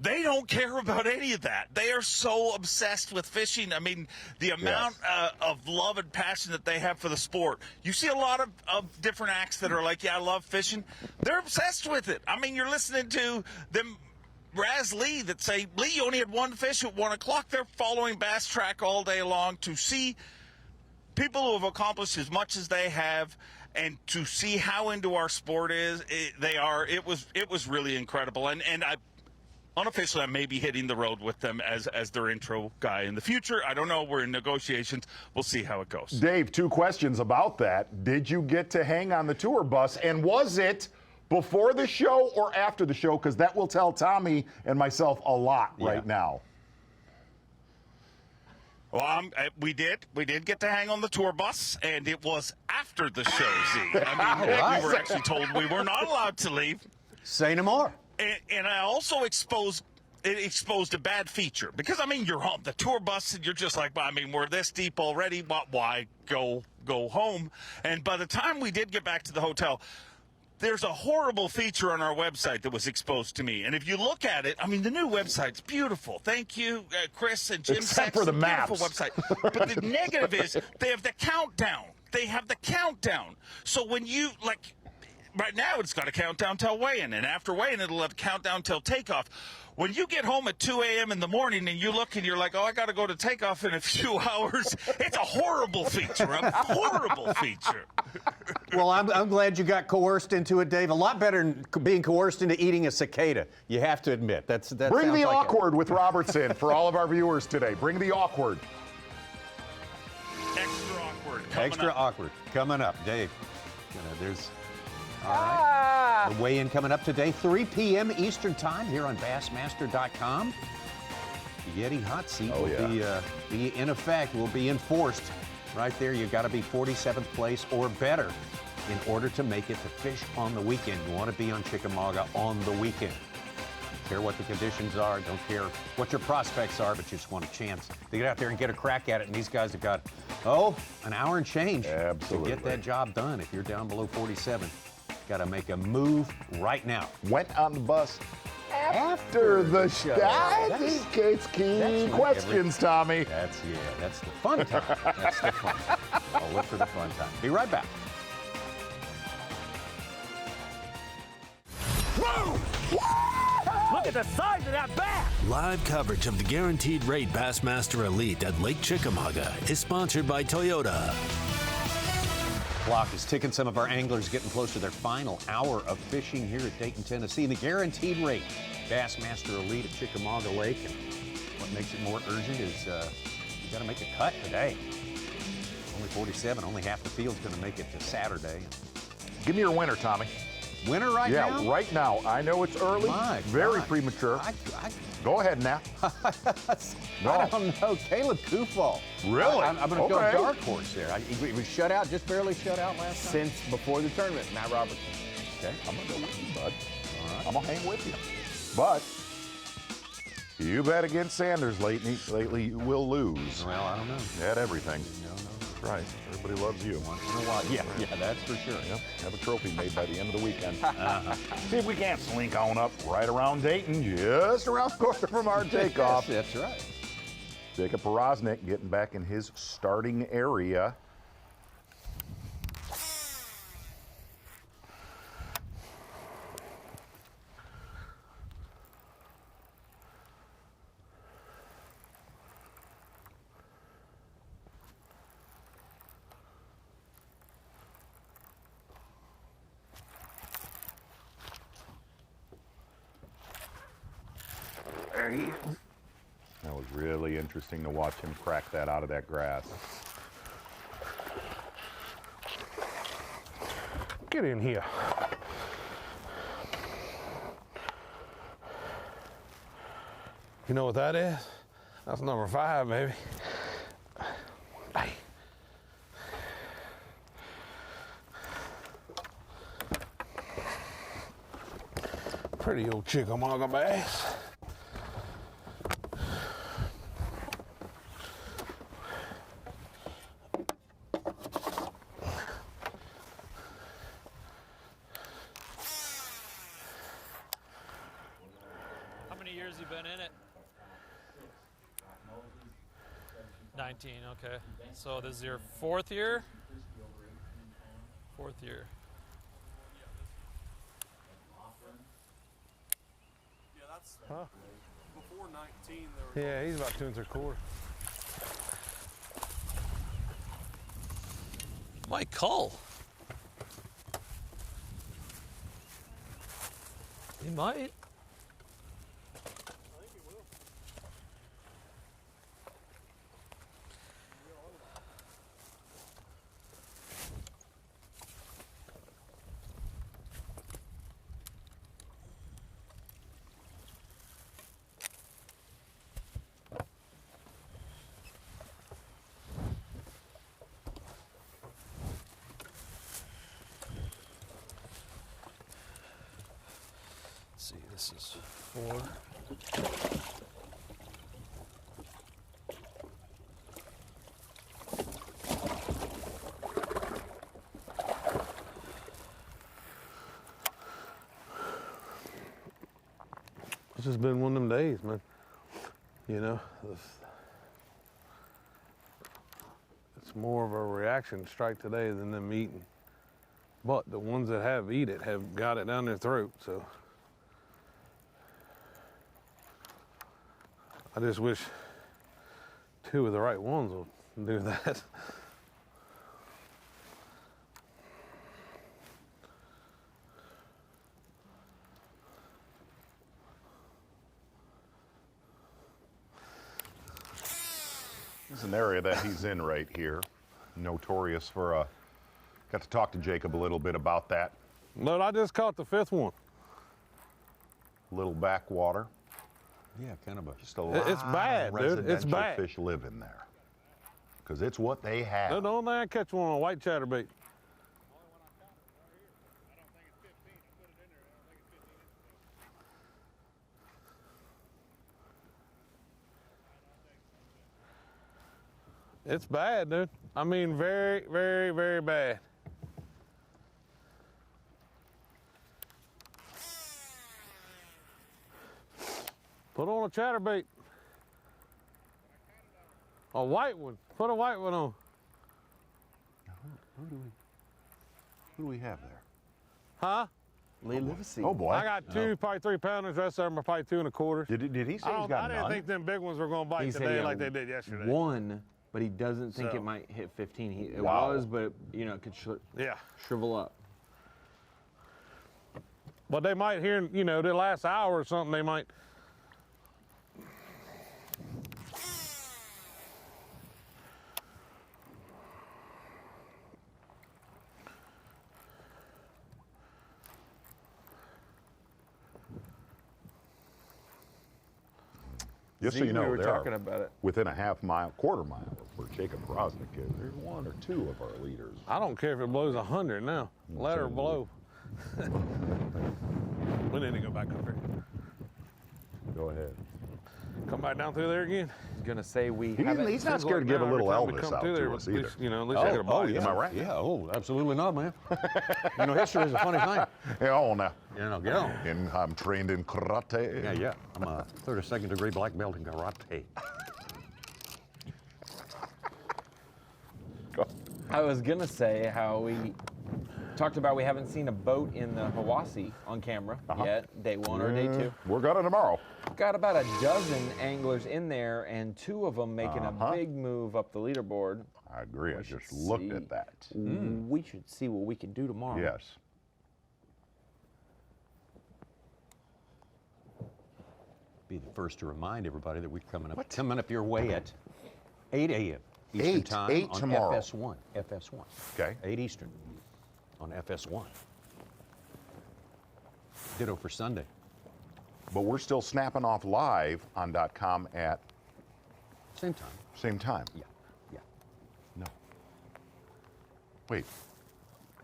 They don't care about any of that. They are so obsessed with fishing. I mean, the amount of love and passion that they have for the sport. You see a lot of different acts that are like, yeah, I love fishing. They're obsessed with it. I mean, you're listening to them, Raz Lee, that say, Lee, you only had 1 fish at 1 o'clock. They're following Bass Track all day long to see people who have accomplished as much as they have, and to see how into our sport they are. It was really incredible. And unofficially, I may be hitting the road with them as their intro guy in the future. I don't know. We're in negotiations. We'll see how it goes. Dave, 2 questions about that. Did you get to hang on the tour bus? And was it before the show or after the show? Because that will tell Tommy and myself a lot right now. Well, we did get to hang on the tour bus, and it was after the show, Z. I mean, we were actually told we were not allowed to leave. Say no more. And I also exposed a bad feature, because I mean, you're on the tour bus and you're just like, well, I mean, we're this deep already. Why go home? And by the time we did get back to the hotel, there's a horrible feature on our website that was exposed to me. And if you look at it, I mean, the new website's beautiful. Thank you, Chris and Jim. Except for the maps. Beautiful website. But the negative is they have the countdown. So when you right now, it's got a countdown till weigh-in, and after weigh-in, it'll have a countdown till takeoff. When you get home at 2 a.m. in the morning and you look and you're like, oh, I got to go to takeoff in a few hours, it's a horrible feature, Well, I'm glad you got coerced into it, Dave. A lot better than being coerced into eating a cicada, you have to admit. That Bring the awkward with Robertson for all of our viewers today. Bring the awkward. Extra awkward coming up, Dave. There's... All right. The weigh-in coming up today, 3 p.m. Eastern Time here on Bassmaster.com. The Yeti hot seat will be in effect, will be enforced. Right there, you've got to be 47th place or better in order to make it to fish on the weekend. You want to be on Chickamauga on the weekend. Don't care what the conditions are, don't care what your prospects are, but you just want a chance to get out there and get a crack at it. And these guys have got, an hour and change to get that job done. If you're down below 47, got to make a move right now. Went on the bus after the show. It's key questions, Tommy. That's the fun time. That's the fun time. I'll look for the fun time. Be right back. Look at the size of that bass! Live coverage of the Guaranteed Rate Bassmaster Elite at Lake Chickamauga is sponsored by Toyota. Clock is ticking. Some of our anglers getting close to their final hour of fishing here at Dayton, Tennessee. The Guaranteed Rate Bassmaster Elite at Chickamauga Lake. And what makes it more urgent is you got to make a cut today. Only 47, only half the field's going to make it to Saturday. Give me your winner, Tommy. Winner now? Yeah, right now. I know it's early, very premature. Go ahead, Nat. I don't know. Caleb Kufal. Really? I'm going to go dark horse there. He was shut out, just barely shut out last time. Since before the tournament, Matt Robertson. Okay, I'm going to go with you, bud. All right. I'm going to hang with you. But You bet against Sanders lately, you will lose. Well, I don't know. At everything. No. Right. Everybody loves you. Once in a while. Yeah, that's for sure. Yep. Have a trophy made by the end of the weekend. See if we can't slink on up right around Dayton, just around the corner from our takeoff. That's right. Jacob Powroznik getting back in his starting area. There he is. That was really interesting to watch him crack that out of that grass. Get in here. You know what that is? That's number 5, baby. Hey. Pretty old Chickamauga bass. How many years you been in it? 19, okay. So this is your 4th year? 4th year. Yeah, that's before 19. Yeah, he's about 2 3/4. Mike Cull. He might. See, this is 4. It's just been one of them days, man. You know, it's more of a reaction strike today than them eating. But the ones that have eat it have got it down their throat, so. I just wish 2 of the right ones will do that. This is an area that he's in right here. Notorious for, got to talk to Jacob a little bit about that. But I just caught the 5th one. Little backwater. Yeah, kind of a. Just a lot It's bad, of dude. It's residential bad. fish live in there. Because it's what they have. No, don't I catch one on a white chatterbait. It's bad, dude. I mean, very, very, very bad. Put on a chatterbait. A white one. Put a white one on. Who do we have there? Huh? Oh boy. I got 2 probably 3-pounders. The rest of them are probably 2 1/4. Did he say he's got I didn't none? think them big ones were going to bite He said today he had like they did yesterday. 1, but he doesn't think So. it might hit 15. It Wow. was, but you know, it could shrivel up. But they might here, you know, the last hour or something, they might. Just so See, you know, we were there talking are about it. within a half mile, quarter mile of where Jacob Powroznik is. There's 1 or 2 of our leaders. I don't care if it blows 100 now. Let her blow. We need to go back up here. Go ahead. Come back down through there again. I was gonna say we He's haven't. not scared to give a little Elvis out to us at either. least, you know, at least I get a bite. Am I right? Yeah, absolutely not, man. You know, history is a funny thing. Yeah, oh, now. You know, get on. And I'm trained in karate. Yeah. I'm a third or second degree black belt in karate. I was gonna say how we talked about we haven't seen a boat in the Hiwassee on camera yet, day 1 or day 2. We're gonna tomorrow. Got about a dozen anglers in there, and 2 of them making a big move up the leaderboard. I agree. I just looked at that. We should see what we can do tomorrow. Yes. Be the first to remind everybody that we're coming up your way at 8 a.m. Eastern time 8 on tomorrow. FS1. FS1. Okay. 8 Eastern on FS1. Ditto for Sunday. But we're still snapping off live on .com at same time. Same time. Yeah. No. Wait.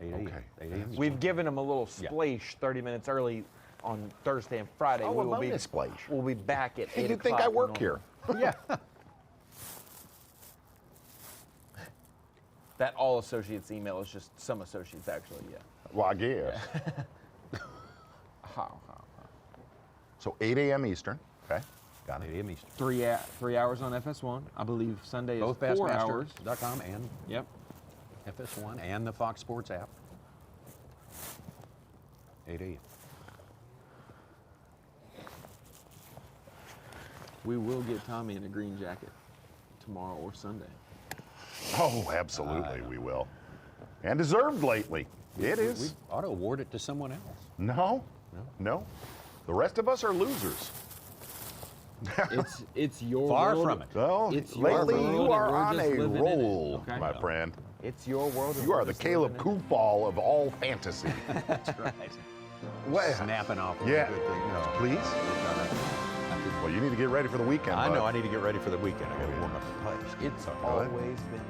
8 a.m. Okay. 8 a.m. We've given them a little splash 30 minutes early on Thursday and Friday. Oh, we will a be bonus splash. We'll be back at 8 You o'clock. think I work here? Yeah. That all associates email is just some associates actually, yeah. Well, I guess. How? So 8 a.m. Eastern. Okay. Got it. 8 a.m. Eastern. 3 hours on FS1. I believe Sunday Both is 4 hours. Bassmaster.com and FS1 and the Fox Sports app. 8 a.m. We will get Tommy in a green jacket tomorrow or Sunday. Oh, absolutely, we will. And deserved lately. It is. We ought to award it to someone else. No. The rest of us are losers. It's your Far world. from it. Well, It's your lately world, you and are we're on just a living in it, roll, okay? my friend. It's your world. and You we're are the just Caleb living in it. Koofball of all fantasy. That's right. Well, Snapping off. yeah. Good thing. No. Please. Well, you need to get ready for the weekend. I know. bud. I need to get ready for the weekend. I got to warm up the pipes. It's Go always ahead. been.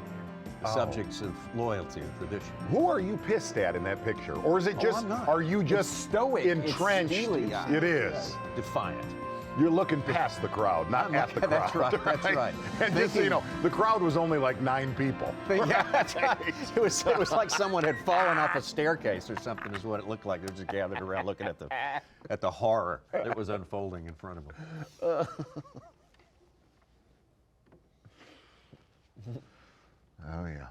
The subjects of loyalty and tradition. Who are you pissed at in that picture? Or is it just, I'm not. are you just stoic. It's entrenched? steely. It is. Defiant. You're looking past the crowd, not at the crowd. That's right. That's right. And just so you know, the crowd was only like 9 people. Yeah, that's right. It was like someone had fallen off a staircase or something. Is what it looked like. They were just gathered around looking at the horror that was unfolding in front of them. Oh yeah.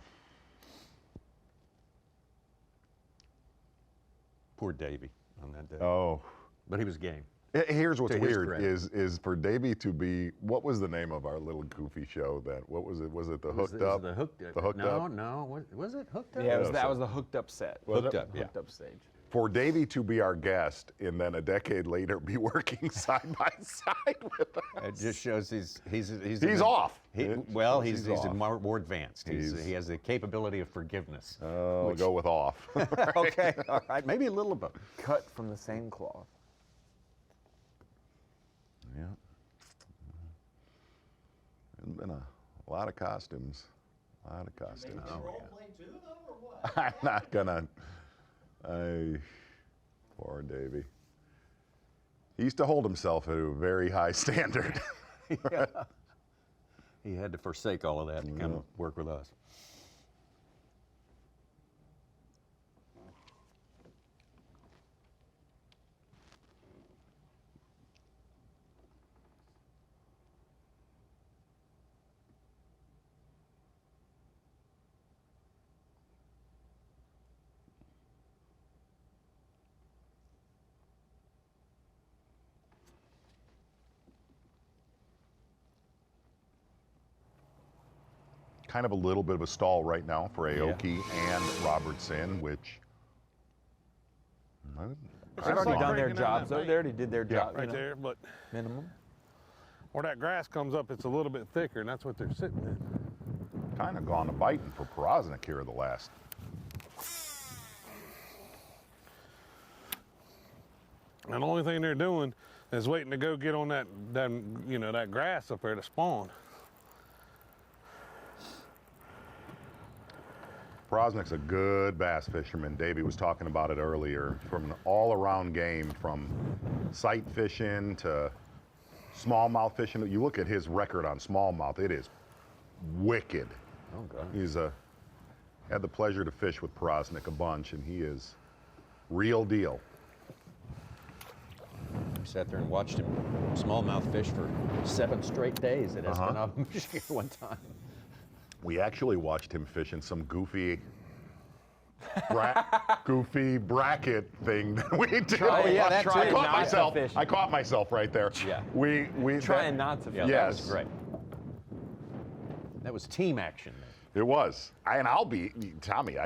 Poor Davey on that day. Oh. But he was game. Here's what's To his weird credit. is for Davey to be, what was the name of our little goofy show that, what was it? Was it the Hooked Up? The Hooked Up. The Hooked Up? No. Was it Hooked Up? Yeah, that was the hooked up set. Hooked Up, yeah. Hooked up stage. For Davey to be our guest and then a decade later be working side by side with us. It just shows he's off. He's off. more advanced. He has the capability of forgiveness. Oh, go with off. Okay, all right, maybe a little of both. Cut from the same cloth. Yeah. There's been a lot of costumes. A lot of costumes. I'm not gonna. Poor Davey. He used to hold himself at a very high standard. Yeah. He had to forsake all of that and come work with us. Kind of a little bit of a stall right now for Aoki and Robertson, which. They've already done their jobs, though. They already did their job. Right there, but minimum. Where that grass comes up, it's a little bit thicker, and that's what they're sitting in. Kind of gone to biting for Powroznik here the last. And the only thing they're doing is waiting to go get on that grass up there to spawn. Powroznik's a good bass fisherman. Davey was talking about it earlier. From an all-around game, from sight fishing to smallmouth fishing. You look at his record on smallmouth, it is wicked. Oh, God. He's had the pleasure to fish with Powroznik a bunch, and he is real deal. We sat there and watched him smallmouth fish for 7 straight days at Esplanade, Michigan one time. We actually watched him fish in some goofy bracket thing that we did. Oh, yeah, that's I it. caught Not myself. to fish. I caught myself right there. Yeah. We Trying not to fish. Yeah, yes. that was great. That was team action. It was. Tommy,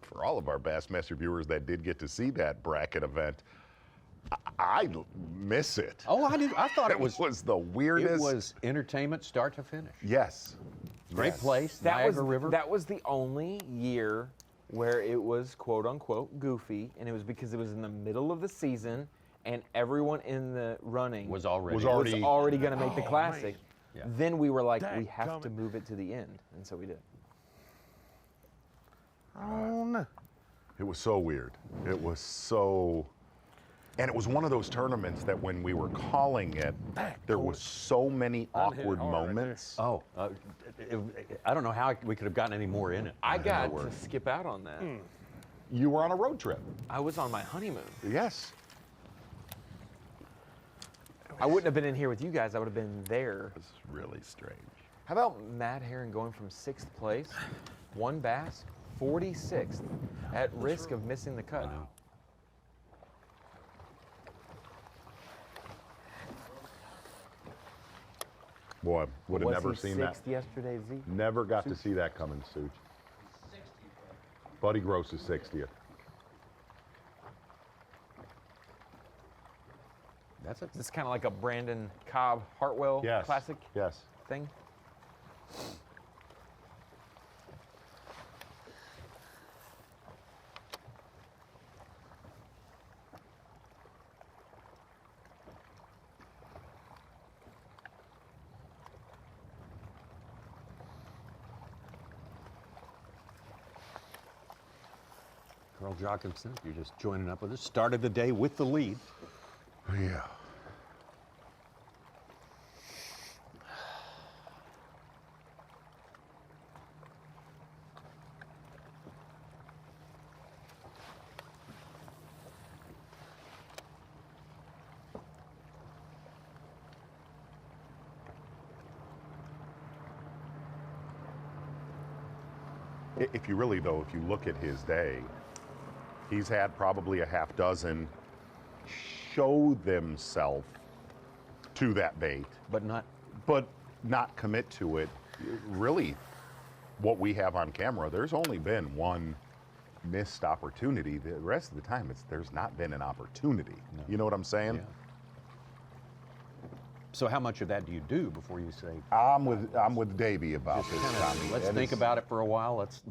for all of our Bassmaster viewers that did get to see that bracket event, I miss it. Oh, I did. I thought it was the weirdest. It was entertainment start to finish. Yes. Great place, That Niagara River. That was the only year where it was quote unquote goofy, and it was because it was in the middle of the season and everyone in the running was already going to make the classic. Yeah. Then we were like, we have to move it to the end, and so we did. Oh no. It was so weird. It was so. And it was one of those tournaments that when we were calling it, there was so many awkward moments. Oh, I don't know how we could have gotten any more in it. I got to skip out on that. You were on a road trip. I was on my honeymoon. Yes. I wouldn't have been in here with you guys. I would have been there. It's really strange. How about Matt Herron going from 6th place, 1 bass, 46th, at risk of missing the cut? Boy, would have never seen that. Was he 6th yesterday, Z? Never got to see that coming, Such. Buddy Gross is 60th. This kind of like a Brandon Cobb Hartwell classic thing. Carl Jocumsen, you're just joining up with us. Started the day with the lead. Yeah. If you really, though, if you look at his day, he's had probably a half dozen show themselves to that bait. But not commit to it. Really, what we have on camera, there's only been one missed opportunity. The rest of the time, there's not been an opportunity. No. You know what I'm saying? Yeah. So how much of that do you do before you say? I'm with Davey about this, Tommy. Let's think about it for a while. If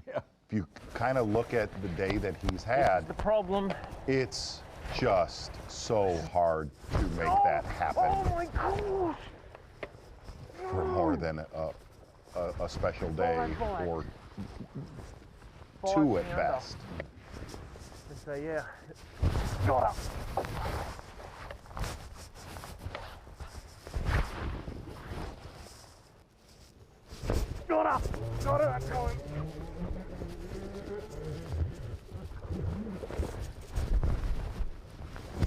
you kind of look at the day that he's had, the problem. It's just so hard to make that happen. Oh my gosh! For more than a special day or two at best. So yeah, got up. Got up. Got it. I'm going.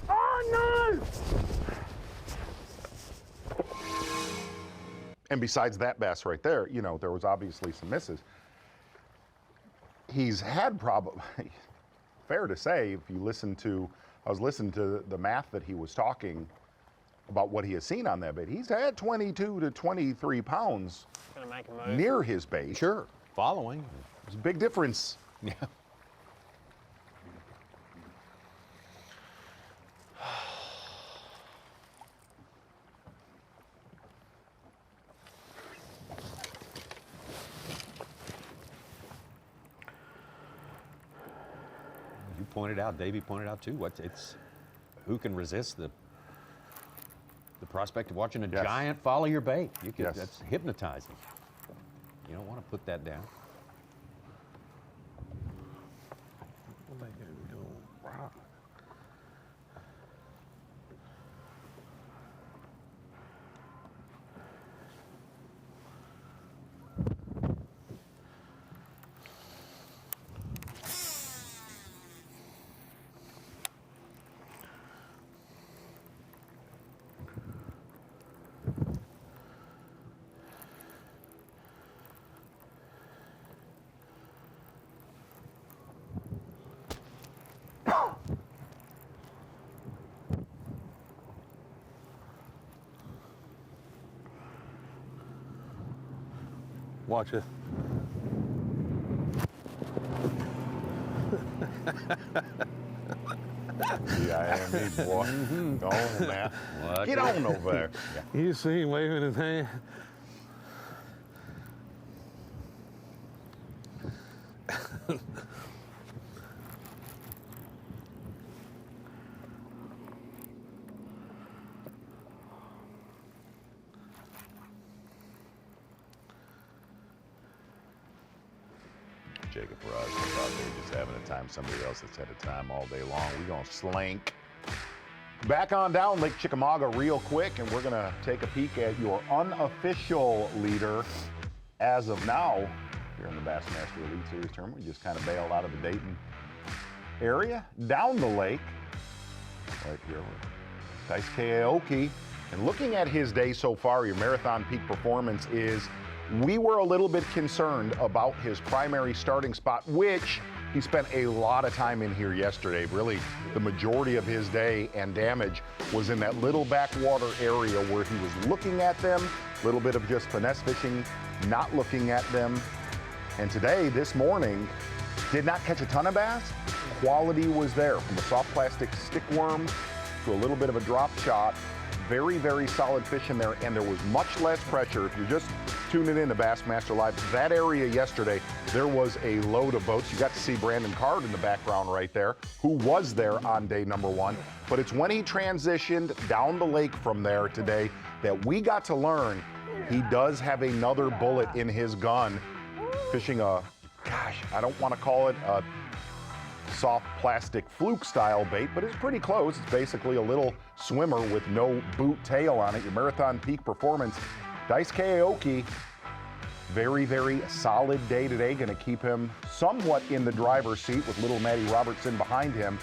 Oh no! And besides that bass right there, you know, there was obviously some misses. He's had probably, fair to say, if you listen to, I was listening to the math that he was talking about what he has seen on that bait. He's had 22 to 23 pounds Gonna make a move. near his bait. Sure, following. There's a big difference. Yeah. You pointed out, Davey pointed out too, who can resist the prospect of watching a giant follow your bait? That's hypnotizing. You don't want to put that down. Watch it. CIME, boy. Go on, man. Get on over there. Yeah. You see him waving his hand? Jacob Ross out there just having a time. Somebody else that's had a time all day long. We're going to slink back on down Lake Chickamauga real quick, and we're going to take a peek at your unofficial leader as of now here in the Bassmaster Elite Series tournament. We just kind of bailed out of the Dayton area, down the lake, right here with Daisuke Aoki. And looking at his day so far, your marathon peak performance is, we were a little bit concerned about his primary starting spot, which he spent a lot of time in here yesterday. Really, the majority of his day and damage was in that little backwater area where he was looking at them, a little bit of just finesse fishing, not looking at them. And today, this morning, did not catch a ton of bass. Quality was there, from a soft plastic stick worm to a little bit of a drop shot. Very, very solid fish in there, and there was much less pressure. If you're just tuning in to Bassmaster Live, that area yesterday, there was a load of boats. You got to see Brandon Card in the background right there, who was there on day number one. But it's when he transitioned down the lake from there today that we got to learn he does have another bullet in his gun, fishing a, gosh, I don't want to call it a soft plastic fluke style bait, but it's pretty close. It's basically a little swimmer with no boot tail on it. Your marathon peak performance, Daisuke Aoki, very, very solid day today. Going to keep him somewhat in the driver's seat with little Matty Robertson behind him.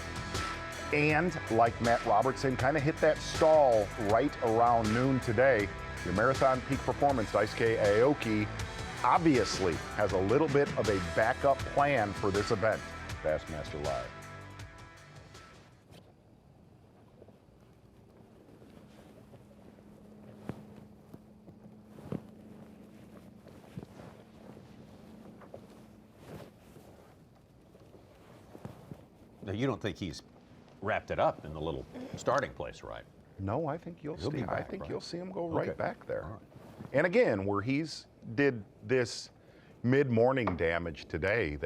And like Matt Robertson, kind of hit that stall right around noon today. Your marathon peak performance, Daisuke Aoki, obviously has a little bit of a backup plan for this event. Bassmaster Live. Now, you don't think he's wrapped it up in the little starting place, right? No, I think you'll see. I think you'll see him go right Okay. back there. And again, where he's did this mid-morning damage today,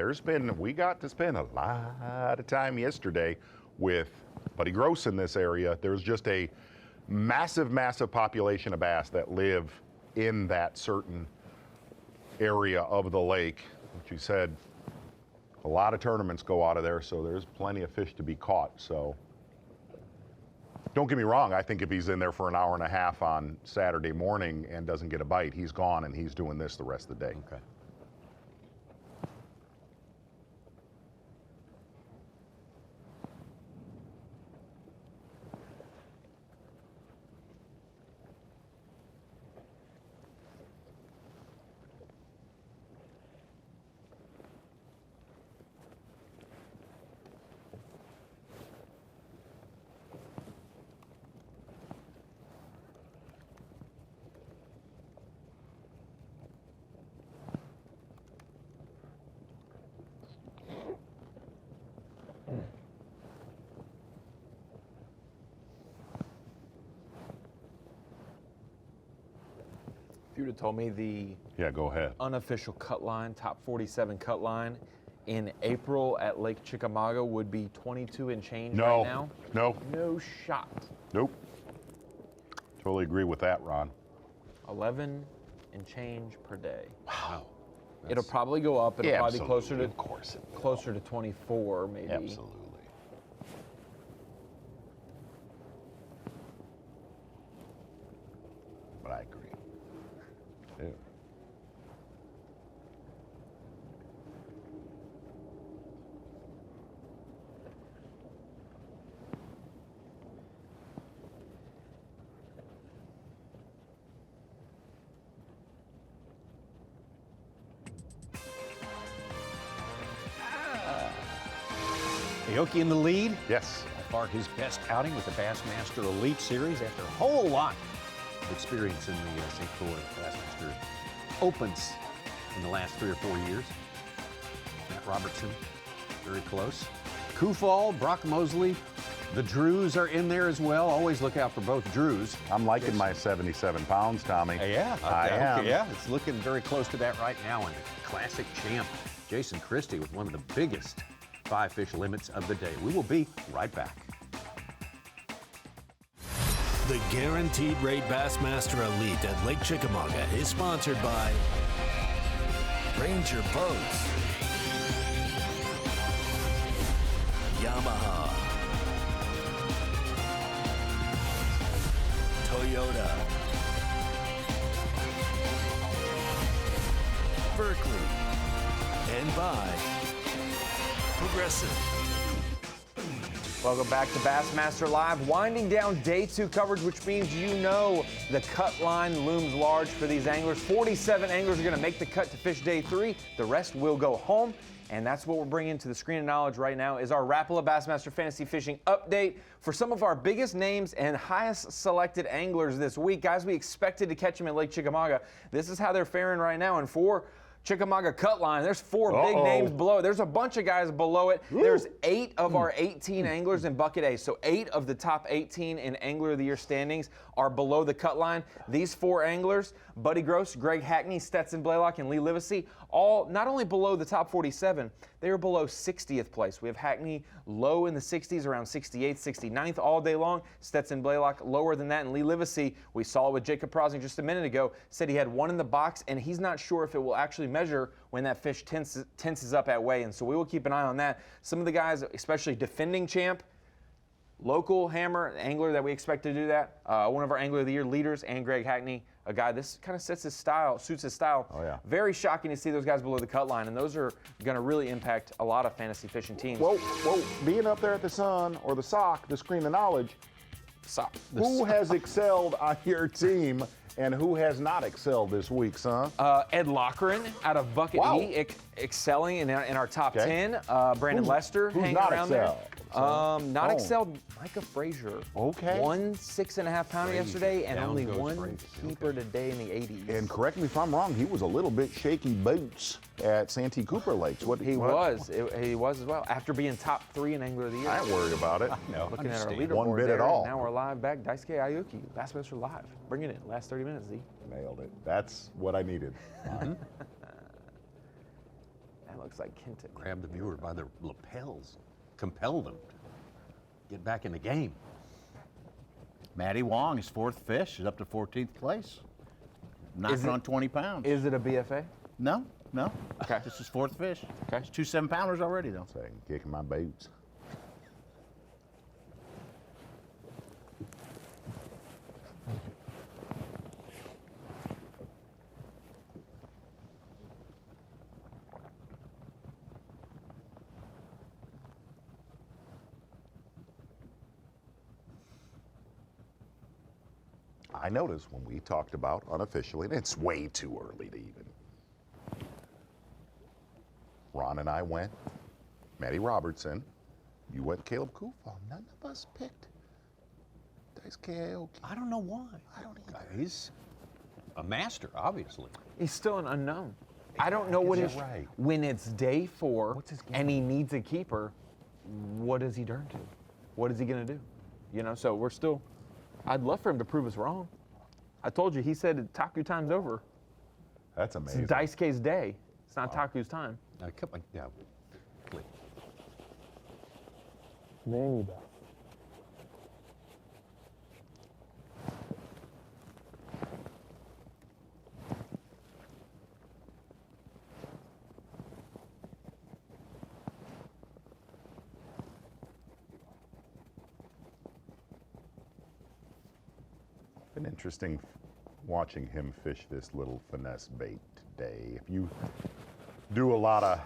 we got to spend a lot of time yesterday with Buddy Gross in this area. There's just a massive, massive population of bass that live in that certain area of the lake. Which you said, a lot of tournaments go out of there, so there's plenty of fish to be caught. So don't get me wrong, I think if he's in there for an hour and a half on Saturday morning and doesn't get a bite, he's gone and he's doing this the rest of the day. Okay. If you would have told me the go ahead. unofficial cut line, top 47 cut line in April at Lake Chickamauga would be 22 and change right now. No. No shot. Nope. Totally agree with that, Ron. 11 and change per day. Wow. It'll probably go up. It'll probably be closer to, of course it will. closer to 24 maybe. Absolutely. But I agree. Yeah. Aoki in the lead. Yes. By far his best outing with the Bassmaster Elite Series after a whole lot of experience in the St. Croix Bassmaster Opens in the last 3 or 4 years. Matt Robertson, very close. Kufal, Brock Mosley, the Drews are in there as well. Always look out for both Drews. I'm liking my 77 pounds, Tommy. Yeah, I am. Yeah, it's looking very close to that right now. And the classic champ, Jason Christie, with one of the biggest 5-fish limits of the day. We will be right back. The Guaranteed Rate Bassmaster Elite at Lake Chickamauga is sponsored by Ranger Boats, Yamaha, Toyota, Berkeley, and by Progressive. Welcome back to Bassmaster Live. Winding down day 2 coverage, which means you know the cut line looms large for these anglers. 47 anglers are going to make the cut to fish day 3. The rest will go home. And that's what we're bringing to the screen of knowledge right now is our Rapala Bassmaster Fantasy Fishing update for some of our biggest names and highest selected anglers this week. Guys, we expected to catch them at Lake Chickamauga. This is how they're faring right now. And for Chickamauga cut line, there's 4 big names below. There's a bunch of guys below it. Woo. There's 8 of our 18 anglers in Bucket A. So 8 of the top 18 in Angler of the Year standings are below the cut line. These 4 anglers, Buddy Gross, Greg Hackney, Stetson Blaylock, and Lee Livesey, all not only below the top 47, they are below 60th place. We have Hackney low in the 60s, around 68th, 69th all day long. Stetson Blaylock lower than that. And Lee Livesey, we saw it with Jacob Powroznik just a minute ago, said he had 1 in the box, and he's not sure if it will actually measure when that fish tenses up at weigh-in. So we will keep an eye on that. Some of the guys, especially defending champ, local hammer angler that we expect to do that, one of our Angler of the Year leaders, and Greg Hackney, a guy this kind of suits his style. Oh, yeah. Very shocking to see those guys below the cut line, and those are going to really impact a lot of fantasy fishing teams. Whoa, being up there at the Sun or the Sock, the screen of knowledge, who has excelled on your team and who has not excelled this week, son? Ed Lochran out of Bucket E, excelling in our top 10. Brandon Lester who's hanging not around excelled? there. Excelled, Micah Frazier. Okay. 1 6.5 pounder yesterday and only 1 keeper today in the 80s. And correct me if I'm wrong, he was a little bit shaky boots at Santee Cooper Lakes. He was as well. After being top 3 in Angler of the Year. I ain't worried about it. No, looking at our leaderboard one bit there, at all. Now we're live back. Daisuke Aoki, Bassmaster Live. Bringing it last 30 minutes, Z. Nailed it. That's what I needed. That looks like Kenta. Grabbed the viewer by the lapels, compelled him to get back in the game. Matty Wong, his 4th fish, is up to 14th place. Knocking on 20 pounds. Is it a BFA? No. Okay. This is 4th fish. Okay. It's 2 7-pounders already, though. So I can kick my boots. I noticed when we talked about unofficially, and it's way too early to even. Ron and I went, Matty Robertson, you went Caleb Kufal. None of us picked Daisuke Aoki. I don't know why. I don't either. He's a master, obviously. He's still an unknown. I don't know what his when it's day 4 and he needs a keeper. What does he turn to? What is he going to do? You know, so we're still. I'd love for him to prove us wrong. I told you, he said Taku time's over. That's amazing. It's Daisuke's day. It's not Taku's time. Yeah. Very bad. Been interesting watching him fish this little finesse bait today. If you do a lot of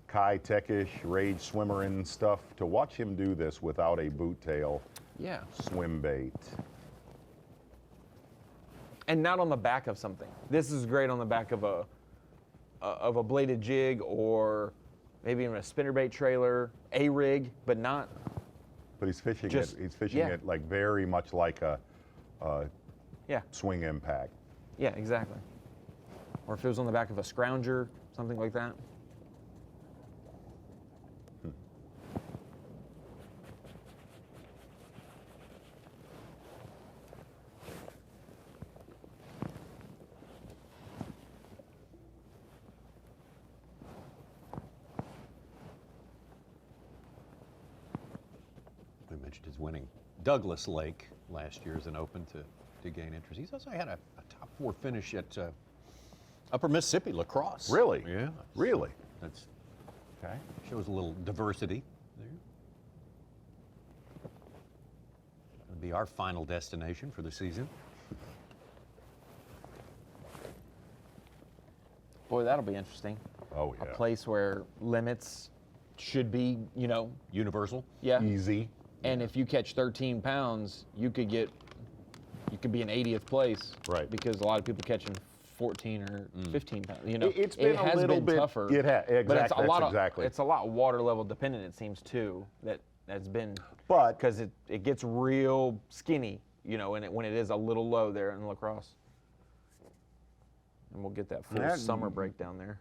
Kai Techish, Rage Swimmer and stuff, to watch him do this without a boot tail swim bait. And not on the back of something. This is great on the back of a bladed jig or maybe even a spinnerbait trailer, a rig, but not. But he's fishing it. He's fishing it like very much like a swing impact. Yeah, exactly. or if it was on the back of a scrounger, something like that. We mentioned his winning Douglas Lake last year as an Open to gain interest. He's also had a top 4 finish at Upper Mississippi lacrosse. Really? Yeah. Really? That's okay. Shows a little diversity there. It'll be our final destination for the season. Boy, that'll be interesting. Oh, yeah. A place where limits should be, universal. Yeah. Easy. And if you catch 13 pounds, you could be in 80th place. Right. Because a lot of people catching 14 or 15 pounds. It's been it has a little been bit tougher. Exactly. But it's a lot exactly. It's a lot water level dependent. It seems too that's been. But because it gets real skinny, when it is a little low there in lacrosse. And we'll get that full summer break down there.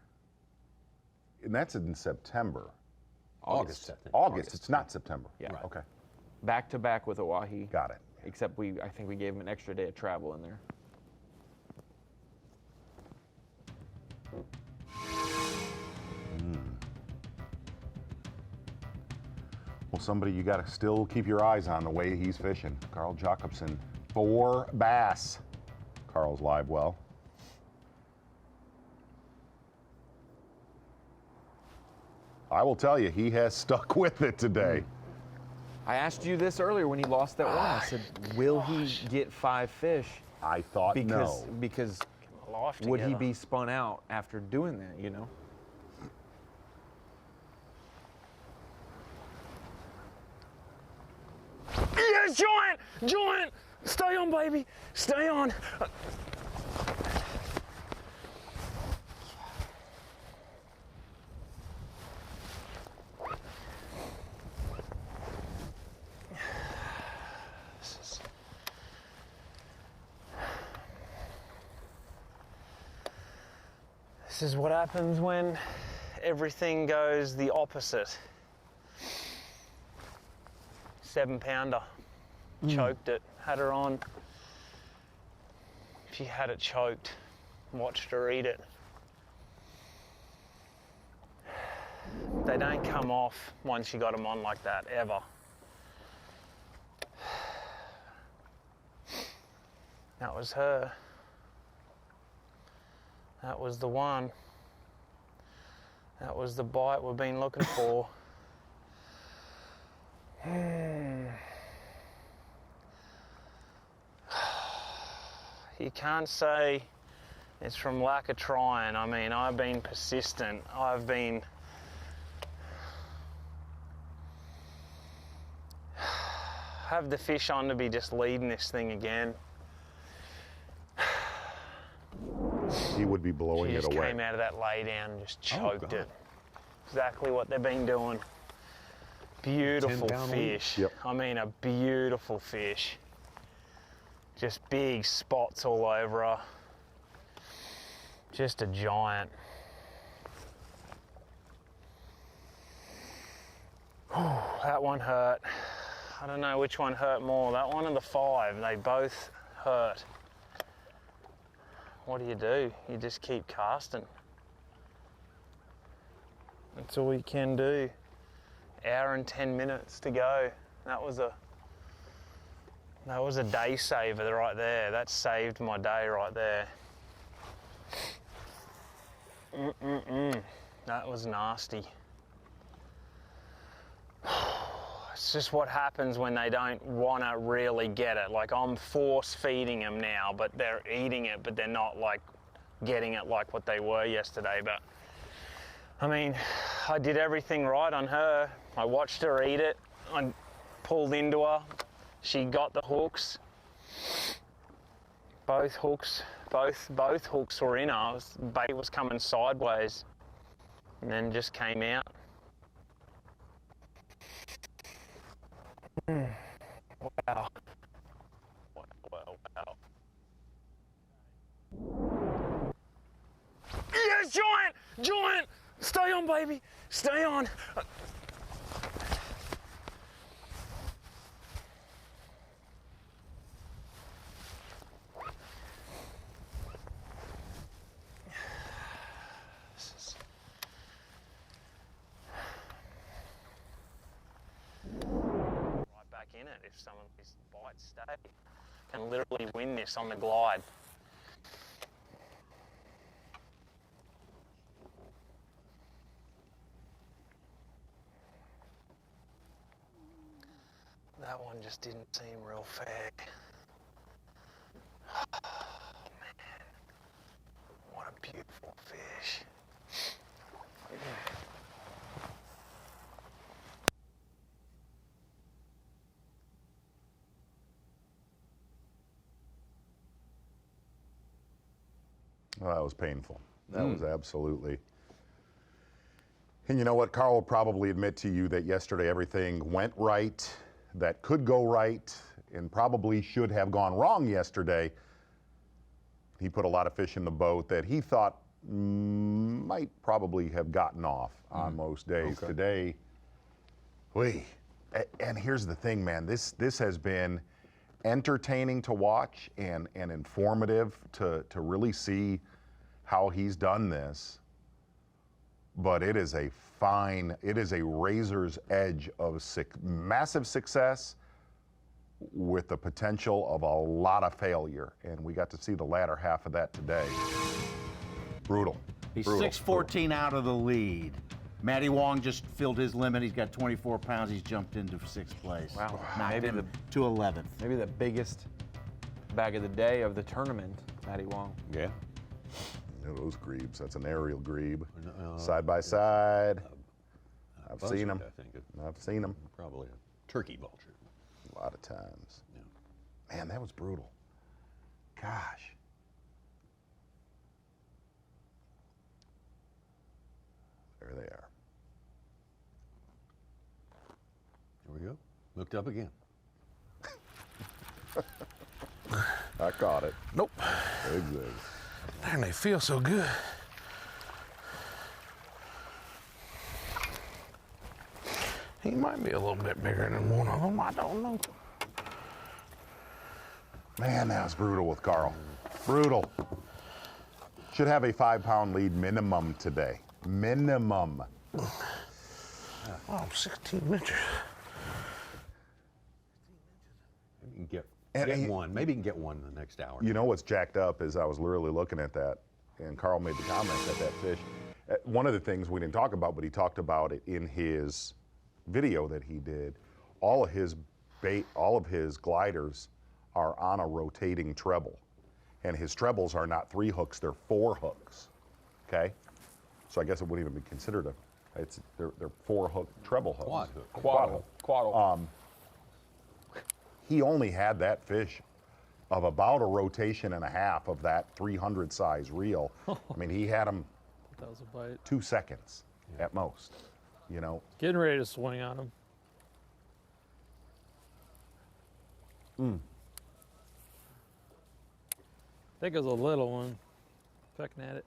And that's in September. August, I think. August. It's not September. Yeah. Right. Okay. Back to back with Oahe. Got it. Except I think we gave him an extra day of travel in there. Well, somebody you got to still keep your eyes on the way he's fishing. Carl Jocumsen for bass. Carl's live well. I will tell you, he has stuck with it today. I asked you this earlier when he lost that one. I said, will he get 5 fish? I thought no. Because would he be spun out after doing that, Yes, joint! Stay on, baby. Stay on. This is what happens when everything goes the opposite. 7-pounder. Choked it, had her on. She had it choked, watched her eat it. They don't come off once you got them on like that, ever. That was her. That was the one. That was the bite we've been looking for. You can't say it's from lack of trying. I mean, I've been persistent. Have the fish on to be just leading this thing again. He would be blowing She it just away. came out of that lay down and just choked it. Exactly what they've been doing. Beautiful 10-pound fish. Yep. I mean, a beautiful fish. Just big spots all over her. Just a giant. That one hurt. I don't know which one hurt more, that one or the 5. They both hurt. What do? You just keep casting. That's all you can do. Hour and 10 minutes to go. That was a day saver right there. That saved my day right there. That was nasty. It's just what happens when they don't want to really get it. Like, I'm force feeding them now, but they're eating it, but they're not like getting it like what they were yesterday. But I mean, I did everything right on her. I watched her eat it. I pulled into her. She got the hooks. Both hooks were in her. Bait was coming sideways, and then just came out. Wow. Wow. Giant! Stay on, baby. Stay on. Right back in it if some of these bites stay. Can literally win this on the glide. That one just didn't seem real fair. Oh, man. What a beautiful fish. Well, that was painful. That was absolutely. And you know what? Carl will probably admit to you that yesterday everything went right, that could go right, and probably should have gone wrong yesterday. He put a lot of fish in the boat that he thought might probably have gotten off on most days. Okay. Today, and here's the thing, man. This has been entertaining to watch and informative to really see how he's done this. But it is a razor's edge of massive success with the potential of a lot of failure. And we got to see the latter half of that today. Brutal. He's Brutal. 6:14 out of the lead. Matty Wong just filled his limit. He's got 24 pounds. He's jumped into 6th place. Wow. Knocked Maybe him to 11th. Maybe the biggest bag of the day of the tournament, Matty Wong. Yeah. You know, those grebes, that's an aerial grebe. Side by side. I've seen them. I think I've seen them. Probably a turkey vulture. A lot of times. Yeah. Man, that was brutal. Gosh. There they are. Here we go. Looked up again. I caught it. Nope. Exactly. Man, they feel so good. He might be a little bit bigger than one of them. I don't know. Man, that was brutal with Carl. Brutal. Should have a 5-pound lead minimum today. Minimum. Oh, 16 inches. Maybe you can get one. Maybe you can get one in the next hour. You know what's jacked up is I was literally looking at that, and Carl made the comment that fish. One of the things we didn't talk about, but he talked about it in his video that he did. All of his gliders are on a rotating treble, and his trebles are not 3 hooks; they're 4 hooks. Okay, so I guess it wouldn't even be considered they're 4-hook treble hooks. Quad hook. Quad hook. Quaddle. He only had that fish of about a rotation and a half of that 300 size reel. I mean, he had him That was a bite. 2 seconds at most, you know. Getting ready to swing on him. I think it was a little one. Pecking at it.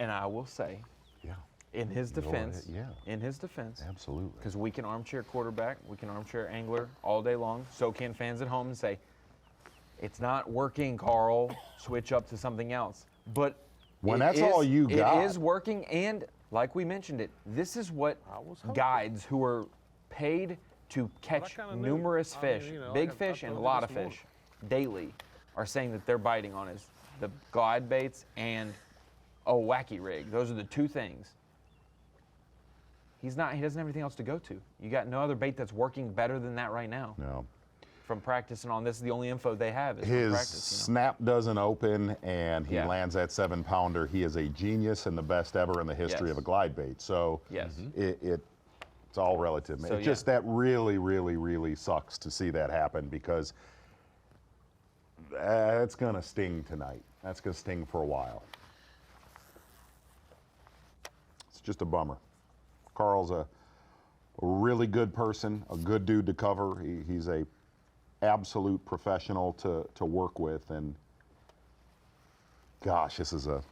And I will say, in his defense, absolutely, because we can armchair quarterback, we can armchair angler all day long. So can fans at home and say, it's not working, Carl. Switch up to something else. But when that's all you got, it is working. And like we mentioned this is what guides who are paid to catch numerous fish, big fish and a lot of fish, daily, are saying that they're biting on is the glide baits and a wacky rig. Those are the two things. He doesn't have anything else to go to. You got no other bait that's working better than that right now. No. From practicing on this is the only info they have is his from practice. snap doesn't open and he lands that 7-pounder. He is a genius and the best ever in the history of a glide bait. So it's all relative. So, it's just that really, really, really sucks to see that happen because that's going to sting tonight. That's going to sting for a while. It's just a bummer. Carl's a really good person, a good dude to cover. He's a absolute professional to work with, and gosh, this is a.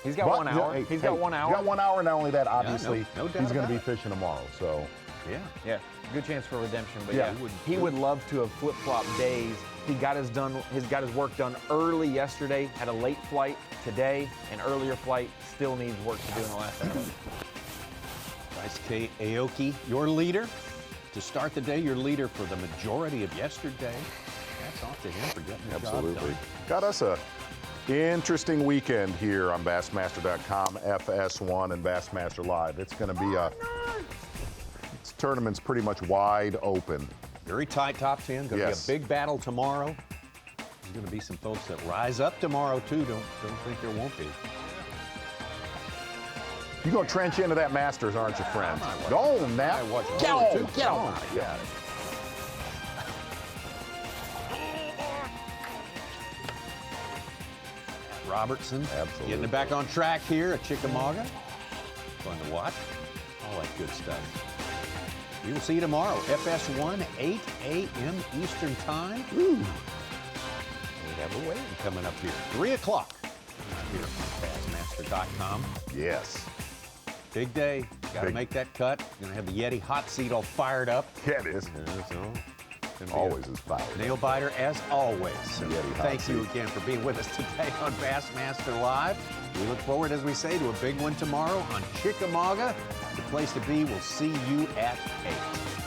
He's got 1 hour. He's got 1 hour. He's got 1 hour. Not only that, obviously, no doubt he's going to be about fishing tomorrow. So. Yeah. Good chance for redemption, but he would love to have flip-flop days. He got his work done early yesterday, had a late flight today, an earlier flight, still needs work to do in the last hour. Daisuke Aoki, your leader. To start the day, your leader for the majority of yesterday. That's off to him for getting the job done. Got us a interesting weekend here on Bassmaster.com, FS1 and Bassmaster Live. It's going to be this tournament's pretty much wide open. Very tight top 10. Going to be a big battle tomorrow. There's going to be some folks that rise up tomorrow too. Don't think there won't be. You're going to trench into that Masters, aren't you, friend? Go on, Nat. Get on. Get on. Yeah. Robertson getting it back on track here at Chickamauga. Fun to watch. All that good stuff. We will see you tomorrow. FS1, 8 a.m. Eastern Time. Ooh. We have a waiting coming up here. 3 o'clock here at Bassmaster.com. Yes. Big day. Got to make that cut. Going to have the Yeti hot seat all fired up. Yeah, it is. Always is fired. Nail biter as always. So thank you again for being with us today on Bassmaster Live. We look forward, as we say, to a big one tomorrow on Chickamauga. The place to be. We'll see you at 8.